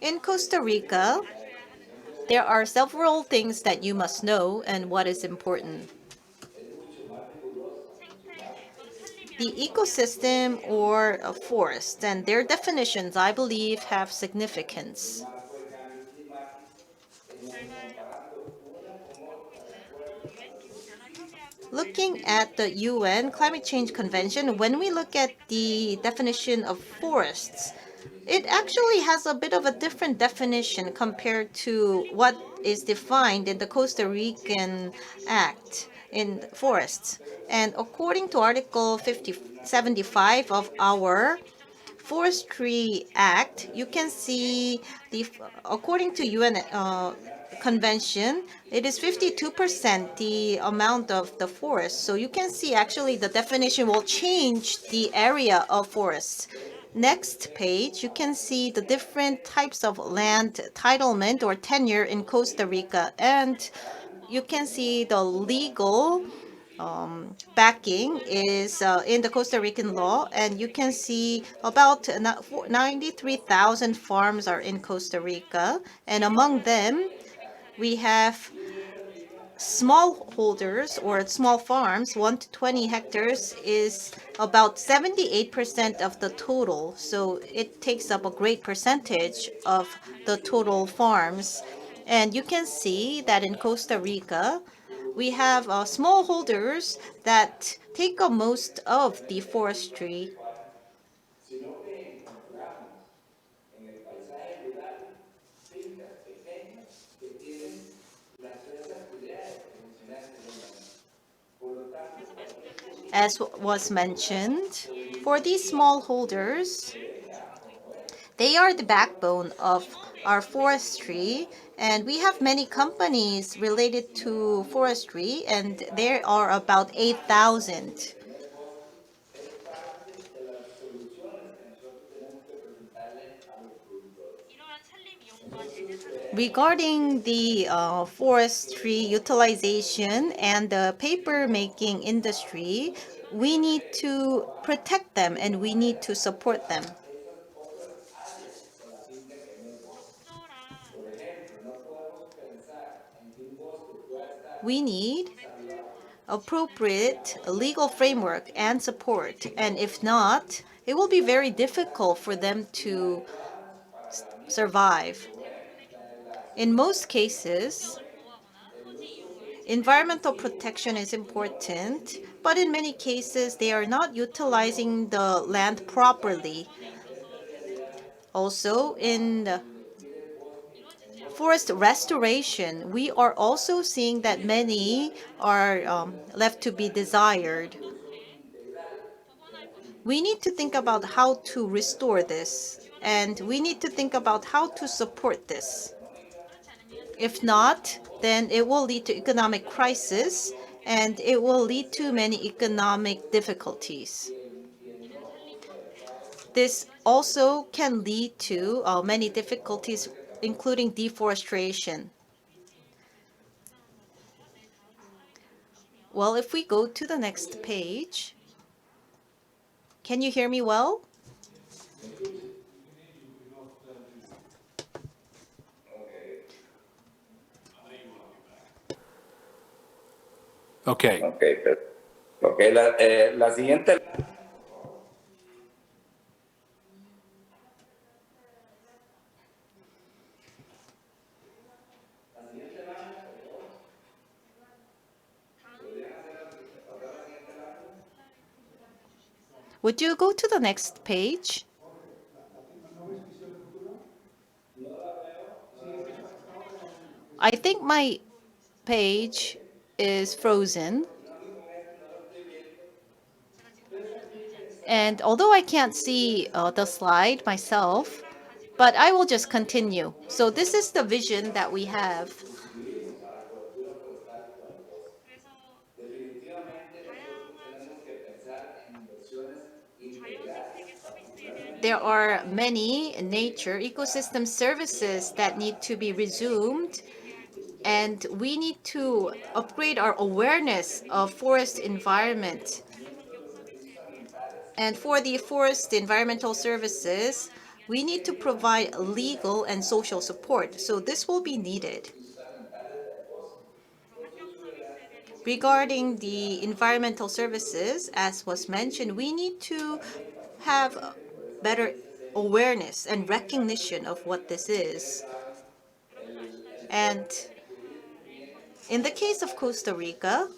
In Costa Rica, there are several things that you must know and what is important. The ecosystem or a forest and their definitions, I believe, have significance. Looking at the UN Climate Change Convention, when we look at the definition of forests, it actually has a bit of a different definition compared to what is defined in the Costa Rican Act in forests. And according to Article 75 of our Forestry Act, you can see according to UN convention, it is 52% the amount of the forest. So you can see actually the definition will change the area of forests. Next page, you can see the different types of land titlement or tenure in Costa Rica, and you can see the legal backing is in the Costa Rican law, and you can see about 93,000 farms are in Costa Rica, and among them we have smallholders or small farms. 1 to 20 hectares is about 78% of the total, so it takes up a great percentage of the total farms. And you can see that in Costa Rica, we have smallholders that take up most of the forestry. As was mentioned, for these smallholders, they are the backbone of our forestry, and we have many companies related to forestry, and there are about 8,000. Regarding the forestry utilization and the paper making industry, we need to protect them and we need to support them. We need appropriate legal framework and support, and if not, it will be very difficult for them to survive. In most cases, environmental protection is important, but in many cases, they are not utilizing the land properly. Also, in forest restoration, we are also seeing that many are left to be desired. We need to think about how to restore this, and we need to think about how to support this. If not, then it will lead to economic crisis, and it will lead to many economic difficulties. This also can lead to many difficulties, including deforestation. Well, if we go to the next page, can you hear me well? Okay. Okay, la siguiente. Would you go to the next page? I think my page is frozen. And although I can't see the slide myself, but I will just continue. So this is the vision that we have. There are many nature ecosystem services that need to be resumed, and we need to upgrade our awareness of forest environment. And for the forest environmental services, we need to provide legal and social support. So this will be needed. Regarding the environmental services, as was mentioned, we need to have better awareness and recognition of what this is. And in the case of Costa Rica,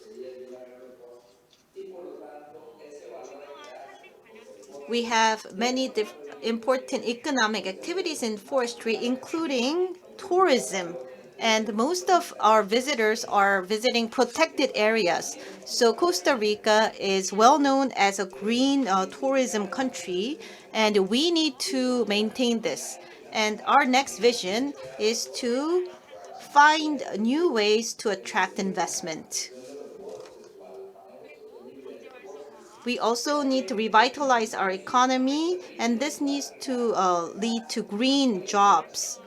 we have many important economic activities in forestry, including tourism. And most of our visitors are visiting protected areas. So Costa Rica is well known as a green tourism country, and we need to maintain this. And our next vision is to find new ways to attract investment. We also need to revitalize our economy, and this needs to lead to green jobs.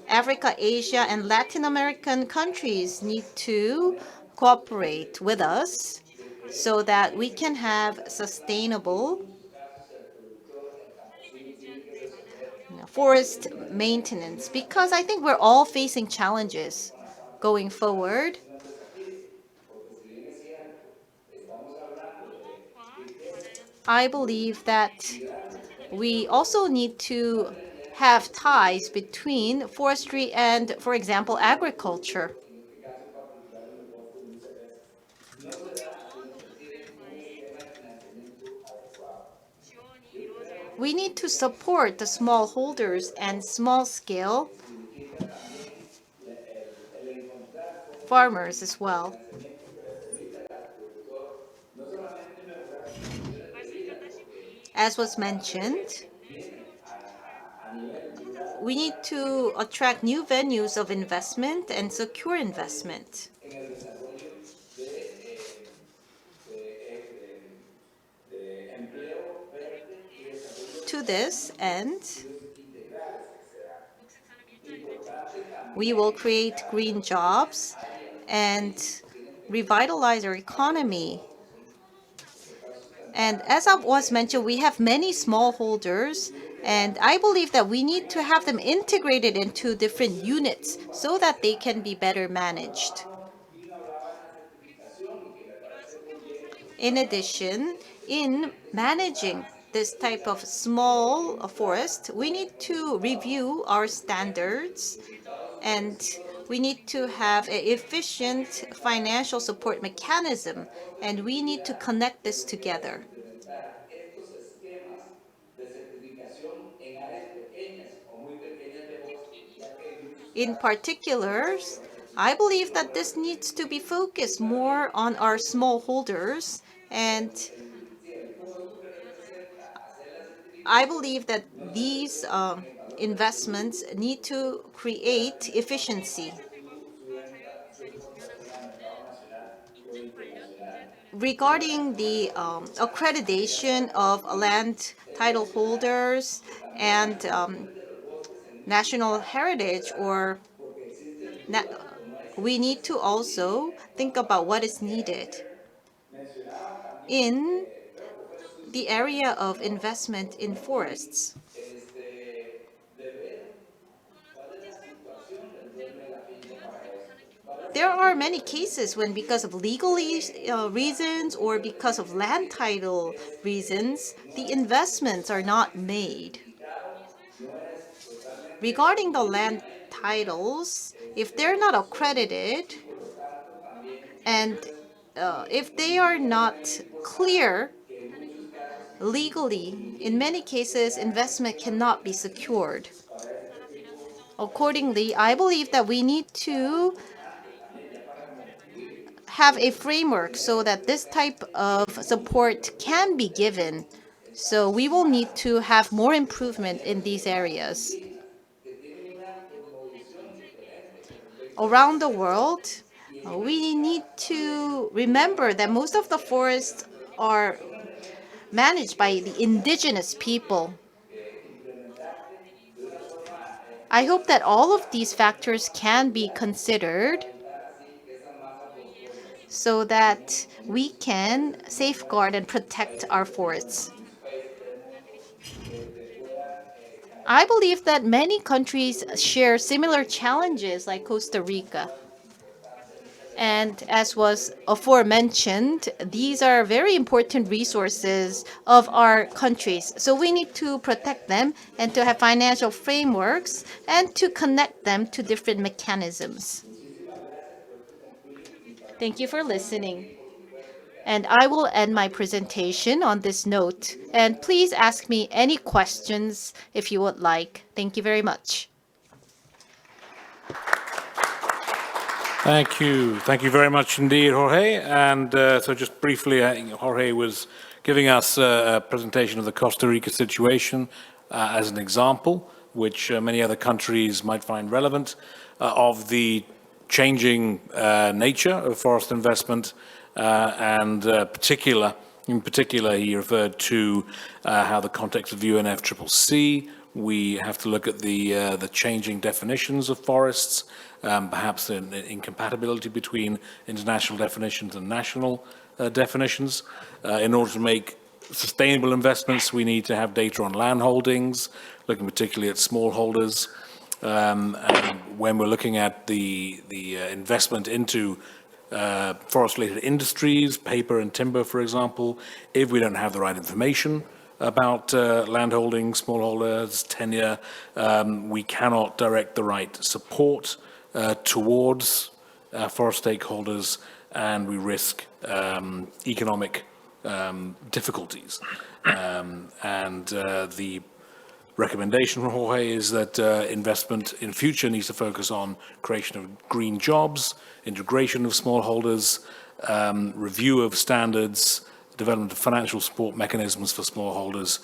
Africa, Asia, and Latin American countries need to cooperate with us so that we can have sustainable forest maintenance, because I think we're all facing challenges going forward. I believe that we also need to have ties between forestry and, for example, agriculture. We need to support the smallholders and small-scale farmers as well. As was mentioned, we need to attract new venues of investment and secure investment. To this end, we will create green jobs and revitalize our economy. And as was mentioned, we have many smallholders, and I believe that we need to have them integrated into different units so that they can be better managed. In addition, in managing this type of small forest, we need to review our standards, and we need to have an efficient financial support mechanism, and we need to connect this together. In particular, I believe that this needs to be focused more on our smallholders, and I believe that these investments need to create efficiency. Regarding the accreditation of land title holders and national heritage, or we need to also think about what is needed. In the area of investment in forests, there are many cases when, because of legal reasons or because of land title reasons, the investments are not made. Regarding the land titles, if they're not accredited and if they are not clear legally, in many cases, investment cannot be secured. Accordingly, I believe that we need to have a framework so that this type of support can be given. So we will need to have more improvement in these areas. Around the world, we need to remember that most of the forests are managed by the indigenous people. I hope that all of these factors can be considered so that we can safeguard and protect our forests. I believe that many countries share similar challenges like Costa Rica. And as was aforementioned, these are very important resources of our countries. So we need to protect them and to have financial frameworks and to connect them to different mechanisms. Thank you for listening. And I will end my presentation on this note. And please ask me any questions if you would like. Thank you very much. Thank you. Thank you very much indeed, Jorge. And so just briefly, Jorge was giving us a presentation of the Costa Rica situation as an example, which many other countries might find relevant, of the changing nature of forest investment, and in particular, he referred to how the context of UNFCCC, we have to look at the changing definitions of forests, perhaps an incompatibility between international definitions and national definitions. In order to make sustainable investments, we need to have data on land holdings, looking particularly at smallholders. And when we're looking at the investment into forest-related industries, paper and timber, for example, if we don't have the right information about landholding, smallholders, tenure, we cannot direct the right support towards forest stakeholders, and we risk economic difficulties. The recommendation from Jorge is that investment in future needs to focus on creation of green jobs, integration of smallholders, review of standards, development of financial support mechanisms for smallholders,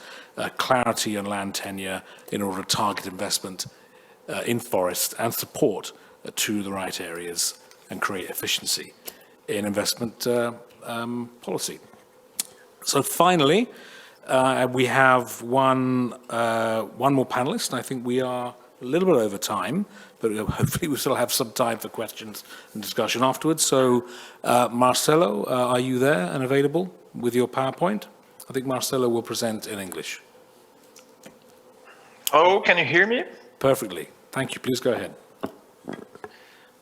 clarity on land tenure in order to target investment in forest and support to the right areas and create efficiency in investment policy. So finally, we have one more panelist. I think we are a little bit over time, but hopefully we still have some time for questions and discussion afterwards. So Marcelo, are you there and available with your PowerPoint? I think Marcelo will present in English. Oh, can you hear me? Perfectly. Thank you. Please go ahead.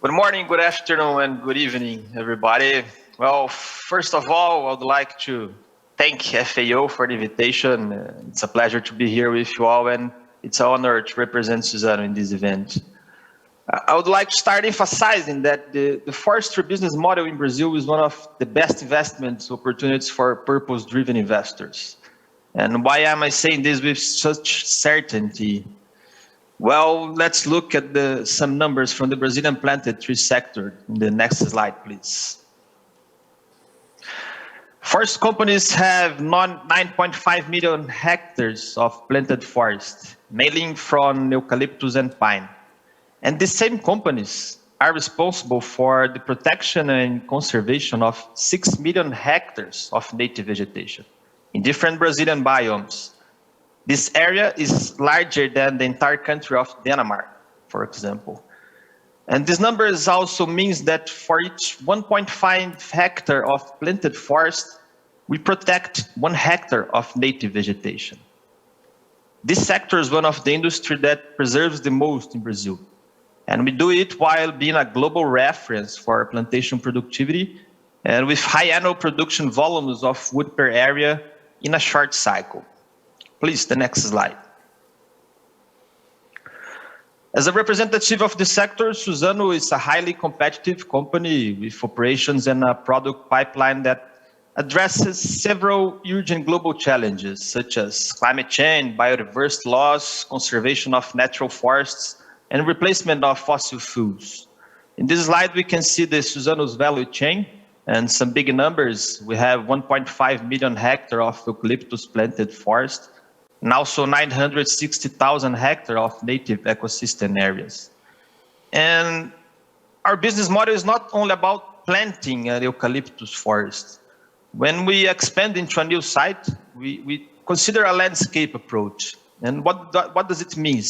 Good morning, good afternoon, and good evening, everybody. Well, first of all, I would like to thank FAO for the invitation. It's a pleasure to be here with you all, and it's an honor to represent Suzano in this event. I would like to start emphasizing that the forestry business model in Brazil is one of the best investment opportunities for purpose-driven investors. And why am I saying this with such certainty? Well, let's look at some numbers from the Brazilian planted tree sector. In the next slide, please. Forest companies have 9.5 million hectares of planted forest, mainly from eucalyptus and pine. And the same companies are responsible for the protection and conservation of 6 million hectares of native vegetation in different Brazilian biomes. This area is larger than the entire country of Denmark, for example. And this number also means that for each 1.5 hectare of planted forest, we protect 1 hectare of native vegetation. This sector is one of the industries that preserves the most in Brazil. And we do it while being a global reference for plantation productivity and with high annual production volumes of wood per area in a short cycle. Please, the next slide. As a representative of the sector, Suzano is a highly competitive company with operations and a product pipeline that addresses several urgent global challenges, such as climate change, biodiversity loss, conservation of natural forests, and replacement of fossil fuels. In this slide, we can see the Suzano's value chain and some big numbers. We have 1.5 million hectares of eucalyptus planted forest, and also 960,000 hectares of native ecosystem areas. And our business model is not only about planting an eucalyptus forest. When we expand into a new site, we consider a landscape approach. And what does it mean?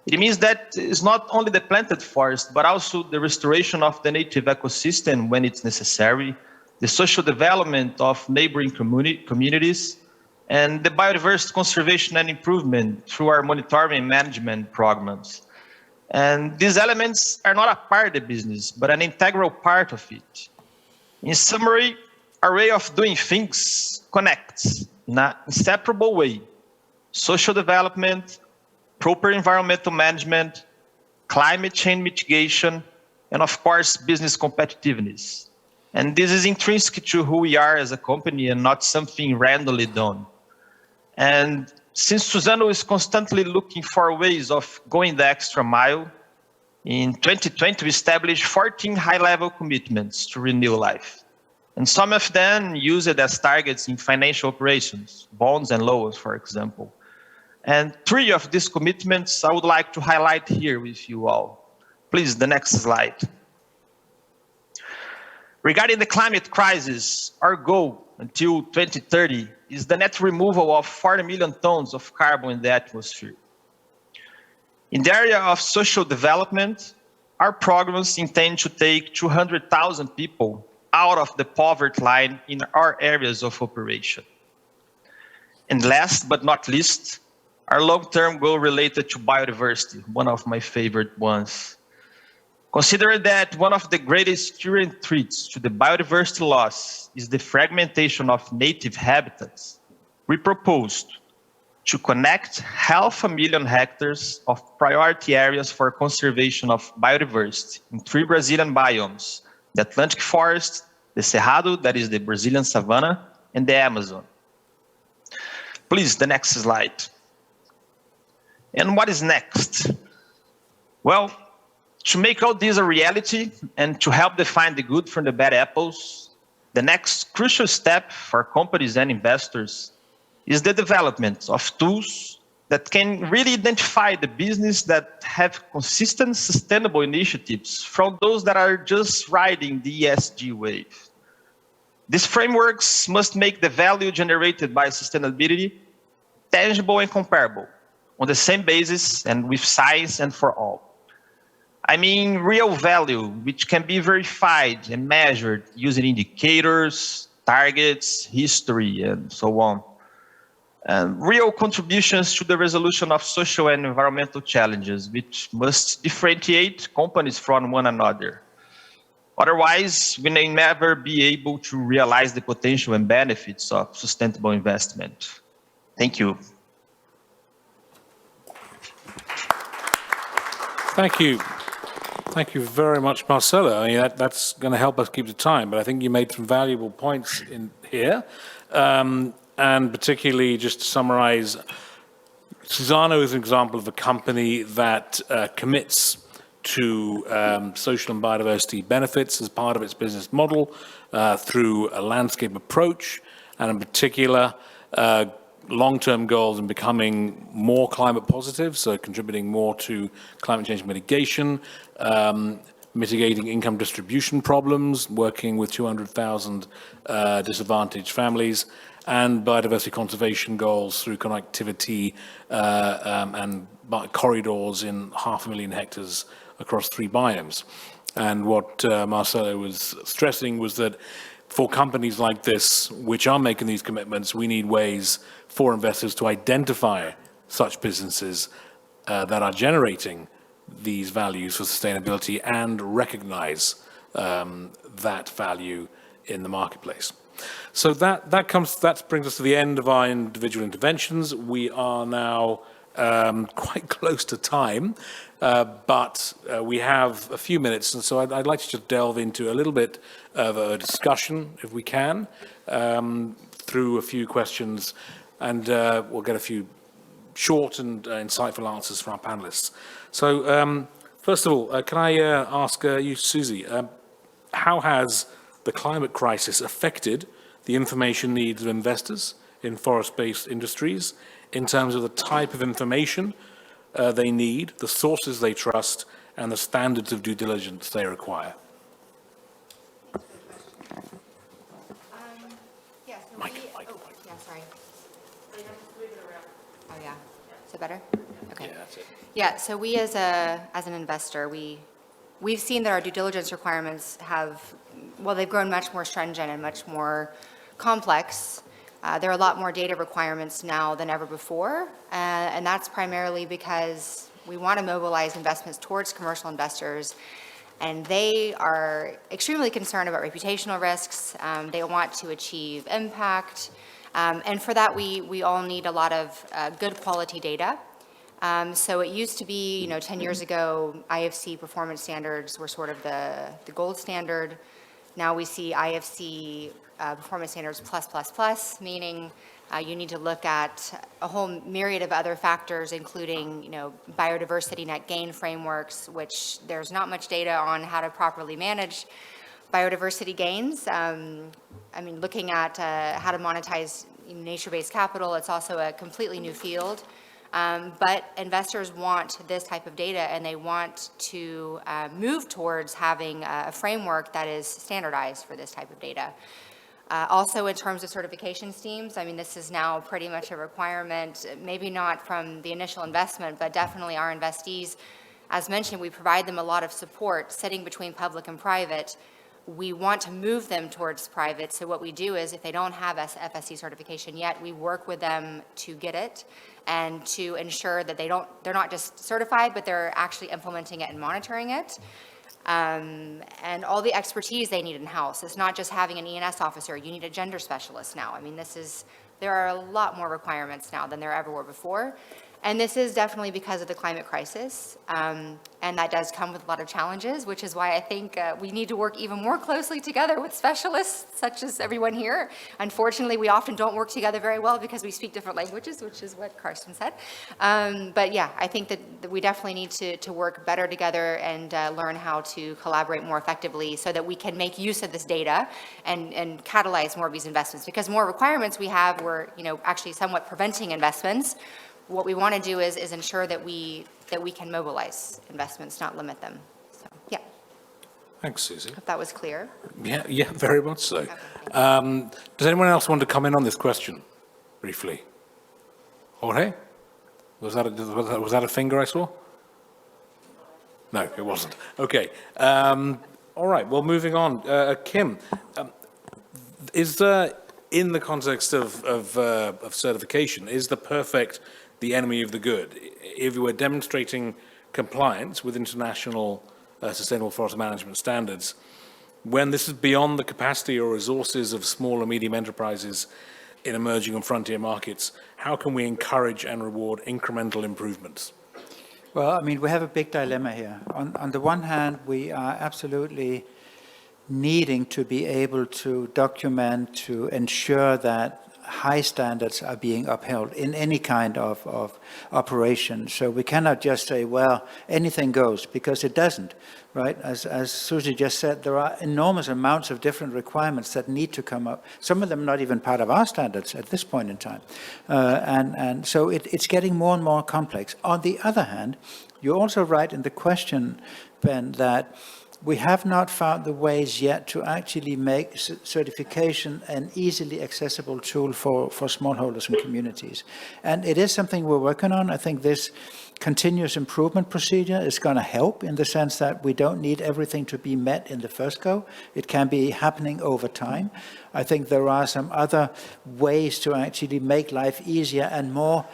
It means that it's not only the planted forest, but also the restoration of the native ecosystem when it's necessary, the social development of neighboring communities, and the biodiversity conservation and improvement through our monitoring and management programs. And these elements are not a part of the business, but an integral part of it. In summary, our way of doing things connects in an inseparable way social development, proper environmental management, climate change mitigation, and of course, business competitiveness. And this is intrinsic to who we are as a company and not something randomly done. And since Suzano is constantly looking for ways of going the extra mile, in 2020, we established 14 high-level commitments to renew life. And some of them use it as targets in financial operations, bonds and loans, for example. And 3 of these commitments I would like to highlight here with you all. Please, the next slide. Regarding the climate crisis, our goal until 2030 is the net removal of 40 million tons of carbon in the atmosphere. In the area of social development, our programs intend to take 200,000 people out of the poverty line in our areas of operation. And last but not least, our long-term goal related to biodiversity, one of my favorite ones. Consider that one of the greatest current threats to the biodiversity loss is the fragmentation of native habitats. We proposed to connect 500,000 hectares of priority areas for conservation of biodiversity in 3 Brazilian biomes, the Atlantic forest, the Cerrado, that is the Brazilian savanna, and the Amazon. Please, the next slide. And what is next? Well, to make all this a reality and to help define the good from the bad apples, the next crucial step for companies and investors is the development of tools that can really identify the business that have consistent, sustainable initiatives from those that are just riding the ESG wave. These frameworks must make the value generated by sustainability tangible and comparable, on the same basis and with science and for all. I mean real value, which can be verified and measured using indicators, targets, history, and so on. And real contributions to the resolution of social and environmental challenges, which must differentiate companies from one another. Otherwise, we may never be able to realize the potential and benefits of sustainable investment. Thank you. Thank you. Thank you very much, Marcelo. I mean, that's going to help us keep the time, but I think you made some valuable points in here. And particularly, just to summarize, Suzano is an example of a company that commits to social and biodiversity benefits as part of its business model through a landscape approach, and in particular, long-term goals in becoming more climate positive, so contributing more to climate change mitigation, mitigating income distribution problems, working with 200,000 disadvantaged families, and biodiversity conservation goals through connectivity and corridors in 500,000 hectares across 3 biomes. And what Marcelo was stressing was that for companies like this, which are making these commitments, we need ways for investors to identify such businesses that are generating these values for sustainability and recognize that value in the marketplace. So that brings us to the end of our individual interventions. We are now quite close to time, but we have a few minutes, and so I'd like to just delve into a little bit of a discussion, if we can, through a few questions, and we'll get a few short and insightful answers from our panelists. So first of all, can I ask you, Susie, how has the climate crisis affected the information needs of investors in forest-based industries in terms of the type of information they need, the sources they trust, and the standards of due diligence they require? Is it better? Okay. Yeah, that's it. Yeah, so we as an investor, we've seen that our due diligence requirements they've grown much more stringent and much more complex. There are a lot more data requirements now than ever before, and that's primarily because we want to mobilize investments towards commercial investors, and they are extremely concerned about reputational risks. They want to achieve impact. And for that, we all need a lot of good quality data. So it used to be, 10 years ago, IFC performance standards were sort of the gold standard. Now we see IFC performance standards plus, meaning you need to look at a whole myriad of other factors, including, biodiversity net gain frameworks, which there's not much data on how to properly manage biodiversity gains. Looking at how to monetize nature-based capital, it's also a completely new field. But investors want this type of data, and they want to move towards having a framework that is standardized for this type of data. Also, in terms of certification schemes, this is now pretty much a requirement, maybe not from the initial investment, but definitely our investees. As mentioned, we provide them a lot of support sitting between public and private. We want to move them towards private, so what we do is if they don't have FSC certification yet, we work with them to get it and to ensure that they're not just certified, but they're actually implementing it and monitoring it. And all the expertise they need in-house. It's not just having an E&S officer, you need a gender specialist now. There are a lot more requirements now than there ever were before. And this is definitely because of the climate crisis, and that does come with a lot of challenges, which is why I think we need to work even more closely together with specialists, such as everyone here. Unfortunately, we often don't work together very well because we speak different languages, which is what Karsten said. But yeah, I think that we definitely need to work better together and learn how to collaborate more effectively so that we can make use of this data and catalyze more of these investments. Because more requirements we have, we're actually somewhat preventing investments. What we want to do is ensure that we can mobilize investments, not limit them. So, yeah. Thanks, Susie. If that was clear. Yeah, very much so. Okay. Does anyone else want to come in on this question briefly? Jorge? Was that a finger I saw? No, it wasn't. Okay. All right. Well, moving on. Kim, is there, in the context of certification, is the perfect the enemy of the good? If you were demonstrating compliance with international sustainable forest management standards, when this is beyond the capacity or resources of small and medium enterprises in emerging and frontier markets, how can we encourage and reward incremental improvements? Well, I mean, we have a big dilemma here. On the one hand, we are absolutely needing to be able to document, to ensure that high standards are being upheld in any kind of operation. So we cannot just say, well, anything goes, because it doesn't, right? As Susie just said, there are enormous amounts of different requirements that need to come up. Some of them not even part of our standards at this point in time. And so it's getting more and more complex. On the other hand, you're also right in the question, Ben, that we have not found the ways yet to actually make certification an easily accessible tool for smallholders and communities. And it is something we're working on. I think this continuous improvement procedure is going to help in the sense that we don't need everything to be met in the first go. It can be happening over time. I think there are some other ways to actually make life easier and more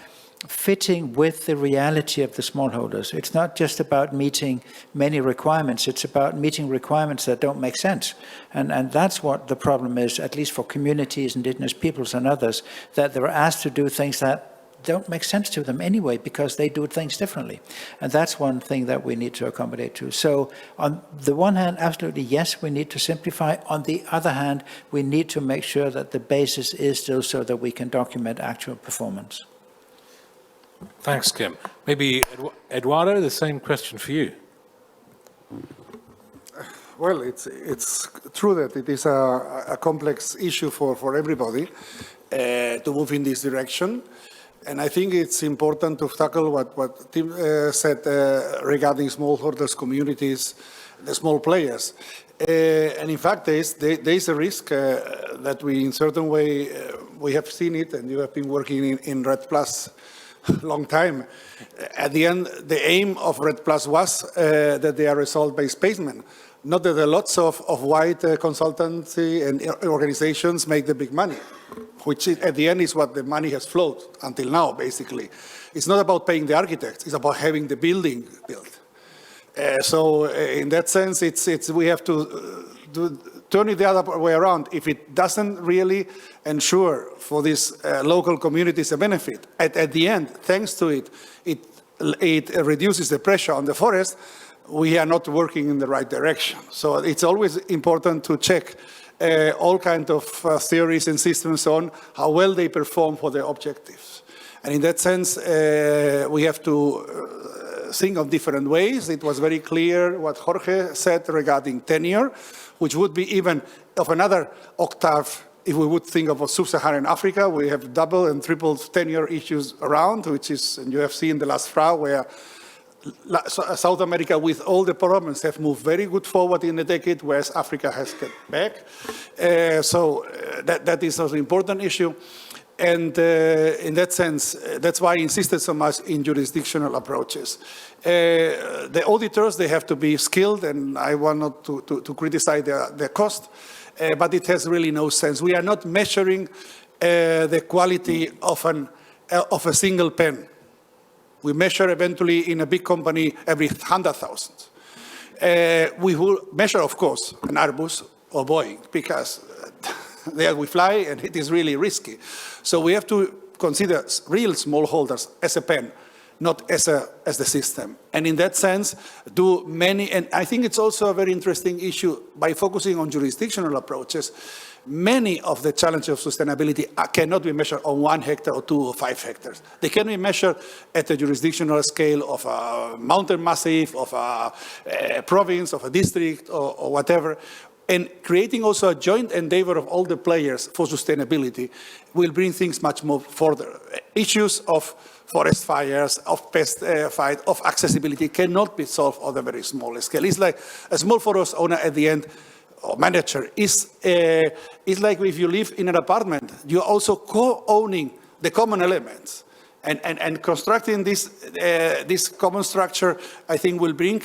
fitting with the reality of the smallholders. It's not just about meeting many requirements, it's about meeting requirements that don't make sense. And that's what the problem is, at least for communities, indigenous peoples and others, that they're asked to do things that don't make sense to them anyway because they do things differently. And that's one thing that we need to accommodate to. So on the one hand, absolutely yes, we need to simplify. On the other hand, we need to make sure that the basis is still so that we can document actual performance. Thanks, Kim. Maybe Eduardo, the same question for you. Well, it's true that it is a complex issue for everybody to move in this direction. And I think it's important to tackle what Tim said regarding smallholders, communities, the small players. And in fact, there is a risk that we, in certain way, we have seen it, and you have been working in Red Plus long time. At the end, the aim of Red Plus was that they are result-based payment, not that there are lots of white consultancy and organizations make the big money, which at the end is what the money has flowed until now, basically. It's not about paying the architects, it's about having the building built. So in that sense, we have to turn it the other way around. If it doesn't really ensure for these local communities a benefit, at the end, thanks to it, it reduces the pressure on the forest, we are not working in the right direction. So it's always important to check all kinds of theories and systems on how well they perform for their objectives. And in that sense, we have to think of different ways. It was very clear what Jorge said regarding tenure, which would be even of another octave if we would think of sub-Saharan Africa. We have double and triple tenure issues around, which is, and you have seen the last FRA, where South America, with all the problems, have moved very good forward in the decade, whereas Africa has kept back. So that is also an important issue. And in that sense, that's why I insisted so much in jurisdictional approaches. The auditors, they have to be skilled, and I want not to criticize their cost, but it has really no sense. We are not measuring the quality of a single pen. We measure eventually in a big company every 100,000. We will measure, of course, an Airbus or Boeing, because there we fly and it is really risky. So we have to consider real smallholders as a pen, not as the system. And in that sense, do many, and I think it's also a very interesting issue by focusing on jurisdictional approaches. Many of the challenges of sustainability cannot be measured on 1 hectare or 2 or 5 hectares. They can be measured at the jurisdictional scale of a mountain massif, of a province, of a district, or whatever. And creating also a joint endeavor of all the players for sustainability will bring things much more further. Issues of forest fires, of pest fight, of accessibility cannot be solved on a very small scale. It's like a small forest owner at the end, or manager, is like if you live in an apartment, you're also co-owning the common elements. And constructing this common structure, I think, will bring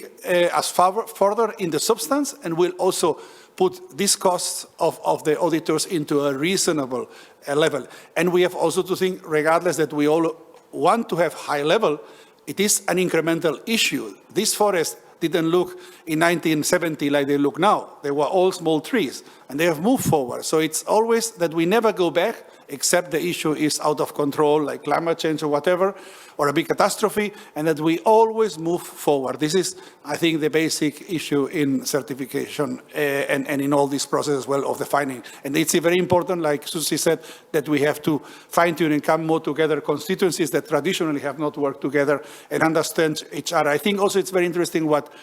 us further in the substance, and will also put these costs of the auditors into a reasonable level. And we have also to think, regardless that we all want to have high level, it is an incremental issue. These forests didn't look in 1970 like they look now. They were all small trees, and they have moved forward. So it's always that we never go back, except the issue is out of control, like climate change or whatever, or a big catastrophe, and that we always move forward. This is, I think, the basic issue in certification and in all this process as well of defining. And it's very important, like Susie said, that we have to fine-tune and come more together constituencies that traditionally have not worked together and understand each other. I think also it's very interesting what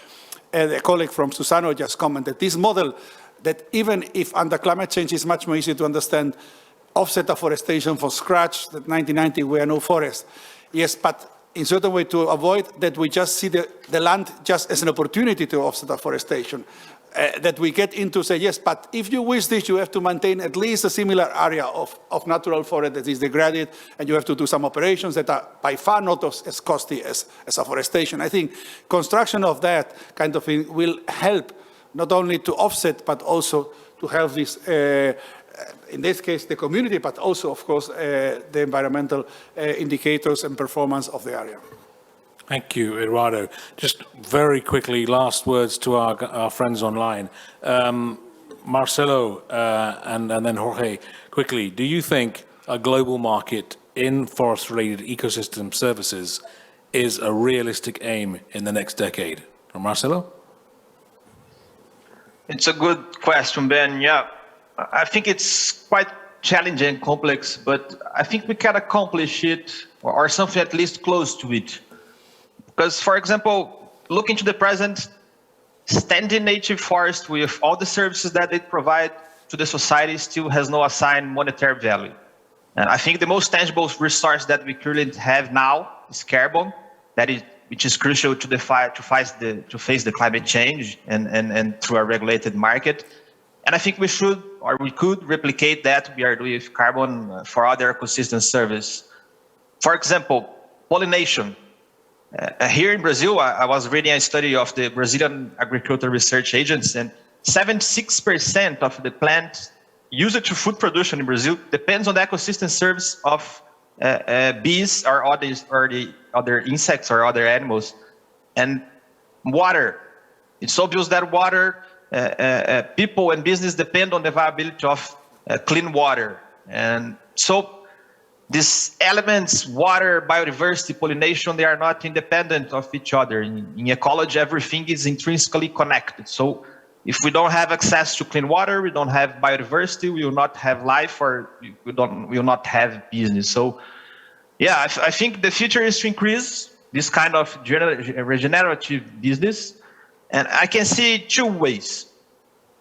a colleague from Susano just commented. This model that even if under climate change is much more easy to understand offset afforestation from scratch, that 1990 we are no forest. Yes, but in certain way to avoid that we just see the land just as an opportunity to offset afforestation. That we get into say, yes, but if you wish this, you have to maintain at least a similar area of natural forest that is degraded, and you have to do some operations that are by far not as costly as afforestation. I think construction of that kind of thing will help not only to offset, but also to have this in this case, the community, but also, of course, the environmental indicators and performance of the area. Thank you, Eduardo. Just very quickly, last words to our friends online. Marcelo and then Jorge, quickly, do you think a global market in forest-related ecosystem services is a realistic aim in the next decade? Marcelo? It's a good question, Ben. Yeah. I think it's quite challenging and complex, but I think we can accomplish it or something at least close to it. Because, for example, looking to the present, standing native forest with all the services that it provides to the society still has no assigned monetary value. And I think the most tangible resource that we currently have now is carbon, which is crucial to face the climate change and through a regulated market. And I think we should, or we could replicate that we are doing with carbon for other ecosystem service. For example, pollination. Here in Brazil, I was reading a study of the Brazilian Agricultural Research Agency, and 76% of the plant used to food production in Brazil depends on the ecosystem service of bees or the other insects or other animals. And water. It's obvious that water, people and business depend on the availability of clean water. And so these elements, water, biodiversity, pollination, they are not independent of each other. In ecology, everything is intrinsically connected. So if we don't have access to clean water, we don't have biodiversity, we will not have life, or we will not have business. So yeah, I think the future is to increase this kind of regenerative business. And I can see two ways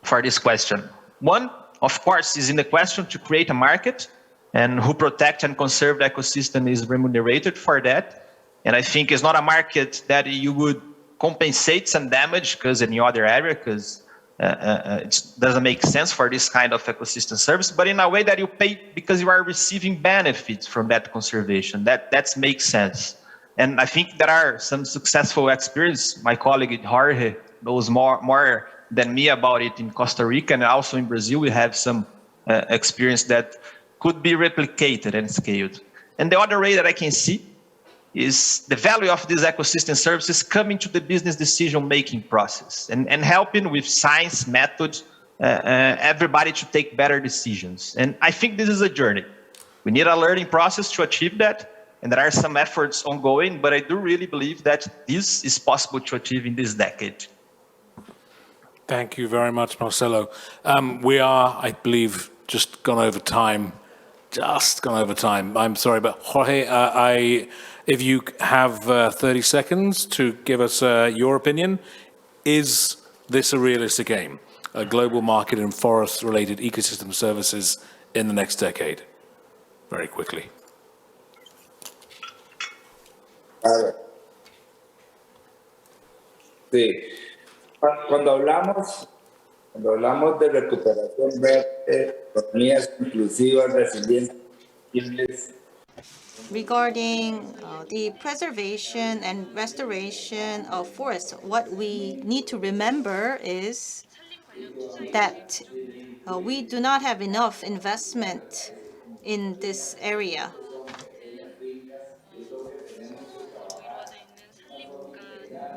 for this question. One, of course, is in the question to create a market, and who protect and conserve the ecosystem is remunerated for that. And I think it's not a market that you would compensate some damage because any other area, because it doesn't make sense for this kind of ecosystem service, but in a way that you pay because you are receiving benefits from that conservation. That makes sense. And I think there are some successful experience. My colleague Jorge knows more than me about it in Costa Rica, and also in Brazil we have some experience that could be replicated and scaled. And the other way that I can see is the value of these ecosystem services coming to the business decision-making process and helping with science, methods, everybody to take better decisions. And I think this is a journey. We need a learning process to achieve that. And there are some efforts ongoing, but I do really believe that this is possible to achieve in this decade. Thank you very much, Marcelo. We are, I believe, just gone over time. I'm sorry, but Jorge, if you have 30 seconds to give us your opinion, is this a realistic aim? A global market in forest-related ecosystem services in the next decade? Very quickly. Sí. Cuando hablamos de recuperación verde, economías inclusivas, resilientes. Regarding the preservation and restoration of forests, what we need to remember is that we do not have enough investment in this area.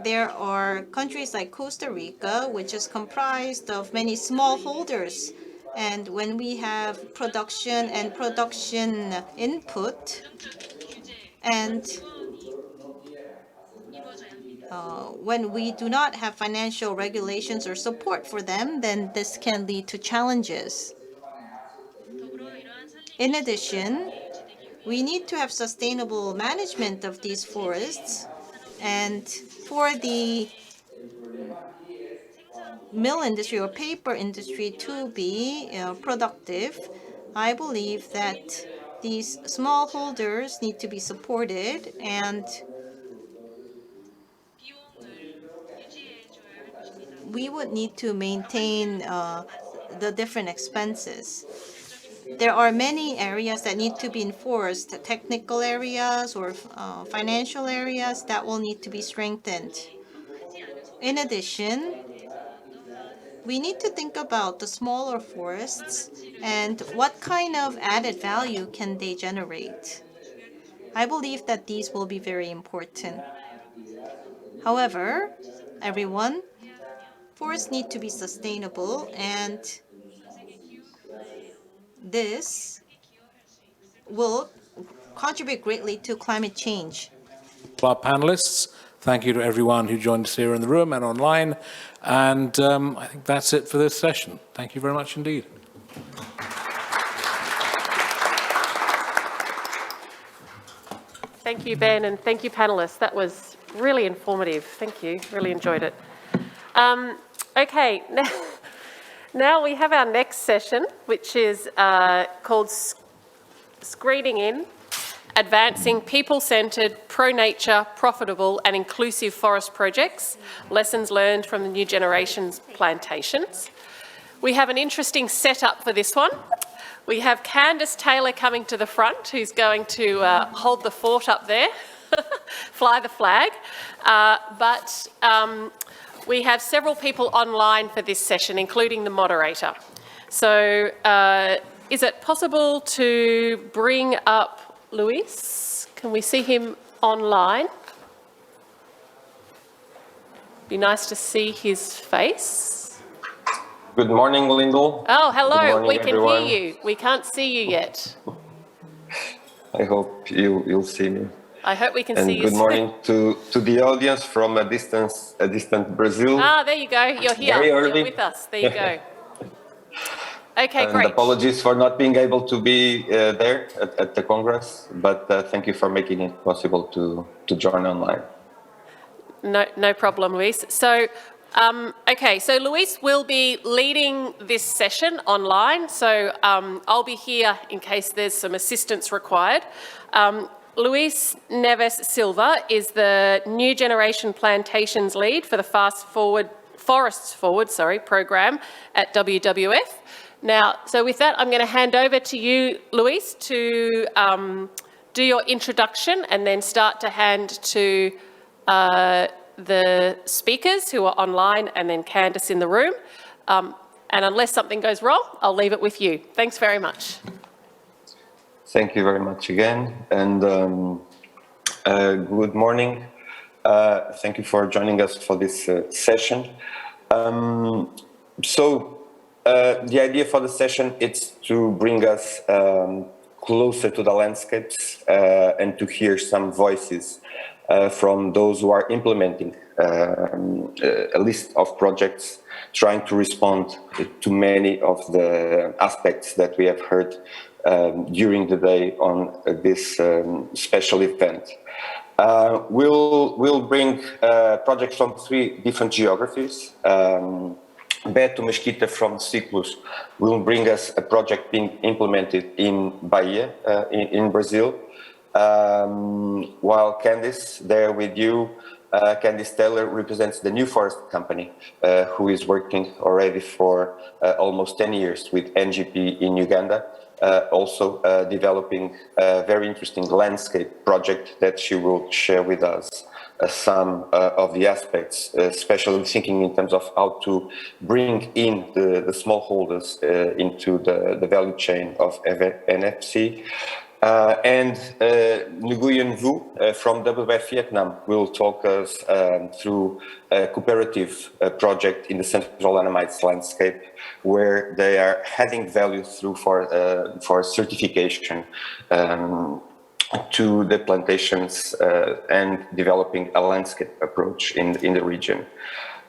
there are countries like Costa Rica, which is comprised of many smallholders. And when we have production and production input, and when we do not have financial regulations or support for them, then this can lead to challenges. In addition, we need to have sustainable management of these forests. And for the mill industry or paper industry to be productive, I believe that these smallholders need to be supported, and we would need to maintain the different expenses. There are many areas that need to be enforced, technical areas or financial areas that will need to be strengthened. In addition, we need to think about the smaller forests and what kind of added value can they generate. I believe that these will be very important. However, everyone, forests need to be sustainable, and this will contribute greatly to climate change. Our panelists, thank you to everyone who joined us here in the room and online. And I think that's it for this session. Thank you very much indeed. Thank you, Ben, and thank you, panelists. That was really informative. Thank you. Really enjoyed it. Okay, now we have our next session, which is called Screening In, Advancing People-Centred, Pro-Nature, Profitable and Inclusive Forest Projects, Lessons Learned from the New Generation's Plantations. We have an interesting setup for this one. We have Candice Taylor coming to the front, who's going to hold the fort up there, fly the flag. But we have several people online for this session, including the moderator. So is it possible to bring up Luis? Can we see him online? Be nice to see his face. Good morning, Lyndall. Oh, hello. Morning, We can everyone. hear you. We can't see you yet. I hope you'll see me. I hope we can And see you good soon. morning to the audience from a distant Brazil. Ah, there you go. You're here. Very early. You're with us. There you go. Okay, And great. apologies for not being able to be there at the Congress, but thank you for making it possible to join online. No problem, Luis. So, okay, so Luis will be leading this session online. So I'll be here in case there's some assistance required. Luis Neves Silva is the New Generation Plantations Lead for the Forests Forward program at WWF. Now, so with that, I'm going to hand over to you, Luis, to do your introduction and then start to hand to the speakers who are online and then Candice in the room. And unless something goes wrong, I'll leave it with you. Thanks very much. Thank you very much again, and good morning. Thank you for joining us for this session. The idea for the session is to bring us closer to the landscapes and to hear some voices from those who are implementing a list of projects trying to respond to many of the aspects that we have heard during the day on this special event. We'll bring projects from 3 different geographies. Beto Mesquita from Ciclus will bring us a project being implemented in Bahia, in Brazil. While Candice, there with you, Candice Taylor represents the New Forest Company, who is working already for almost 10 years with NGP in Uganda, also developing a very interesting landscape project that she will share with us some of the aspects, especially thinking in terms of how to bring in the smallholders into the value chain of NFC. And Nguyen Vu from WWF Vietnam will talk us through a cooperative project in the central Annamites landscape, where they are adding value through for certification to the plantations and developing a landscape approach in the region.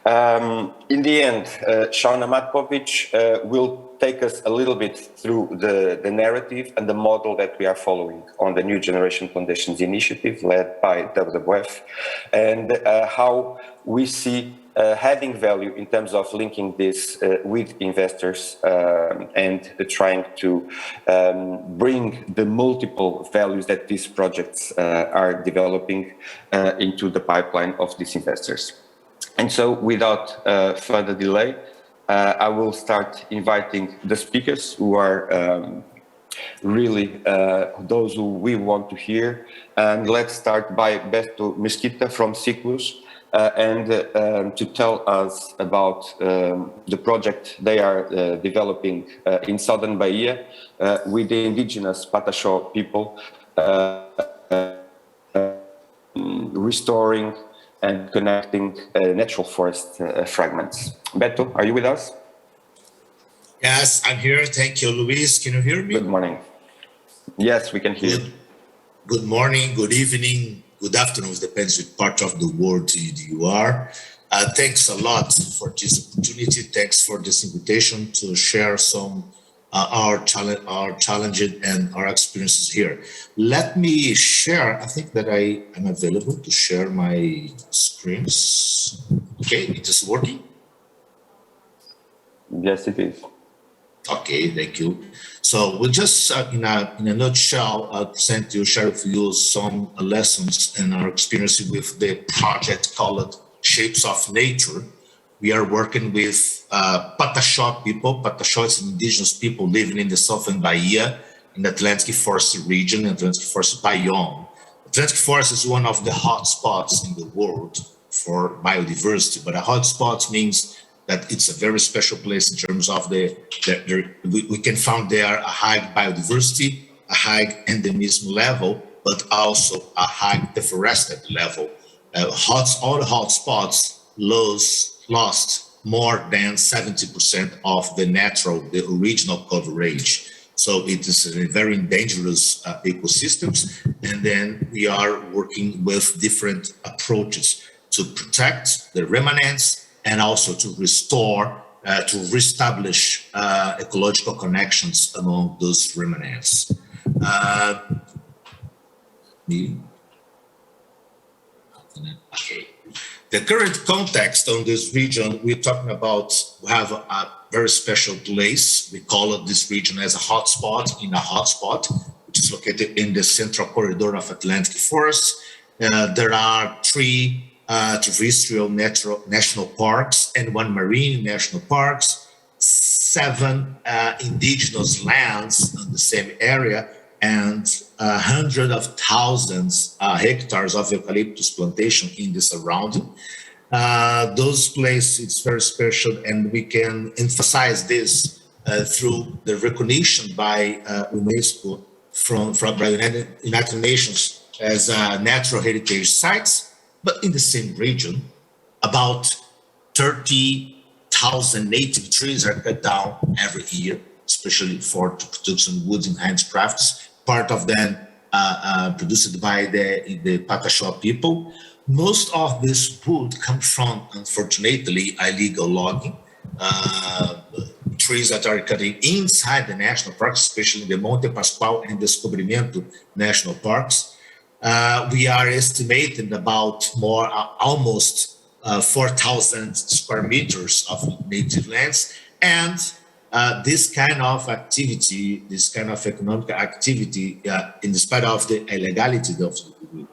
In the end, Shauna Matkovic will take us a little bit through the narrative and the model that we are following on the New Generation Plantations Initiative led by WWF, and how we see adding value in terms of linking this with investors and trying to bring the multiple values that these projects are developing into the pipeline of these investors. And so, without further delay, I will start inviting the speakers who are really those who we want to hear. And let's start by Beto Mesquita from Ciclus, and to tell us about the project they are developing in southern Bahia with the indigenous Pataxó people, restoring and connecting natural forest fragments. Beto, are you with us? Yes, I'm here. Thank you, Luis. Can you hear me? Good morning. Yes, we can hear you. Good morning, good evening, good afternoon. It depends which part of the world you are. Thanks a lot for this opportunity. Thanks for this invitation to share some our challenges and our experiences here. Let me share. I think that I am available to share my screens. Okay, it is working. Yes, it is. Okay, thank you. So we'll just, in a nutshell, share with you some lessons and our experience with the project called Shapes of Nature. We are working with Pataxó people. Pataxó is indigenous people living in the southern Bahia, in the Atlantic Forest region, Atlantic Forest biome. Atlantic Forest is one of the hot spots in the world for biodiversity, but a hot spot means that it's a very special place in terms of we can find there a high biodiversity, a high endemism level, but also a high deforested level. All the hot spots lost more than 70% of the original coverage. So it is a very dangerous ecosystems. And then we are working with different approaches to protect the remnants and also to restore, to reestablish ecological connections among those remnants. Okay. The current context on this region, we're talking about, we have a very special place. We call it this region as a hotspot in a hotspot, which is located in the central corridor of Atlantic Forest. There are 3 terrestrial national parks and 1 marine national parks, 7 indigenous lands in the same area, and hundreds of thousands hectares of eucalyptus plantation in the surrounding. Those places, it's very special, and we can emphasize this through the recognition by UNESCO from the United Nations as natural heritage sites. But in the same region, about 30,000 native trees are cut down every year, especially for producing wood and handcrafts. Part of them produced by the Pataxó people. Most of this wood comes from, unfortunately, illegal logging. Trees that are cutting inside the national parks, especially the Monte Pascoal and Descobrimento national parks. We are estimating about almost 4,000 square meters of native lands, and this kind of activity, this kind of economic activity, in spite of the illegality of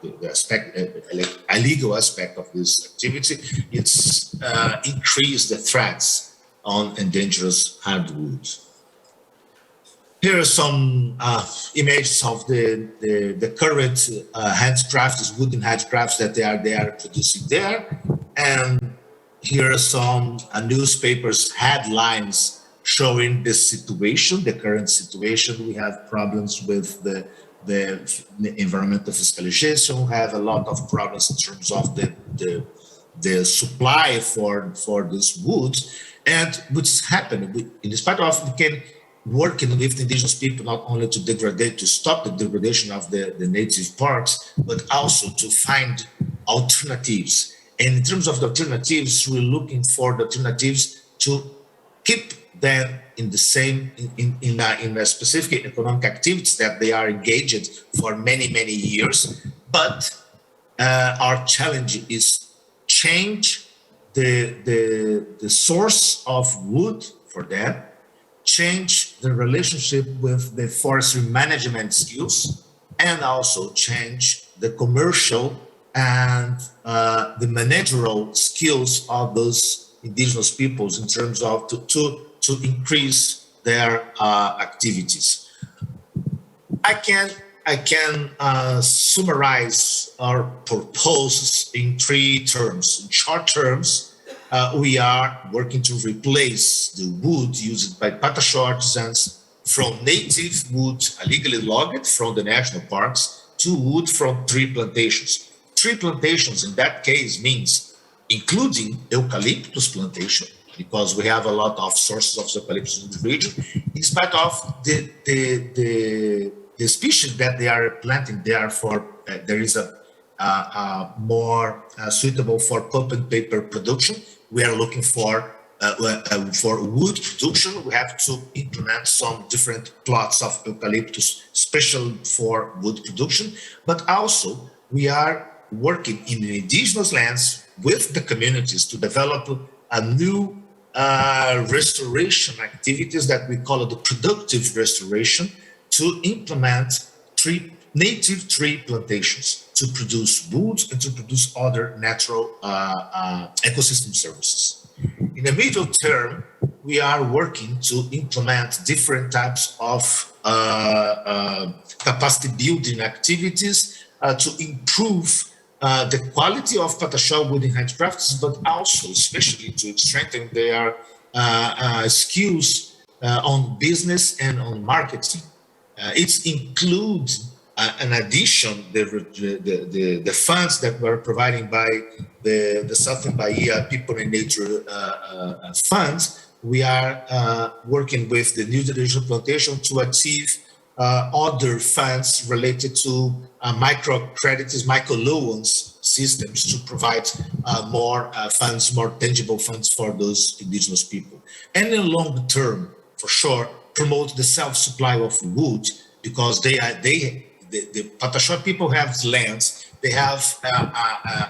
the illegal aspect of this activity, it's increased the threats on endangered hardwoods. Here are some images of the current handcrafts, wooden handcrafts that they are producing there. And here are some newspapers headlines showing the situation, the current situation. We have problems with the the environmental fiscalization, have a lot of problems in terms of the supply for this wood, and which is happening. In spite of we can working with the indigenous people not only to stop the degradation of the native parks, but also to find alternatives. And in terms of the alternatives, we're looking for the alternatives to keep them in the same in a specific economic activities that they are engaged for many years. But our challenge is change the source of wood for them, change the relationship with the forestry management skills, and also change the commercial and the managerial skills of those indigenous peoples in terms of to increase their activities. I can summarize our proposals in 3 terms. In short terms, we are working to replace the wood used by Pataxó artisans from native wood illegally logged from the national parks to wood from tree plantations. Tree plantations in that case means including eucalyptus plantation, because we have a lot of sources of eucalyptus in the region, in spite of the species that they are planting. Therefore, there is a more suitable for pulp and paper production. We are looking for wood production. We have to implement some different plots of eucalyptus, special for wood production. But also, we are working in the indigenous lands with the communities to develop a new restoration activities that we call the productive restoration, to implement native tree plantations to produce wood and to produce other natural ecosystem services. In the middle term, we are working to implement different types of capacity building activities to improve the quality of Pataxó wooden handicrafts, but also especially to strengthen their skills on business and on marketing. It includes, in addition, the funds that we're providing by the Southern Bahia People and Nature funds. We are working with the New Generation Plantation to achieve other funds related to microcredits, microloans systems to provide more funds, more tangible funds for those indigenous people. And in the long term, for sure, promote the self-supply of wood, because the Pataxó people have lands, they have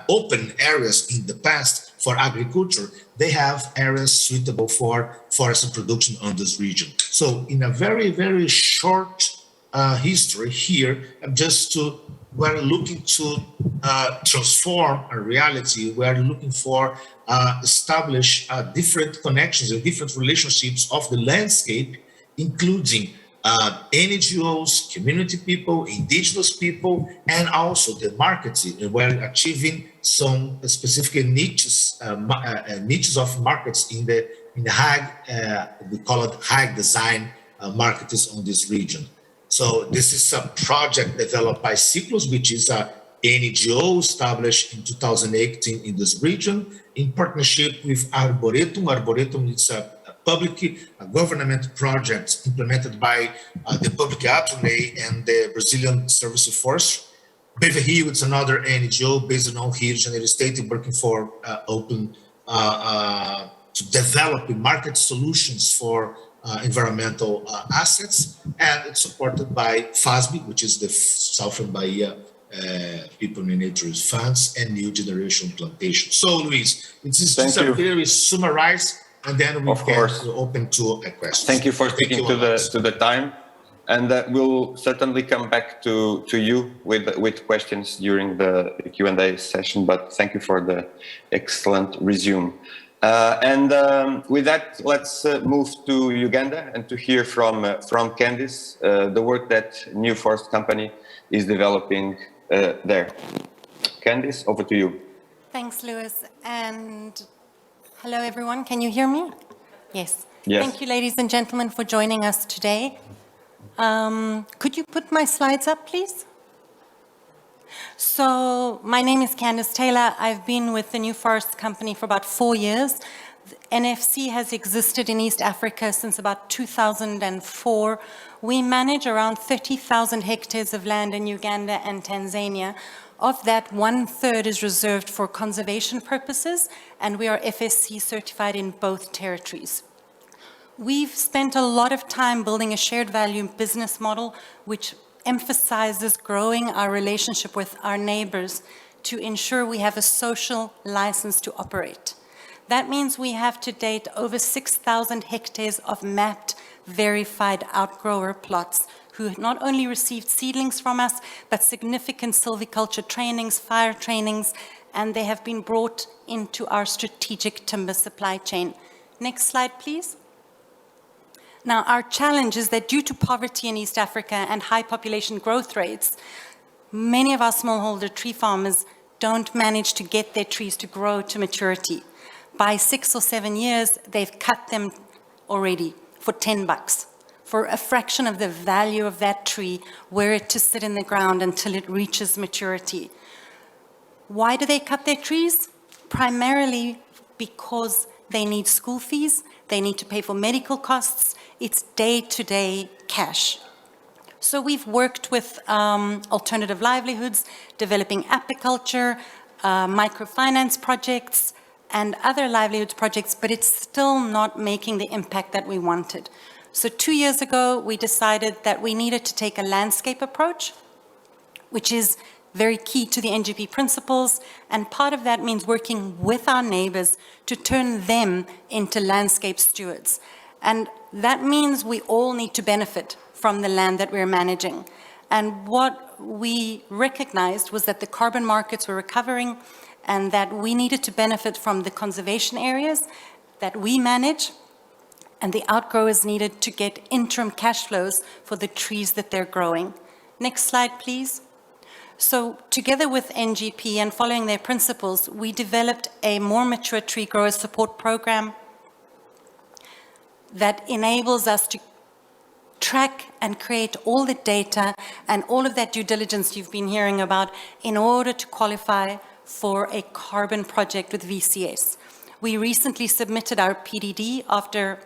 open areas in the past for agriculture, they have areas suitable for forest production on this region. So in a very short history here, we're looking to transform a reality. We're looking for establish different connections and different relationships of the landscape, including NGOs, community people, indigenous people, and also the marketing. We're achieving some specific niches of markets in the high, we call it high design markets on this region. So this is a project developed by Cyclus, which is a NGO established in 2018 in this region, in partnership with Arboretum. Arboretum is a government project implemented by the Public Attorney and the Brazilian Service of Forestry. Bever Rio, it's another NGO based on Rio de Janeiro State, working for to develop market solutions for environmental assets, and it's supported by FASB, which is the Southern Bahia People and Nature Funds, and New Generation Plantation. So, Luis, it's just a very summarized, and then we can open to a question. Thank you for sticking to the time, and we'll certainly come back to you with questions during the Q&A session. But thank you for the excellent resume. With that, let's move to Uganda and to hear from Candice the work that New Forest Company is developing there. Candice, over to you. Thanks, Lewis, and hello everyone. Can you hear me? Yes. Yes. Thank you, ladies and gentlemen, for joining us today. Could you put my slides up, please? So my name is Candice Taylor. I've been with the New Forest Company for about 4 years. The NFC has existed in East Africa since about 2004. We manage around 30,000 hectares of land in Uganda and Tanzania. Of that, 1/3 is reserved for conservation purposes, and we are FSC certified in both territories. We've spent a lot of time building a shared value business model, which emphasizes growing our relationship with our neighbors to ensure we have a social license to operate. That means we have to date over 6,000 hectares of mapped, verified outgrower plots who not only received seedlings from us, but significant silviculture trainings, fire trainings, and they have been brought into our strategic timber supply chain. Next slide, please. Now, our challenge is that due to poverty in East Africa and high population growth rates, many of our smallholder tree farmers don't manage to get their trees to grow to maturity. By 6 or 7 years, they've cut them already for $10, for a fraction of the value of that tree, were it to sit in the ground until it reaches maturity. Why do they cut their trees? Primarily because they need school fees, they need to pay for medical costs, it's day-to-day cash. So we've worked with alternative livelihoods, developing apiculture, microfinance projects, and other livelihoods projects, but it's still not making the impact that we wanted. So 2 years ago, we decided that we needed to take a landscape approach, which is very key to the NGP principles, and part of that means working with our neighbors to turn them into landscape stewards. And that means we all need to benefit from the land that we're managing. And what we recognized was that the carbon markets were recovering and that we needed to benefit from the conservation areas that we manage, and the outgrowers needed to get interim cash flows for the trees that they're growing. Next slide, please. So together with NGP and following their principles, we developed a more mature tree grower support program that enables us to track and create all the data and all of that due diligence you've been hearing about in order to qualify for a carbon project with VCS. We recently submitted our PDD after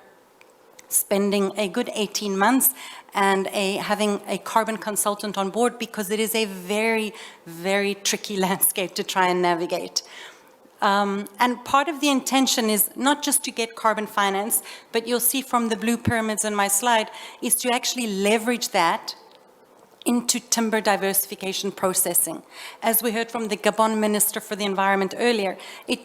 spending a good 18 months and having a carbon consultant on board, because it is a very, very tricky landscape to try and navigate. And part of the intention is not just to get carbon finance, but you'll see from the blue pyramids in my slide, is to actually leverage that into timber diversification processing. As we heard from the Gabon Minister for the Environment earlier,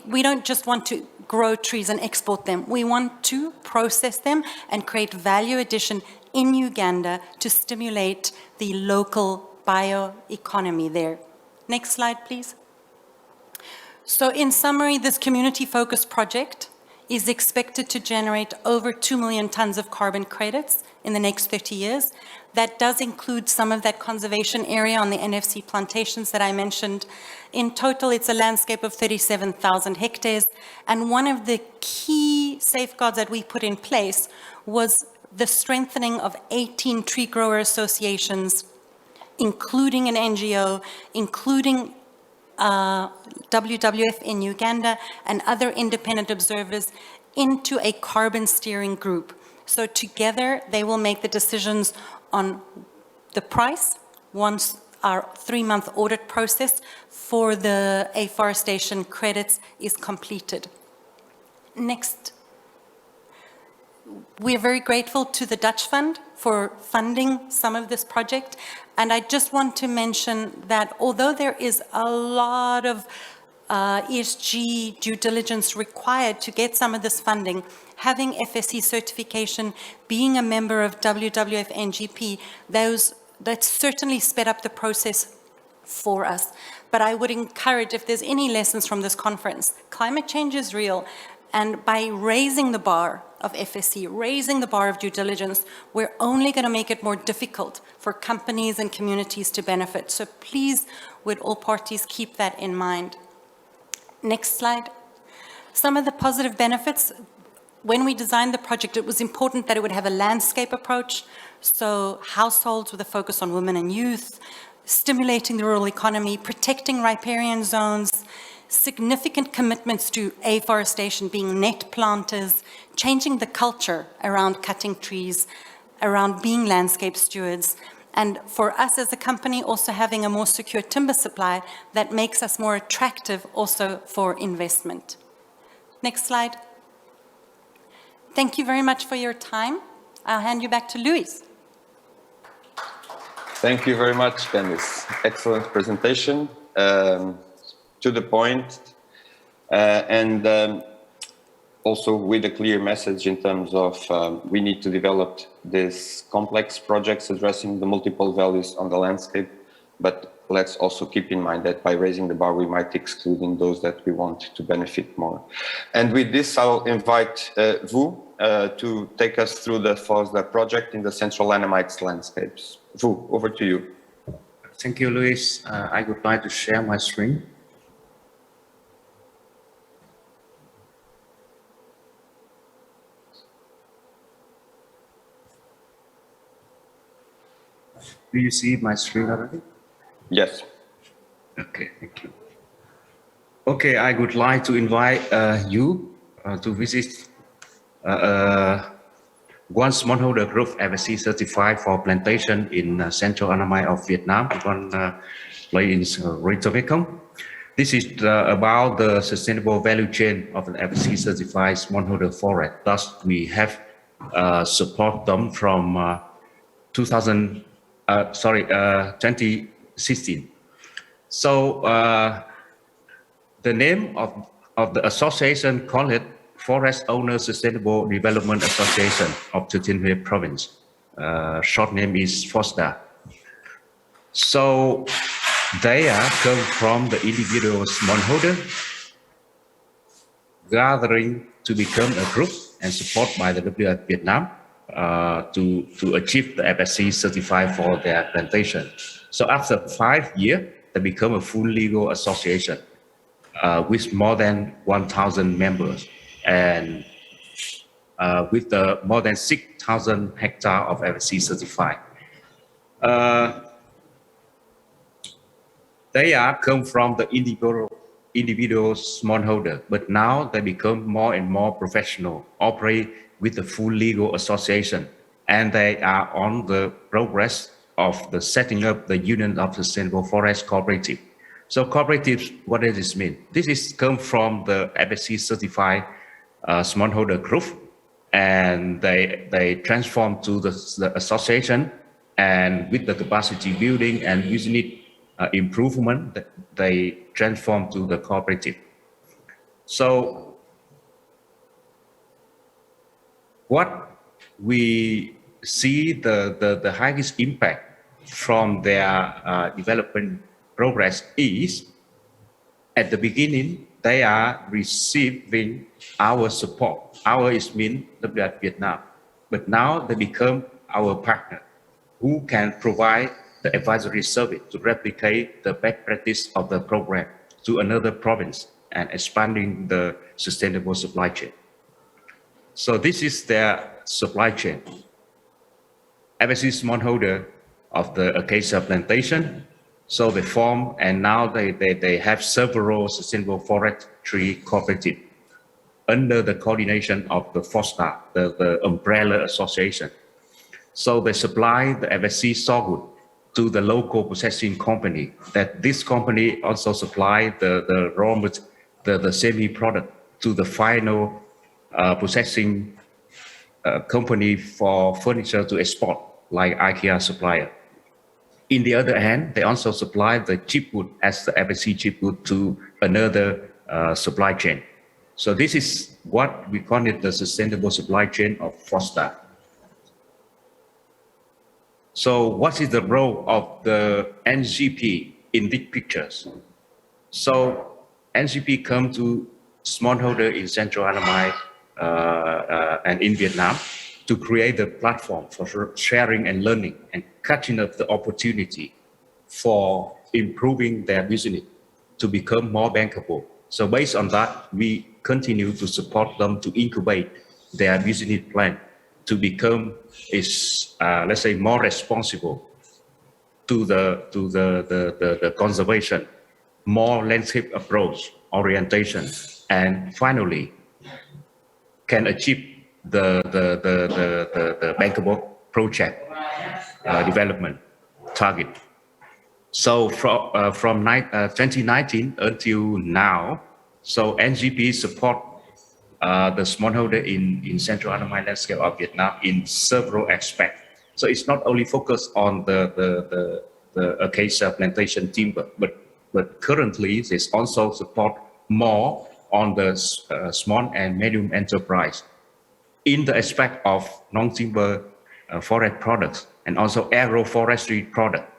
we don't just want to grow trees and export them. We want to process them and create value addition in Uganda to stimulate the local bioeconomy there. Next slide, please. So in summary, this community-focused project is expected to generate over 2 million tons of carbon credits in the next 30 years. That does include some of that conservation area on the NFC plantations that I mentioned. In total, it's a landscape of 37,000 hectares. And one of the key safeguards that we put in place was the strengthening of 18 tree grower associations, including an NGO, including WWF in Uganda and other independent observers, into a carbon steering group. So together they will make the decisions on the price once our 3-month audit process for the afforestation credits is completed. Next. We're very grateful to the Dutch Fund for funding some of this project. And I just want to mention that although there is a lot of ESG due diligence required to get some of this funding, having FSC certification, being a member of WWF NGP, that certainly sped up the process for us. But I would encourage, if there's any lessons from this conference, climate change is real. And by raising the bar of FSC, raising the bar of due diligence, we're only going to make it more difficult for companies and communities to benefit. So please, would all parties keep that in mind. Next slide. Some of the positive benefits When we designed the project, it was important that it would have a landscape approach, so households with a focus on women and youth, stimulating the rural economy, protecting riparian zones, significant commitments to afforestation, being net planters, changing the culture around cutting trees, around being landscape stewards, and for us as a company also having a more secure timber supply that makes us more attractive also for investment. Next slide. Thank you very much for your time. I'll hand you back to Luis. Thank you very much, Candice. Excellent presentation, to the point, and also with a clear message in terms of we need to develop these complex projects addressing the multiple values on the landscape, but let's also keep in mind that by raising the bar, we might excluding those that we want to benefit more. And with this, I'll invite Vu to take us through the FOSDA project in the Central Annamites landscapes. Vu, over to you. Thank you, Luis. I would like to share my screen. Do you see my screen already? Yes. Okay, thank you. Okay, I would like to invite you to visit one smallholder group FSC certified for plantation in Central Annamite of Vietnam, one place in River Mekong. This is about the sustainable value chain of an FSC certified smallholder forest. Thus, we have support them from 2016. So the name of the association called it Forest Owners Sustainable Development Association of Thừa Thiên Huế Province. Short name is FOSDA. So they come from the individual smallholder gathering to become a group and supported by the WWF Vietnam to achieve the FSC certified for their plantation. So after 5 years, they become a full legal association with more than 1,000 members and with more than 6,000 hectares of FSC certified. They come from the individual smallholder, but now they become more and more professional, operate with the full legal association, and they are on the progress of the setting up the Union of Sustainable Forest Cooperative. So cooperatives, what does this mean? This is come from the FSC certified smallholder group, and they transform to the association, and with the capacity building and unit improvement, they transform to the cooperative. So what we see the highest impact from their development progress is, at the beginning, they are receiving our support. Our is mean WWF Vietnam, but now they become our partner who can provide the advisory service to replicate the best practice of the program to another province and expanding the sustainable supply chain. So this is their supply chain. FSC smallholder of the acacia plantation. So they form, and now they have several sustainable forestry cooperatives under the coordination of the FOSTA, the umbrella association. So they supply the FSC sawwood to the local processing company. That this company also supply the raw material, the semi-product to the final processing company for furniture to export, like IKEA supplier. In the other hand, they also supply the chipwood as the FSC chipwood to another supply chain. So this is what we call it the sustainable supply chain of FOSTA. So what is the role of the NGP in these pictures? So NGP come to smallholder in Central Annamite and in Vietnam to create a platform for sharing and learning and catching up the opportunity for improving their business to become more bankable. So based on that, we continue to support them to incubate their business plan to become let's say, more responsible to the conservation, more landscape approach orientation, and finally can achieve the bankable project development target. So from 2019 until now, so NGP support the smallholder in Central Anamai landscape of Vietnam in several aspects. So it's not only focused on the acacia plantation timber, but currently there's also support more on the small and medium enterprise in the aspect of non-timber forest products and also agroforestry products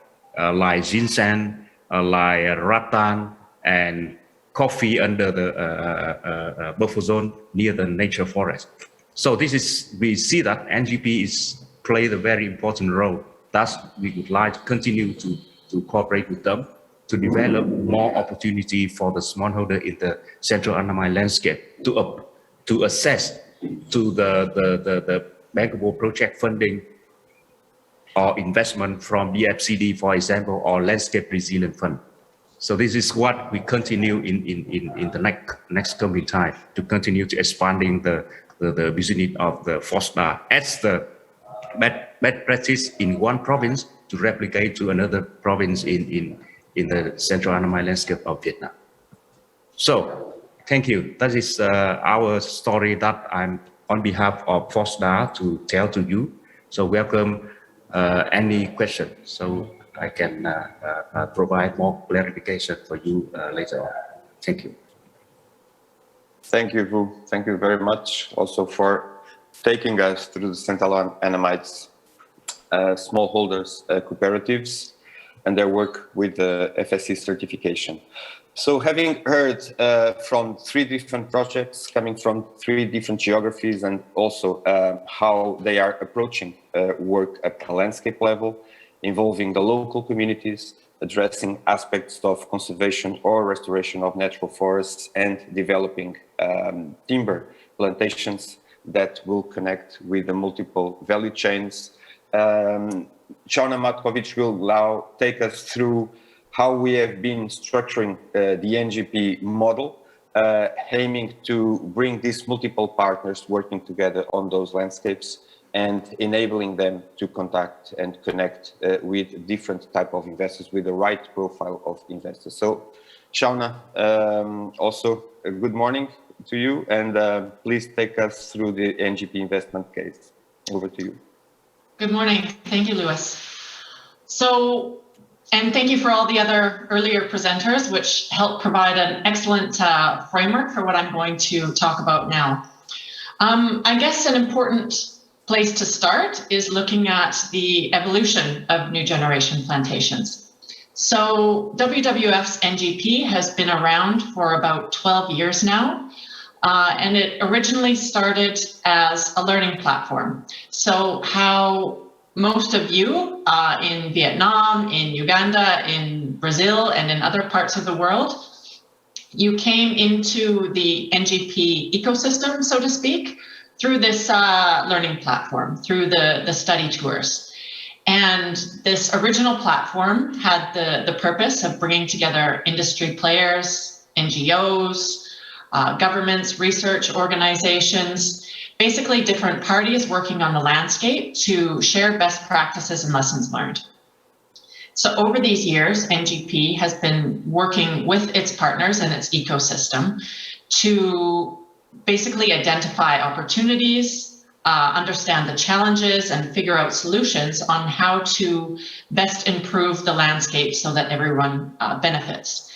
like ginseng, like rattan, and coffee under the buffer zone near the nature forest. So we see that NGP is played a very important role. Thus, we would like to continue to cooperate with them to develop more opportunity for the smallholder in the Central Anamai landscape to assess to the bankable project funding or investment from BFCD, for example, or Landscape Resilience Fund. So this is what we continue in the next coming time to continue to expanding the business of the Forestry as the best practice in one province to replicate to another province in the Central Anamai landscape of Vietnam. So thank you. That is our story that I'm on behalf of Forestry to tell to you. So welcome any question. So I can provide more clarification for you later on. Thank you. Thank you, Vu. Thank you very much also for taking us through the Central Anamites smallholders cooperatives and their work with the FSC certification. So having heard from 3 different projects coming from 3 different geographies and also how they are approaching work at the landscape level, involving the local communities, addressing aspects of conservation or restoration of natural forests, and developing timber plantations that will connect with the multiple value chains. Shauna Matkovic will now take us through how we have been structuring the NGP model, aiming to bring these multiple partners working together on those landscapes and enabling them to contact and connect with different type of investors with the right profile of investors. So Shauna, also good morning to you, and please take us through the NGP investment case. Over to you. Good morning. Thank you, Louis. So, and thank you for all the other earlier presenters, which helped provide an excellent framework for what I'm going to talk about now. I guess an important place to start is looking at the evolution of new generation plantations. So WWF's NGP has been around for about 12 years now, and it originally started as a learning platform. So how most of you in Vietnam, in Uganda, in Brazil, and in other parts of the world, you came into the NGP ecosystem, so to speak, through this learning platform, through the study tours. And this original platform had the purpose of bringing together industry players, NGOs, governments, research organizations, basically different parties working on the landscape to share best practices and lessons learned. So over these years, NGP has been working with its partners in its ecosystem to basically identify opportunities, understand the challenges, and figure out solutions on how to best improve the landscape so that everyone benefits.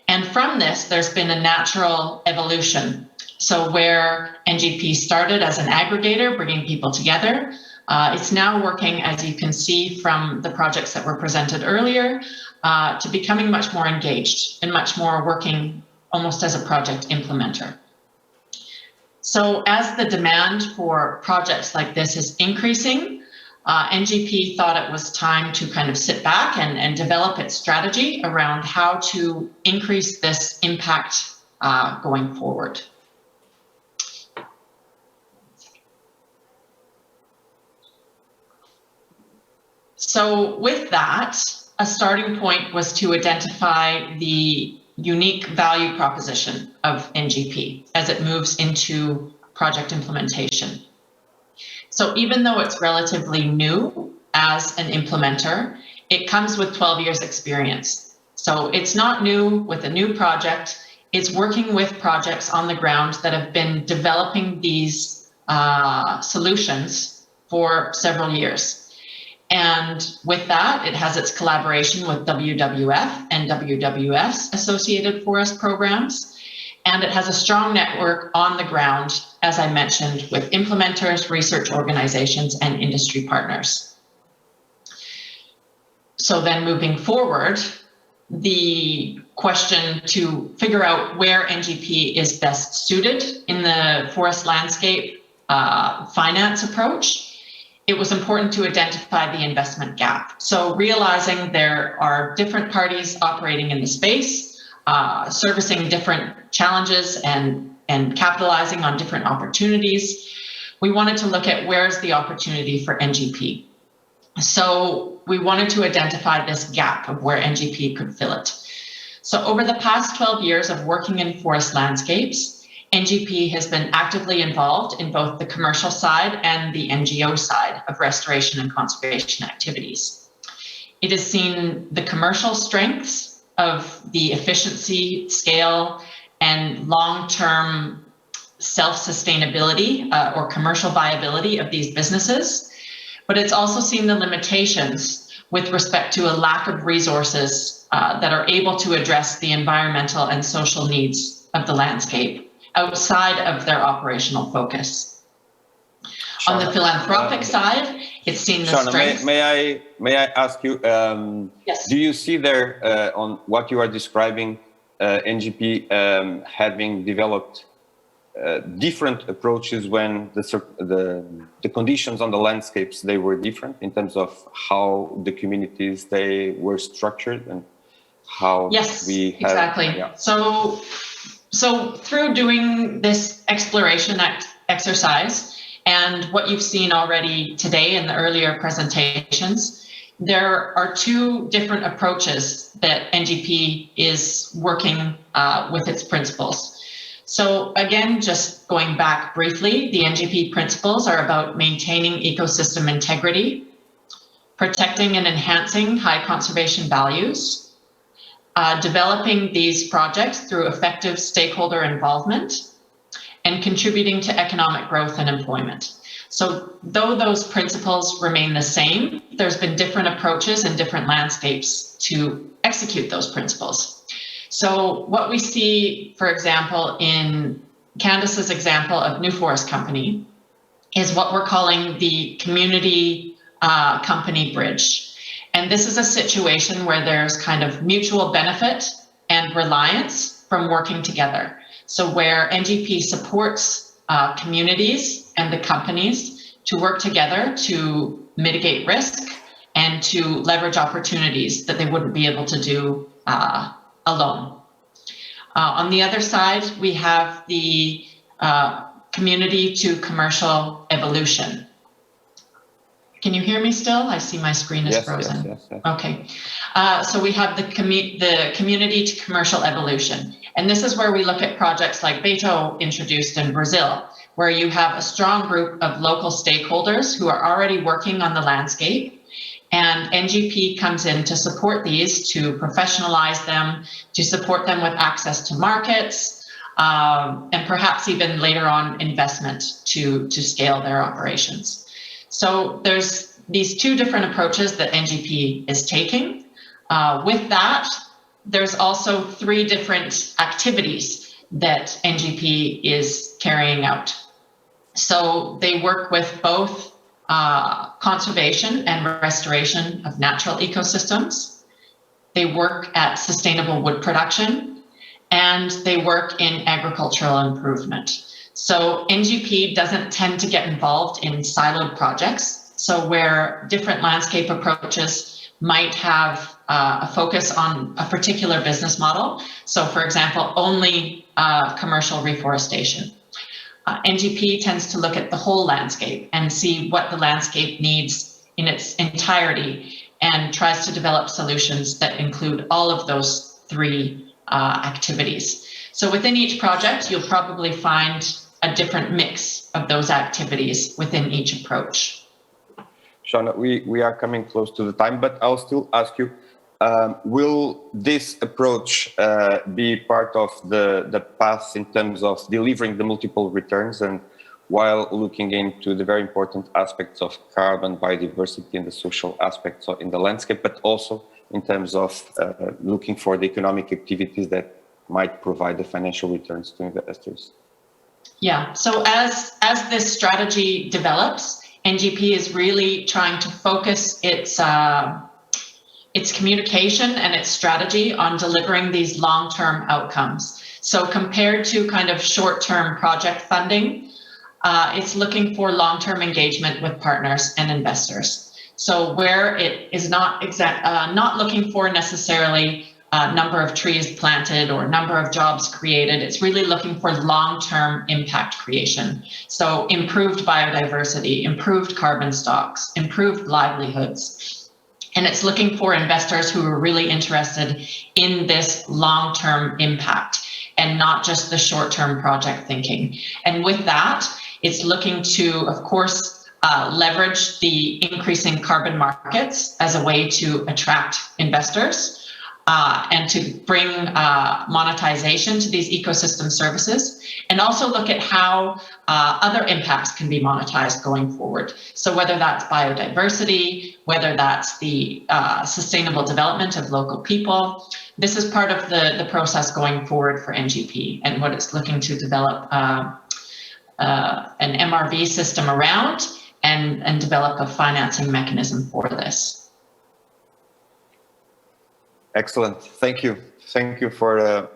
And from this, there's been a natural evolution. So where NGP started as an aggregator, bringing people together, it's now working, as you can see from the projects that were presented earlier, to becoming much more engaged and much more working almost as a project implementer. So as the demand for projects like this is increasing, NGP thought it was time to kind of sit back and develop its strategy around how to increase this impact going forward. So with that, a starting point was to identify the unique value proposition of NGP as it moves into project implementation. So even though it's relatively new as an implementer, it comes with 12 years experience. So it's not new with a new project. It's working with projects on the ground that have been developing these solutions for several years. And with that, it has its collaboration with WWF and WWF's associated forest programs. And it has a strong network on the ground, as I mentioned, with implementers, research organizations, and industry partners. So then moving forward, the question to figure out where NGP is best suited in the forest landscape finance approach, it was important to identify the investment gap. So realizing there are different parties operating in the space, servicing different challenges and capitalizing on different opportunities, we wanted to look at where's the opportunity for NGP. So we wanted to identify this gap of where NGP could fill it. So over the past 12 years of working in forest landscapes, NGP has been actively involved in both the commercial side and the NGO side of restoration and conservation activities. It has seen the commercial strengths of the efficiency, scale, and long-term self-sustainability or commercial viability of these businesses, but it's also seen the limitations with respect to a lack of resources that are able to address the environmental and social needs of the landscape outside of their operational focus. On the philanthropic side, it's seen the strength. May I ask you, yes. Do you see there on what you are describing, NGP having developed different approaches when the conditions on the landscapes, they were different in terms of how the communities, they were structured and how we have... Exactly. Yeah. So through doing this exploration exercise and what you've seen already today in the earlier presentations, there are two different approaches that NGP is working with its principles. So again, just going back briefly, the NGP principles are about maintaining ecosystem integrity, protecting and enhancing high conservation values, developing these projects through effective stakeholder involvement, and contributing to economic growth and employment. So though those principles remain the same, there's been different approaches and different landscapes to execute those principles. So what we see, for example, in Candace's example of New Forest Company is what we're calling the community company bridge. And this is a situation where there's kind of mutual benefit and reliance from working together. So where NGP supports communities and the companies to work together to mitigate risk and to leverage opportunities that they wouldn't be able to do alone. On the other side, we have the community to commercial evolution. Can you hear me still? I see my screen is frozen. Yes. Okay. So we have the community to commercial evolution. And this is where we look at projects like Beto introduced in Brazil, where you have a strong group of local stakeholders who are already working on the landscape. And NGP comes in to support these, to professionalize them, to support them with access to markets, and perhaps even later on investment to scale their operations. So there's these two different approaches that NGP is taking. With that, there's also three different activities that NGP is carrying out. So they work with both conservation and restoration of natural ecosystems. They work at sustainable wood production, and they work in agricultural improvement. So NGP doesn't tend to get involved in siloed projects. So where different landscape approaches might have a focus on a particular business model. So for example, only commercial reforestation. NGP tends to look at the whole landscape and see what the landscape needs in its entirety and tries to develop solutions that include all of those three activities. So within each project, you'll probably find a different mix of those activities within each approach. Shauna, we are coming close to the time, but I'll still ask you, will this approach be part of the path in terms of delivering the multiple returns, and while looking into the very important aspects of carbon, biodiversity, and the social aspects in the landscape, but also in terms of looking for the economic activities that might provide the financial returns to investors? Yeah, so as this strategy develops, NGP is really trying to focus its communication and its strategy on delivering these long-term outcomes. So compared to kind of short-term project funding, it's looking for long-term engagement with partners and investors. So where it is not looking for necessarily number of trees planted or number of jobs created, it's really looking for long-term impact creation. So improved biodiversity, improved carbon stocks, improved livelihoods. And it's looking for investors who are really interested in this long-term impact and not just the short-term project thinking. And with that, it's looking to, of course, leverage the increasing carbon markets as a way to attract investors and to bring monetization to these ecosystem services, and also look at how other impacts can be monetized going forward. So whether that's biodiversity, whether that's the sustainable development of local people, this is part of the process going forward for NGP and what it's looking to develop an MRV system around and develop a financing mechanism for this. Excellent. Thank you. Thank you for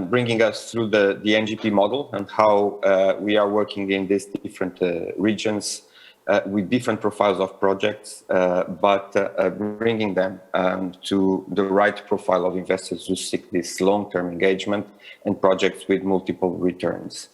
bringing us through the NGP model and how we are working in these different regions with different profiles of projects, but bringing them to the right profile of investors who seek this long-term engagement and projects with multiple returns.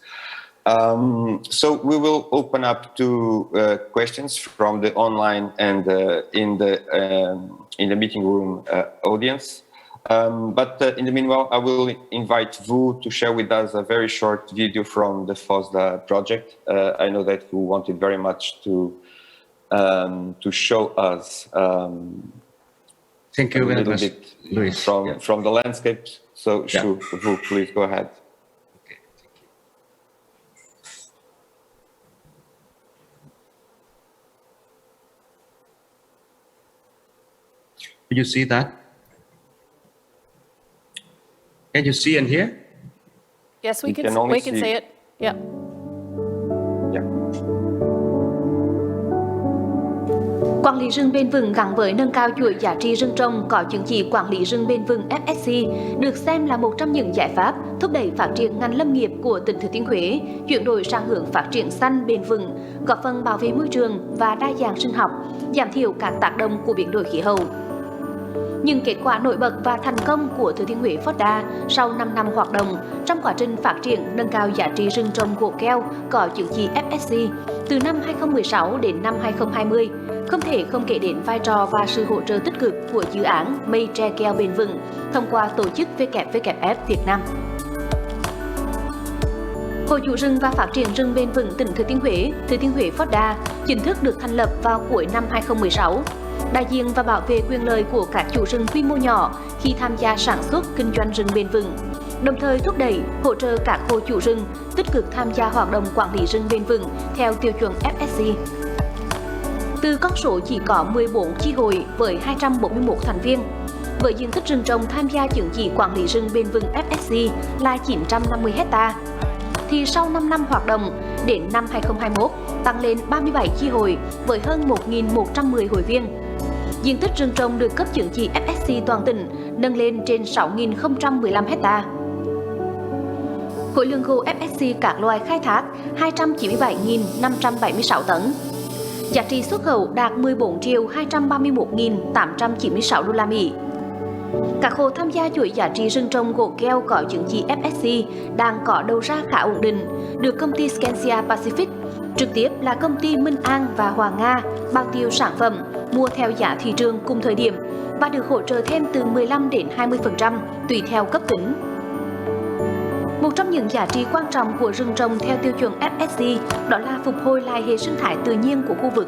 So we will open up to questions from the online and in the meeting room audience. But in the meanwhile, I will invite Vu to share with us a very short video from the FOSDA project. I know that Vu wanted very much to show us Thank you very much, Luis. From the landscapes. So sure, Vu, please go ahead. Can you see that? Can you see and hear? Yes, we can see it. Yeah. Quản lý rừng bền vững gắn với nâng cao chuỗi giá trị rừng trồng có chứng chỉ quản lý rừng bền vững FSC được xem là một trong những giải pháp thúc đẩy phát triển ngành lâm nghiệp của tỉnh Thừa Thiên Huế, chuyển đổi sang hướng phát triển xanh bền vững, góp phần bảo vệ môi trường và đa dạng sinh học, giảm thiểu các tác động của biến đổi khí hậu. Những kết quả nổi bật và thành công của Thừa Thiên Huế FOSDA sau 5 năm hoạt động trong quá trình phát triển nâng cao giá trị rừng trồng gỗ keo có chứng chỉ FSC từ năm 2016 đến năm 2020, không thể không kể đến vai trò và sự hỗ trợ tích cực của dự án Mây tre keo bền vững thông qua tổ chức WWF Việt Nam. Hội chủ rừng và phát triển rừng bền vững tỉnh Thừa Thiên Huế FOSDA chính thức được thành lập vào cuối năm 2016. Đại diện và bảo vệ quyền lợi của các chủ rừng quy mô nhỏ khi tham gia sản xuất kinh doanh rừng bền vững, đồng thời thúc đẩy, hỗ trợ các hộ chủ rừng tích cực tham gia hoạt động quản lý rừng bền vững theo tiêu chuẩn FSC. Từ con số chỉ có 14 chi hội với 241 thành viên, với diện tích rừng trồng tham gia chứng chỉ quản lý rừng bền vững FSC là 950 ha, thì sau 5 năm hoạt động, đến năm 2021 tăng lên 37 chi hội với hơn 1.110 hội viên. Diện tích rừng trồng được cấp chứng chỉ FSC toàn tỉnh nâng lên trên 6.015 ha. Khối lượng gỗ FSC các loại khai thác 297.576 tấn. Giá trị xuất khẩu đạt 14.231.896 đô la Mỹ. Các hộ tham gia chuỗi giá trị rừng trồng gỗ keo có chứng chỉ FSC đang có đầu ra khá ổn định, được công ty Scansia Pacific, trực tiếp là công ty Minh An và Hoàng Nga bao tiêu sản phẩm mua theo giá thị trường cùng thời điểm và được hỗ trợ thêm từ 15 đến 20% tùy theo cấp tính. Một trong những giá trị quan trọng của rừng trồng theo tiêu chuẩn FSC đó là phục hồi lại hệ sinh thái tự nhiên của khu vực.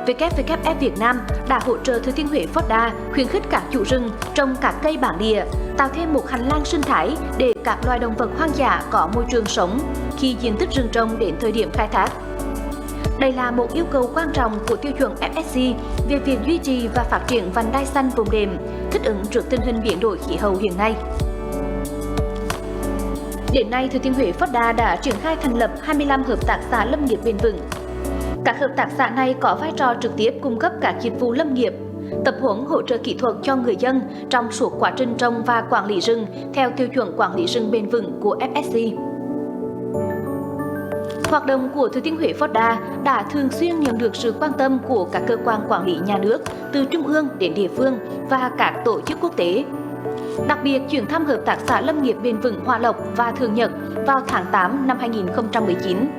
WWF Việt Nam đã hỗ trợ Thừa Thiên Huế Forda khuyến khích các chủ rừng trồng các cây bản địa, tạo thêm một hành lang sinh thái để các loài động vật hoang dã có môi trường sống khi diện tích rừng trồng đến thời điểm khai thác. Đây là một yêu cầu quan trọng của tiêu chuẩn FSC về việc duy trì và phát triển vành đai xanh vùng đệm, thích ứng trước tình hình biến đổi khí hậu hiện nay. Đến nay, Thừa Thiên Huế Forda đã triển khai thành lập 25 hợp tác xã lâm nghiệp bền vững. Các hợp tác xã này có vai trò trực tiếp cung cấp các dịch vụ lâm nghiệp, tập huấn hỗ trợ kỹ thuật cho người dân trong suốt quá trình trồng và quản lý rừng theo tiêu chuẩn quản lý rừng bền vững của FSC. Hoạt động của Thừa Thiên Huế Forda đã thường xuyên nhận được sự quan tâm của các cơ quan quản lý nhà nước từ trung ương đến địa phương và các tổ chức quốc tế. Đặc biệt, chuyến thăm hợp tác xã lâm nghiệp bền vững Hòa Lộc và Thường Nhật vào tháng 8 năm 2019.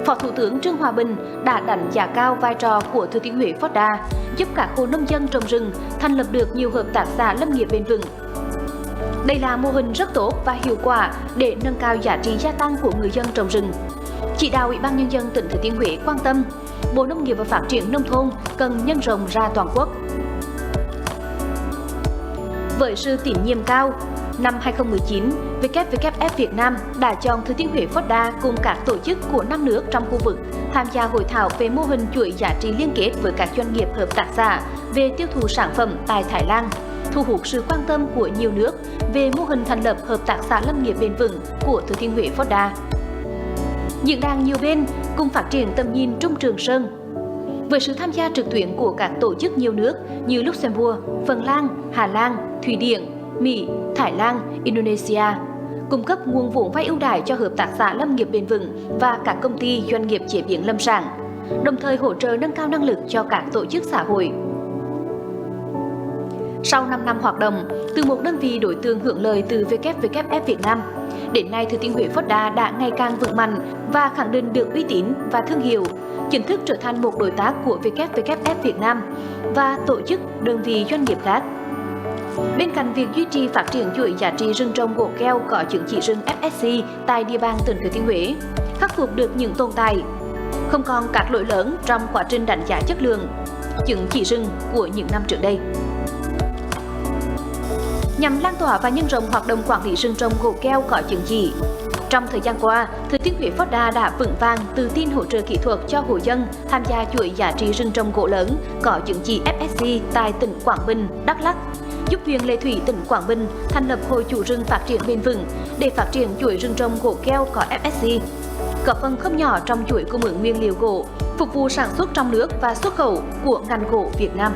Phó Thủ tướng Trương Hòa Bình đã đánh giá cao vai trò của Thừa Thiên Huế Forda, giúp các hộ nông dân trồng rừng thành lập được nhiều hợp tác xã lâm nghiệp bền vững. Đây là mô hình rất tốt và hiệu quả để nâng cao giá trị gia tăng của người dân trồng rừng. Chỉ đạo Ủy ban Nhân dân tỉnh Thừa Thiên Huế quan tâm, Bộ Nông nghiệp và Phát triển Nông thôn cần nhân rộng ra toàn quốc. Với sự tín nhiệm cao, năm 2019, WWF Việt Nam đã chọn Thừa Thiên Huế Forda cùng các tổ chức của 5 nước trong khu vực tham gia hội thảo về mô hình chuỗi giá trị liên kết với các doanh nghiệp hợp tác xã về tiêu thụ sản phẩm tại Thái Lan, thu hút sự quan tâm của nhiều nước về mô hình thành lập hợp tác xã lâm nghiệp bền vững của Thừa Thiên Huế Forda. Diễn đàn nhiều bên cùng phát triển tầm nhìn Trung Trường Sơn. Với sự tham gia trực tuyến của các tổ chức nhiều nước như Luxembourg, Phần Lan, Hà Lan, Thụy Điển, Mỹ, Thái Lan, Indonesia, cung cấp nguồn vốn vay ưu đãi cho hợp tác xã lâm nghiệp bền vững và các công ty doanh nghiệp chế biến lâm sản, đồng thời hỗ trợ nâng cao năng lực cho các tổ chức xã hội. Sau 5 năm hoạt động, từ một đơn vị đối tượng hưởng lợi từ WWF Việt Nam, đến nay Thừa Thiên Huế Forda đã ngày càng vững mạnh và khẳng định được uy tín và thương hiệu, chính thức trở thành một đối tác của WWF Việt Nam và tổ chức đơn vị doanh nghiệp khác. Bên cạnh việc duy trì phát triển chuỗi giá trị rừng trồng gỗ keo có chứng chỉ rừng FSC tại địa bàn tỉnh Thừa Thiên Huế, khắc phục được những tồn tại, không còn các lỗi lớn trong quá trình đánh giá chất lượng chứng chỉ rừng của những năm trước đây. Nhằm lan tỏa và nhân rộng hoạt động quản lý rừng trồng gỗ keo có chứng chỉ, trong thời gian qua, Thừa Thiên Huế Forda đã vững vàng tự tin hỗ trợ kỹ thuật cho hộ dân tham gia chuỗi giá trị rừng trồng gỗ lớn có chứng chỉ FSC tại tỉnh Quảng Bình, Đắk Lắk, giúp huyện Lệ Thủy, tỉnh Quảng Bình thành lập hội chủ rừng phát triển bền vững để phát triển chuỗi rừng trồng gỗ keo có FSC, góp phần không nhỏ trong chuỗi cung ứng nguyên liệu gỗ, phục vụ sản xuất trong nước và xuất khẩu của ngành gỗ Việt Nam.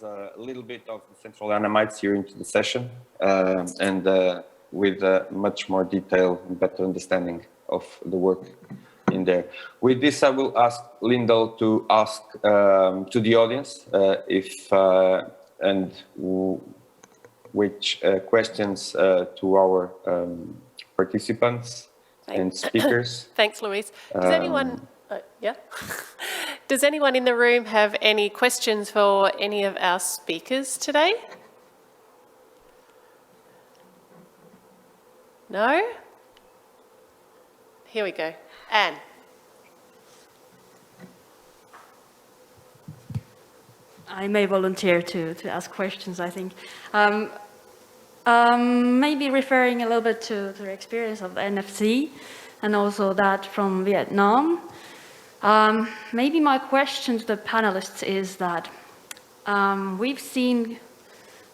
A little bit of the central Annamites here into the session and with much more detail and better understanding of the work in there. With this, I will ask Lyndall to ask to the audience if and which questions to our participants and speakers. Thanks, Louise. Does anyone... yeah. Does anyone in the room have any questions for any of our speakers today? No? Here we go. Anne. I may volunteer to ask questions, I think. Maybe referring a little bit to the experience of the NFC and also that from Vietnam. Maybe my question to the panelists is that we've seen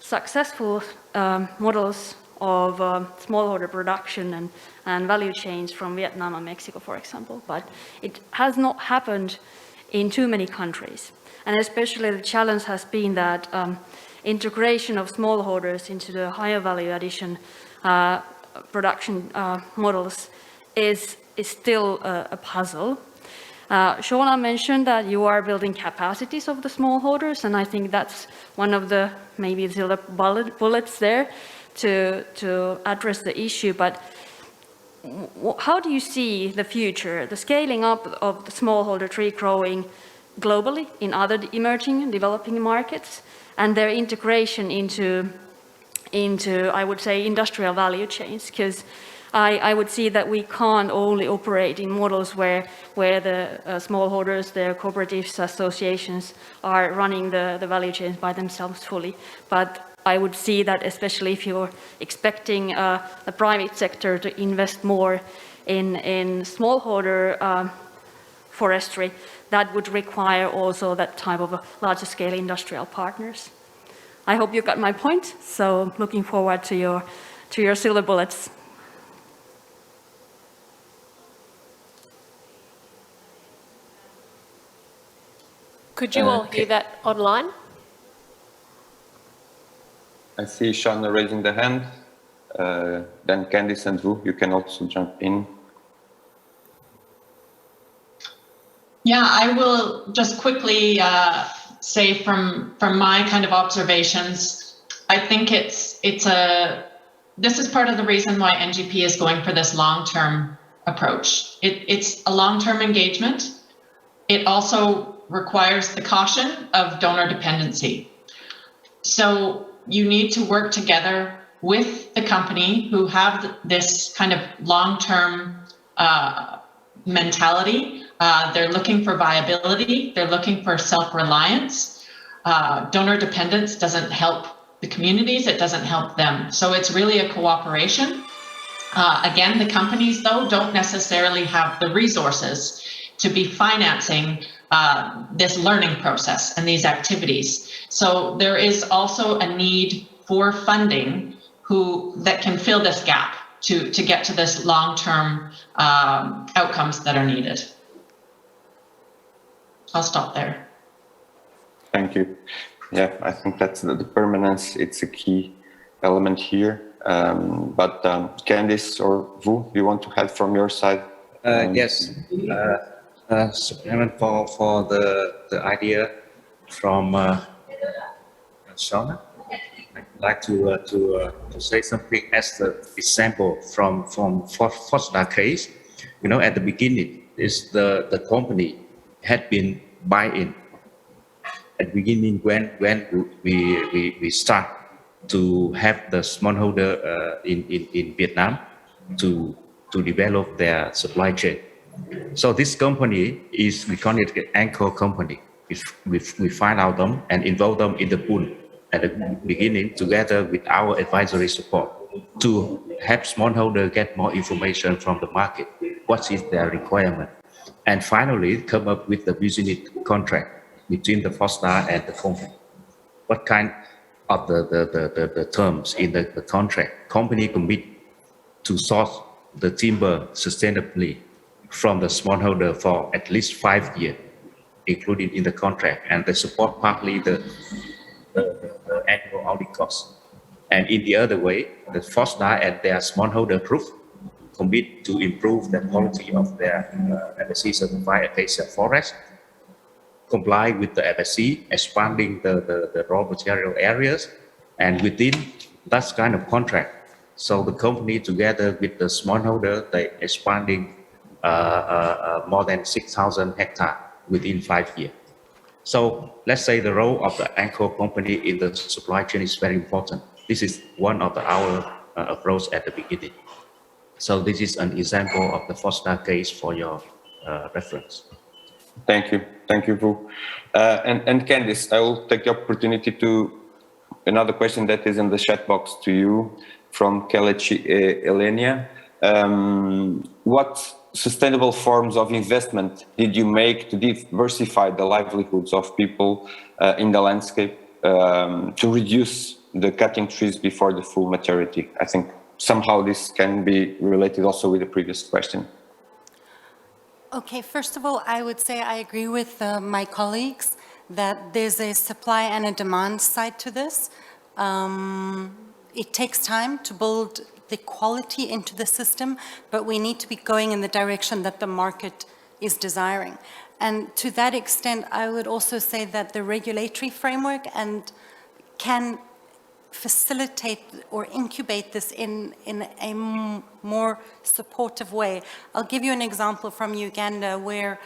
successful models of smallholder production and value chains from Vietnam and Mexico, for example, but it has not happened in too many countries. And especially the challenge has been that integration of smallholders into the higher value addition production models is still a puzzle. Shona mentioned that you are building capacities of the smallholders, and I think that's one of the maybe silver bullets there to address the issue. But how do you see the future, the scaling up of the smallholder tree growing globally in other emerging and developing markets, and their integration into I would say, industrial value chains? Because I would see that we can't only operate in models where the smallholders, their cooperatives, associations are running the value chains by themselves fully. But I would see that especially if you're expecting the private sector to invest more in smallholder forestry, that would require also that type of larger scale industrial partners. I hope you got my point, so looking forward to your silver bullets. Could you all hear that online? I see Shauna raising the hand. Then Candice and Vu, you can also jump in. Yeah, I will just quickly say from my kind of observations, I think this is part of the reason why NGP is going for this long-term approach. It's a long-term engagement. It also requires the caution of donor dependency. So you need to work together with the company who have this kind of long-term mentality. They're looking for viability. They're looking for self-reliance. Donor dependence doesn't help the communities. It doesn't help them. So it's really a cooperation. Again, the companies, though, don't necessarily have the resources to be financing this learning process and these activities. So there is also a need for funding that can fill this gap to get to this long-term outcomes that are needed. I'll stop there. Thank you. Yeah, I think that's the permanence. It's a key element here. But Candice or Vu, you want to add from your side? Yes. Supplement for the idea from Shauna. I'd like to say something as the example from Forestry case. You know, at the beginning, is the company had been buy-in. At the beginning, when we start to have the smallholder in Vietnam to develop their supply chain. So this company is, we call it an anchor company. We find out them and involve them in the pool at the beginning together with our advisory support to help smallholder get more information from the market. What is their requirement? And finally come up with the business contract between the Forestry and the company. What kind of the terms in the contract? Company commit to source the timber sustainably from the smallholder for at least 5 years, including in the contract, and they support partly the annual audit cost. And in the other way, the Forestry and their smallholder group commit to improve the quality of their FSC certified acacia forest, comply with the FSC, expanding the raw material areas, and within that kind of contract. So the company together with the smallholder, they expanding more than 6,000 hectares within 5 years. So let's say the role of the anchor company in the supply chain is very important. This is one of our approach at the beginning. So this is an example of the Forestry case for your reference. Thank you, Vu. And Candice, I will take the opportunity to another question that is in the chat box to you from Kelechi Elenia. What sustainable forms of investment did you make to diversify the livelihoods of people in the landscape to reduce the cutting trees before the full maturity? I think somehow this can be related also with the previous question. Okay, first of all, I would say I agree with my colleagues that there's a supply and a demand side to this. It takes time to build the quality into the system, but we need to be going in the direction that the market is desiring. And to that extent, I would also say that the regulatory framework can facilitate or incubate this in a more supportive way. I'll give you an example from Uganda where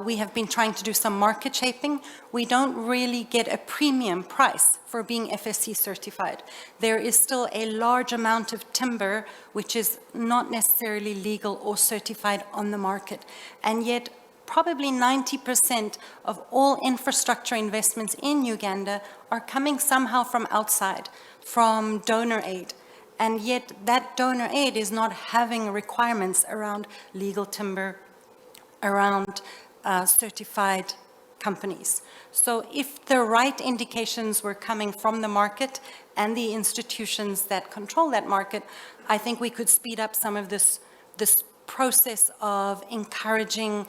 we have been trying to do some market shaping. We don't really get a premium price for being FSC certified. There is still a large amount of timber which is not necessarily legal or certified on the market. And yet, probably 90% of all infrastructure investments in Uganda are coming somehow from outside, from donor aid. And yet that donor aid is not having requirements around legal timber, around certified companies. So if the right indications were coming from the market and the institutions that control that market, I think we could speed up some of this process of encouraging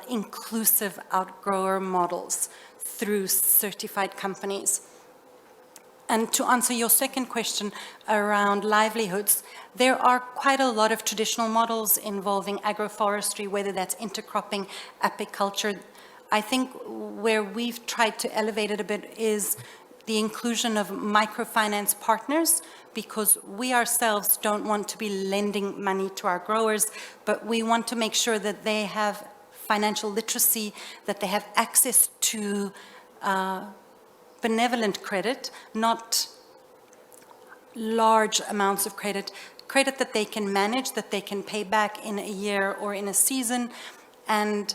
inclusive outgrower models through certified companies. And to answer your second question around livelihoods, there are quite a lot of traditional models involving agroforestry, whether that's intercropping, apiculture. I think where we've tried to elevate it a bit is the inclusion of microfinance partners, because we ourselves don't want to be lending money to our growers, but we want to make sure that they have financial literacy, that they have access to benevolent credit, not large amounts of credit that they can manage, that they can pay back in a year or in a season. And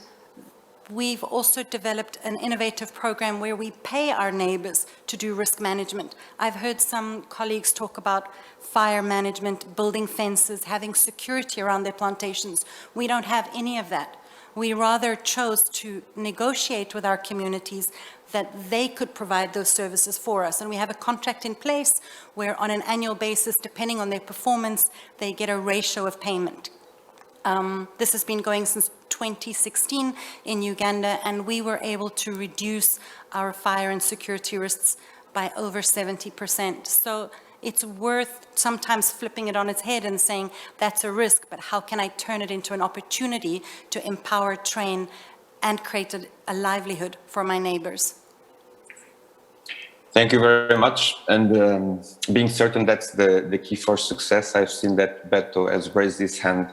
we've also developed an innovative program where we pay our neighbors to do risk management. I've heard some colleagues talk about fire management, building fences, having security around their plantations. We don't have any of that. We rather chose to negotiate with our communities that they could provide those services for us. And we have a contract in place where on an annual basis, depending on their performance, they get a ratio of payment. This has been going since 2016 in Uganda, and we were able to reduce our fire and security risks by over 70%. So it's worth sometimes flipping it on its head and saying, that's a risk, but how can I turn it into an opportunity to empower, train, and create a livelihood for my neighbors? Thank you very much. And being certain that's the key for success, I've seen that Beto has raised his hand.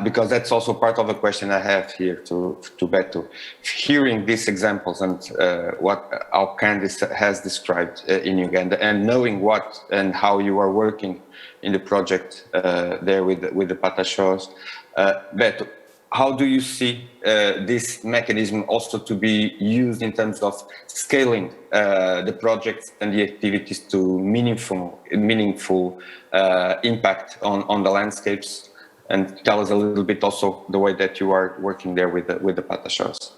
Because that's also part of the question I have here to Beto. Hearing these examples and how Candice has described in Uganda, and knowing what and how you are working in the project there with the Patachos, Beto, how do you see this mechanism also to be used in terms of scaling the projects and the activities to meaningful impact on the landscapes? And tell us a little bit also the way that you are working there with the Patachos.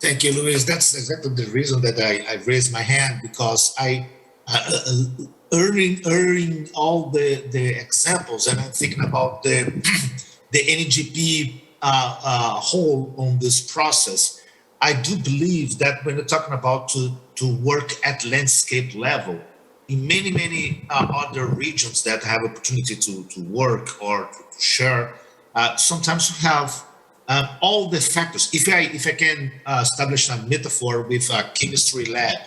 Thank you, Luis. That's exactly the reason that I raised my hand, because hearing all the examples, and I'm thinking about the NGP whole on this process. I do believe that when you're talking about to work at landscape level, in many other regions that have opportunity to work or to share, sometimes you have all the factors. If I can establish a metaphor with a chemistry lab,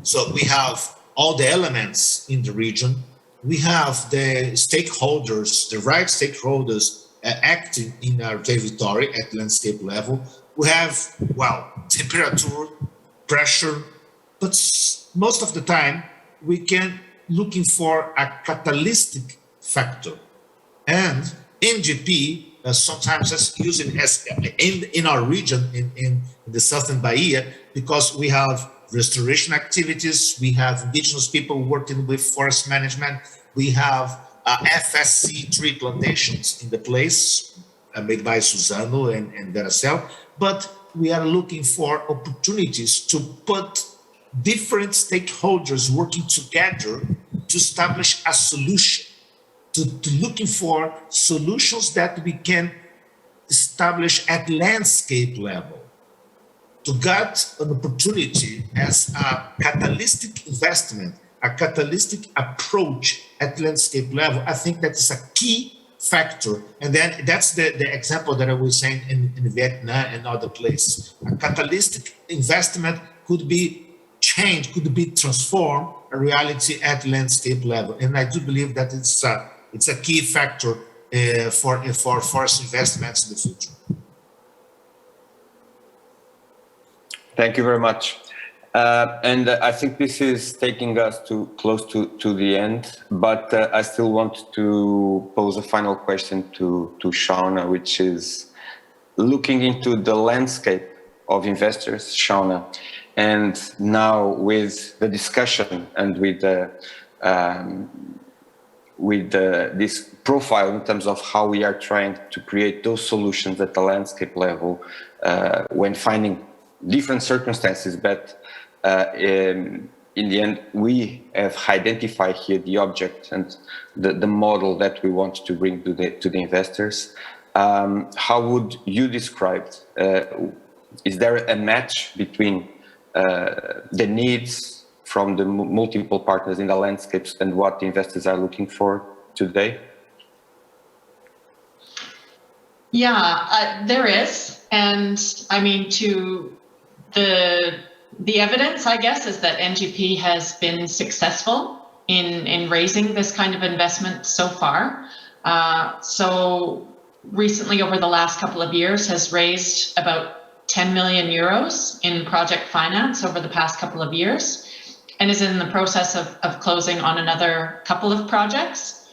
so we have all the elements in the region, we have the stakeholders, the right stakeholders acting in our territory at landscape level. We have, well, temperature, pressure, but most of the time, we can looking for a catalytic factor, and NGP sometimes is using as in our region in the southern Bahia, because we have restoration activities, we have indigenous people working with forest management, we have FSC tree plantations in the place made by Suzano and Veracel, but we are looking for opportunities to put different stakeholders working together to establish a solution, to looking for solutions that we can establish at landscape level, to get an opportunity as a catalytic investment, a catalytic approach at landscape level. I think that is a key factor. And then that's the example that I was saying in Vietnam and other places. A catalytic investment could be change could be transformed a reality at landscape level. And I do believe that it's a key factor for forest investments in the future. Thank you very much. And I think this is taking us close to the end, but I still want to pose a final question to Shauna, which is looking into the landscape of investors, Shauna, and now with the discussion and with this profile in terms of how we are trying to create those solutions at the landscape level when finding different circumstances, but in the end, we have identified here the object and the model that we want to bring to the investors. How would you describe? Is there a match between the needs from the multiple partners in the landscapes and what the investors are looking for today? Yeah, there is, and I mean the evidence, I guess, is that NGP has been successful in raising this kind of investment so far. So recently, over the last couple of years, has raised about 10 million euros in project finance over the past couple of years, and is in the process of closing on another couple of projects.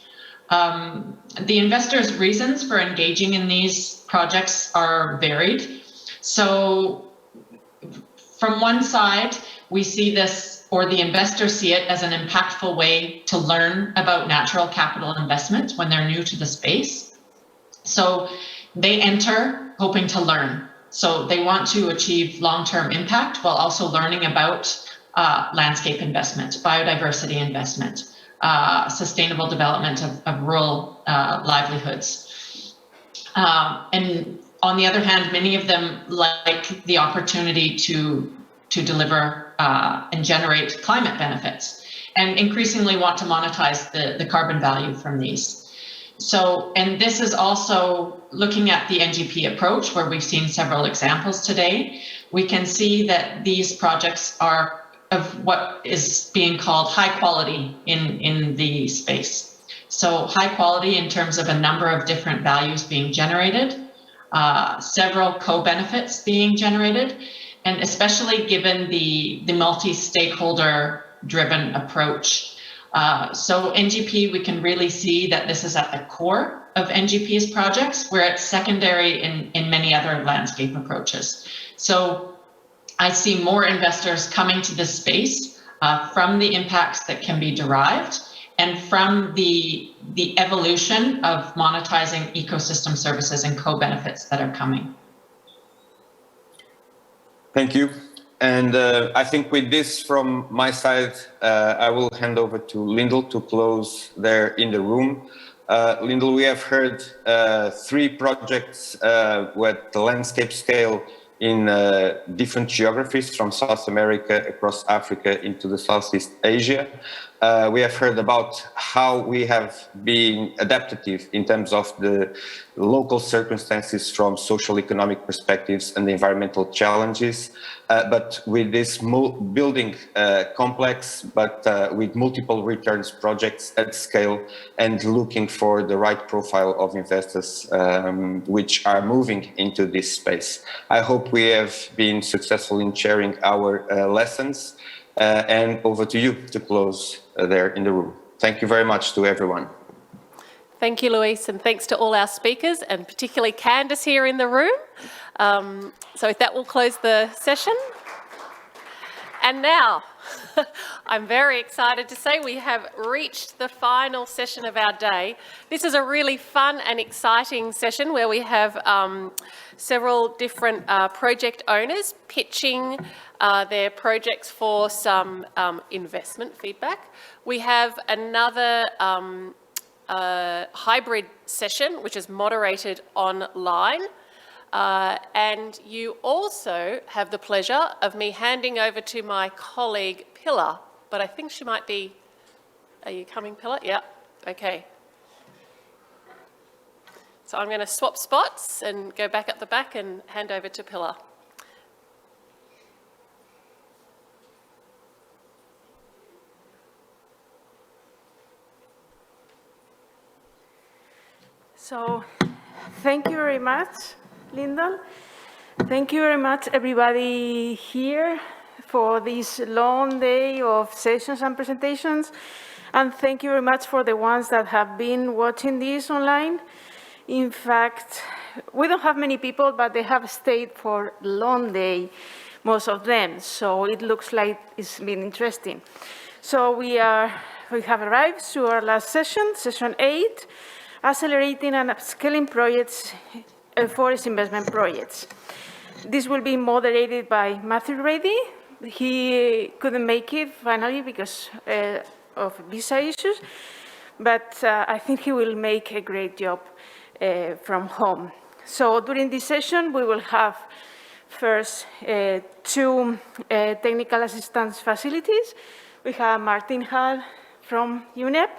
The investors' reasons for engaging in these projects are varied. So from one side, we see this, or the investors see it as an impactful way to learn about natural capital investment when they're new to the space. So they enter hoping to learn. So they want to achieve long-term impact while also learning about landscape investment, biodiversity investment, sustainable development of rural livelihoods. And on the other hand, many of them like the opportunity to deliver and generate climate benefits, and increasingly want to monetize the carbon value from these. So, and this is also looking at the NGP approach, where we've seen several examples today. We can see that these projects are of what is being called high quality in the space. So high quality in terms of a number of different values being generated, several co-benefits being generated, and especially given the multi-stakeholder driven approach. So NGP, we can really see that this is at the core of NGP's projects, where it's secondary in many other landscape approaches. So I see more investors coming to this space from the impacts that can be derived, and from the evolution of monetizing ecosystem services and co-benefits that are coming. Thank you. And I think with this from my side, I will hand over to Lyndall to close there in the room. Lyndall, we have heard 3 projects with the landscape scale in different geographies, from South America across Africa into the Southeast Asia. We have heard about how we have been adaptive in terms of the local circumstances from social economic perspectives and the environmental challenges, but with this building complex, but with multiple returns projects at scale, and looking for the right profile of investors which are moving into this space. I hope we have been successful in sharing our lessons, and over to you to close there in the room. Thank you very much to everyone. Thank you, Luis, and thanks to all our speakers, and particularly Candice here in the room. So with that, we'll close the session. And now, I'm very excited to say we have reached the final session of our day. This is a really fun and exciting session where we have several different project owners pitching their projects for some investment feedback. We have another hybrid session, which is moderated online. And you also have the pleasure of me handing over to my colleague, Pilar, but I think she might be, are you coming, Pilar? Yeah, okay. So I'm going to swap spots and go back at the back and hand over to Pilar. So, thank you very much, Lyndon. Thank you very much, everybody here, for this long day of sessions and presentations. And thank you very much for the ones that have been watching this online. In fact, we don't have many people, but they have stayed for a long day, most of them. So it looks like it's been interesting. So we have arrived to our last session, session 8, accelerating and upscaling projects, forest investment projects. This will be moderated by Matthew Reddy. He couldn't make it finally because of visa issues, but I think he will make a great job from home. So during this session, we will have first 2 technical assistance facilities. We have Martin Hall from UNEP.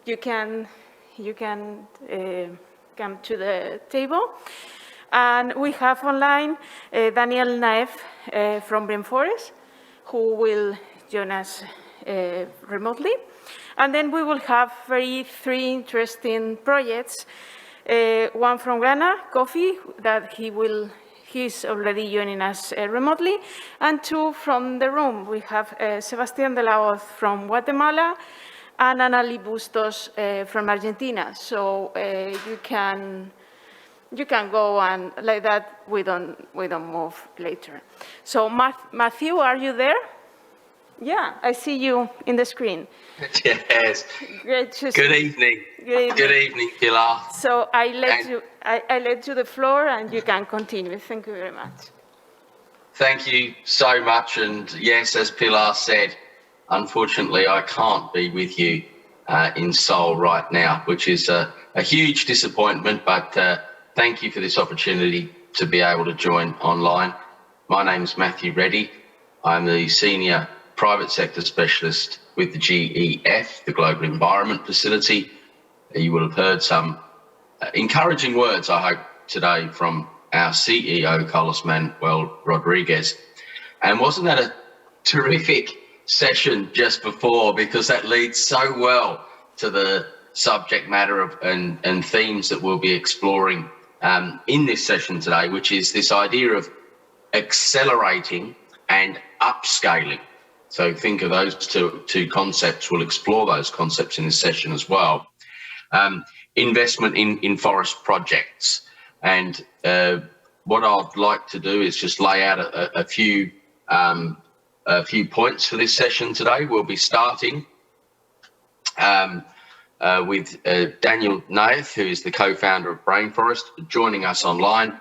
You can come to the table. And we have online Daniel Naef from Rainforest, who will join us remotely. And then we will have 3 interesting projects. One from Ghana, Kofi, that he's already joining us remotely, and 2 from the room. We have Sebastián de la Hoz from Guatemala and Anali Bustos from Argentina. So you can go and like that. We don't move later. So Matthew, are you there? Yeah, I see you in the screen. Yes. Great. Good evening. Good evening, Pilar. So I let you the floor, and you can continue. Thank you very much. Thank you so much. And yes, as Pilar said, unfortunately, I can't be with you in Seoul right now, which is a huge disappointment. But thank you for this opportunity to be able to join online. My name is Matthew Reddy. I'm the Senior Private Sector Specialist with the GEF, the Global Environment Facility. You will have heard some encouraging words, I hope, today from our CEO, Carlos Manuel Rodriguez. And wasn't that a terrific session just before? Because that leads so well to the subject matter of and themes that we'll be exploring in this session today, which is this idea of accelerating and upscaling. So think of those two concepts. We'll explore those concepts in this session as well. Investment in forest projects. And what I'd like to do is just lay out a few points for this session today. We'll be starting with Daniel Naef, who is the co-founder of Rainforest, joining us online.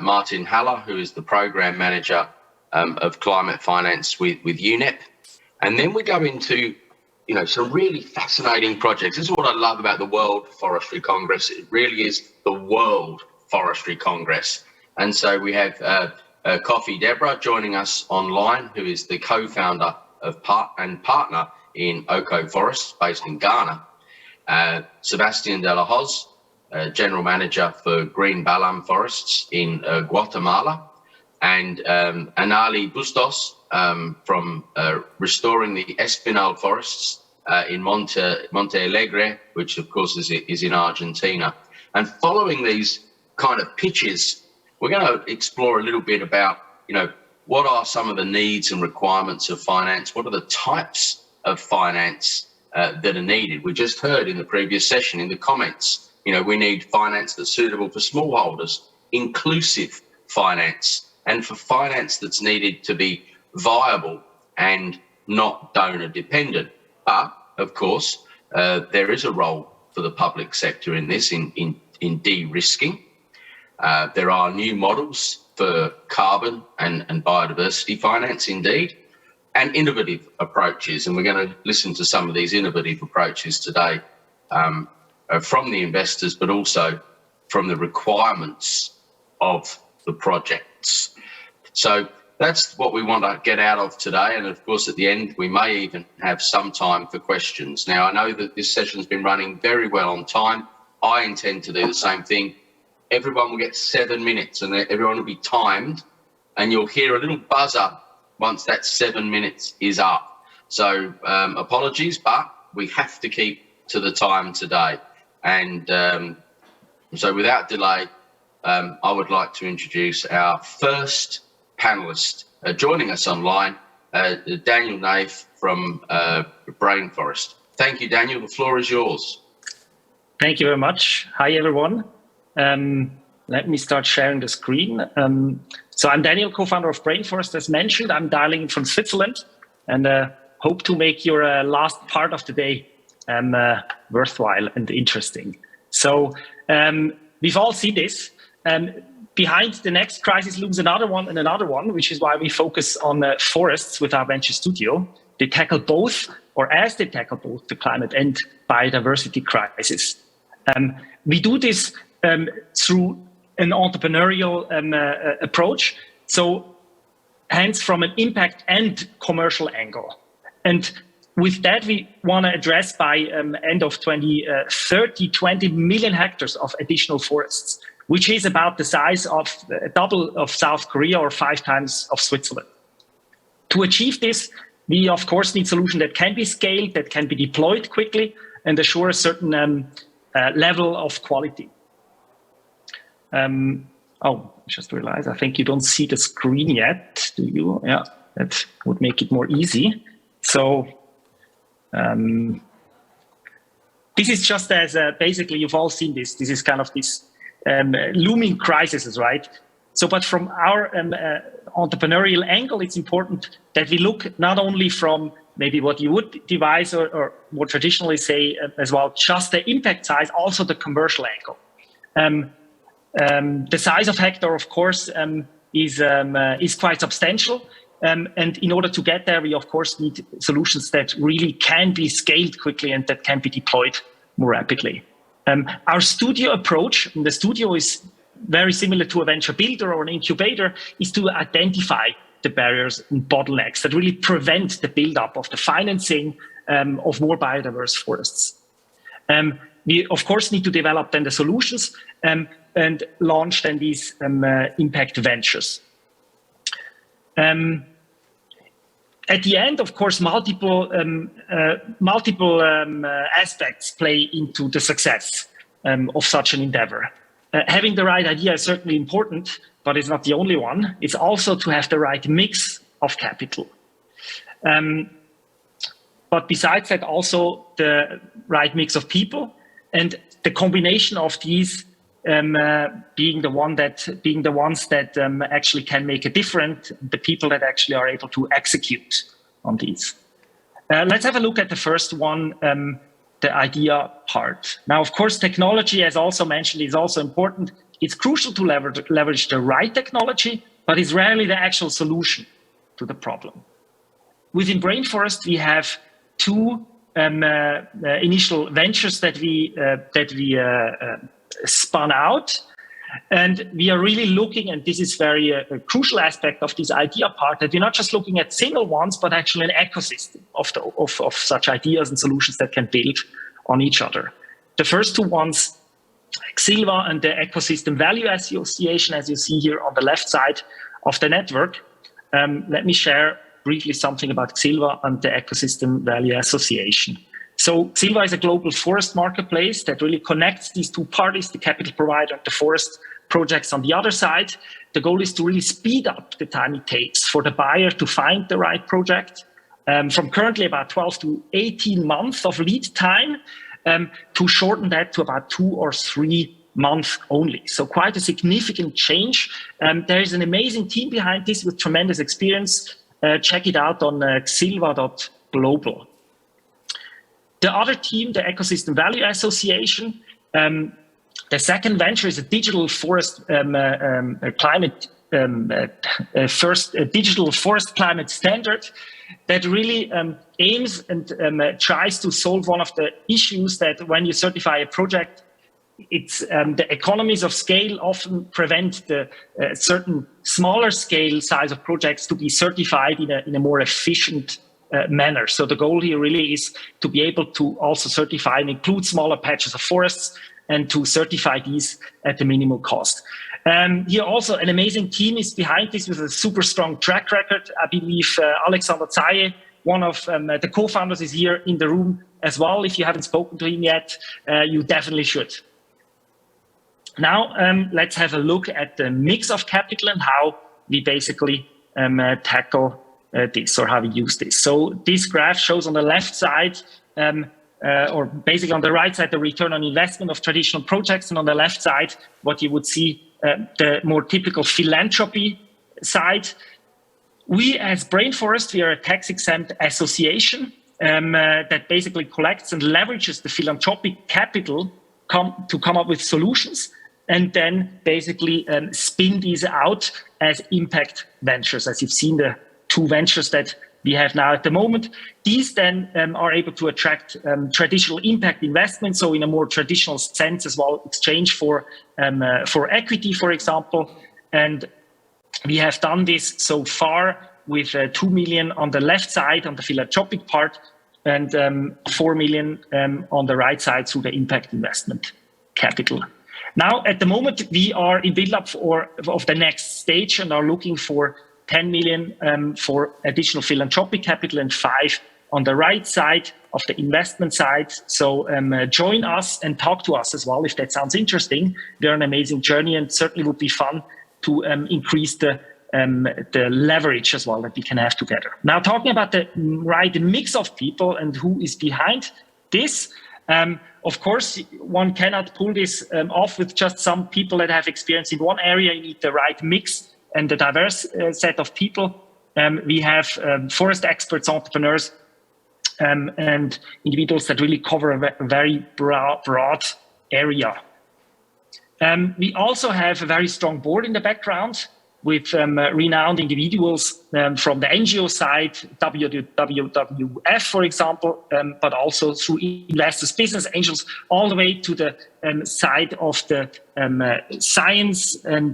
Martin Haller, who is the program manager of climate finance with UNEP. And then we go into some really fascinating projects. This is what I love about the World Forestry Congress. It really is the World Forestry Congress. And so we have Kofi Deborah joining us online, who is the co-founder of and partner in Oko Forests, based in Ghana. Sebastián de la Hoz, General Manager for Green Balam Forests in Guatemala. And Anali Bustos from restoring the Espinal forests in Monte Alegre, which of course is in Argentina. And following these kind of pitches, we're going to explore a little bit about, what are some of the needs and requirements of finance? What are the types of finance that are needed? We just heard in the previous session in the comments, we need finance that's suitable for smallholders, inclusive finance, and for finance that's needed to be viable and not donor dependent. But of course, there is a role for the public sector in this, in de-risking. There are new models for carbon and biodiversity finance indeed, and innovative approaches. And we're going to listen to some of these innovative approaches today from the investors, but also from the requirements of the projects. So that's what we want to get out of today. And of course, at the end, we may even have some time for questions. Now, I know that this session's been running very well on time. I intend to do the same thing. Everyone will get 7 minutes and everyone will be timed, and you'll hear a little buzzer once that 7 minutes is up. So apologies, but we have to keep to the time today. And So without delay, I would like to introduce our first panelist joining us online, Daniel Naif from Rainforest. Thank you, Daniel. The floor is yours. Thank you very much. Hi, everyone. Let me start sharing the screen. So I'm Daniel, co-founder of Rainforest, as mentioned. I'm dialing from Switzerland and hope to make your last part of the day worthwhile and interesting. So we've all seen this. Behind the next crisis looms another one and another one, which is why we focus on forests with our venture studio. They tackle both, or as they tackle both, the climate and biodiversity crisis. We do this through an entrepreneurial approach, so hence from an impact and commercial angle. And with that, we want to address by end of 2030, 20 million hectares of additional forests, which is about the size of double of South Korea or 5 times of Switzerland. To achieve this, we of course need solutions that can be scaled, that can be deployed quickly, and assure a certain level of quality. Oh, I just realized, I think you don't see the screen yet, do you? Yeah, that would make it more easy. So this is just as basically you've all seen this. This is kind of this looming crises, right? So, but from our entrepreneurial angle, it's important that we look not only from maybe what you would devise or more traditionally say as well, just the impact size, also the commercial angle. The size of hectare, of course, is quite substantial. And in order to get there, we of course need solutions that really can be scaled quickly and that can be deployed more rapidly. Our studio approach, and the studio is very similar to a venture builder or an incubator, is to identify the barriers and bottlenecks that really prevent the buildup of the financing of more biodiverse forests. We of course need to develop then the solutions and launch then these impact ventures. At the end, of course, multiple aspects play into the success of such an endeavor. Having the right idea is certainly important, but it's not the only one. It's also to have the right mix of capital. But besides that, also the right mix of people, and the combination of these being the ones that actually can make a difference, the people that actually are able to execute on these. Let's have a look at the first one, the idea part. Now, of course, technology, as also mentioned, is also important. It's crucial to leverage the right technology, but it's rarely the actual solution to the problem. Within Rainforest, we have 2 initial ventures that we spun out. And we are really looking, and this is very a crucial aspect of this idea part, that we're not just looking at single ones, but actually an ecosystem of such ideas and solutions that can build on each other. The first 2 ones, Xilva and the Ecosystem Value Association, as you see here on the left side of the network. Let me share briefly something about Xilva and the Ecosystem Value Association. So Xilva is a global forest marketplace that really connects these 2 parties, the capital provider and the forest projects on the other side. The goal is to really speed up the time it takes for the buyer to find the right project, from currently about 12 to 18 months of lead time, to shorten that to about 2 or 3 months only. So quite a significant change. There is an amazing team behind this with tremendous experience. Check it out on xilva.global. The other team, the Ecosystem Value Association, the second venture is a digital forest digital forest climate standard that really aims and tries to solve one of the issues that when you certify a project, it's the economies of scale often prevent the certain smaller scale size of projects to be certified in a more efficient manner. So the goal here really is to be able to also certify and include smaller patches of forests and to certify these at the minimal cost. Here also an amazing team is behind this with a super strong track record. I believe Alexander Zaye, one of the co-founders, is here in the room as well. If you haven't spoken to him yet, you definitely should. Now, let's have a look at the mix of capital and how we basically tackle this, or how we use this. So this graph shows on the left side, or basically on the right side, the return on investment of traditional projects, and on the left side, what you would see, the more typical philanthropy side. We, as Brainforest, we are a tax-exempt association that basically collects and leverages the philanthropic capital to come up with solutions, and then basically spin these out as impact ventures, as you've seen the 2 ventures that we have now at the moment. These then are able to attract traditional impact investments, so in a more traditional sense as well, exchange for equity, for example. And we have done this so far with 2 million on the left side on the philanthropic part, and 4 million on the right side through the impact investment capital. Now, at the moment, we are in build-up of the next stage and are looking for 10 million for additional philanthropic capital and 5 on the right side of the investment side. So join us and talk to us as well if that sounds interesting. We're on an amazing journey, and certainly would be fun to increase the leverage as well that we can have together. Now, talking about the right mix of people and who is behind this, of course, one cannot pull this off with just some people that have experience in one area. You need the right mix and a diverse set of people. We have forest experts, entrepreneurs, and individuals that really cover a very broad area. We also have a very strong board in the background with renowned individuals from the NGO side, WWF, for example, but also through investors, business angels, all the way to the side of the science, and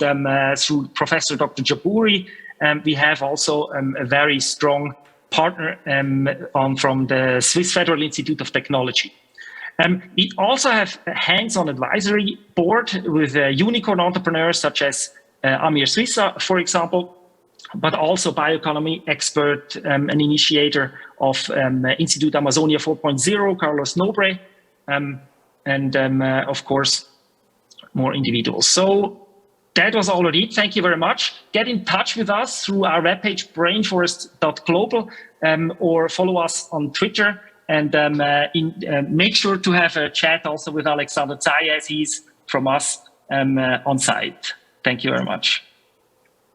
through Professor Dr. Jabouri. We have also a very strong partner from the Swiss Federal Institute of Technology. We also have a hands-on advisory board with unicorn entrepreneurs such as Amir Swissa, for example, but also bioeconomy expert, an initiator of Institute Amazonia 4.0, Carlos Nobre, and of course, more individuals. So that was already it. Thank you very much. Get in touch with us through our webpage, brainforest.global, or follow us on Twitter, and make sure to have a chat also with Alexander Zayas. He's from us on site. Thank you very much.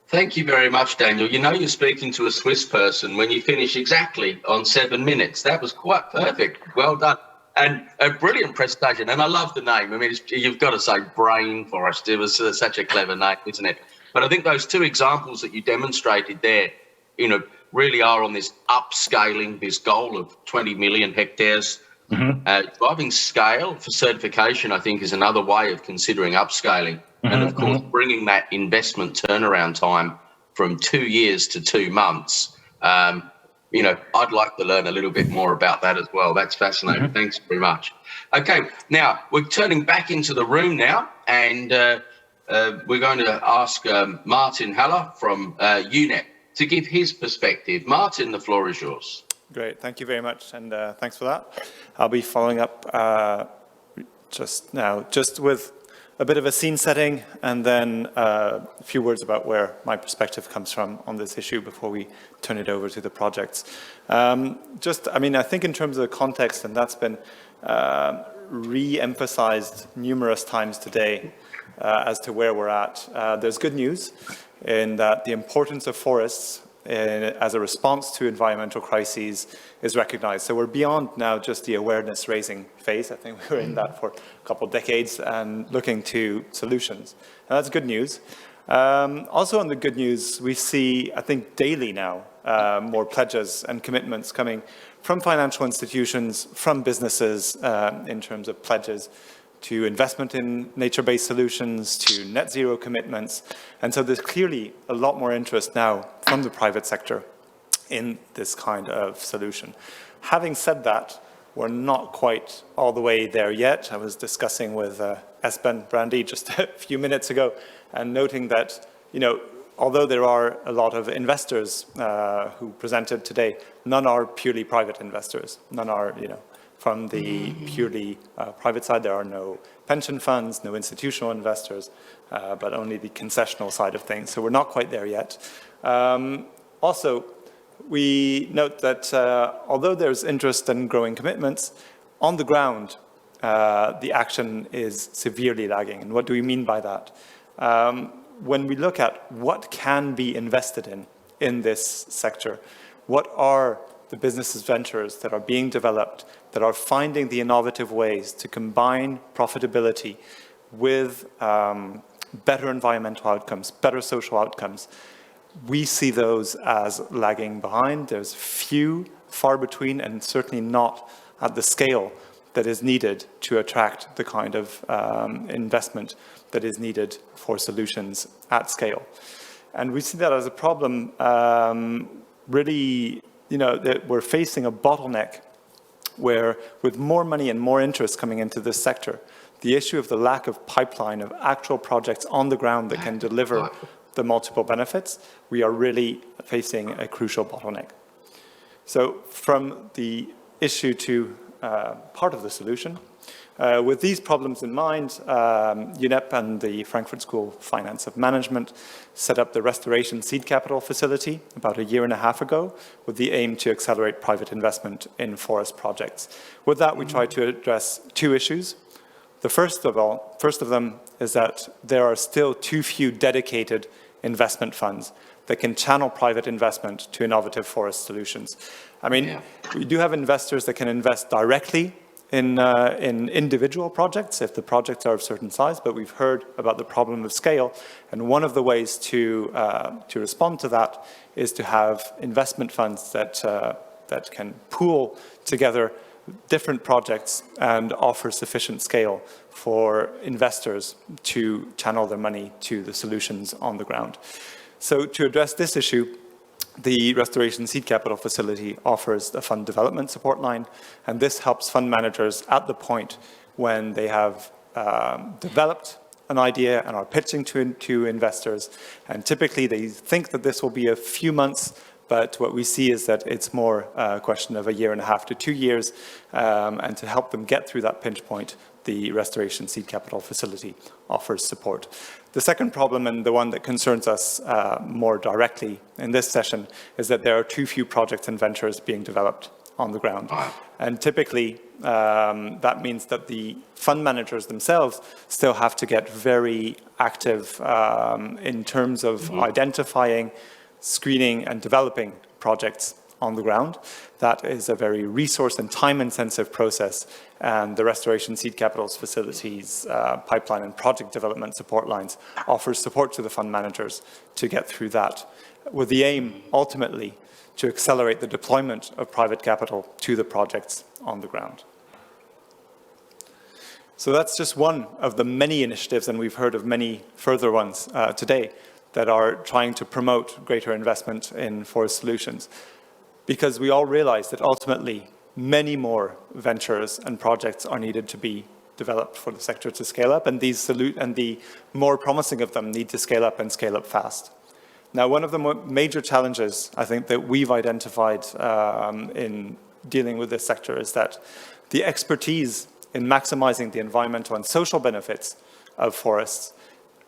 Thank you very much, Daniel. You know you're speaking to a Swiss person when you finish exactly on 7 minutes. That was quite perfect. Well done. And a brilliant presentation. And I love the name. I mean, you've got to say Brainforest. It was such a clever name, isn't it? But I think those 2 examples that you demonstrated there, you know, really are on this upscaling, this goal of 20 million hectares. Driving scale for certification, I think, is another way of considering upscaling. And of course, bringing that investment turnaround time from 2 years to 2 months. You know, I'd like to learn a little bit more about that as well. That's fascinating. Thanks very much. Okay, now we're turning back into the room now, and we're going to ask Martin Haller from UNEP to give his perspective. Martin, the floor is yours. Great, thank you very much, and thanks for that. I'll be following up just now, just with a bit of a scene setting, and then a few words about where my perspective comes from on this issue before we turn it over to the projects. I mean, I think in terms of the context, and that's been re-emphasized numerous times today as to where we're at. There's good news in that the importance of forests as a response to environmental crises is recognized. So we're beyond now just the awareness raising phase. I think we were in that for a couple of decades and looking to solutions. And that's good news. Also on the good news, we see, I think daily now, more pledges and commitments coming from financial institutions, from businesses in terms of pledges to investment in nature-based solutions, to net zero commitments. And so there's clearly a lot more interest now from the private sector in this kind of solution. Having said that, we're not quite all the way there yet. I was discussing with Espen Brandy just a few minutes ago and noting that, you know, although there are a lot of investors who presented today, none are purely private investors. None are, you know, from the purely private side. There are no pension funds, no institutional investors, but only the concessional side of things. So we're not quite there yet. Also, we note that although there's interest and growing commitments, on the ground, the action is severely lagging. And what do we mean by that? When we look at what can be invested in this sector, what are the business ventures that are being developed, that are finding the innovative ways to combine profitability with better environmental outcomes, better social outcomes, we see those as lagging behind. There's few, far between, and certainly not at the scale that is needed to attract the kind of investment that is needed for solutions at scale. And we see that as a problem, really, that we're facing a bottleneck where with more money and more interest coming into this sector, the issue of the lack of pipeline of actual projects on the ground that can deliver the multiple benefits, we are really facing a crucial bottleneck. So from the issue to part of the solution, with these problems in mind, UNEP and the Frankfurt School of Finance of Management set up the Restoration Seed Capital Facility about a year and a half ago with the aim to accelerate private investment in forest projects. With that, we try to address two issues. The first of them is that there are still too few dedicated investment funds that can channel private investment to innovative forest solutions. I mean, we do have investors that can invest directly in individual projects if the projects are of certain size, but we've heard about the problem of scale, and one of the ways to respond to that is to have investment funds that can pool together different projects and offer sufficient scale for investors to channel their money to the solutions on the ground. So to address this issue, the Restoration Seed Capital Facility offers a fund development support line, and this helps fund managers at the point when they have developed an idea and are pitching to investors. And typically they think that this will be a few months, but what we see is that it's more a question of a year and a half to 2 years. And to help them get through that pinch point, the Restoration Seed Capital Facility offers support. The second problem, and the one that concerns us more directly in this session, is that there are too few projects and ventures being developed on the ground. And typically, that means that the fund managers themselves still have to get very active in terms of identifying, screening, and developing projects on the ground. That is a very resource and time-intensive process, and the Restoration Seed Capital's facilities, pipeline and project development support lines offers support to the fund managers to get through that, with the aim, ultimately, to accelerate the deployment of private capital to the projects on the ground. So that's just one of the many initiatives, and we've heard of many further ones today, that are trying to promote greater investment in forest solutions. Because we all realize that ultimately many more ventures and projects are needed to be developed for the sector to scale up, and the more promising of them need to scale up and scale up fast. Now, one of the major challenges I think that we've identified in dealing with this sector is that the expertise in maximizing the environmental and social benefits of forests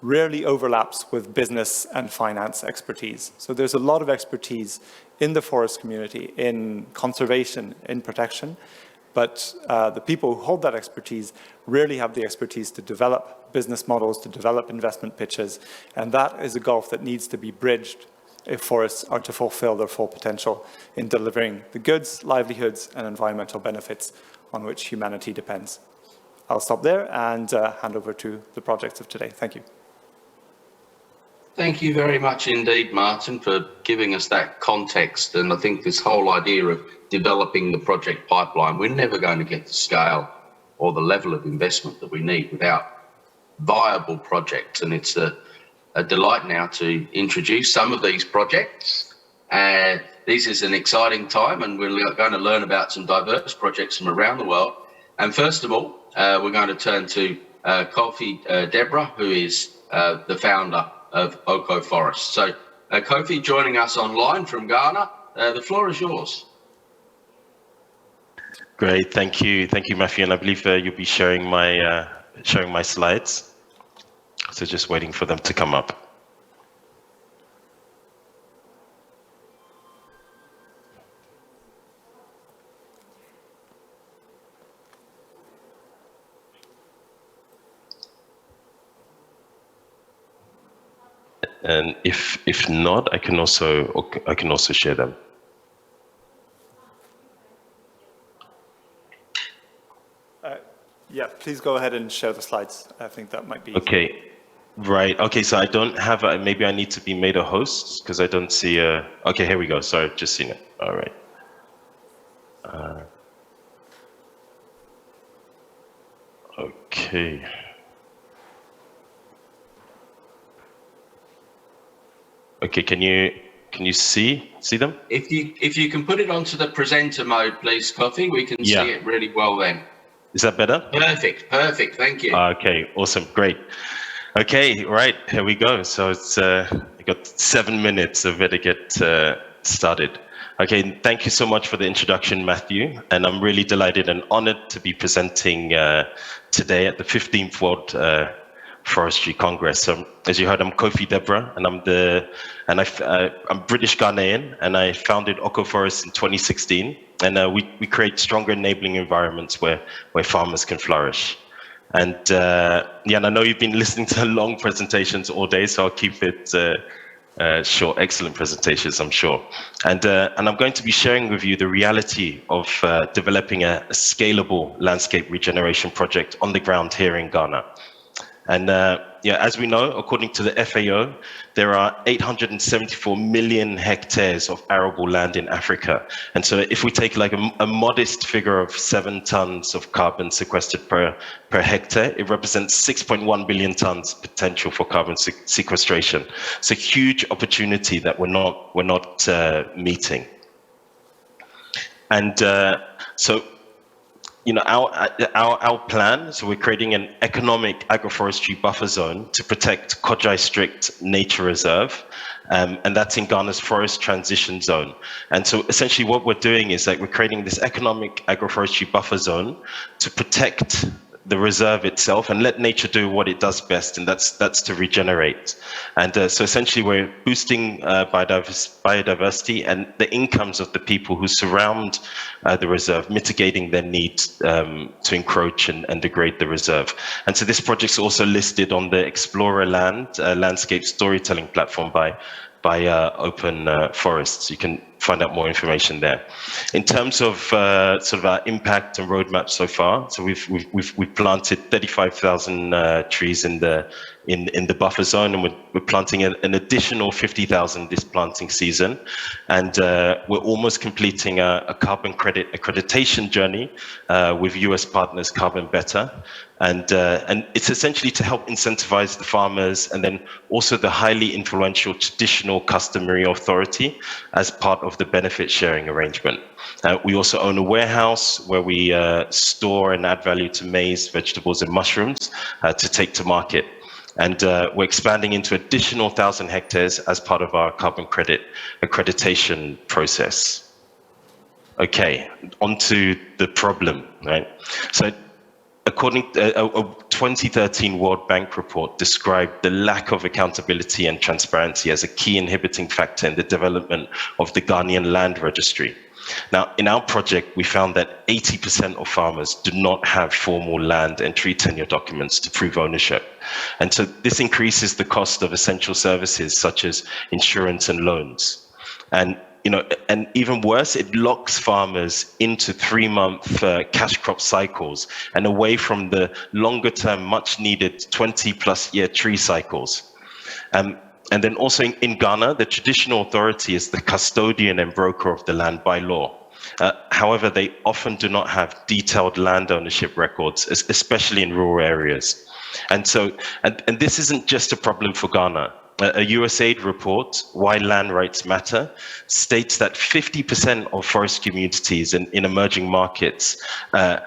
rarely overlaps with business and finance expertise. So there's a lot of expertise in the forest community, in conservation, in protection, but the people who hold that expertise rarely have the expertise to develop business models, to develop investment pitches, and that is a gulf that needs to be bridged if forests are to fulfill their full potential in delivering the goods, livelihoods, and environmental benefits on which humanity depends. I'll stop there and hand over to the projects of today. Thank you. Thank you very much indeed, Martin, for giving us that context. And I think this whole idea of developing the project pipeline, we're never going to get the scale or the level of investment that we need without viable projects. And it's a delight now to introduce some of these projects. This is an exciting time, and we're going to learn about some diverse projects from around the world. And first of all, we're going to turn to Kofi Deborah, who is the founder of Oko Forest. So Kofi joining us online from Ghana. The floor is yours. Great, thank you, Matthew. And I believe you'll be sharing my slides. So just waiting for them to come up. And if not, I can also share them. Yeah, please go ahead and share the slides. I think that might be Okay, right. Okay, so I don't have maybe I need to be made a host because I don't see a. Okay, here we go. Sorry, I've just seen it. All right. Okay. Okay, can you see them? If you can put it onto the presenter mode, please, Coffee, we can see it really well then. Is that better? Perfect, thank you. Okay, awesome, great. Okay, right, here we go. So it's I got 7 minutes, so better get started. Okay, thank you so much for the introduction, Matthew, and I'm really delighted and honored to be presenting today at the 15th World Forestry Congress. So, as you heard, I'm Kofi Deborah, and I'm British Ghanaian, and I founded Oko Forest in 2016. And we create stronger enabling environments where farmers can flourish. And and I know you've been listening to long presentations all day, so I'll keep it short. Excellent presentations, I'm sure. And I'm going to be sharing with you the reality of developing a scalable landscape regeneration project on the ground here in Ghana. And as we know, according to the FAO, there are 874 million hectares of arable land in Africa. And so if we take like a modest figure of 7 tons of carbon sequestered per hectare, it represents 6.1 billion tons potential for carbon sequestration. It's a huge opportunity that we're not meeting. And so, our plan, so we're creating an economic agroforestry buffer zone to protect Kodjai Strict Nature Reserve, and that's in Ghana's forest transition zone. And so essentially what we're doing is that we're creating this economic agroforestry buffer zone to protect the reserve itself and let nature do what it does best, and that's to regenerate. And so essentially we're boosting biodiversity and the incomes of the people who surround the reserve, mitigating their need to encroach and degrade the reserve. And so this project's also listed on the Explorer Land landscape storytelling platform by Open Forests. You can find out more information there. In terms of sort of our impact and roadmap so far, so we've planted 35,000 trees in the buffer zone, and we're planting an additional 50,000 this planting season, and we're almost completing a carbon credit accreditation journey with US partners Carbon Better. And it's essentially to help incentivize the farmers and then also the highly influential traditional customary authority as part of the benefit sharing arrangement. We also own a warehouse where we store and add value to maize, vegetables, and mushrooms to take to market. And we're expanding into additional 1,000 hectares as part of our carbon credit accreditation process. Okay, onto the problem, right? So, according to a 2013 World Bank report described the lack of accountability and transparency as a key inhibiting factor in the development of the Ghanaian land registry. Now, in our project, we found that 80% of farmers do not have formal land and tree tenure documents to prove ownership. And so this increases the cost of essential services such as insurance and loans. And and even worse, it locks farmers into 3-month cash crop cycles and away from the longer term, much needed 20+ year tree cycles. And then also in Ghana, the traditional authority is the custodian and broker of the land by law. However, they often do not have detailed land ownership records, especially in rural areas. And so, and this isn't just a problem for Ghana. A USAID report, Why Land Rights Matter, states that 50% of forest communities in emerging markets have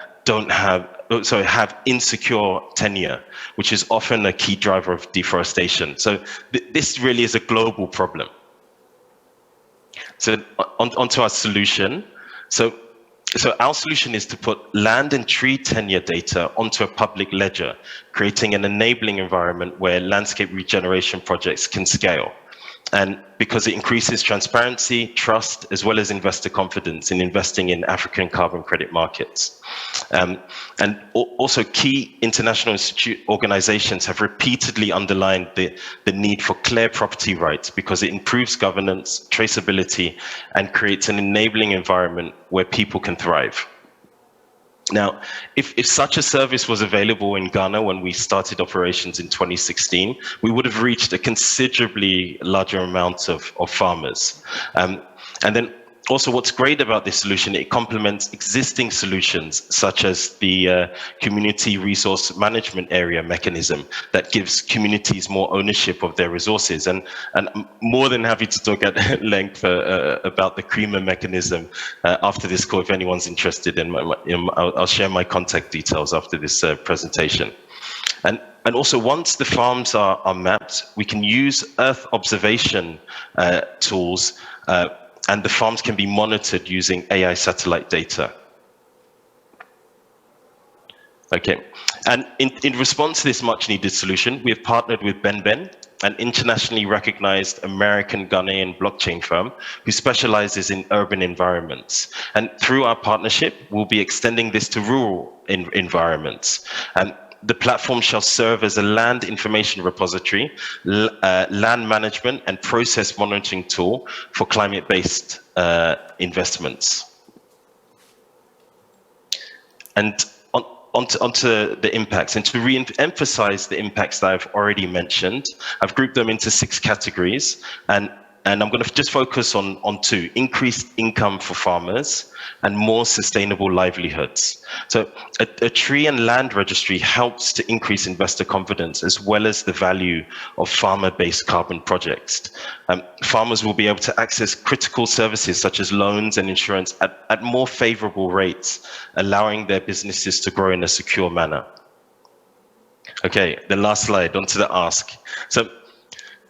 insecure tenure, which is often a key driver of deforestation. So this really is a global problem. So onto our solution. So So our solution is to put land and tree tenure data onto a public ledger, creating an enabling environment where landscape regeneration projects can scale. And because it increases transparency, trust, as well as investor confidence in investing in African carbon credit markets. And also key international organizations have repeatedly underlined the need for clear property rights because it improves governance, traceability, and creates an enabling environment where people can thrive. Now, if such a service was available in Ghana when we started operations in 2016, we would have reached a considerably larger amount of farmers. And then also what's great about this solution, it complements existing solutions such as the community resource management area mechanism that gives communities more ownership of their resources. And I'm more than happy to talk at length about the CREMA mechanism after this call if anyone's interested. I'll share my contact details after this presentation. And also once the farms are mapped, we can use Earth observation tools and the farms can be monitored using AI satellite data. Okay, and in response to this much needed solution, we have partnered with Ben, an internationally recognized American Ghanaian blockchain firm who specializes in urban environments. And through our partnership, we'll be extending this to rural environments. And the platform shall serve as a land information repository, land management and process monitoring tool for climate-based investments. And onto the impacts, and to re-emphasize the impacts that I've already mentioned, I've grouped them into 6 categories, and I'm going to just focus on 2: increased income for farmers and more sustainable livelihoods. So a tree and land registry helps to increase investor confidence as well as the value of farmer-based carbon projects. Farmers will be able to access critical services such as loans and insurance at more favorable rates, allowing their businesses to grow in a secure manner. Okay, the last slide, onto the ask. So,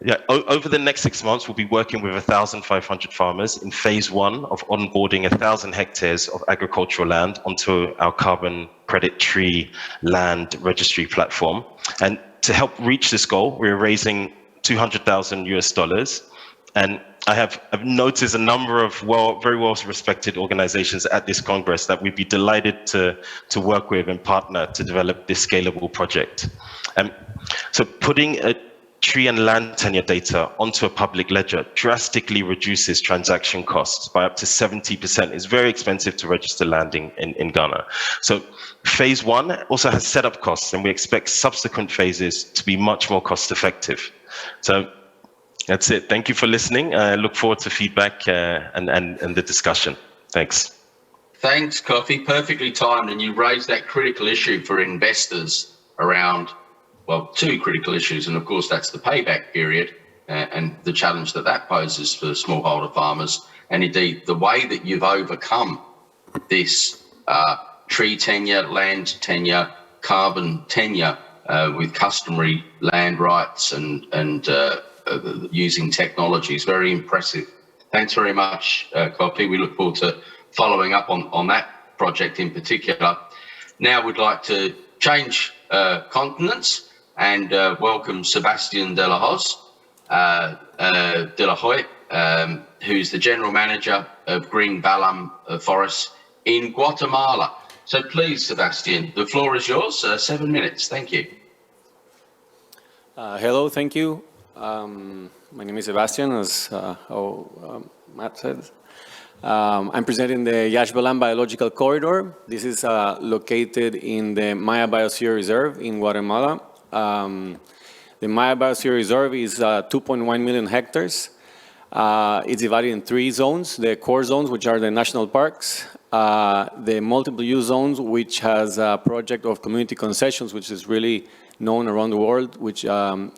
yeah, over the next 6 months, we'll be working with 1,500 farmers in phase 1 of onboarding 1,000 hectares of agricultural land onto our carbon credit tree land registry platform. And to help reach this goal, we're raising $200,000 US. And I've noticed a number of very well-respected organizations at this Congress that we'd be delighted to work with and partner to develop this scalable project. So putting a tree and land tenure data onto a public ledger drastically reduces transaction costs by up to 70%. It's very expensive to register land in Ghana. So phase 1 also has setup costs, and we expect subsequent phases to be much more cost effective. So that's it. Thank you for listening. I look forward to feedback and the discussion. Thanks. Thanks, Kofi. Perfectly timed, and you raised that critical issue for investors around, well, 2 critical issues, and of course that's the payback period and the challenge that poses for smallholder farmers, and indeed the way that you've overcome this tree tenure, land tenure, carbon tenure with customary land rights and using technology is very impressive. Thanks very much, Kofi. We look forward to following up on that project in particular. Now we'd like to change continents and welcome Sebastian de la Hoy, who's the General Manager of Green Balam Forests in Guatemala. So please, Sebastian, the floor is yours. 7 minutes. Thank you. Hello, thank you. My name is Sebastian, as Matt said. I'm presenting the Yash Balam Biological Corridor. This is located in the Maya Biosphere Reserve in Guatemala. The Maya Biosphere Reserve is 2.1 million hectares. It's divided in 3 zones: the core zones, which are the national parks, the multiple use zones, which has a project of community concessions, which is really known around the world, which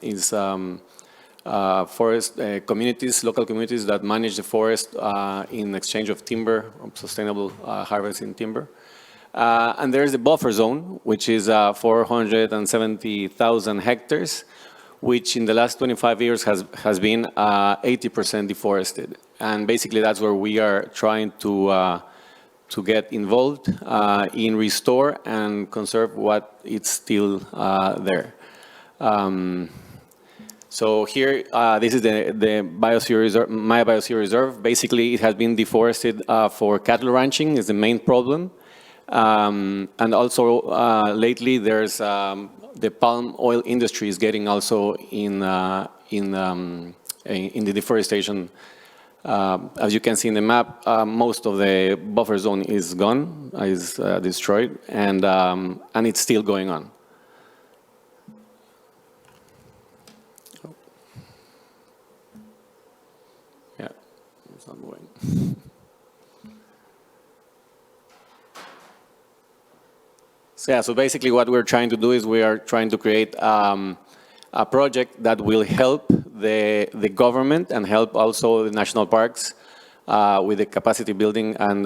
is forest communities, local communities that manage the forest in exchange of timber, of sustainable harvesting timber. And there's the buffer zone, which is 470,000 hectares, which in the last 25 years has been 80% deforested. And basically that's where we are trying to get involved in restore and conserve what is still there. So here, this is the biosphere reserve, my biosphere reserve. Basically, it has been deforested for cattle ranching is the main problem. And also, lately, there's the palm oil industry is getting also in the deforestation. As you can see in the map, most of the buffer zone is gone, is destroyed, and it's still going on. Yeah, it's not moving. So yeah, so basically what we're trying to do is we are trying to create a project that will help the government and help also the national parks with the capacity building, and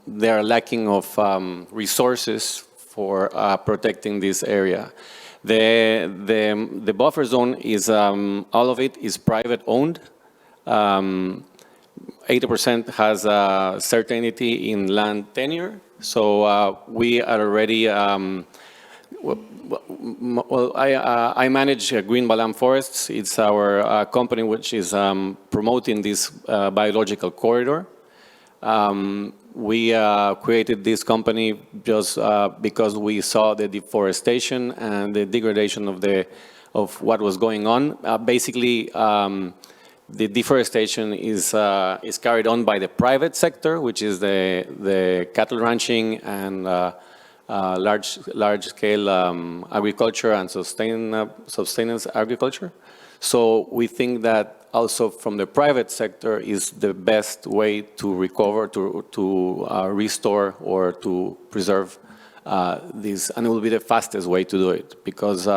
they are lacking of resources for protecting this area. The buffer zone is, all of it is private owned. 80% has certainty in land tenure. So we are already, well, I manage Green Balam Forests. It's our company which is promoting this biological corridor. We created this company just because we saw the deforestation and the degradation of what was going on. Basically, the deforestation is carried on by the private sector, which is the cattle ranching and large-scale agriculture and sustenance agriculture. So we think that also from the private sector is the best way to recover, to restore or to preserve this, and it will be the fastest way to do it, because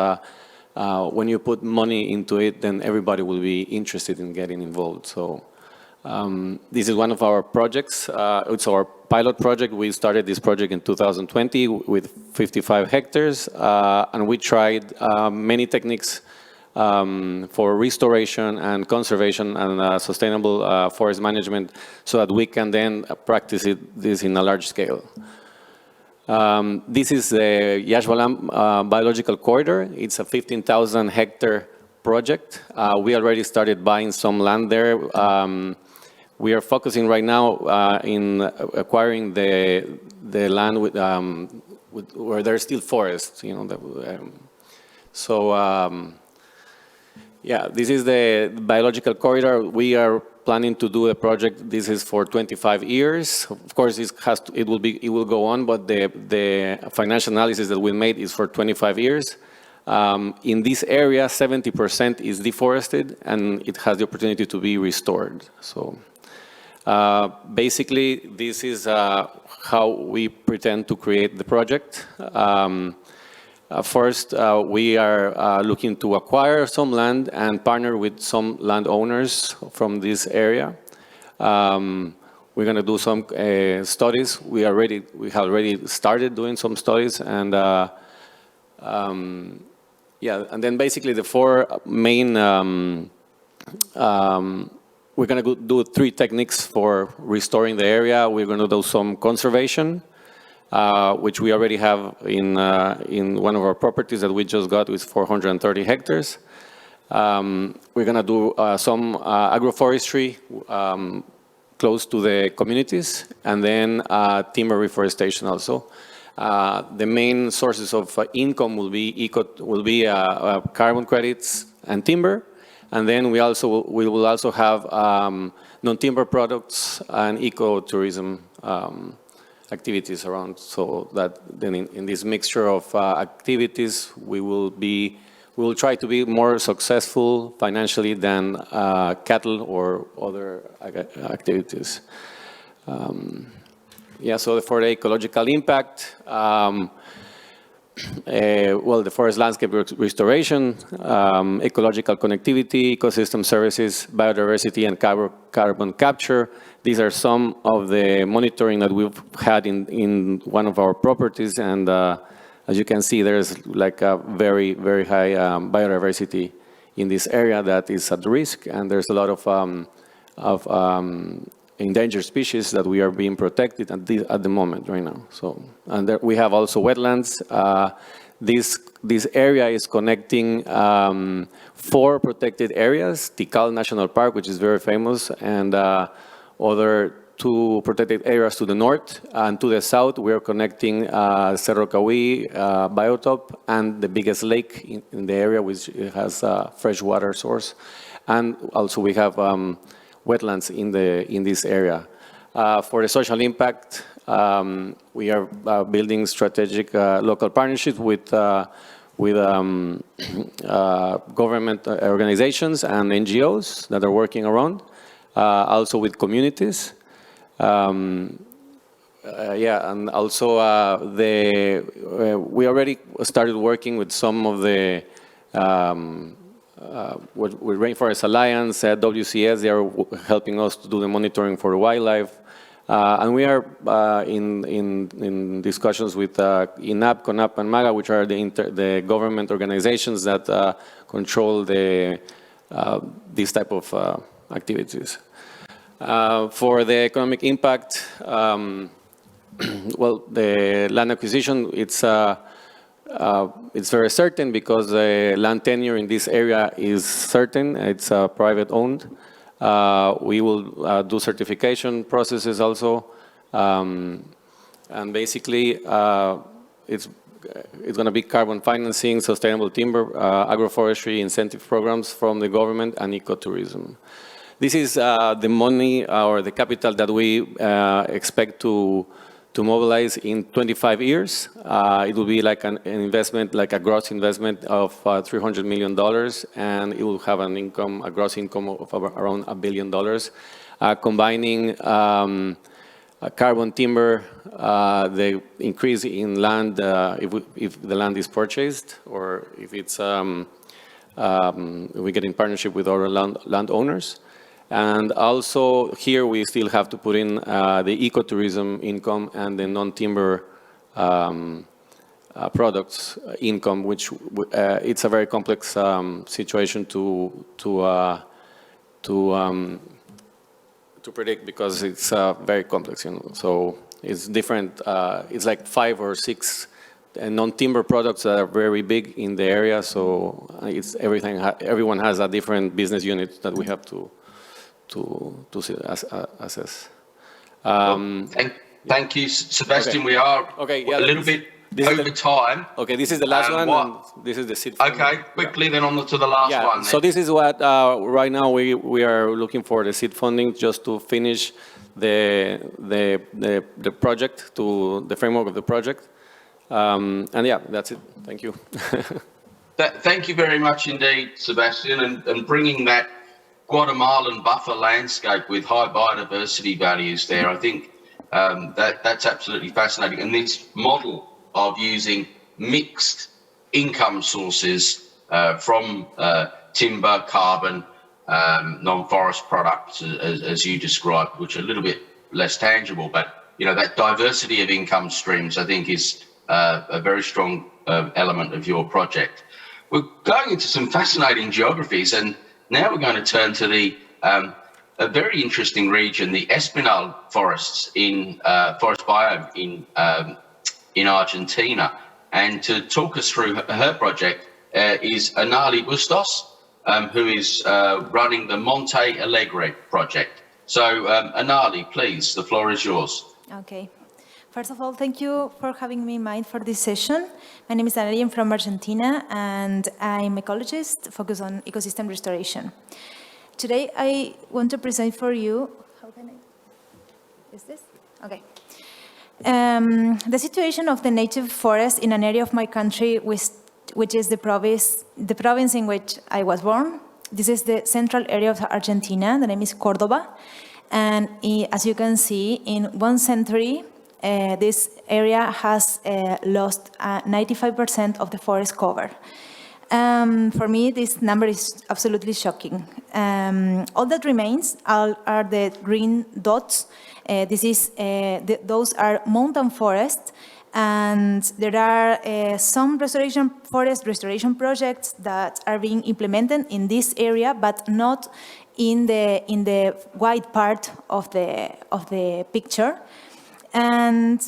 when you put money into it, then everybody will be interested in getting involved. So this is one of our projects. It's our pilot project. We started this project in 2020 with 55 hectares, and we tried many techniques for restoration and conservation and sustainable forest management so that we can then practice this in a large scale. This is the Yashbalam Biological Corridor. It's a 15,000 hectare project. We already started buying some land there. We are focusing right now in acquiring the land with, where there's still forests, you know. Yeah, this is the biological corridor. We are planning to do a project. This is for 25 years. Of course, it will go on, but the financial analysis that we made is for 25 years. In this area, 70% is deforested, and it has the opportunity to be restored. So basically, this is how we pretend to create the project. First, we are looking to acquire some land and partner with some landowners from this area. We're going to do some studies. We have already started doing some studies, and yeah, and then basically the four main. We're going to do 3 techniques for restoring the area. We're going to do some conservation, which we already have in one of our properties that we just got with 430 hectares. We're going to do some agroforestry close to the communities, and then timber reforestation also. The main sources of income will be carbon credits and timber, and then we will also have non-timber products and ecotourism activities around, so that then in this mixture of activities, we will try to be more successful financially than cattle or other activities. Yeah, so for the ecological impact, well, the forest landscape restoration, ecological connectivity, ecosystem services, biodiversity, and carbon capture. These are some of the monitoring that we've had in one of our properties, and as you can see, there's like a very, very high biodiversity in this area that is at risk, and there's a lot of endangered species that we are being protected at the moment right now. So, and there, we have also wetlands. This area is connecting 4 protected areas: Tikal National Park, which is very famous, and other 2 protected areas to the north, and to the south we are connecting Cerro Cahui biotope and the biggest lake in the area, which has a fresh water source, and also we have wetlands in this area. For the social impact, we are building strategic local partnerships with government organizations and NGOs that are working around, also with communities. Yeah, and also we already started working with some of the with Rainforest Alliance, WCS. They are helping us to do the monitoring for the wildlife, and we are in discussions with INAP, CONAP, and MAGA, which are the government organizations that control these type of activities. For the economic impact, well, the land acquisition, it's very certain because the land tenure in this area is certain. It's private owned. We will do certification processes also, and basically it's going to be carbon financing, sustainable timber, agroforestry incentive programs from the government, and ecotourism. This is the money or the capital that we expect to mobilize in 25 years. It will be like an investment, like a gross investment of $300 million, and it will have an income, a gross income of around $1 billion, combining carbon timber, the increase in land if the land is purchased, or if it's we get in partnership with our landowners. And also here we still have to put in the ecotourism income and the non-timber products income, which it's a very complex situation to predict, because it's very complex, you know. So it's different. It's like 5 or 6 non-timber products that are very big in the area. So it's everything. Everyone has a different business unit that we have to assess. Thank you, Sebastian. Okay. We are a little bit over time. Okay, this is the last one. And this is the seed funding. Okay, quickly then on to the last one. Then. So this is what right now we are looking for, the seed funding, just to finish the project, to the framework of the project. And yeah, that's it. Thank you. Thank you very much indeed, Sebastian, and bringing that Guatemalan buffer landscape with high biodiversity values there. I think that's absolutely fascinating. And this model of using mixed income sources from timber, carbon, non-forest products, as you described, which are a little bit less tangible, but you know, that diversity of income streams, I think, is a very strong element of your project. We're going into some fascinating geographies, and now we're going to turn to the a very interesting region, the Espinal forests in forest biome in Argentina. And to talk us through her project is Anali Bustos, who is running the Monte Alegre project. So Anali, please, the floor is yours. Okay. First of all, thank you for having me in mind for this session. My name is Anali, I'm from Argentina, and I'm an ecologist focused on ecosystem restoration. Today, I want to present for you, how can I, is this? Okay. The situation of the native forest in an area of my country, which is the province in which I was born. This is the central area of Argentina. The name is Córdoba. And as you can see, in 1 century, this area has lost 95% of the forest cover. For me, this number is absolutely shocking. All that remains are the green dots. Those are mountain forests, and there are some forest restoration projects that are being implemented in this area, but not in the white part of the picture. And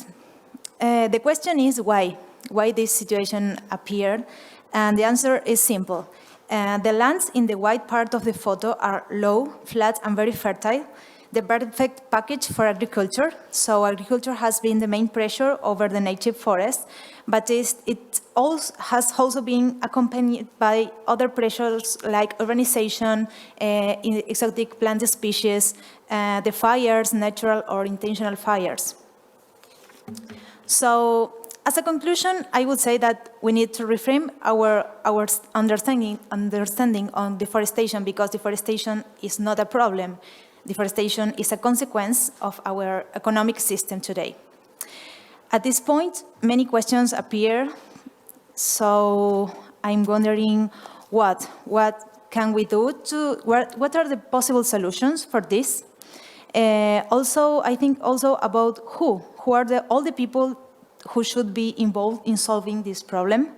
the question is why? Why this situation appeared? And the answer is simple. The lands in the white part of the photo are low, flat, and very fertile, the perfect package for agriculture. So agriculture has been the main pressure over the native forest, but it also has also been accompanied by other pressures like urbanization, exotic plant species, the fires, natural or intentional fires. So as a conclusion, I would say that we need to reframe our understanding on deforestation, because deforestation is not a problem. Deforestation is a consequence of our economic system today. At this point, many questions appear. So I'm wondering what can we do what are the possible solutions for this? Also, I think also about who are all the people who should be involved in solving this problem.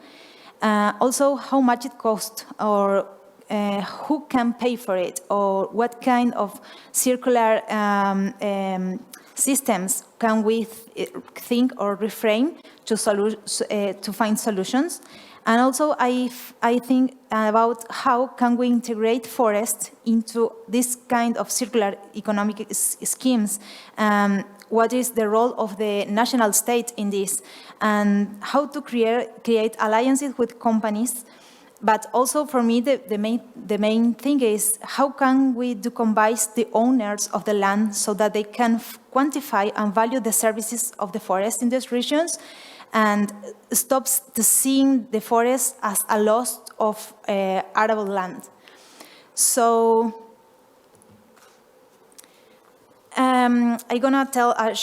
Also, how much it costs, or who can pay for it, or what kind of circular systems can we think or reframe to find solutions. And also, I think about how can we integrate forests into this kind of circular economic schemes. What is the role of the national state in this, and how to create alliances with companies. But also for me, the main thing is how can we combine the owners of the land so that they can quantify and value the services of the forest in these regions, and stop seeing the forest as a loss of arable land. So I'm gonna tell a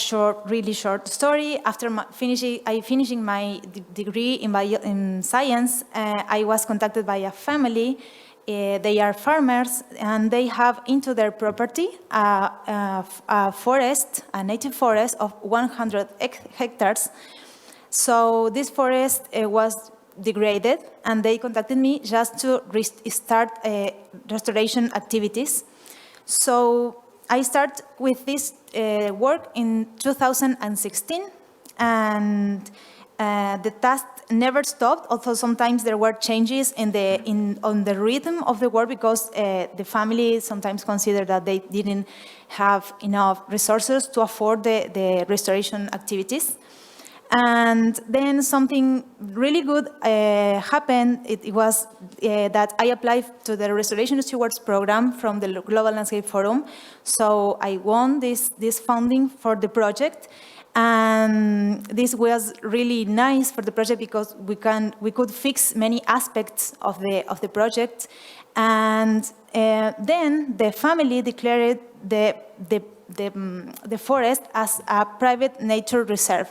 really short story. After finishing my degree in science, I was contacted by a family. They are farmers, and they have into their property a forest, a native forest of 100 hectares. So this forest was degraded, and they contacted me just to start restoration activities. So I started with this work in 2016, and the task never stopped, although sometimes there were changes on the rhythm of the work, because the family sometimes considered that they didn't have enough resources to afford the restoration activities. And then something really good happened. It was that I applied to the Restoration Stewards program from the Global Landscape Forum. So I won this funding for the project. And this was really nice for the project, because we could fix many aspects of the project. And then the family declared the forest as a private nature reserve.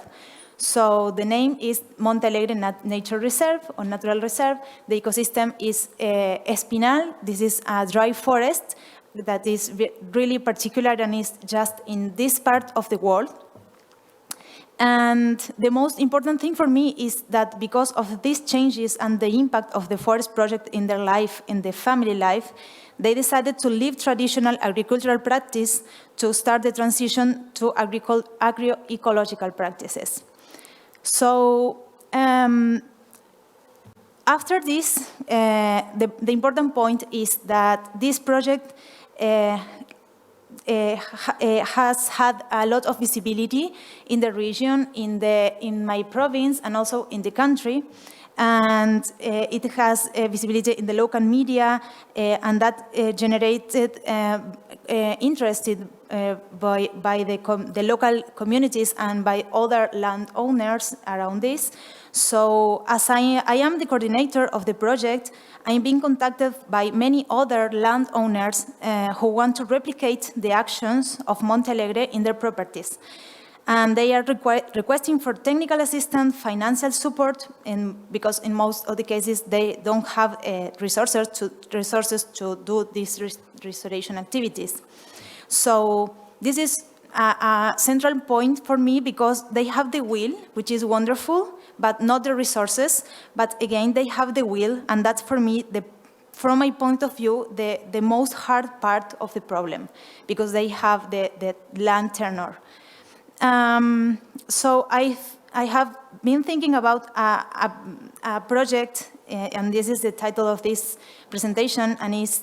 So the name is Monte Alegre Nature Reserve, or Natural Reserve. The ecosystem is espinal. This is a dry forest that is really particular and is just in this part of the world. And the most important thing for me is that because of these changes and the impact of the forest project in their life, in the family life, they decided to leave traditional agricultural practice to start the transition to agroecological practices. So after this, the important point is that this project has had a lot of visibility in the region, in my province, and also in the country. And it has visibility in the local media, and that generated interest by the local communities and by other landowners around this. So as I am the coordinator of the project, I'm being contacted by many other landowners who want to replicate the actions of Monte Alegre in their properties. And they are requesting for technical assistance, financial support, because in most of the cases they don't have resources to do these restoration activities. So this is a central point for me, because they have the will, which is wonderful, but not the resources. But again, they have the will, and that's for me from my point of view, the most hard part of the problem, because they have the land tenure. So I have been thinking about a project, and this is the title of this presentation, and is,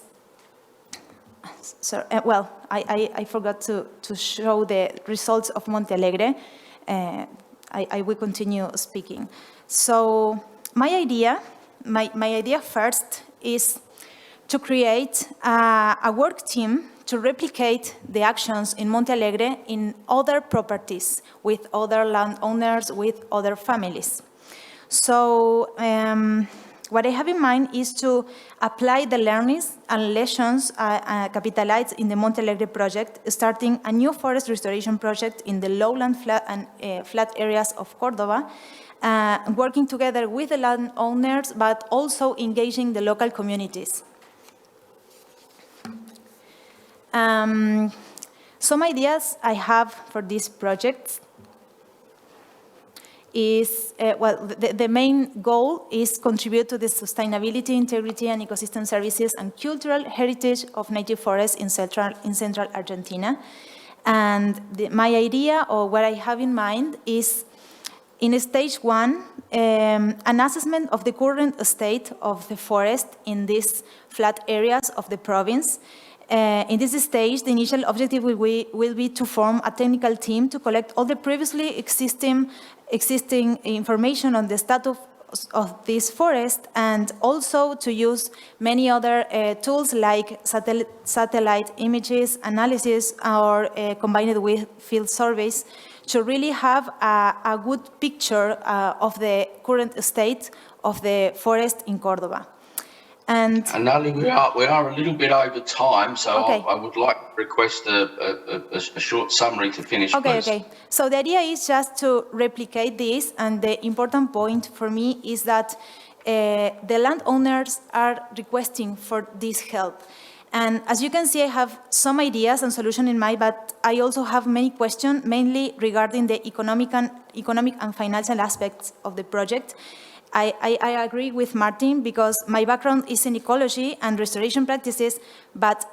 sorry, well, I forgot to show the results of Monte Alegre. I will continue speaking. So my idea first is to create a work team to replicate the actions in Monte Alegre in other properties, with other landowners, with other families. So what I have in mind is to apply the learnings and lessons capitalized in the Monte Alegre project, starting a new forest restoration project in the lowland flat areas of Córdoba, working together with the landowners, but also engaging the local communities. Some ideas I have for this project is, well, the main goal is contribute to the sustainability, integrity, and ecosystem services and cultural heritage of native forests in central Argentina. And my idea, or what I have in mind, is in stage 1, an assessment of the current state of the forest in these flat areas of the province. In this stage, the initial objective will be to form a technical team to collect all the previously existing information on the status of this forest, and also to use many other tools like satellite images, analysis, or combined with field surveys, to really have a good picture of the current state of the forest in Córdoba. And Ali, we are a little bit over time, so okay. I would like to request a short summary to finish, okay, please. Okay. So the idea is just to replicate this, and the important point for me is that the landowners are requesting for this help. And as you can see, I have some ideas and solutions in mind, but I also have many questions, mainly regarding the economic and financial aspects of the project. I agree with Martin, because my background is in ecology and restoration practices, but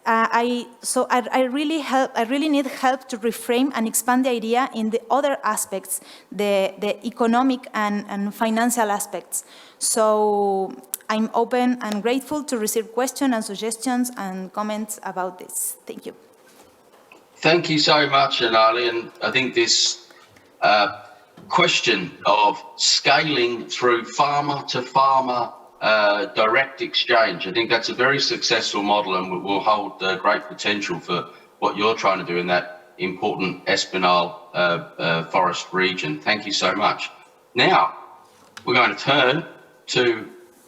I really need help to reframe and expand the idea in the other aspects, the economic and financial aspects. So I'm open and grateful to receive questions and suggestions and comments about this. Thank you. Thank you so much, Anali, and I think this question of scaling through farmer to farmer direct exchange, I think that's a very successful model, and will hold great potential for what you're trying to do in that important Espinal forest region. Thank you so much. Now, we're going to turn to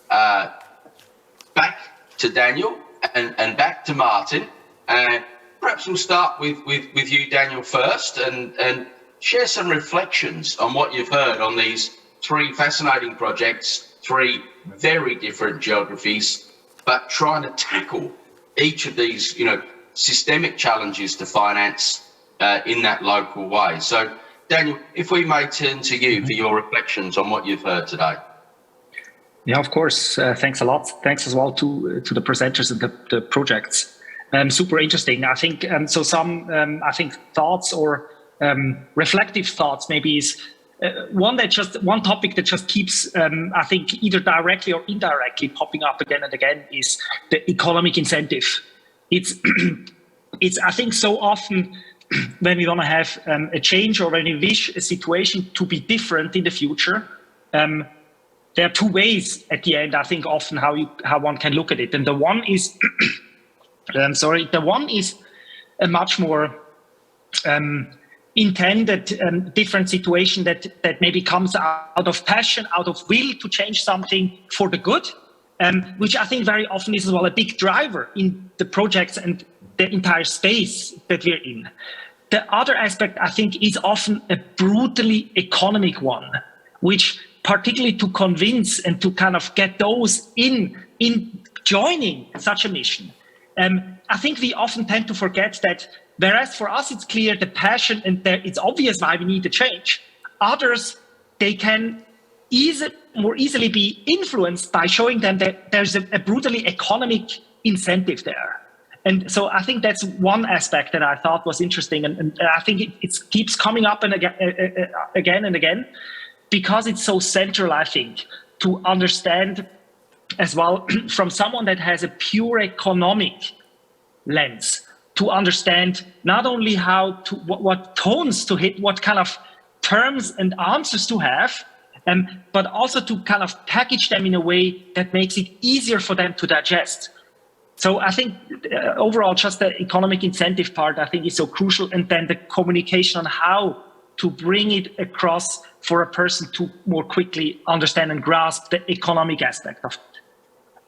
back to Daniel and back to Martin, and perhaps we'll start with you, Daniel, first, and share some reflections on what you've heard on these 3 fascinating projects, 3 very different geographies, but trying to tackle each of these, systemic challenges to finance in that local way. So, Daniel, if we may turn to you for your reflections on what you've heard today. Yeah, of course. Thanks a lot. Thanks as well to the presenters and the projects. Super interesting. I think so. Some thoughts or reflective thoughts maybe is one topic that just keeps I think either directly or indirectly popping up again and again is the economic incentive. It's I think so often when we want to have a change, or when we wish a situation to be different in the future, there are 2 ways at the end, I think, often how one can look at it. And the one is the one is a much more intended different situation that maybe comes out of passion, out of will to change something for the good, which I think very often is as well a big driver in the projects and the entire space that we're in. The other aspect, I think, is often a brutally economic one, which particularly to convince and to kind of get those in joining such a mission. I think we often tend to forget that, whereas for us it's clear the passion and it's obvious why we need a change, others, they can more easily be influenced by showing them that there's a brutally economic incentive there. And so I think that's one aspect that I thought was interesting, and I think it keeps coming up and again and again, because it's so central, I think, to understand as well from someone that has a pure economic lens, to understand not only how to what tones to hit, what kind of terms and answers to have, but also to kind of package them in a way that makes it easier for them to digest. So I think overall, just the economic incentive part, I think, is so crucial, and then the communication on how to bring it across for a person to more quickly understand and grasp the economic aspect of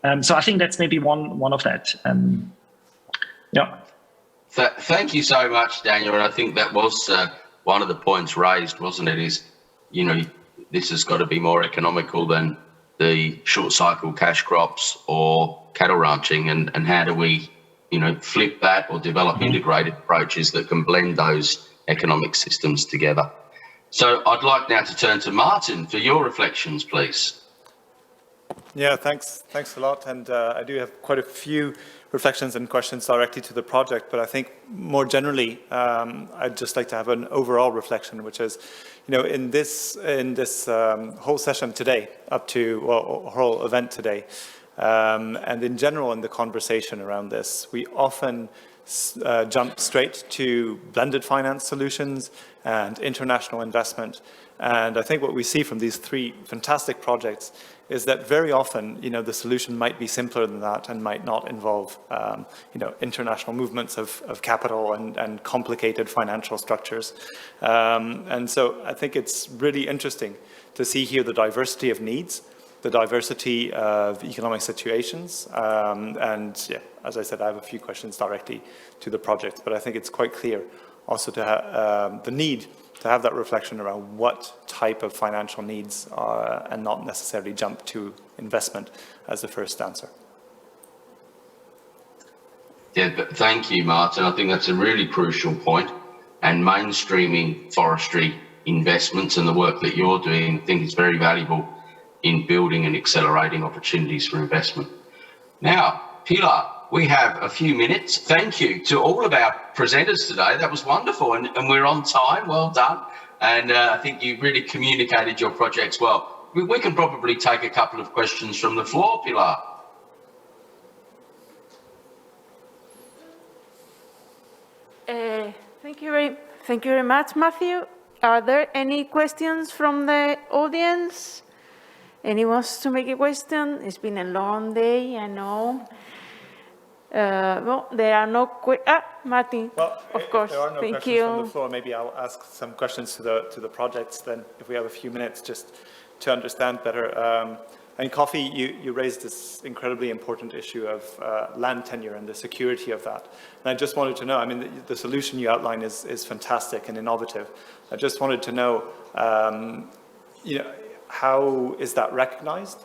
it. So I think that's maybe one of that. Yeah. Thank you so much, Daniel. And I think that was one of the points raised, wasn't it? Is, this has got to be more economical than the short cycle cash crops or cattle ranching. And how do we, flip that or develop integrated approaches that can blend those economic systems together? So I'd like now to turn to Martin for your reflections, please. Yeah, thanks a lot. And I do have quite a few reflections and questions directly to the project, but I think more generally, I'd just like to have an overall reflection, which is, in this whole session today, up to whole event today, and in general in the conversation around this, we often jump straight to blended finance solutions and international investment. And I think what we see from these three fantastic projects is that very often, the solution might be simpler than that and might not involve, international movements of capital and complicated financial structures. And so I think it's really interesting to see here the diversity of needs, the diversity of economic situations. And yeah, as I said, I have a few questions directly to the project, but I think it's quite clear also to have the need to have that reflection around what type of financial needs are, and not necessarily jump to investment as the first answer. Yeah, but thank you, Martin. I think that's a really crucial point. And mainstreaming forestry investments and the work that you're doing, I think is very valuable in building and accelerating opportunities for investment. Now, Pilar, we have a few minutes. Thank you to all of our presenters today. That was wonderful, and we're on time. Well done. And I think you really communicated your projects well. We can probably take a couple of questions from the floor, Pilar. Thank you very much, Matthew. Are there any questions from the audience? Anyone wants to make a question? It's been a long day, I know. Well, there are no Martin, well, of course. If there are no Thank questions you. from the floor, maybe I'll ask some questions to the projects then, if we have a few minutes, just to understand better. And Coffee, you raised this incredibly important issue of land tenure and the security of that. And I just wanted to know, I mean, the solution you outline is fantastic and innovative. I just wanted to know, how is that recognized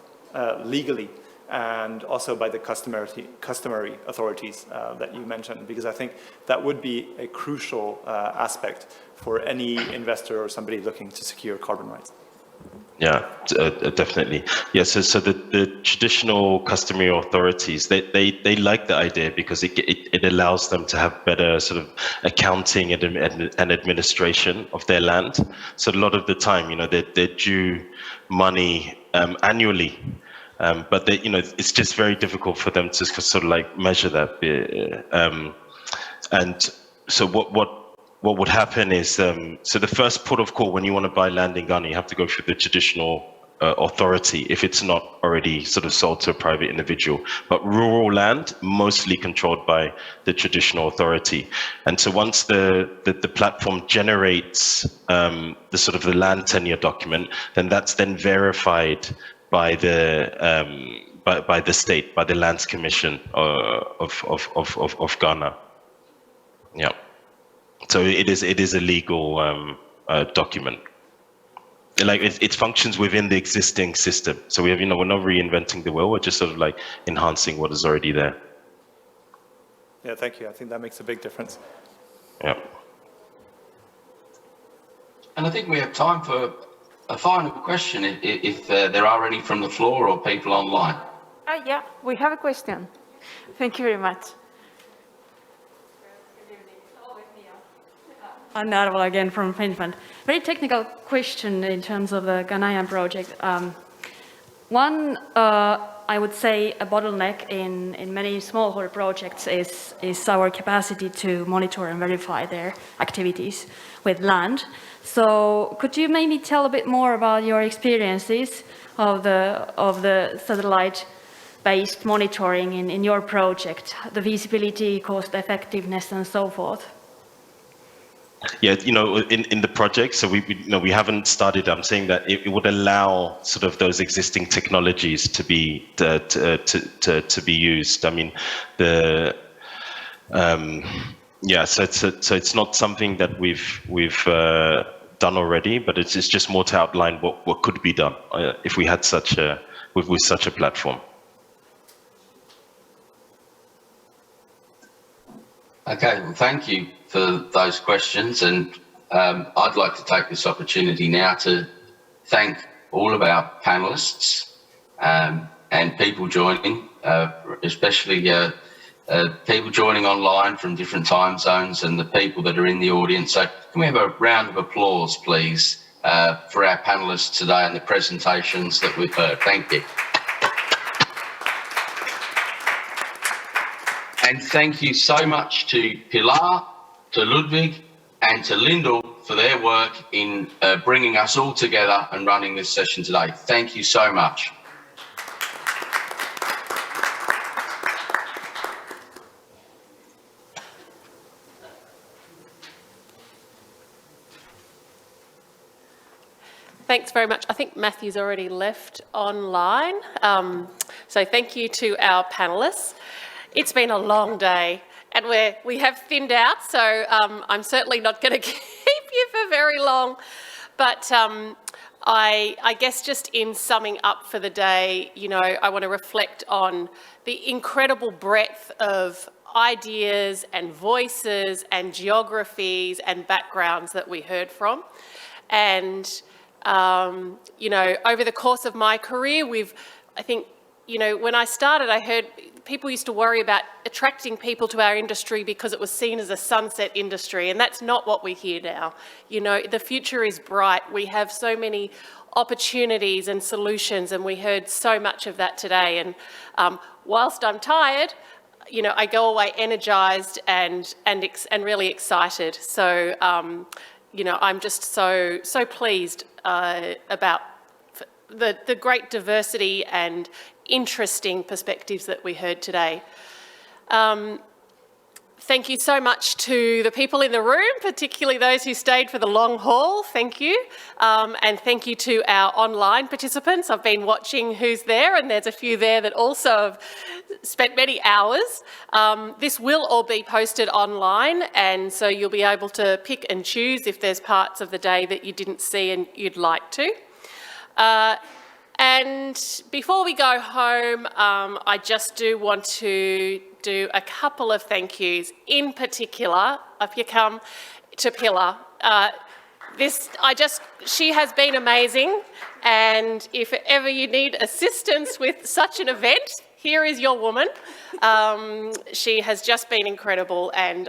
legally, and also by the customary authorities that you mentioned, because I think that would be a crucial aspect for any investor or somebody looking to secure carbon rights. Yeah, definitely. Yeah, so the traditional customary authorities, they like the idea because it allows them to have better sort of accounting and administration of their land. So a lot of the time, they're due money annually. But it's just very difficult for them to sort of like measure that. And so what would happen is, so the first port of call when you want to buy land in Ghana, you have to go through the traditional authority if it's not already sort of sold to a private individual. But rural land, mostly controlled by the traditional authority. And so once the platform generates the sort of the land tenure document, then that's then verified by the state, by the Lands Commission of Ghana. Yeah. So it is a legal document. Like it functions within the existing system. So we have, we're not reinventing the wheel. We're just sort of like enhancing what is already there. Yeah, thank you. I think that makes a big difference. Yeah. And I think we have time for a final question, if there are any from the floor or people online. Yeah, we have a question. Thank you very much. Anna Arvola again from Finland. Very technical question in terms of the Ghanaian project. One, I would say a bottleneck in many smallholder projects is our capacity to monitor and verify their activities with land. So could you maybe tell a bit more about your experiences of the satellite-based monitoring in your project, the feasibility, cost effectiveness, and so forth? Yeah, in the project, so we haven't started. I'm saying that it would allow sort of those existing technologies to be to be used. I mean, so it's not something that we've done already, but it's just more to outline what could be done if we had such with such a platform. Okay, well, thank you for those questions, and I'd like to take this opportunity now to thank all of our panelists and people joining, especially people joining online from different time zones and the people that are in the audience. So can we have a round of applause, please, for our panelists today and the presentations that we've heard. Thank you. And thank you so much to Pilar, to Ludwig, and to Lyndall for their work in bringing us all together and running this session today. Thank you so much. Thanks very much. I think Matthew's already left online. So thank you to our panellists. It's been a long day and we have thinned out, so I'm certainly not going to keep you for very long. But I guess just in summing up for the day, I want to reflect on the incredible breadth of ideas and voices and geographies and backgrounds that we heard from. And, over the course of my career, I think, when I started, I heard people used to worry about attracting people to our industry because it was seen as a sunset industry, and that's not what we hear now. The future is bright. We have so many opportunities and solutions, and we heard so much of that today. And whilst I'm tired, I go away energised and really excited. So, I'm just so pleased about the great diversity and interesting perspectives that we heard today. Thank you so much to the people in the room, particularly those who stayed for the long haul. Thank you. And thank you to our online participants. I've been watching who's there, and there's a few there that also have spent many hours. This will all be posted online, and so you'll be able to pick and choose if there's parts of the day that you didn't see and you'd like to. And before we go home, I just do want to do a couple of thank yous. In particular, if you come to Pilar, she has been amazing. And if ever you need assistance with such an event, here is your woman. She has just been incredible, and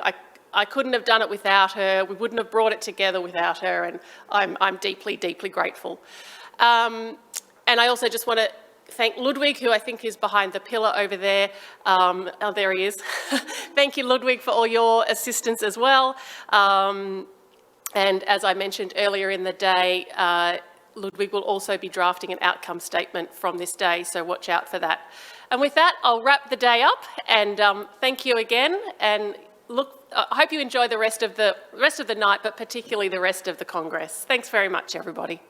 I couldn't have done it without her. We wouldn't have brought it together without her, and I'm deeply, deeply grateful. And I also just want to thank Ludwig, who I think is behind the pillar over there. Oh, there he is. Thank you, Ludwig, for all your assistance as well. And as I mentioned earlier in the day, Ludwig will also be drafting an outcome statement from this day, so watch out for that. And with that, I'll wrap the day up, and thank you again. And I hope you enjoy the rest of the night, but particularly the rest of the Congress. Thanks very much, everybody.